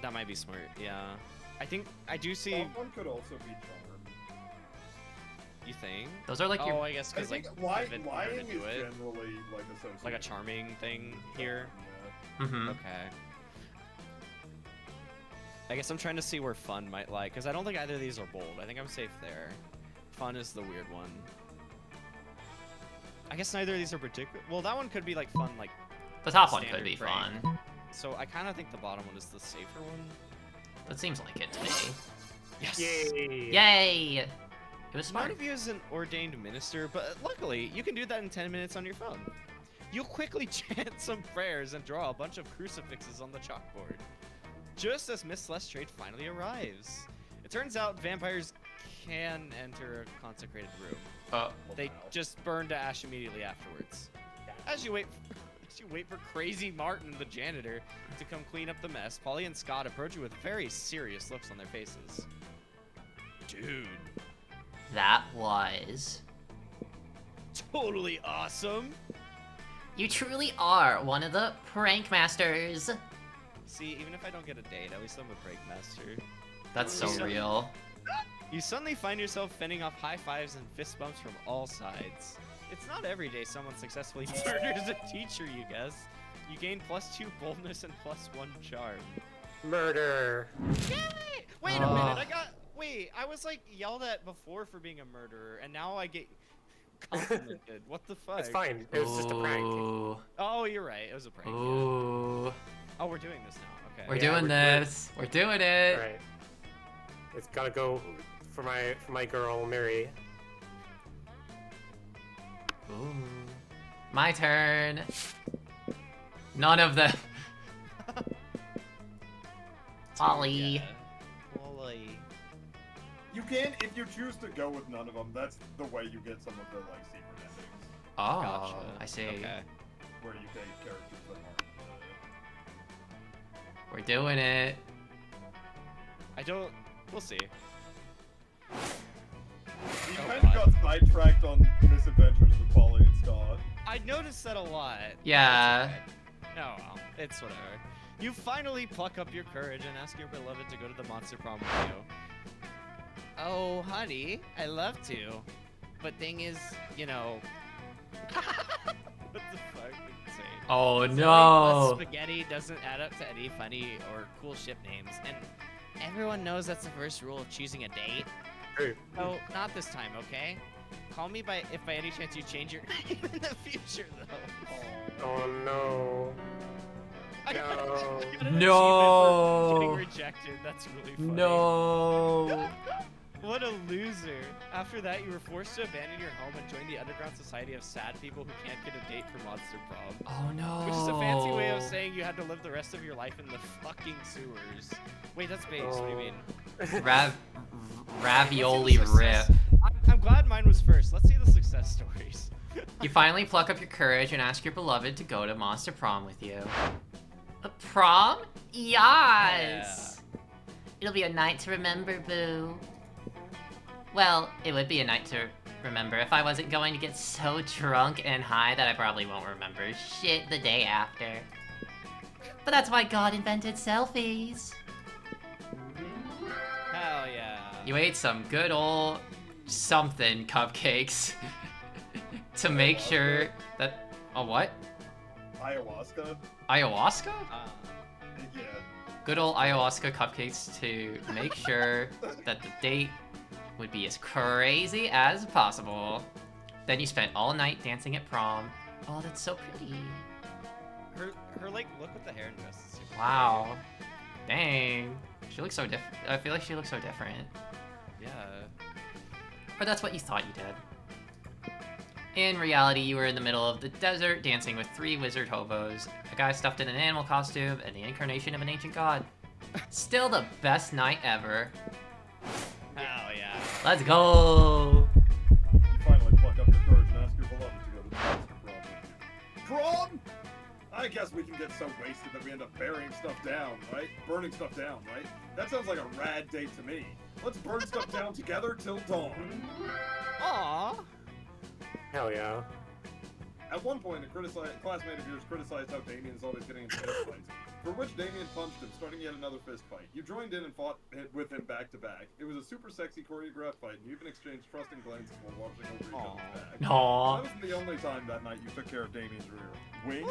That might be smart, yeah. I do see. Well, one could also be charm. You think? those are like Oh, your. I guess I because like think Vivid lying wanted is to do it. generally like associated. Like a charming thing here. Mhm. Okay. I guess I'm trying to see where fun might lie, because I don't think either of these are bold. I think I'm safe there. Fun is the weird one. I guess neither of these are particular. Well, that one could be like fun, like. The top one could standard be prank. fun. So I kind of think the bottom one is the safer one. That seems like it to me. Yes. Yay! Yay! It was Smart smart. of you as an ordained minister, but luckily you can do that in 10 minutes on your phone. You'll quickly chant some prayers and draw a bunch of crucifixes on the chalkboard. Just as Miss Lestrade finally arrives. It turns out vampires can enter a consecrated room. They just burn to ash immediately afterwards. As you wait for Crazy Martin, the janitor, to come clean up the mess, Polly and Scott approach you with very serious looks on their faces. Dude. That was. Totally awesome. You truly are one of the Prank Masters. See, even if I don't get a date, at least I'm a prank master. That's so real. You suddenly find yourself fending off high fives and fist bumps from all sides. It's not every day someone successfully murders a teacher, you guess. You gain +2 boldness and +1 charm. Murder. Yay! Wait a minute, Wait, I was like yelled at before for being a murderer, and now I get complimented. What the fuck? It's fine. It was just a prank. Ooh. Oh, you're right. It was a prank. Yeah. Ooh. Oh, we're doing this now. Okay. We're Yeah, doing this. We're doing it. Alright. It's gotta go for my girl, Miri. Ooh. My turn. None of them. Ollie. Yeah. Ollie. You can, if you choose to go with none of them, that's the way you get some of the, like, secret endings. Oh, Gotcha. I see. Okay. Where you take characters that aren't... We're doing it. We'll see. You Oh, kind of God. got sidetracked on misadventures with Polly and Scott. I noticed that a lot. Yeah. Oh well, it's whatever. You finally pluck up your courage and ask your beloved to go to the monster prom with you. Oh, honey, I love to. But thing is, you know... what the fuck? Insane. Oh Silly no. plus spaghetti doesn't add up to any funny or cool ship names, and everyone knows that's the first rule of choosing a date. True. No, not this time, okay? Call me if by any chance you change your name in the future, though. Oh no. I got No. an achievement No. for getting rejected. That's really funny. No. What a loser. After that, you were forced to abandon your home and join the underground society of sad people who can't get a date for Monster Prom. Oh no. Which is a fancy way of saying you had to live the rest of your life in the fucking sewers. Wait, that's base. What do you mean? Ravioli Let's see the rip. success- I'm glad mine was first. Let's see the success stories. You finally pluck up your courage and ask your beloved to go to Monster Prom with you. A prom? Yes! It'll be a night to remember, boo. Well, it would be a night to remember if I wasn't going to get so drunk and high that I probably won't remember shit the day after. But that's why God invented selfies. Hell yeah. You ate some good old something cupcakes to make sure that... A what? Ayahuasca? Ayahuasca? Yeah. Good old ayahuasca cupcakes to make sure that the date would be as crazy as possible. Then you spent all night dancing at prom. Oh, that's so pretty. Her like, look with the hair and dress is super Wow. Dang. She looks so different. I feel like she looks so different. pretty. Yeah. Or that's what you thought you did. In reality, you were in the middle of the desert dancing with 3 wizard hobos, a guy stuffed in an animal costume, and the incarnation of an ancient god. Still the best night ever. Hell yeah. Let's go! You finally pluck up your courage and ask your beloved to go to the monster prom with you. Prom? I guess we can get so wasted that we end up burying stuff down, right? Burning stuff down, right? That sounds like a rad date to me. Let's burn stuff down together till dawn. Aww. Hell yeah. At one point, a classmate of yours criticized how Damien is always getting into fist fights, for which Damien punched him, starting yet another fist fight. You joined in and fought with him back to back. It was a super sexy choreographed fight, and you even exchanged trusting glances while watching over each other's back. Aww. That wasn't the only time that night you took care of Damien's rear. Wink?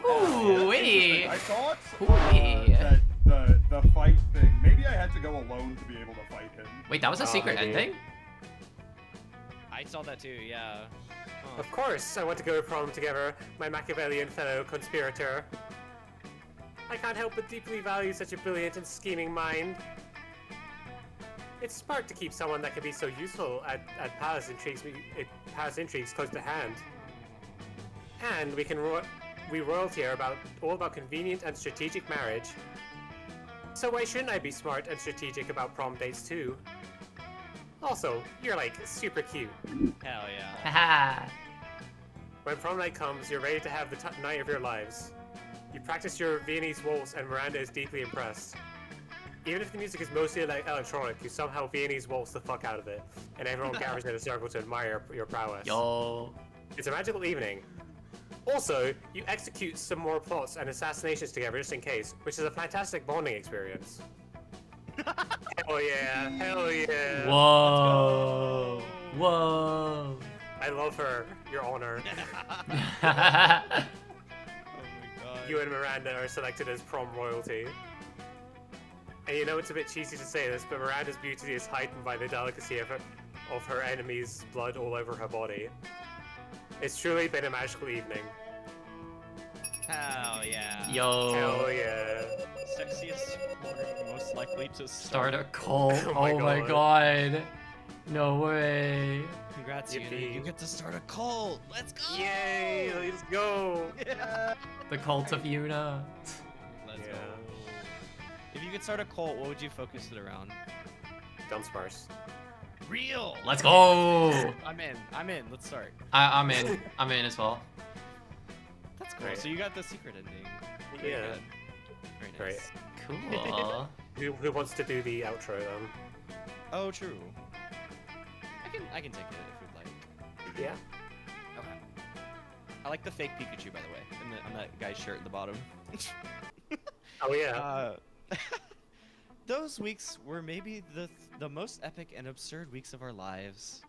Ooh, wee! I thought Ooh-wee. that the fight thing, maybe I had to go alone to be able to fight him. Wait, that was a secret maybe. ending? I saw that too, yeah. Huh. Of course, I want to go to prom together, my Machiavellian fellow conspirator. I can't help but deeply value such a brilliant and scheming mind. It's smart to keep someone that can be so useful at palace intrigues close to hand. And we royalty are all about convenient and strategic marriage. So why shouldn't I be smart and strategic about prom dates too? Also, you're like super cute. Hell yeah. Haha. When prom night comes, you're ready to have the night of your lives. You practice your Viennese waltz and Miranda is deeply impressed. Even if the music is mostly like electronic, you somehow Viennese waltz the fuck out of it, and everyone gathers in a circle to admire your prowess. Yo. It's a magical evening. Also, you execute some more plots and assassinations together just in case, which is a fantastic bonding experience. Oh yeah, hell yeah. Whoa. Whoa. I love her, Your Honor. Oh my god. You and Miranda are selected as prom royalty. And you know it's a bit cheesy to say this, but Miranda's beauty is heightened by the delicacy of her enemy's blood all over her body. It's truly been a magical evening. Hell yeah. Yo. Hell yeah. Sexiest or most likely to Start a cult. Oh my god. No way. Congrats, Yippee. Yuna. You get to start a cult. Let's go. Yay, let's go. Yeah. The cult of Yuna. Let's Yeah. go. If you could start a cult, what would you focus it around? Dunsparce. Real. Let's go. I'm in. I'm in. Let's start. I'm in. I'm in as well. That's cool. Right. So you got the secret ending. Very Yeah. good. Very nice. Right. Cool. Who wants to do the outro then? Oh, true. I can take it if you'd like. Yeah. Okay. I like the fake Pikachu, by the way, on that guy's shirt at the bottom. Oh yeah. Those weeks were maybe the most epic and absurd weeks of our lives.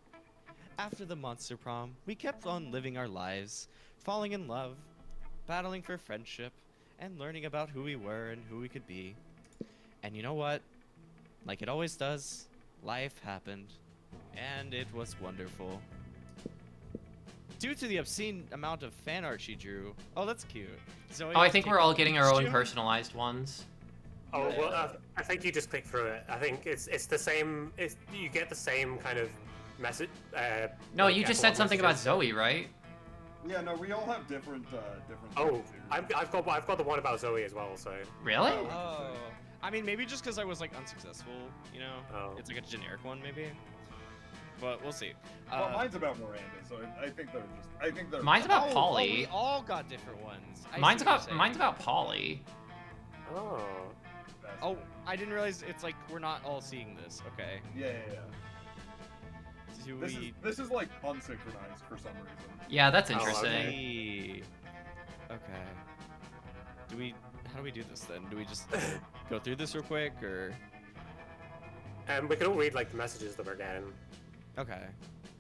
After the Monster Prom, we kept on living our lives, falling in love, battling for friendship, and learning about who we were and who we could be. And you know what? Like it always does, life happened, and it was wonderful. Due to the obscene amount of fan art she drew, oh that's cute. Zoe Oh, I was think we're taken all in getting our own costume. personalized ones. Oh well, I think you just click through it. I think it's the same. You get the same kind of message. No, like you just epilogue said something about messages. Zoe, right? Yeah, no, we all have different Oh, things here. I've got the one about Zoe as well. So Really? Oh, I mean maybe just because I was like unsuccessful, you know. Oh. It's like a generic one maybe. But we'll see. Well, mine's about Miranda, so I think they're just. I think they're. Mine's about we Polly. all got different ones. I see Mine's what you're about saying. about Polly. oh, Oh, I didn't realize it's like we're not all seeing this. Okay. Yeah. Do This is like unsynchronized for some reason. Yeah, that's Oh, interesting. okay. Okay. How do we do this then? Do we just go through this real quick or? and we can all read like the messages that we're getting, Okay.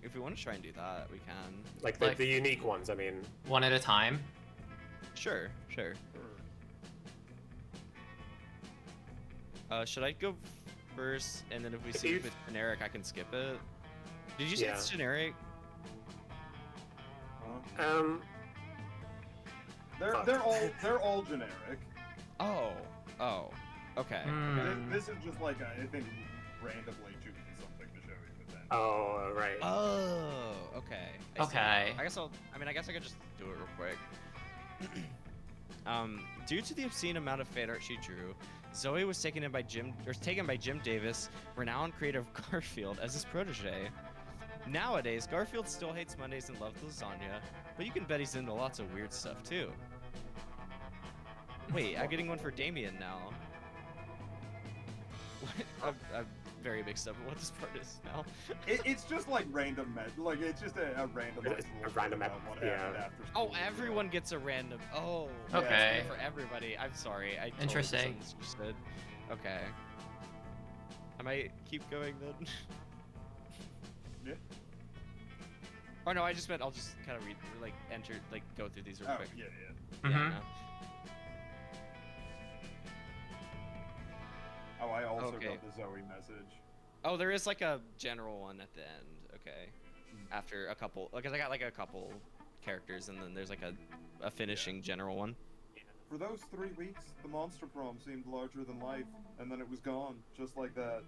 If we want to try and do that, we can. like Like- the unique ones. I mean, One at a time. Sure. Should I go first, and then if we see if it's generic, I can skip it? Did you say it's Yeah. generic? They're all generic. Oh. Okay. Hmm. This is just like I think randomly choosing something to show you, but then. oh right. Oh. Okay. I see. Okay. I guess I could just do it real quick. Due to the obscene amount of fan art she drew, Zoe was taken by Jim Davis, renowned creator of Garfield, as his protege. Nowadays, Garfield still hates Mondays and loves lasagna, but you can bet he's into lots of weird stuff too. Wait, I'm getting one for Damien now. What? I'm very mixed up with what this part is now. It's just like random, like it's just a random. A random about what yeah. happened after Oh, school. everyone gets a random. Oh. Okay. For everybody. I'm sorry. I totally Interesting. misunderstood. Okay. I might keep going then. Yeah. Oh no, I just meant I'll just kind of read, like enter, like go through these real Oh, quick. yeah. Mhm. no. Oh, I also Okay. got the Zoe message. Oh, there is like a general one at the end. Okay. After a couple, because I got like a couple characters, and then there's like a finishing general one. For those 3 weeks, the Monster Prom seemed larger than life, and then it was gone, just like that.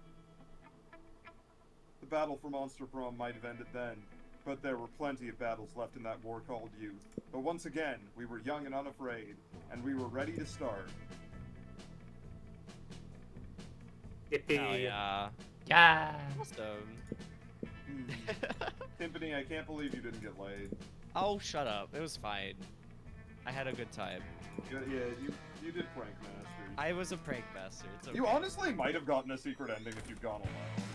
The battle for Monster Prom might have ended then, but there were plenty of battles left in that war called youth. But once again, we were young and unafraid, and we were ready to start. Yippee. Oh yeah. Yeah. Awesome. Timpani, I can't believe you didn't get laid. Oh, shut up. It was fine. I had a good time. Yeah, you did prank masters. I was a prank master. It's okay. You honestly might have gotten a secret ending if you'd gone alone.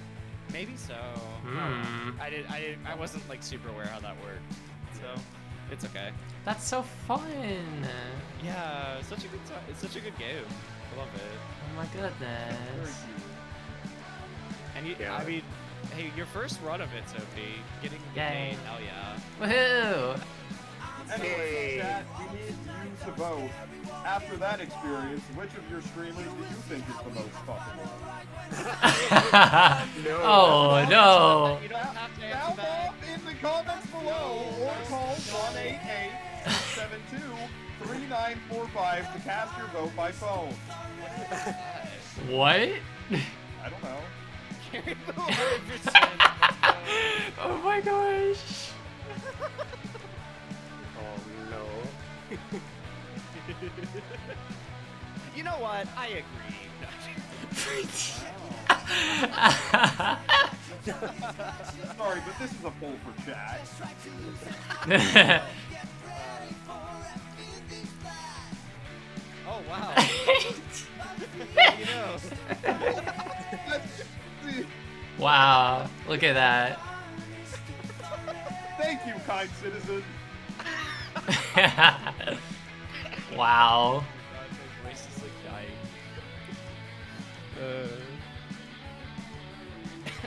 Maybe so. Hmm. I wasn't like super aware how that worked. So, it's okay. That's so fun. Yeah, such a good time. It's such a good game. I love it. Oh my Very goodness. cute. And you, Yeah. I mean, hey, your first run of it, Sophie, getting the Yay. gate, hell yeah. Woohoo! Anyway, chat, we need you to vote. After that experience, which of your streamers do you think is the most fuckable? Oh no! You don't have to answer Sound that. off in the comments below or call 188-672-3945 to cast your vote by phone. What? I don't know. Caribou 100%. Oh my gosh! Oh no. You know what? I agree. Sorry, but this is a poll for chat. Oh wow. You know. Wow! Look at that. Thank you, kind citizen. Wow. God, my voice is like dying.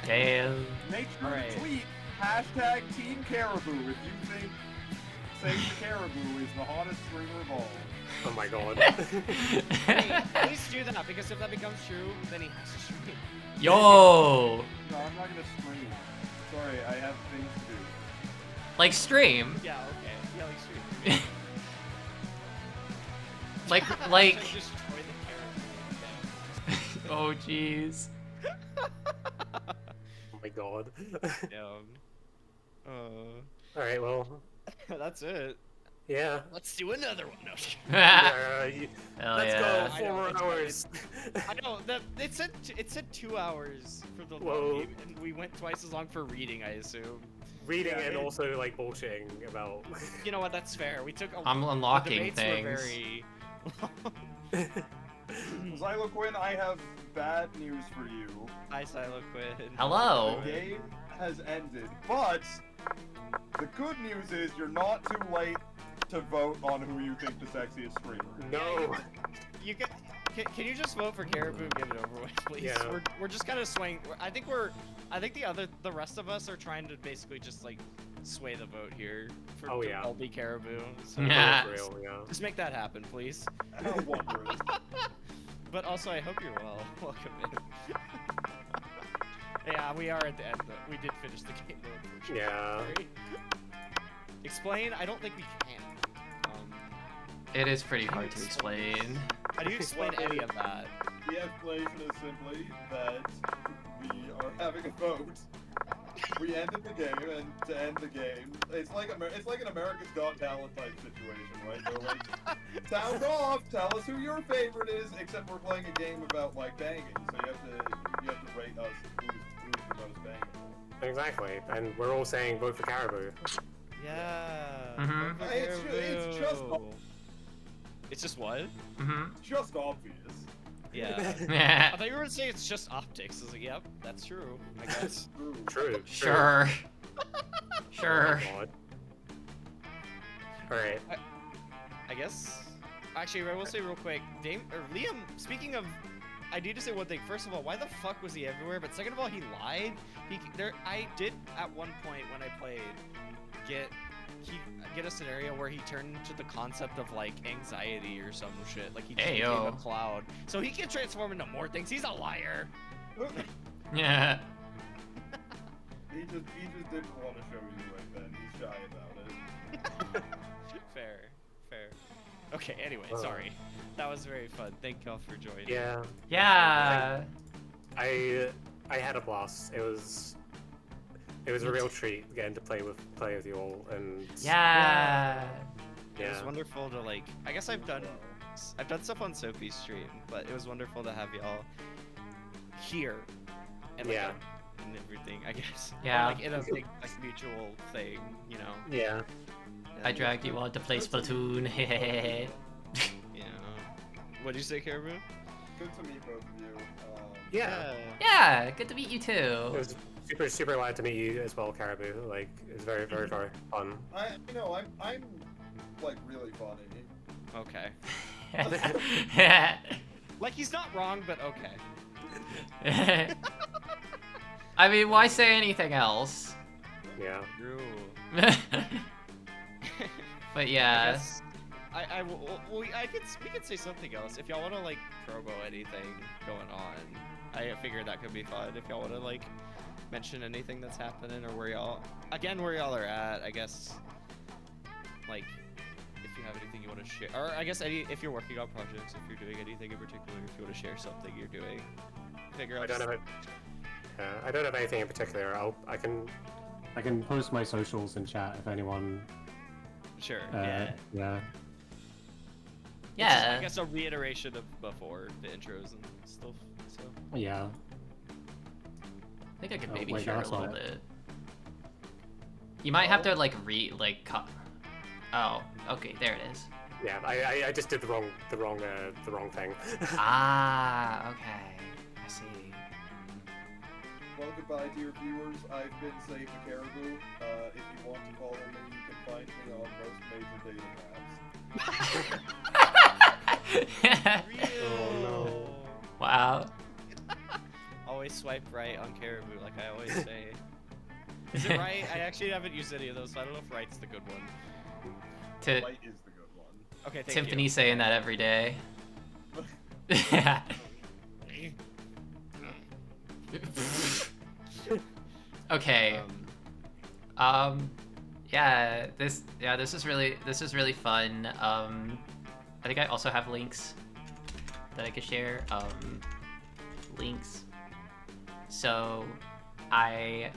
Damn. Make sure Alright. to tweet hashtag Team Caribou if you think Save the Caribou is the hottest streamer of all. Oh my god. Hey, please do that, because if that becomes true, then he has to stream. Yo! No, I'm not gonna stream. Sorry, I have things to do. Like stream. Yeah, okay. Yeah, like stream. Like So destroy the character. Oh jeez. Oh my god. Damn. Alright, well, That's it. yeah. Let's do another one. No. Hell Let's yeah. go I know, 4 it's hours. I know that it said 2 hours for the Whoa. long game, and we went twice as long for reading, I assume. Reading Yeah, and it- also like bullshitting about. You know what? That's fair. We took. I'm the unlocking debates things. Were very. Xyloquin, I have bad news for you. Hi, Siloquid. Hello. The game has ended, but the good news is you're not too late to vote on who you think the sexiest streamer is. No. You can you just vote for Caribou and get it over with, please? Yeah. We're just kind of swaying. I think the rest of us are trying to basically just like sway the vote here for Oh, to yeah. all be Caribou. So Yeah. For real, yeah. just make that happen, please. How wondrous. But also, I hope you're well. Welcome in. Yeah, we are at the end. We did finish the game, though, unfortunately. Yeah. Sorry. Explain? I don't think we can. It is pretty hard to explain. How do you explain any of that? The explanation is simply that we are having a vote. We ended the game, and to end the game, it's like an America's Got Talent type situation, right? They're like, sound off, tell us who your favorite is. Except we're playing a game about like banging, so you have to rate us who's the most bangable. Exactly. And we're all saying vote for Caribou. Yeah. Mhm. vote for It's just- Caribou. It's just what? Mm-hmm. It's just obvious. Yeah. I Yeah. thought you were gonna say it's just optics. I was like, yep, that's true. I guess. True. Sure. Oh Sure. my god. Alright. I guess. Actually, I will say real quick, Liam. Speaking of, I need to say one thing. First of all, why the fuck was he everywhere? But second of all, he lied. I did at one point when I played get a scenario where he turned into the concept of like anxiety or some shit. Like he just became a Ayo. cloud, so he can transform into more things. He's a liar. Yeah. He just didn't want to show you right then. He's shy about it. Fair. Okay. Anyway, Uh. sorry. That was very fun. Thank y'all for joining. Yeah. Yeah. I had a blast. It was a real treat getting to play with you all, and Yeah. It was yeah. wonderful to like. I guess I've done stuff on Sophie's stream, but it was wonderful to have y'all here and like, Yeah. and everything. I guess. Yeah. Like in a big like mutual thing, you know. Yeah. I dragged you all to play Splatoon. Hehehe. Yeah. What did you say, Caribou? Good to meet both of you. Yeah. Yeah. Good to meet you It too. was super glad to meet you as well, Caribou. Like, it was very fun. I'm like really funny. Okay. Yeah. Like he's not wrong, but okay. I mean, why say anything else? Yeah. True. But yeah. We could say something else if y'all want to like promo anything going on. I figured that could be fun if y'all want to like mention anything that's happening or where y'all are at. I guess like if you have anything you want to share, or I guess if you're working on projects, if you're doing anything in particular, if you want to share something you're doing, figure out. I don't have anything in particular. I can post my socials in chat if anyone. Sure. Yeah. Yeah. I guess a reiteration of before the intros and stuff. So. Yeah. I think I could maybe wait, share a that's little not it. bit. You might have to like Oh, okay, there it is. Yeah, I just did the wrong thing. Ah, okay. I see. Well, goodbye, dear viewers. I've been Timpani and Caribou. If you want to follow me, you can find me on most major dating apps. Oh no. Wow. Always swipe right on Caribou, like I always say. Is it right? I actually haven't used any of those, so I don't know if right's the good one. Light is the good one. Okay, thank Timpani you. saying that every day. Okay. Yeah, this is really fun. I think I also have links that I could share. Links. So I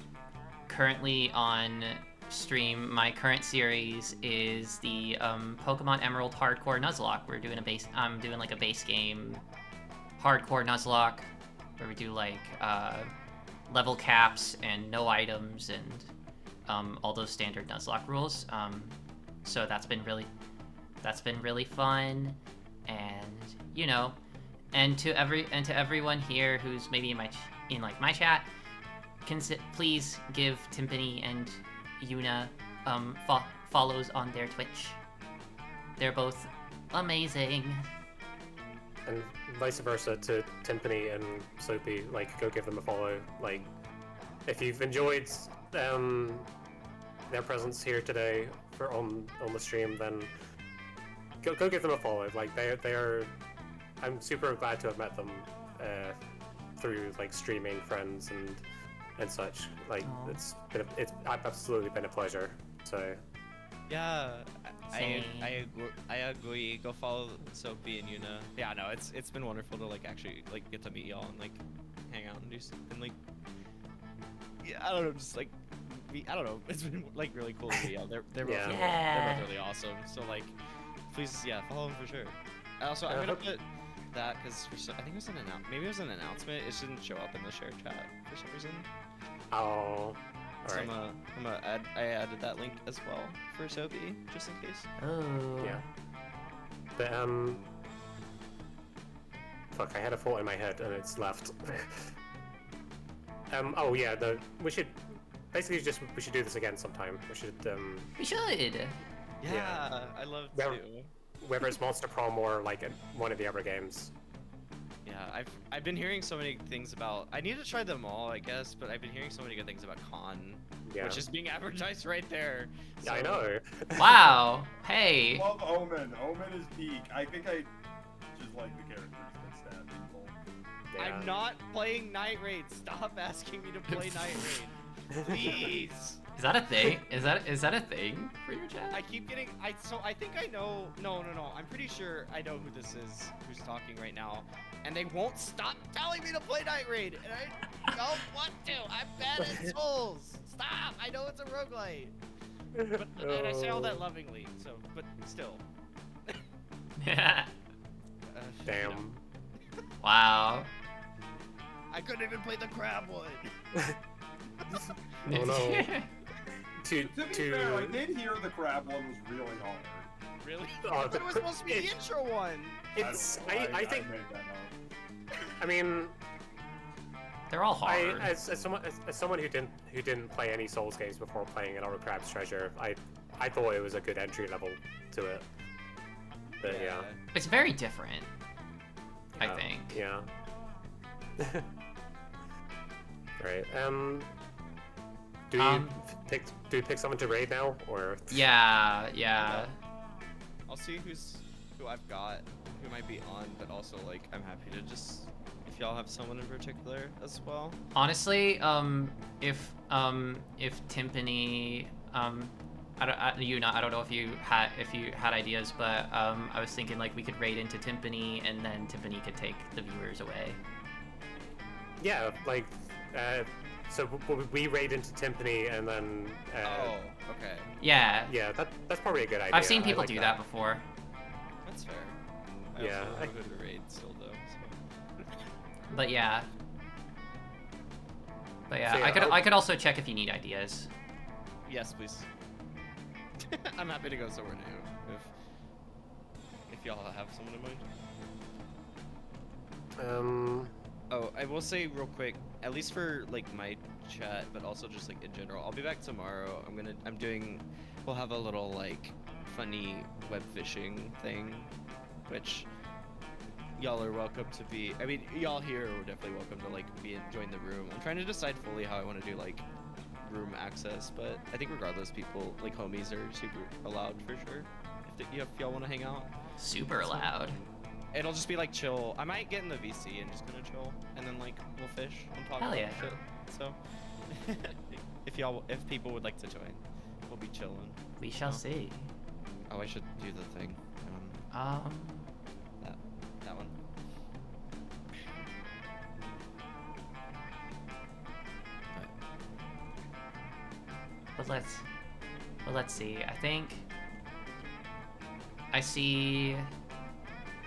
currently on stream, my current series is the Pokemon Emerald Hardcore Nuzlocke. I'm doing like a base game hardcore Nuzlocke where we do like level caps and no items and all those standard Nuzlocke rules. So that's been really fun, and you know, and to everyone here who's maybe in my chat, please give Timpani and Yuna follows on their Twitch. They're both amazing. And vice versa to Timpani and Soapy, like, go give them a follow. Like, if you've enjoyed their presence here today on the stream, then go give them a follow. Like, they are. I'm super glad to have met them through like streaming friends and such. Like, it's absolutely been a pleasure. So. Yeah, Same. I agree. Go follow Soapy and Yuna. Yeah, no, it's been wonderful to like actually like get to meet y'all and like hang out and do something like. Yeah, I don't know, just like I don't know. It's been like really cool to meet y'all. They're both they're both really awesome. So like, please, yeah, follow them for sure. Also, I'm gonna put that because I think it was maybe it was an announcement. It shouldn't show up in the shared chat for some reason. Oh. So Alright. I added that link as well for Soapy, just in case. Oh. Yeah. But fuck, I had a thought in my head and it's left. Oh yeah, we should do this again sometime. We should We should. Yeah, I love Well- to. whether it's Monster Prom or like one of the other games. Yeah, I've been hearing so many things about. I need to try them all, I guess, but I've been hearing so many good things about Con, Yeah. which is being advertised right there. Yeah, I know. Wow. Hey. Love Omen. Omen is peak. I think I just like the characters that stab people. Yeah. I'm not playing Night Raid. Stop asking me to play Night Raid, please. Is that a thing? Is that a thing for your chat? I keep getting. I think I know. No. I'm pretty sure I know who this is. Who's talking right now, and they won't stop telling me to play Night Raid, and I don't want to. I'm bad at Souls. Stop. I know it's a roguelite. But, and I say all that lovingly. So, but still. Yeah. Damn. You know, Wow. I couldn't even play the crab one. Oh no. To be fair, I did hear the crab one was really hard. Really? Oh, But it was supposed to be the intro one. It's I think made that up. I mean They're all hard. as someone who didn't play any Souls games before playing another Crab's Treasure, I thought it was a good entry level to it. But yeah. It's very different, I think. Yeah. Right. Do you pick someone to raid now, or? Yeah. I'll see who I've got, who might be on, but also like I'm happy to just if y'all have someone in particular as well. Honestly, if Timpani, Yuna, I don't know if you had ideas, but I was thinking like we could raid into Timpani and then Timpani could take the viewers away. Yeah, like, so we raid into Timpani and then. Oh, okay. Yeah. Yeah, that's probably a good idea. I've seen people like do that before. That's fair. Yeah. I also go to raid still though. So. But yeah. So, yeah, I could also check if you need ideas. Yes, please. I'm happy to go somewhere new if y'all have someone in mind. Oh, I will say real quick, at least for like my chat, but also just like in general, I'll be back tomorrow. We'll have a little like funny web fishing thing, which y'all are welcome to be. I mean, y'all here are definitely welcome to like join the room. I'm trying to decide fully how I want to do like room access, but I think regardless, people like homies are super allowed for sure. If y'all want to hang out, Super allowed. it'll just be like chill. I might get in the VC and just kind of chill, and then like we'll fish and talk Hell about yeah. shit. So if people would like to join, we'll be chilling. We shall see. Oh, I should do the thing. That one. But let's see. I think I see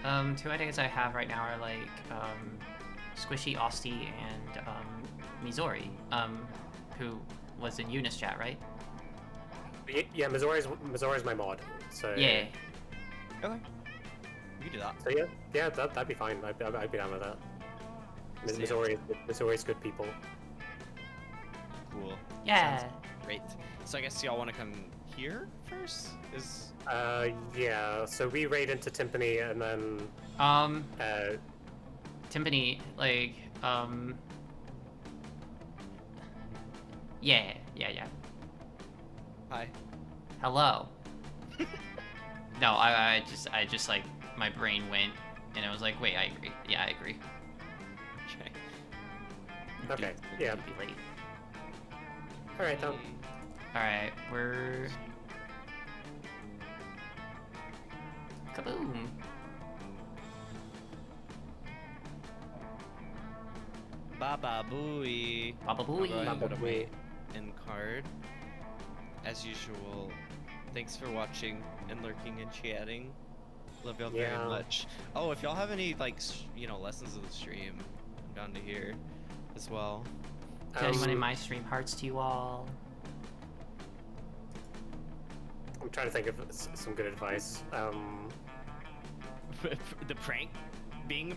2 ideas I have right now are like Squishy, Austie, and Mizori, who was in Yuna's chat, right? Yeah, Missouri's my mod. So. Yeah. Okay. We can do that. So yeah, that'd be fine. I'd be down with that. Missouri's good people. Cool. Yeah. Sounds great. So I guess y'all want to come here first? Yeah. So we raid into Timpani and then. Timpani, like, Yeah. Hi. Hello. No, I just like my brain went, and I was like, wait, I agree. Yeah, I agree. Okay. Yeah. Be late. All right, then. All right, we're kaboom. Baba Booey. Baba I'll go ahead and go to Baba my Booey. end card. As usual, thanks for watching and lurking and chatting. Love y'all very much. Oh, if y'all have any like lessons of the stream, I'm down to hear as well. To anyone in my stream, hearts to you all. I'm trying to think of some good advice. The prank being a